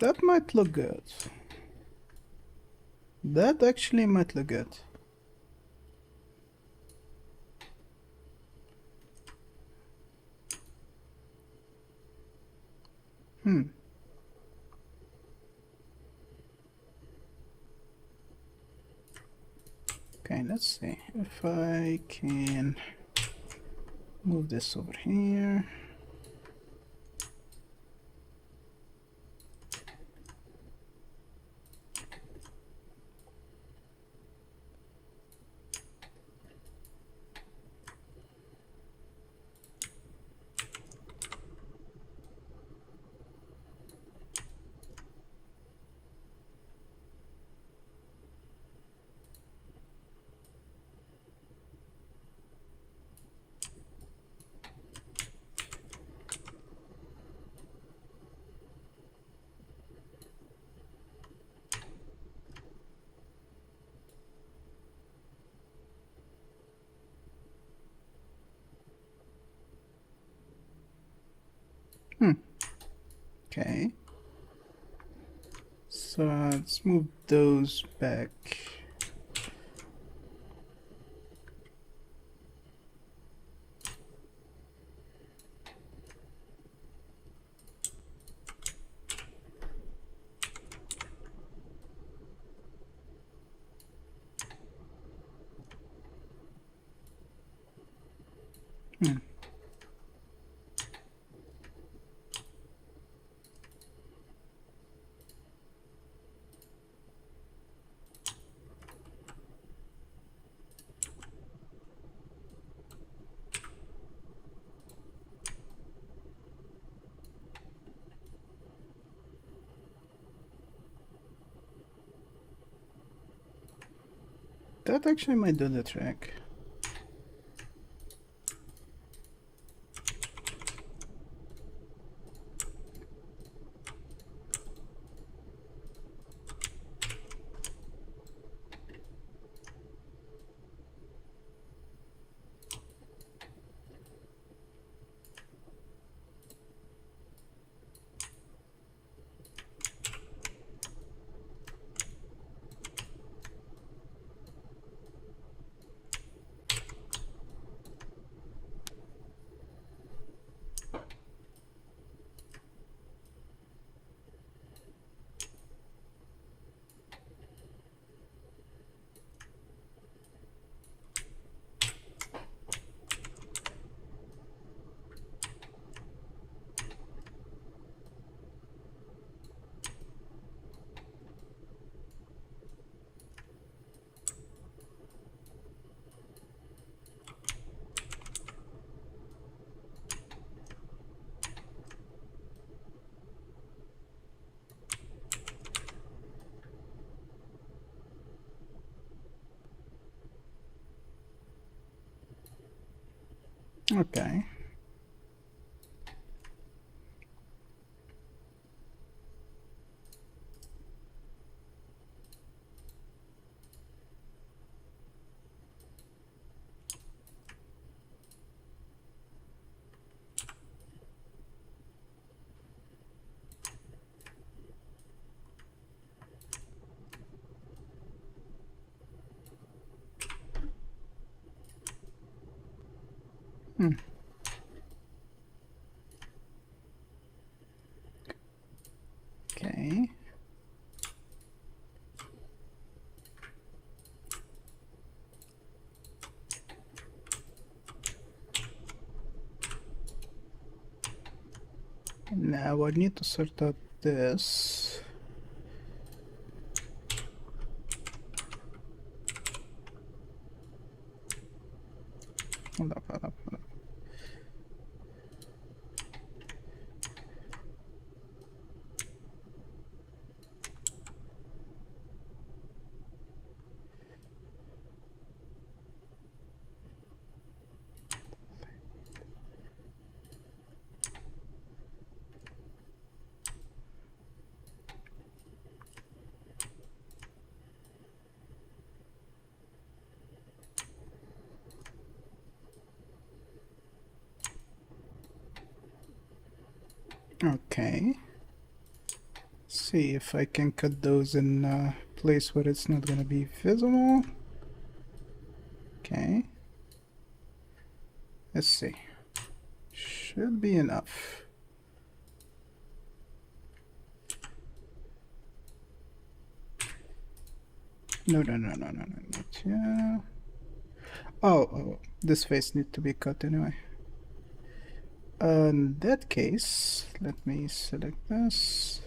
That might look good. That actually might look good. Okay, let's see if I can move this over here. Okay. So let's move those back. That actually might do the trick. Okay. Okay. Now I need to sort out this. Hold up, hold up, hold up. Okay. See if I can cut those in a place where it's not gonna be visible. Okay. Let's see. Should be enough. No, not yeah. Oh, this face needs to be cut anyway. In that case, let me select this.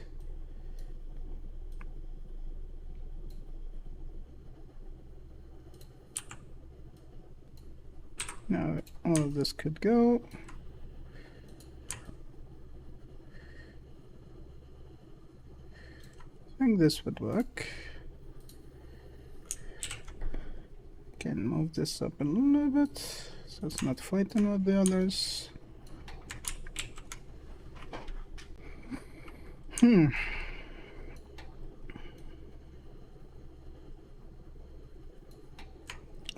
Now all of this could go. I think this would work. Can move this up a little bit so it's not fighting with the others.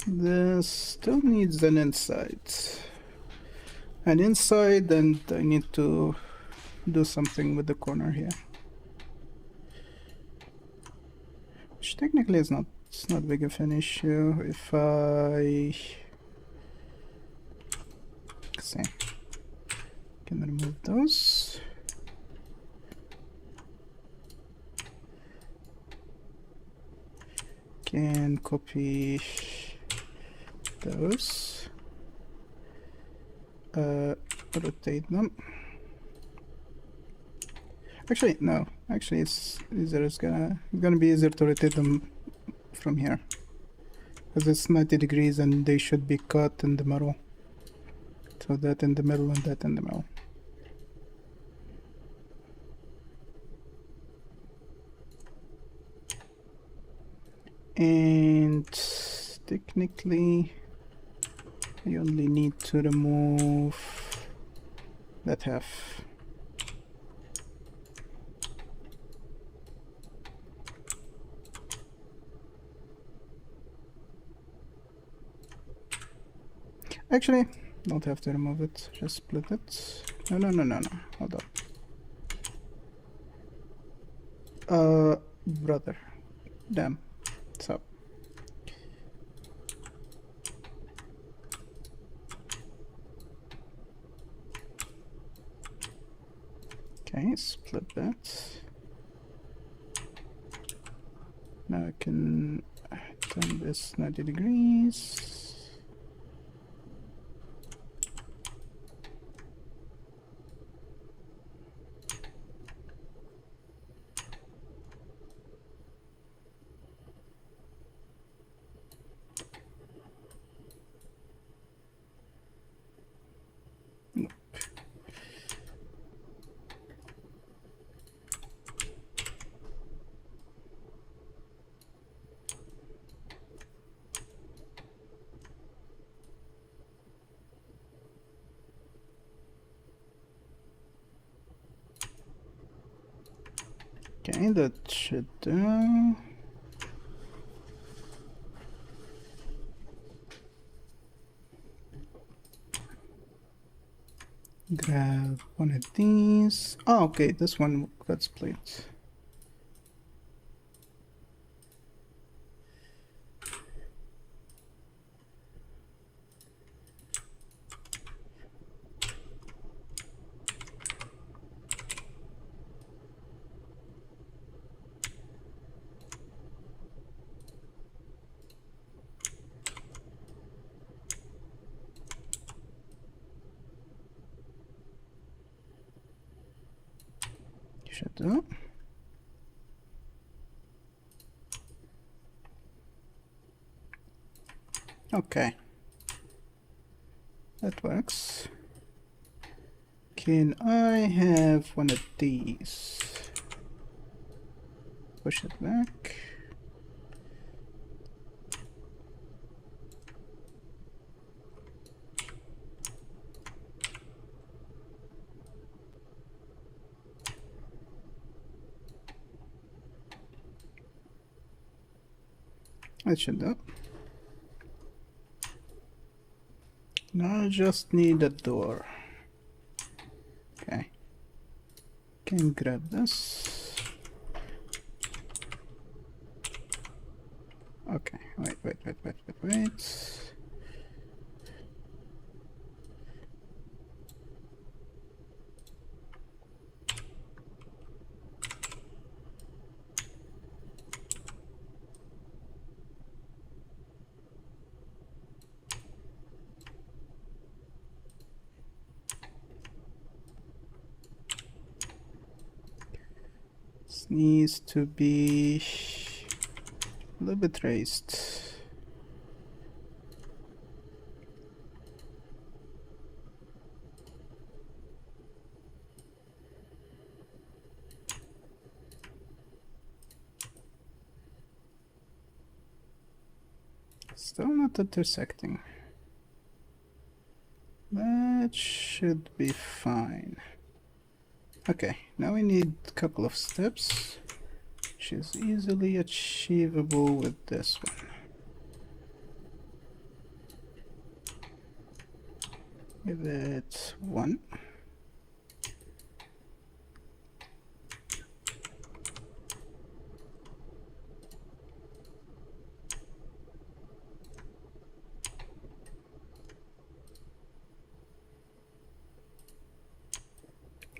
This still needs an inside. An inside, and I need to do something with the corner here. Which technically is not, it's not big of an issue if I see, can remove those. Can copy those, rotate them. Actually, no. Actually, it's easier. It's gonna be easier to rotate them from here, because it's 90 degrees and they should be cut in the middle. So that in the middle and that in the middle. And technically, I only need to remove that half. Actually, don't have to remove it, just split it. No, hold up. Brother. Damn. So. Okay, split that. Now I can turn this 90 degrees. Okay, that should do. Grab one of these. Oh, okay, this one got split. Should do. Okay, that works. Can I have one of these? Push it back. That should do. Now I just need a door. Okay. Can grab this. Okay, wait. needs to be a little bit raised. Still not intersecting. That should be fine. Okay, now we need a couple of steps, which is easily achievable with this one. Give it 1.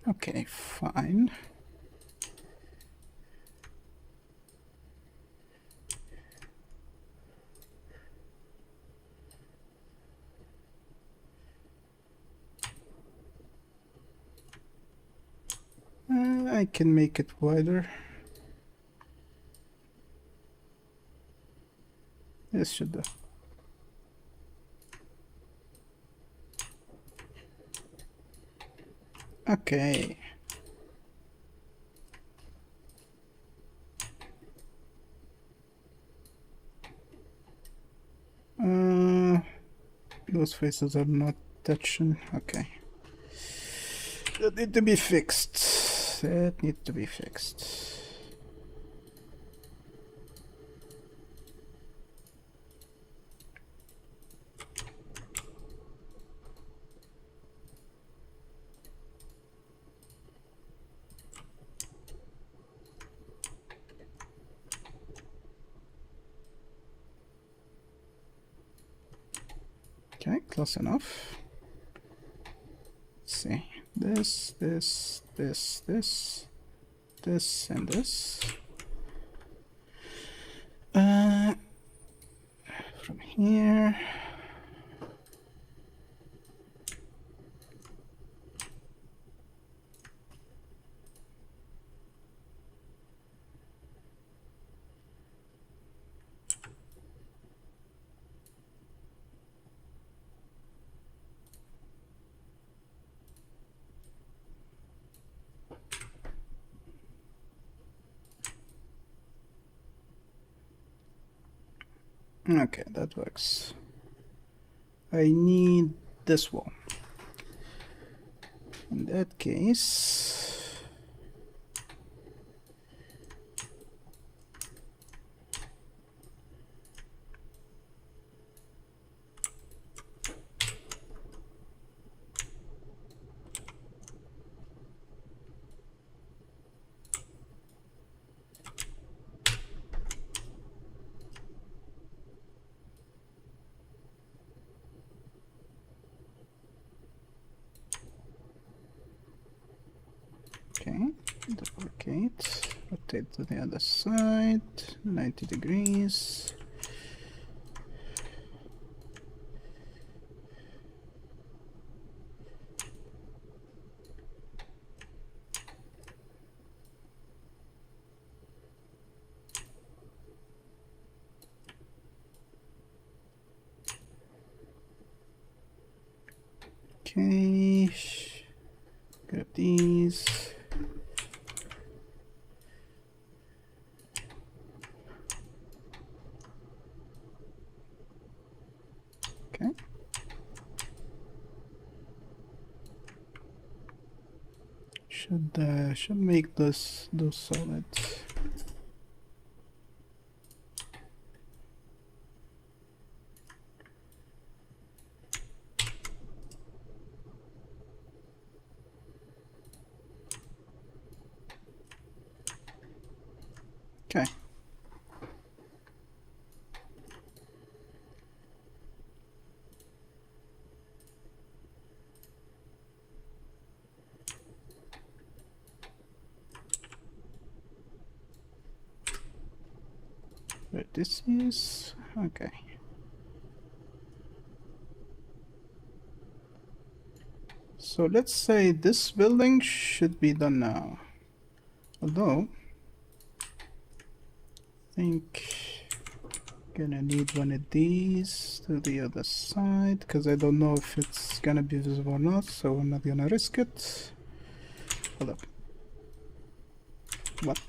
Okay, fine. I can make it wider. This should do. Okay. Those faces are not touching. Okay. That need to be fixed. That needs to be fixed. Okay, close enough. Let's see. This, and this. From here. Okay, that works. I need this wall. In that case, okay, duplicate, rotate to the other side, 90 degrees. Okay, grab these. Okay. Should make those solid. Okay. Where this is, okay. So let's say this building should be done now. Although think gonna need one of these to the other side because I don't know if it's gonna be visible or not, so I'm not gonna risk it. Hold up. What?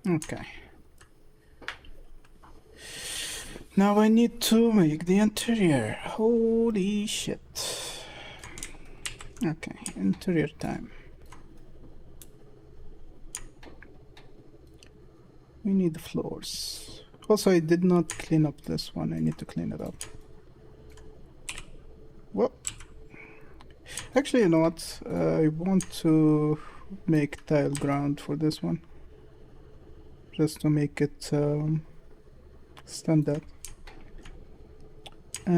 Okay. Now I need to make the interior. Holy shit. Okay, interior time. We need the floors. Also, I did not clean up this one. I need to clean it up. Well, actually, you know what? I want to make tile ground for this one. Just to make it stand up. Let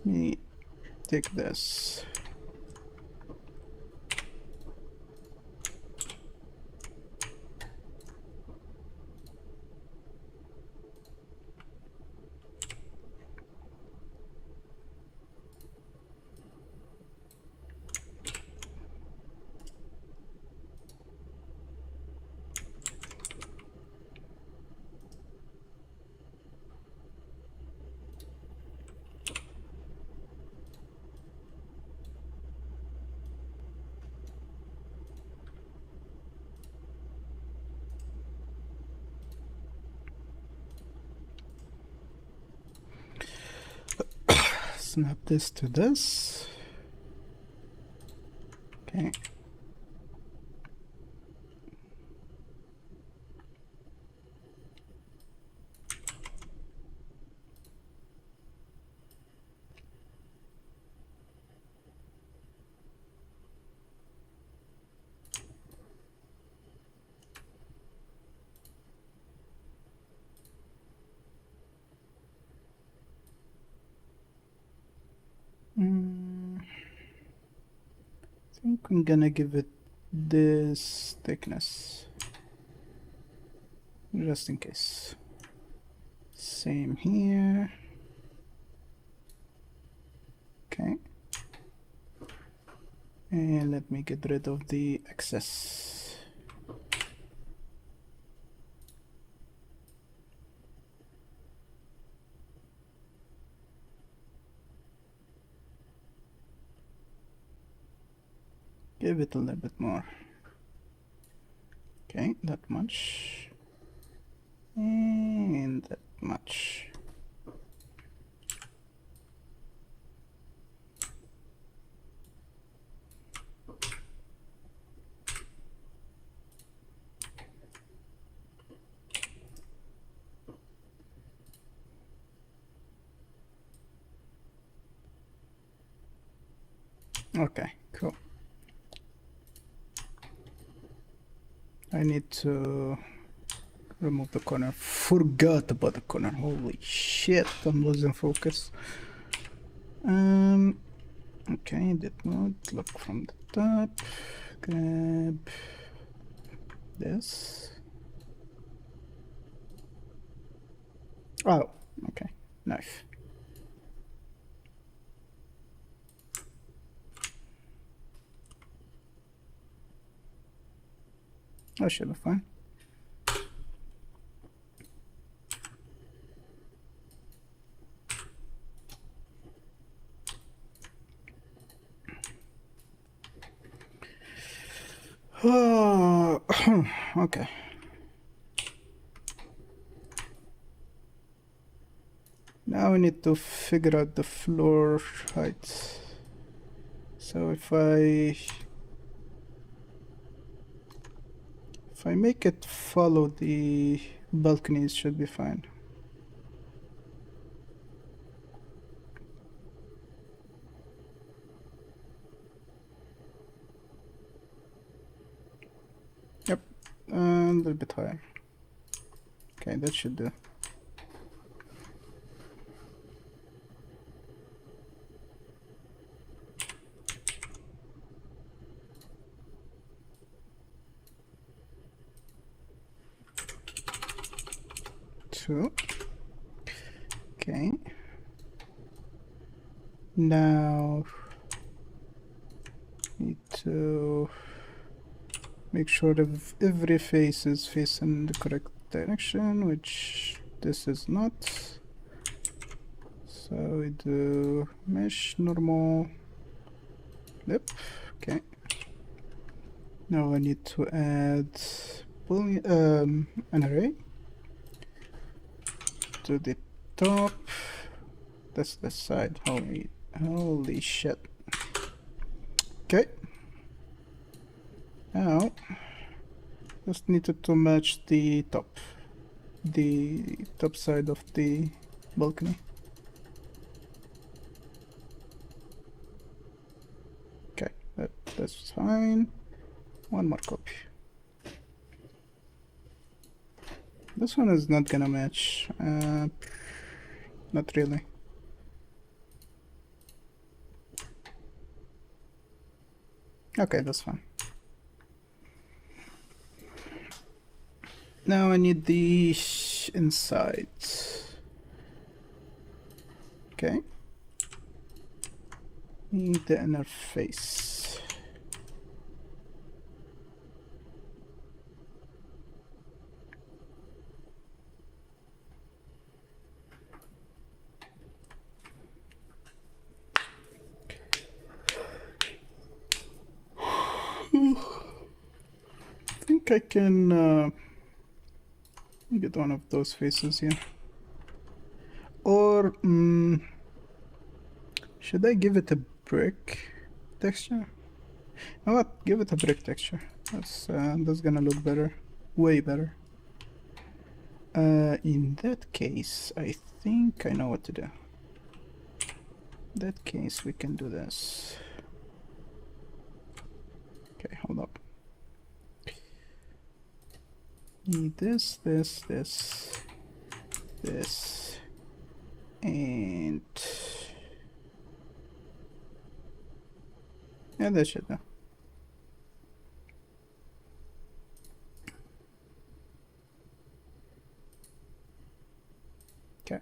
me take this. Snap this to this. Okay. I think I'm gonna give it this thickness. Just in case. Same here. Okay. And let me get rid of the excess. Give it a little bit more. Okay, that much. And that much. Okay, cool. I need to remove the corner. Forgot about the corner. Holy shit, I'm losing focus. Okay, that mode. Look from the top. Grab this. Oh, okay. Knife. That should be fine. Oh, okay. Now we need to figure out the floor height. So if I make it follow the balconies, should be fine. Yep, and a little bit higher. Okay, that should do. 2. Okay. Now need to make sure that every face is facing the correct direction, which this is not. So we do mesh normal flip. Okay. Now I need to add an array to the top. That's the side. Holy shit. Okay. Now just needed to match the top side of the balcony. Okay, that's fine. One more copy. This one is not gonna match. Not really. Okay, that's fine. Now I need the inside. Okay. Need the inner face. I think I can get one of those faces here. Or should I give it a brick texture? You know what? Give it a brick texture. That's gonna look better. Way better. In that case, I think I know what to do. In that case, we can do this. Okay, hold up. Need this, and yeah, that should do. Okay,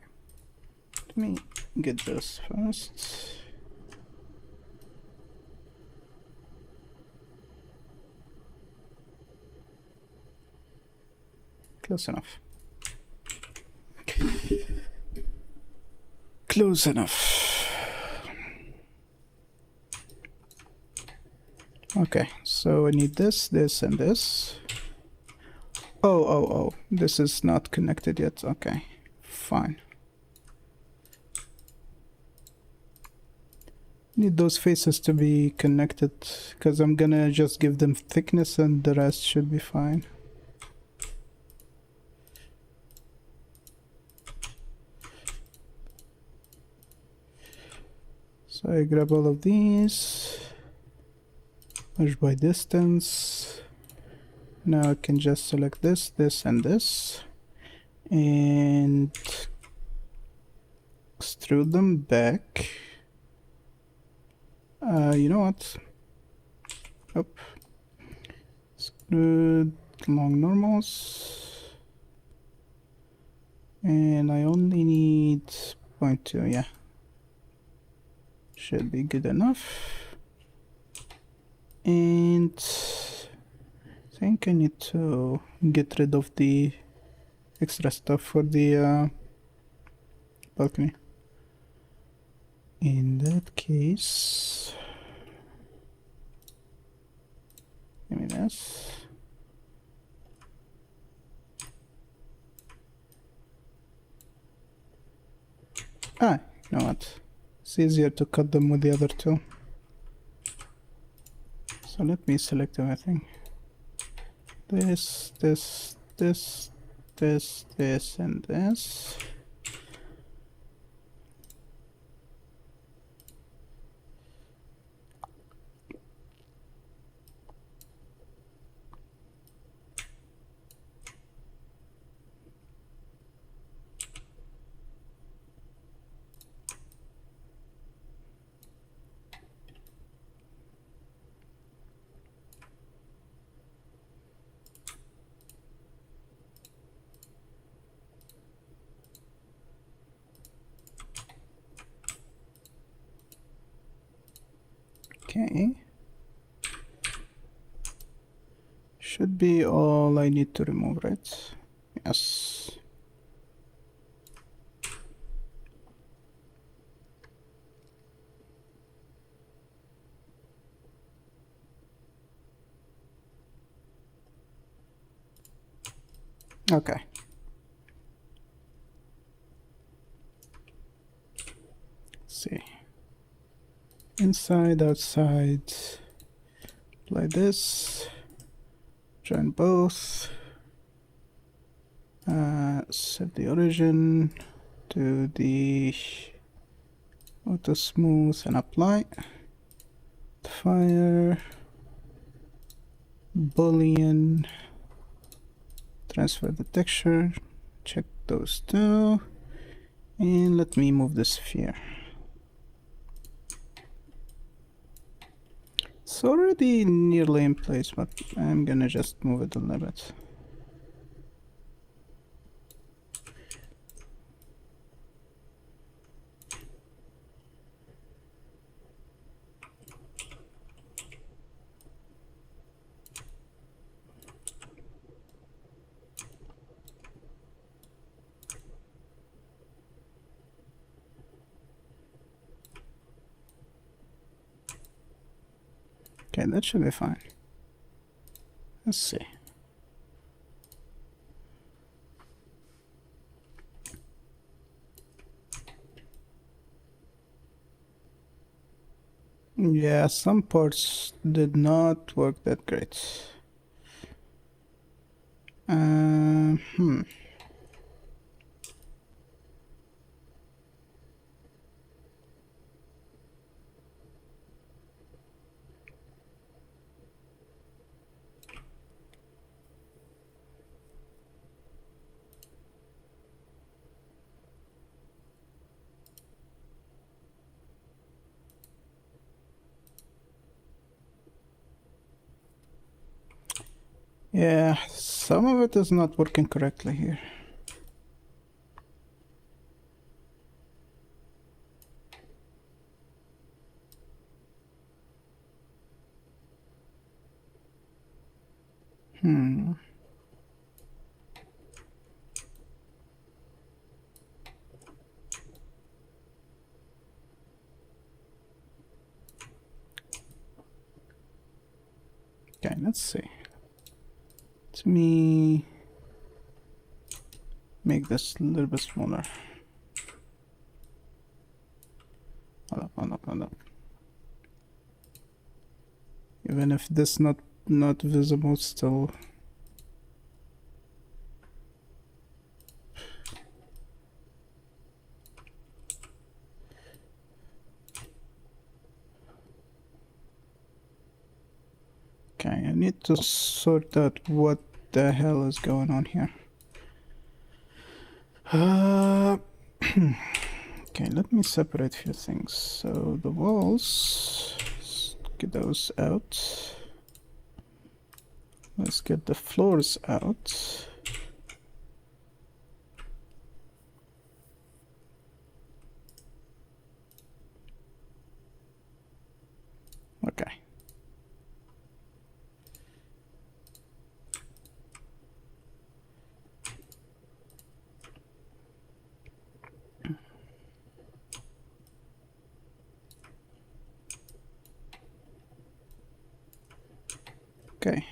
let me get this first. Close enough. Close enough. Okay, so I need this, and this. Oh, this is not connected yet. Okay, fine. Need those faces to be connected, because I'm gonna just give them thickness and the rest should be fine. So I grab all of these, merge by distance. Now I can just select this, and this, and extrude them back. You know what? Up. Extrude long normals. And I only need 0.2, yeah. Should be good enough. And I think I need to get rid of the extra stuff for the balcony. In that case, give me this. You know what? It's easier to cut them with the other two. So let me select everything. This, and this. Okay. Should be all I need to remove, right? Yes. Okay. Let's see. Inside, outside. Apply this. Join both. Set the origin to the auto smooth and apply. Fire. Boolean. Transfer the texture. Check those two. And let me move the sphere. It's already nearly in place, but I'm gonna just move it a little bit. Okay, that should be fine. Let's see. Yeah, some parts did not work that great. Hmm. Yeah, some of it is not working correctly here. Hmm. Okay, let's see. Let me make this a little bit smaller. Hold up. Even if this not visible, still. Okay, I need to sort out what the hell is going on here. Okay, let me separate a few things. So the walls, let's get those out. Let's get the floors out. Okay. Okay.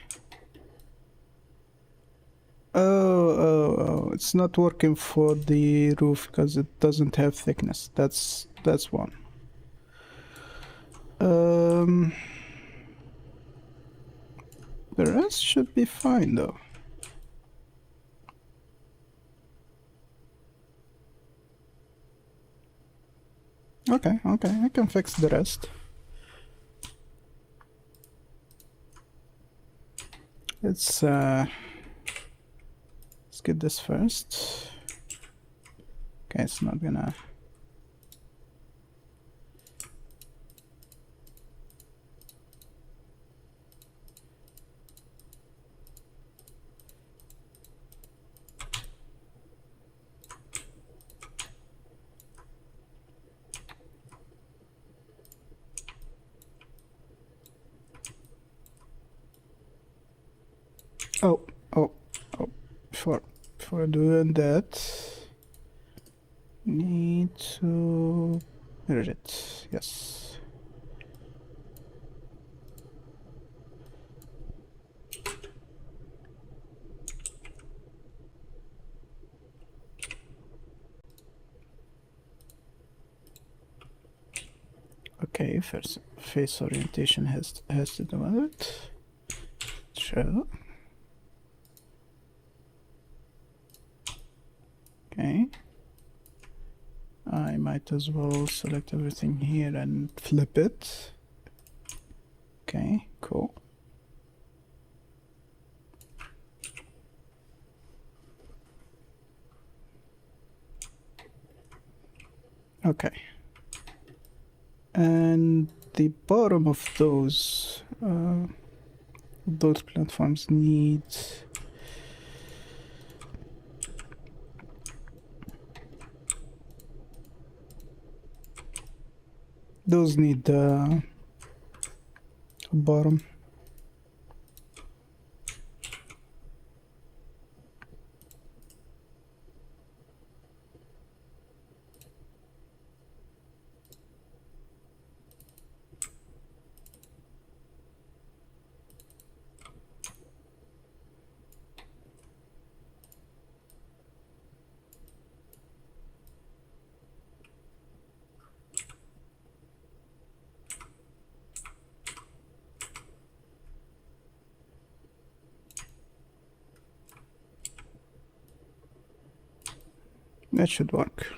Oh, it's not working for the roof because it doesn't have thickness. That's one. The rest should be fine though. Okay, I can fix the rest. Let's get this first. Okay, it's not gonna. we're doing that. Need to edit it. Yes. Okay, first face orientation has to do with it. Sure. Okay. I might as well select everything here and flip it. Okay, cool. Okay. And the bottom of those platforms need bottom. That should work.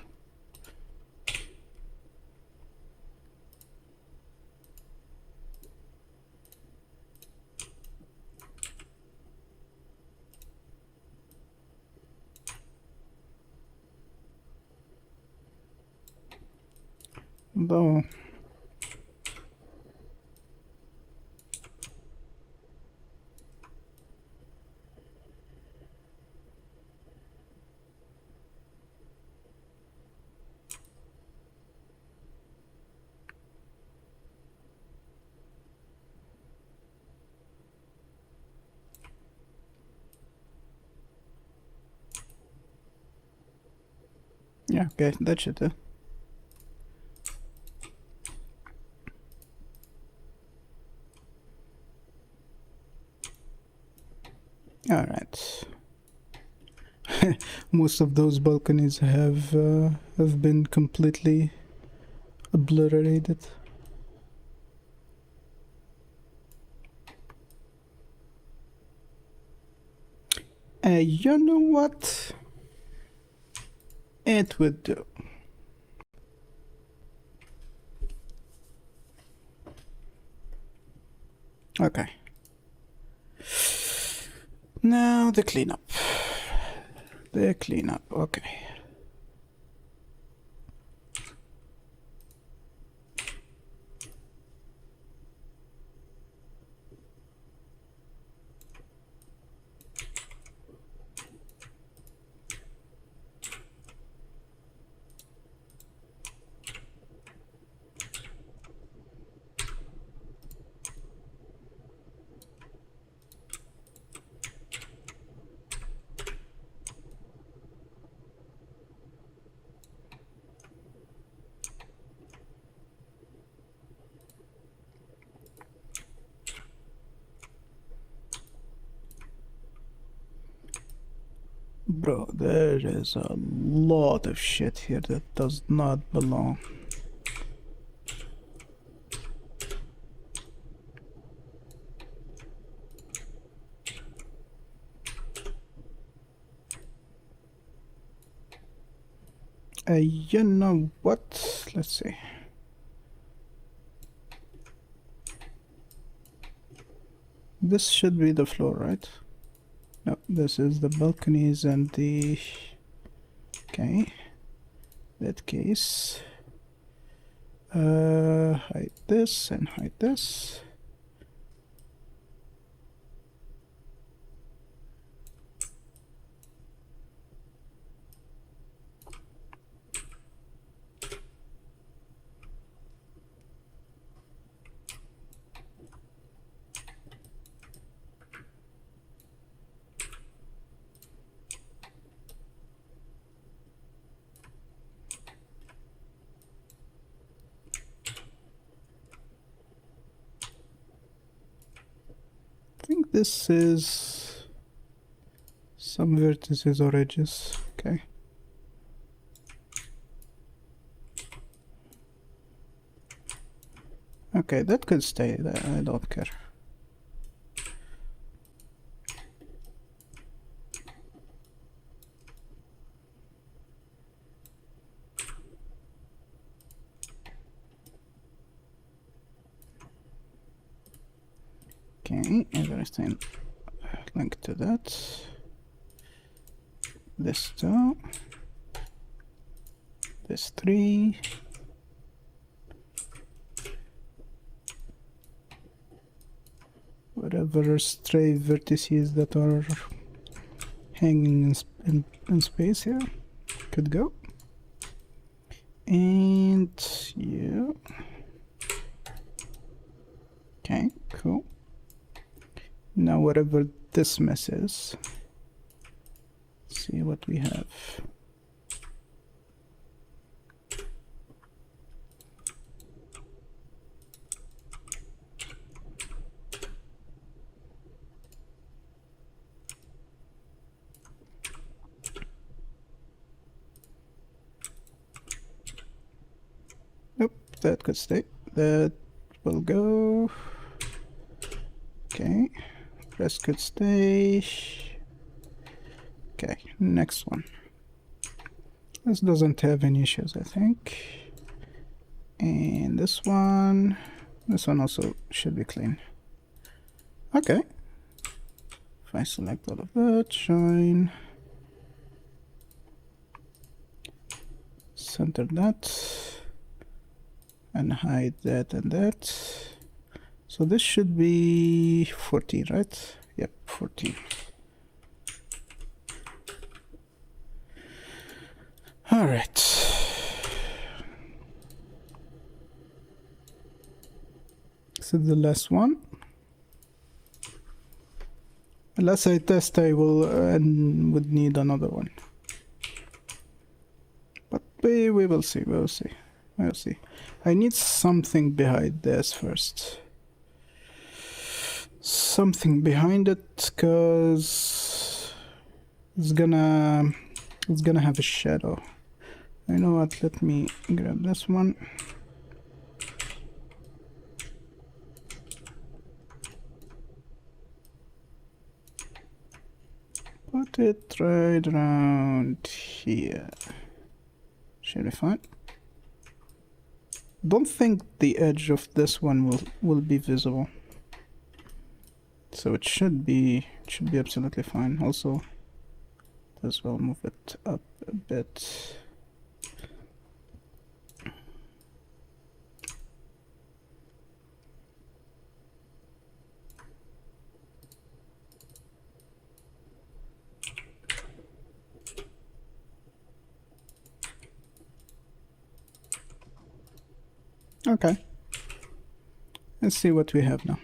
Though yeah, okay, that should do. All right. Most of those balconies have been completely obliterated. You know what? It would do. Okay. Now the cleanup. The cleanup, okay. Bro, there is a lot of shit here that does not belong. You know what? Let's see. This should be the floor, right? No, this is the balconies and the... Okay. That case. Hide this and hide this. this is some vertices or edges. Okay. Okay, that could stay there. I don't care. Okay, everything linked to that. This 2. This 3. Whatever stray vertices that are hanging in space here could go. And yeah. Okay, cool. Now whatever this mess is, see what we have. Nope, that could stay. That will go. Okay. Rest could stay. Okay, next one. This doesn't have any issues, I think. And this one also should be clean. Okay. If I select all of that, shine. Center that. And hide that and that. So this should be 14, right? Yep, 14. All right. So the last one. Unless I test, I will and would need another one. But we will see. We'll see. We'll see. I need something behind this first. Something behind it, cause it's gonna have a shadow. You know what? Let me grab this one. Put it right around here. Should be fine. Don't think the edge of this one will be visible. So it should be absolutely fine. Also, as well move it up a bit. Okay. Let's see what we have now.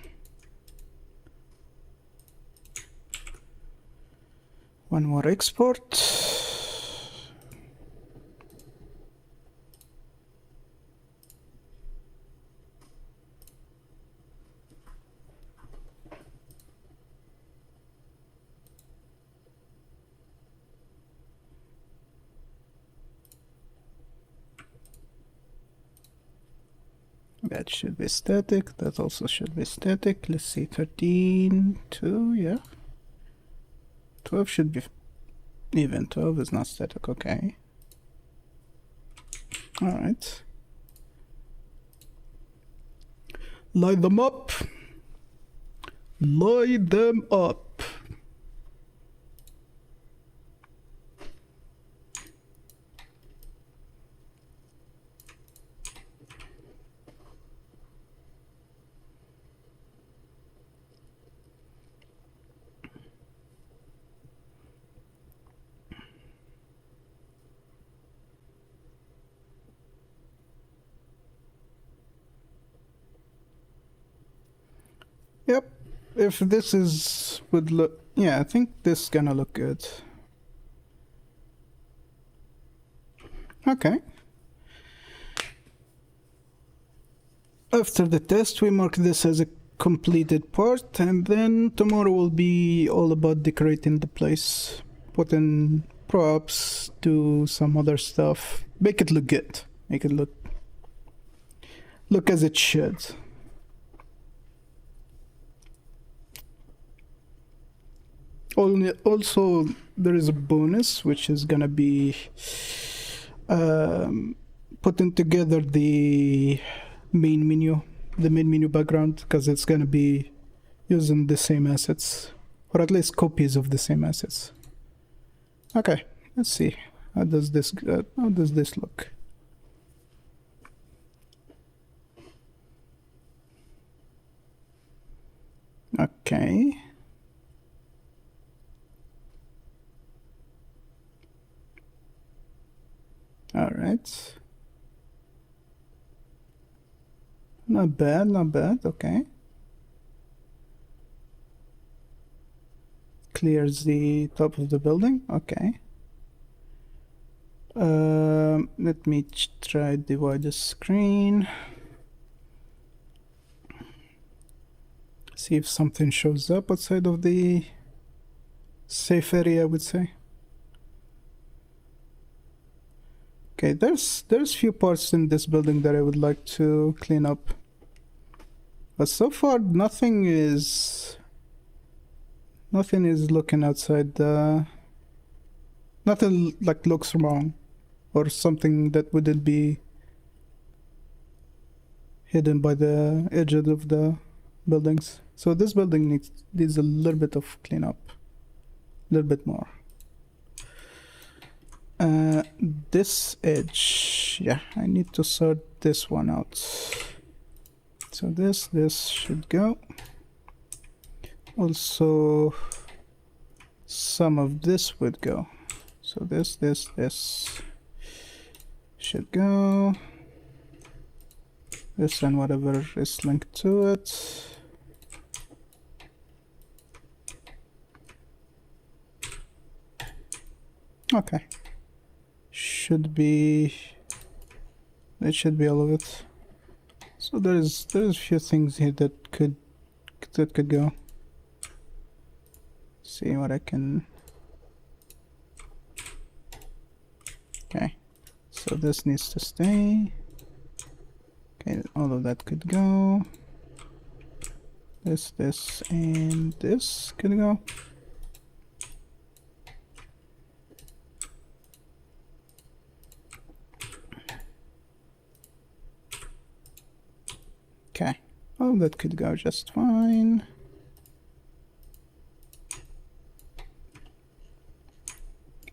One more export. That should be static. That also should be static. Let's see, 13, 2, yeah. 12 should be even. 12 is not static, okay. Alright. Light them up. Light them up. Yep, if this would look, yeah, I think this is gonna look good. Okay. After the test, we mark this as a completed part, and then tomorrow will be all about decorating the place, put in props, do some other stuff, make it look good, make it look as it should. Also, there is a bonus which is gonna be putting together the main menu background, because it's gonna be using the same assets, or at least copies of the same assets. Okay, let's see. How does this look? Okay. All right. Not bad, not bad. Okay. Clears the top of the building. Okay. Let me try divide the screen. See if something shows up outside of the safe area, I would say. Okay, there's few parts in this building that I would like to clean up, but so far nothing is looking outside. Nothing like looks wrong, or something that wouldn't be hidden by the edges of the buildings. So this building needs a little bit of cleanup, a little bit more. This edge, yeah, I need to sort this one out. So this should go. Also, some of this would go. So this should go. This and whatever is linked to it. Okay. That should be all of it. So there's a few things here that could go. See what I can. Okay, so this needs to stay. Okay, all of that could go. This and this could go. Okay, oh, that could go just fine.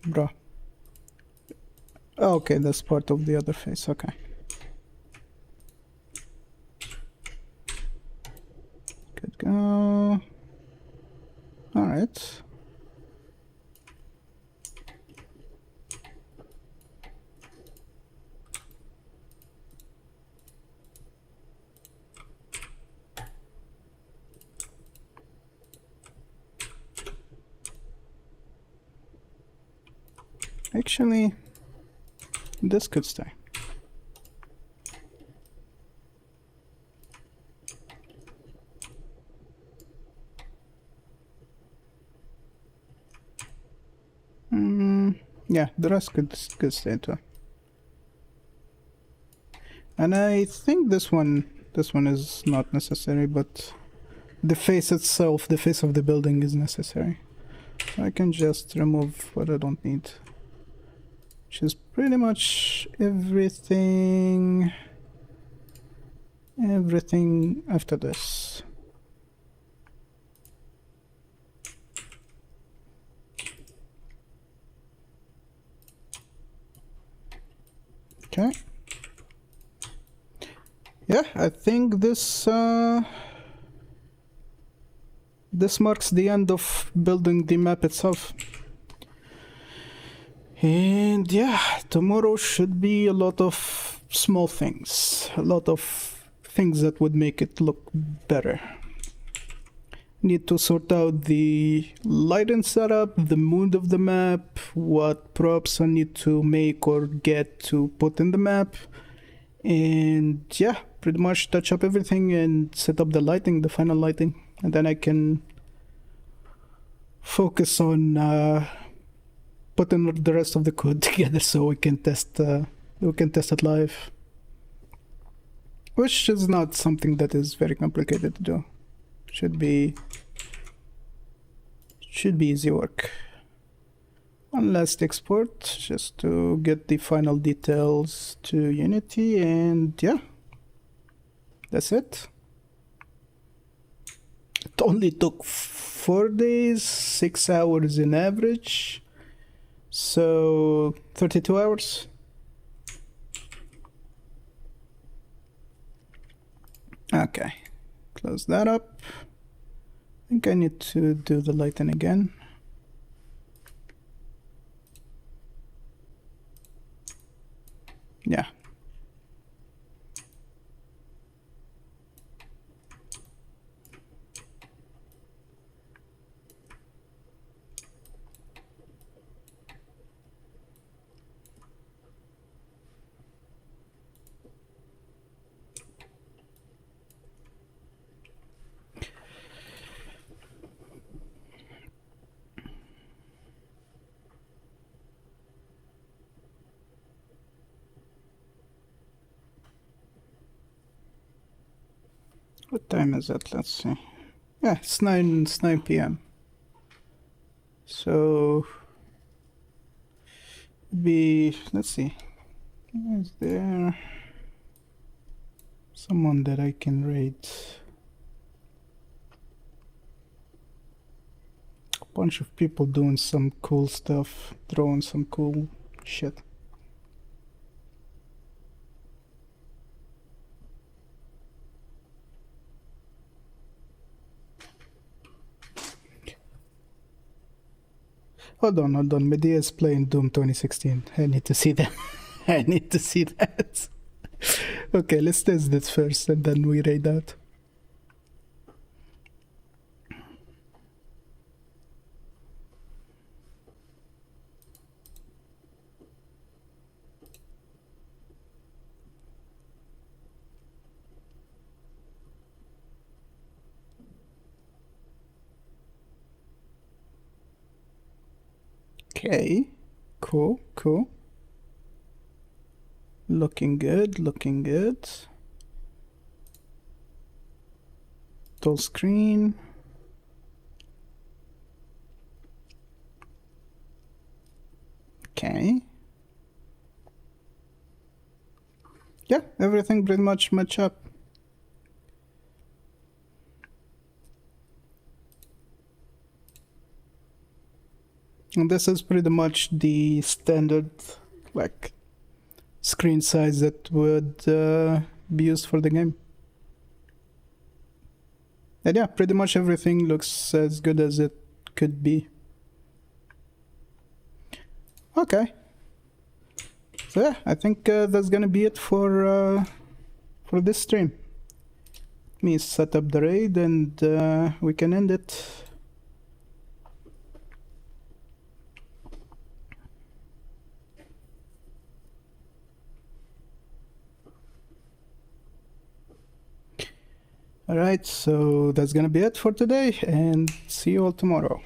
Bro. Okay, that's part of the other face, okay. Could go. Alright. Actually, this could stay. Yeah, the rest could stay too. And I think this one is not necessary, but the face itself, the face of the building is necessary. So I can just remove what I don't need. Which is pretty much everything after this. Okay. Yeah, I think this marks the end of building the map itself. And yeah, tomorrow should be a lot of small things, a lot of things that would make it look better. Need to sort out the lighting setup, the mood of the map, what props I need to make or get to put in the map. And yeah, pretty much touch up everything and set up the lighting, the final lighting, and then I can focus on putting the rest of the code together so we can test it live, which is not something that is very complicated to do. Should be easy work. One last export just to get the final details to Unity, and yeah, that's it. It only took 4 days, 6 hours in average, so 32 hours. Okay, close that up. I think I need to do the lighting again. Yeah. What time is it? Let's see. Yeah, it's 9 p.m. So let's see. Is there someone that I can raid? A bunch of people doing some cool stuff, throwing some cool shit. Hold on. Medea is playing Doom 2016. I need to see that. I need to see that. Okay, let's test this first and then we raid out. Okay, cool. Looking good. Full screen. Okay. Yeah, everything pretty much match up. And this is pretty much the standard, like, screen size that would be used for the game. And yeah, pretty much everything looks as good as it could be. Okay. So yeah, I think that's gonna be it for this stream. Let me set up the raid and we can end it. Alright, so that's gonna be it for today, and see you all tomorrow.